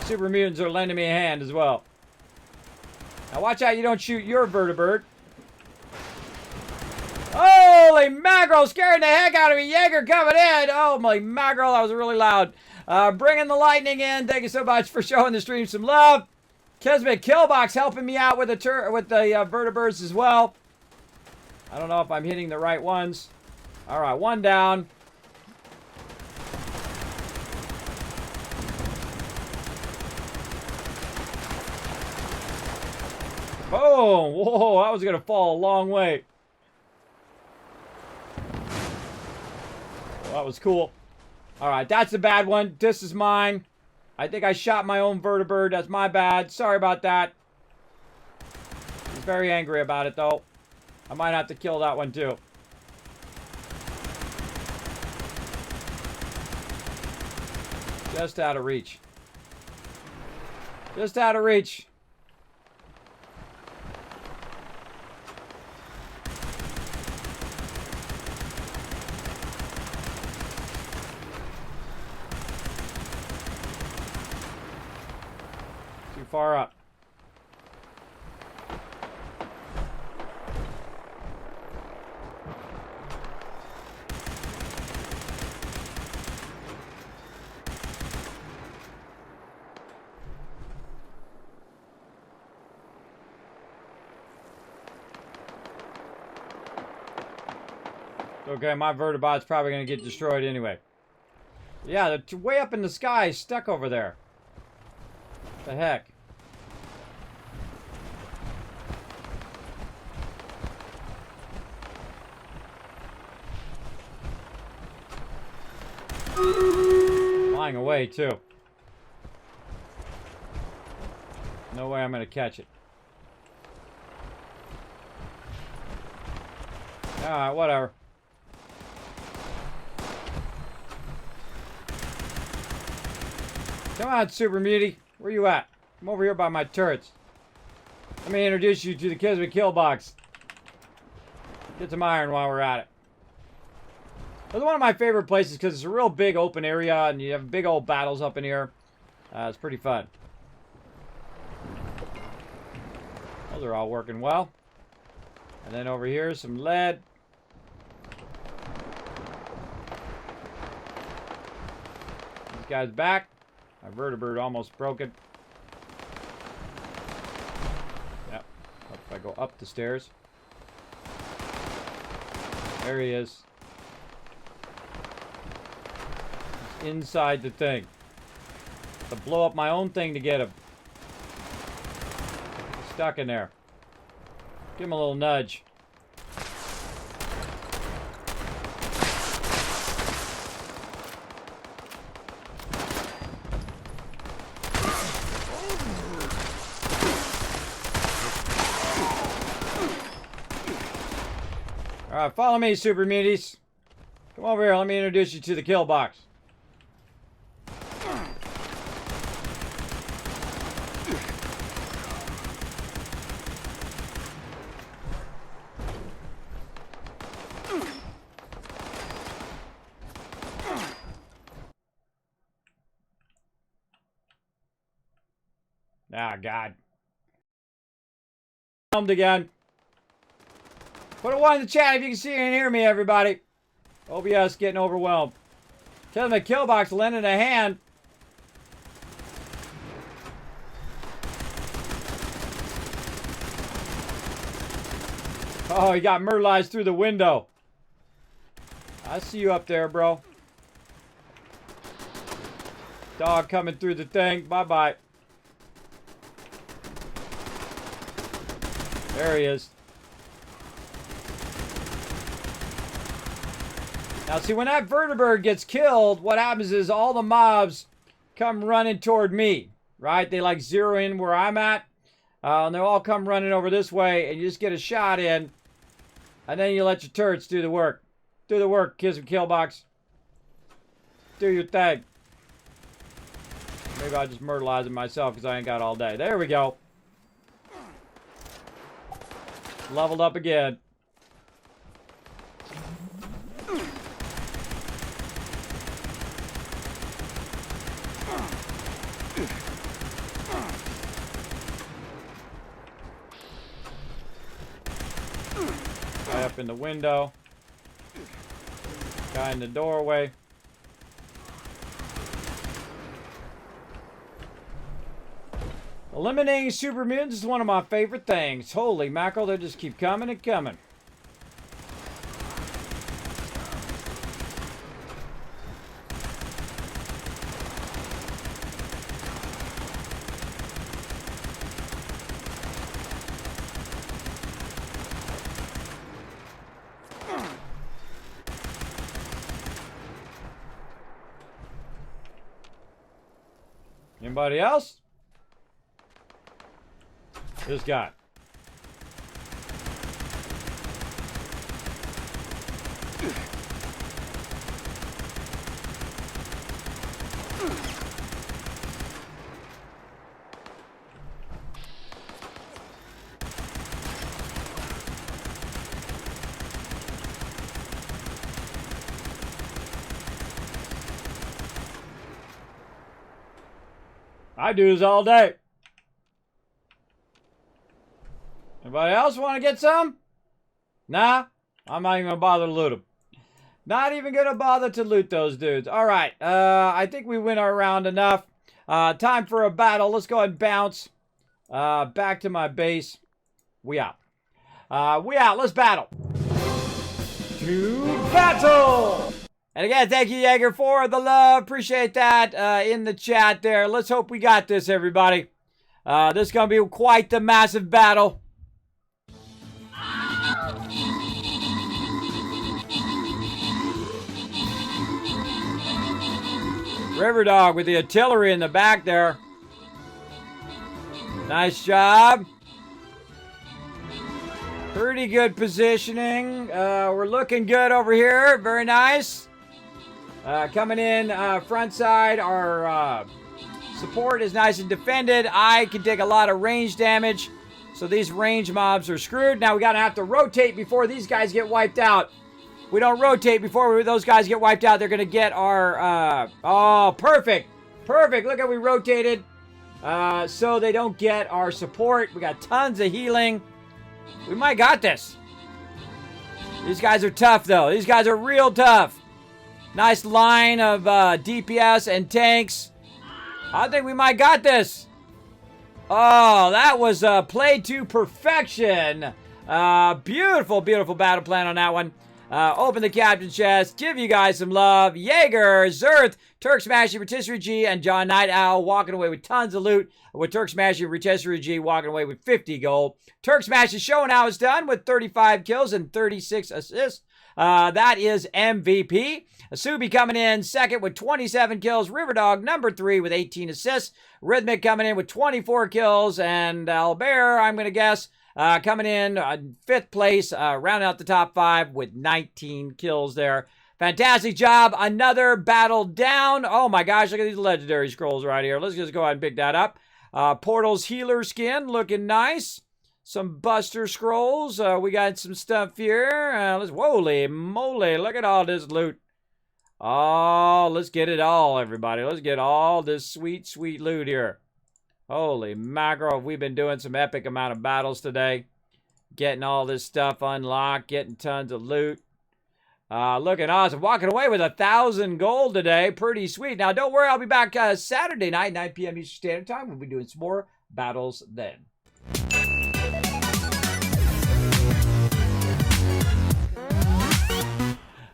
Super mutants are lending me a hand as well. Now watch out you don't shoot your vertibird. Holy mackerel, scaring the heck out of me. Jaeger coming in. Oh my mackerel, that was really loud. Bringing the lightning in. Thank you so much for showing the stream some love. Kismet Killbox helping me out with the vertibirds as well. I don't know if I'm hitting the right ones. All right, one down. Boom! Whoa, that was going to fall a long way. Well, that was cool. Alright, that's a bad one. This is mine. I think I shot my own vertibird. That's my bad. Sorry about that. He's very angry about it, though. I might have to kill that one, too. Just out of reach. Just out of reach. Far up. Okay, my vertibot's probably going to get destroyed anyway. Yeah, they're way up in the sky, stuck over there. What the heck? Flying away, too. No way I'm going to catch it. Alright, whatever. Come on, Super Mutie. Where you at? Come over here by my turrets. Let me introduce you to the Kismet kill box. Get some iron while we're at it. It's one of my favorite places because it's a real big open area and you have big old battles up in here. It's pretty fun. Those are all working well. And then over here, some lead. This guy's back. My vertibird almost broke it. Yep. If I go up the stairs. There he is. He's inside the thing. To blow up my own thing to get him. He's stuck in there. Give him a little nudge. Alright, follow me, Super Muties. Come over here, let me introduce you to the kill box. Ah, God. Filmed again. Put a 1 in the chat if you can see and hear me, everybody. OBS getting overwhelmed. Tell them the kill box lending a hand. Oh, he got murderized through the window. I see you up there, bro. Dog coming through the thing. Bye-bye. There he is. Now, see, when that vertibird gets killed, what happens is all the mobs come running toward me, right? They, like, zero in where I'm at. And they all come running over this way, and you just get a shot in. And then you let your turrets do the work. Do the work, Kismet Killbox. Do your thing. Maybe I'll just myrtleize it myself because I ain't got all day. There we go. Leveled up again. Guy up in the window. Guy in the doorway. Eliminating super mutants is one of my favorite things. Holy mackerel, they just keep coming and coming. Anybody else? This guy. I do this all day. Anybody else want to get some? Nah, I'm not even going to bother to loot them. Not even going to bother to loot those dudes. All right, I think we win our round enough. Time for a battle. Let's go ahead and bounce. Back to my base. We out. Let's battle. To battle! And again, thank you, Jaeger, for the love. Appreciate that in the chat there. Let's hope we got this, everybody. This is going to be quite the massive battle. River Dog with the artillery in the back there. Nice job. Pretty good positioning. We're looking good over here. Very nice. Coming in front side, our support is nice and defended. I can take a lot of range damage. So these range mobs are screwed. Now we gotta have to rotate before these guys get wiped out. We don't rotate before those guys get wiped out. They're going to get our... oh, perfect. Perfect. Look how we rotated. So they don't get our support. We got tons of healing. We might got this. These guys are tough, though. These guys are real tough. Nice line of DPS and tanks. I think we might got this. Oh, that was played to perfection. Beautiful, beautiful battle plan on that one. Open the captain chest, give you guys some love. Jaeger, Zerth, Turk Smashy, Rotisserie G, and John Night Owl walking away with tons of loot. With Turk Smashy, Rotisserie G walking away with 50 gold. Turk Smashy showing how it's done with 35 kills and 36 assists. That is MVP. Asubi coming in second with 27 kills. Riverdog number 3 with 18 assists. Rhythmic coming in with 24 kills. And Albert, I'm going to guess, coming in 5th place, rounding out the top 5 with 19 kills there. Fantastic job. Another battle down. Oh my gosh, look at these legendary scrolls right here. Let's just go ahead and pick that up. Portal's healer skin looking nice. Some buster scrolls. We got some stuff here. Holy moly, look at all this loot. Oh, let's get it all, everybody. Let's get all this sweet, sweet loot here. Holy mackerel, we've been doing some epic amount of battles today. Getting all this stuff unlocked, getting tons of loot. Looking awesome. Walking away with 1,000 gold today. Pretty sweet. Now, don't worry, I'll be back Saturday night, 9 p.m. Eastern Standard Time. We'll be doing some more battles then.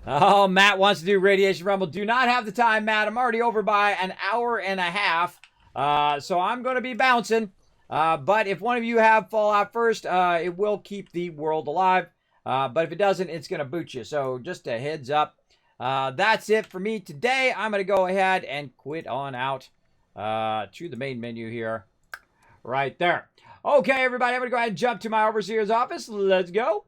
Oh, Matt wants to do Radiation Rumble. Do not have the time, Matt. I'm already over by an hour and a half. So I'm going to be bouncing. But if one of you have Fallout first, it will keep the world alive. But if it doesn't, it's going to boot you. So just a heads up. That's it for me today. I'm going to go ahead and quit on out to the main menu here. Right there. Okay, everybody, I'm going to go ahead and jump to my overseer's office. Let's go.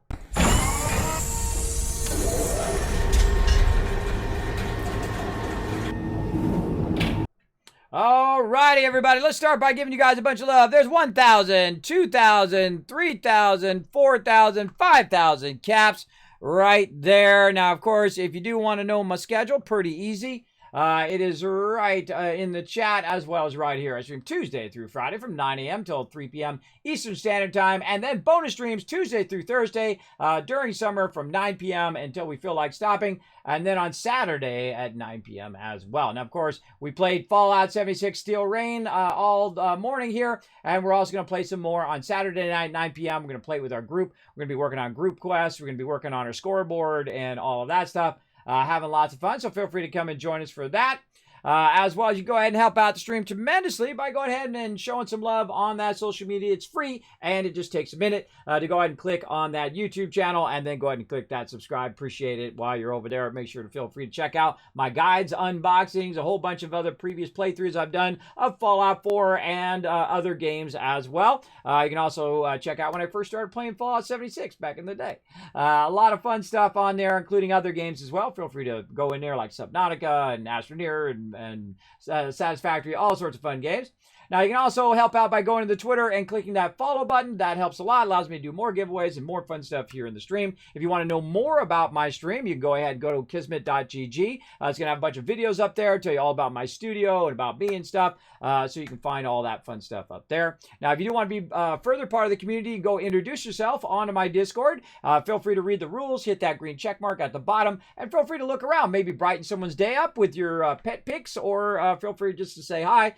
Alrighty, everybody. Let's start by giving you guys a bunch of love. There's 1,000, 2,000, 3,000, 4,000, 5,000 caps right there. Now, of course, if you do want to know my schedule, pretty easy. It is right in the chat as well as right here. I stream Tuesday through Friday from 9 a.m. till 3 p.m. Eastern Standard Time. And then bonus streams Tuesday through Thursday during summer from 9 p.m. until we feel like stopping. And then on Saturday at 9 p.m. as well. Now, of course, we played Fallout 76 Steel Rain all morning here. And we're also going to play some more on Saturday night, 9 p.m. We're going to play with our group. We're going to be working on group quests. We're going to be working on our scoreboard and all of that stuff. Having lots of fun, so feel free to come and join us for that. As well as you go ahead and help out the stream tremendously by going ahead and showing some love on that social media. It's free, and it just takes a minute to go ahead and click on that YouTube channel, and then go ahead and click that subscribe. Appreciate it while you're over there. Make sure to feel free to check out my guides, unboxings, a whole bunch of other previous playthroughs I've done of Fallout 4 and other games as well. You can also check out when I first started playing Fallout 76 back in the day. A lot of fun stuff on there, including other games as well. Feel free to go in there like Subnautica and Astroneer and Satisfactory, all sorts of fun games. Now, you can also help out by going to the Twitter and clicking that follow button. That helps a lot. Allows me to do more giveaways and more fun stuff here in the stream. If you want to know more about my stream, you can go ahead and go to kismet.gg. It's going to have a bunch of videos up there, tell you all about my studio and about me and stuff. So you can find all that fun stuff up there. Now, if you do want to be further part of the community, go introduce yourself onto my Discord. Feel free to read the rules, hit that green check mark at the bottom, and feel free to look around. Maybe brighten someone's day up with your pet pics, or feel free just to say hi.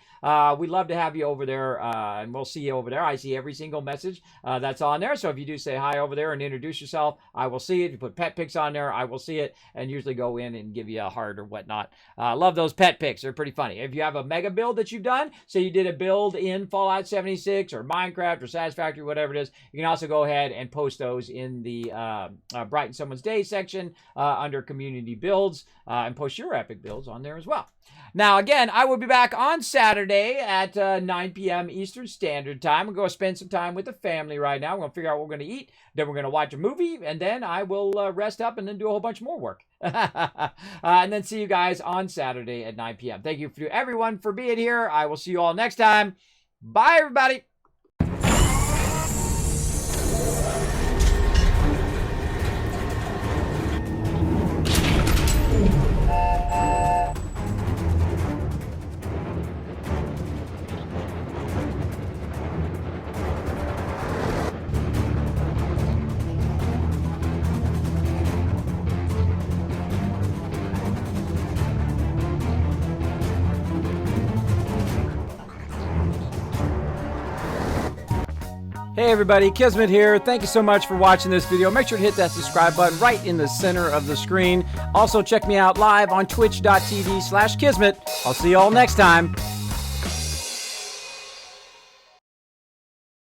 We'd love to have you over there, and we'll see you over there. I see every single message that's on there. So if you do say hi over there and introduce yourself, I will see it. If you put pet pics on there, I will see it, and usually go in and give you a heart or whatnot. Love those pet pics. They're pretty funny. If you have a mega build that you've done, say you did a build in Fallout 76 or Minecraft or Satisfactory, whatever it is, you can also go ahead and post those in the Brighten Someone's Day section under Community Builds, and post your epic builds on there as well. Now, again, I will be back on Saturday at 9 p.m. Eastern Standard Time. I'm going to spend some time with the family right now. We're going to figure out what we're going to eat. Then we're going to watch a movie, and then I will rest up and then do a whole bunch more work. And then see you guys on Saturday at 9 p.m. Thank you to everyone for being here. I will see you all next time. Bye, everybody. Hey everybody, Kismet here. Thank you so much for watching this video. Make sure to hit that subscribe button right in the center of the screen. Also check me out live on twitch.tv/Kismet. I'll see you all next time.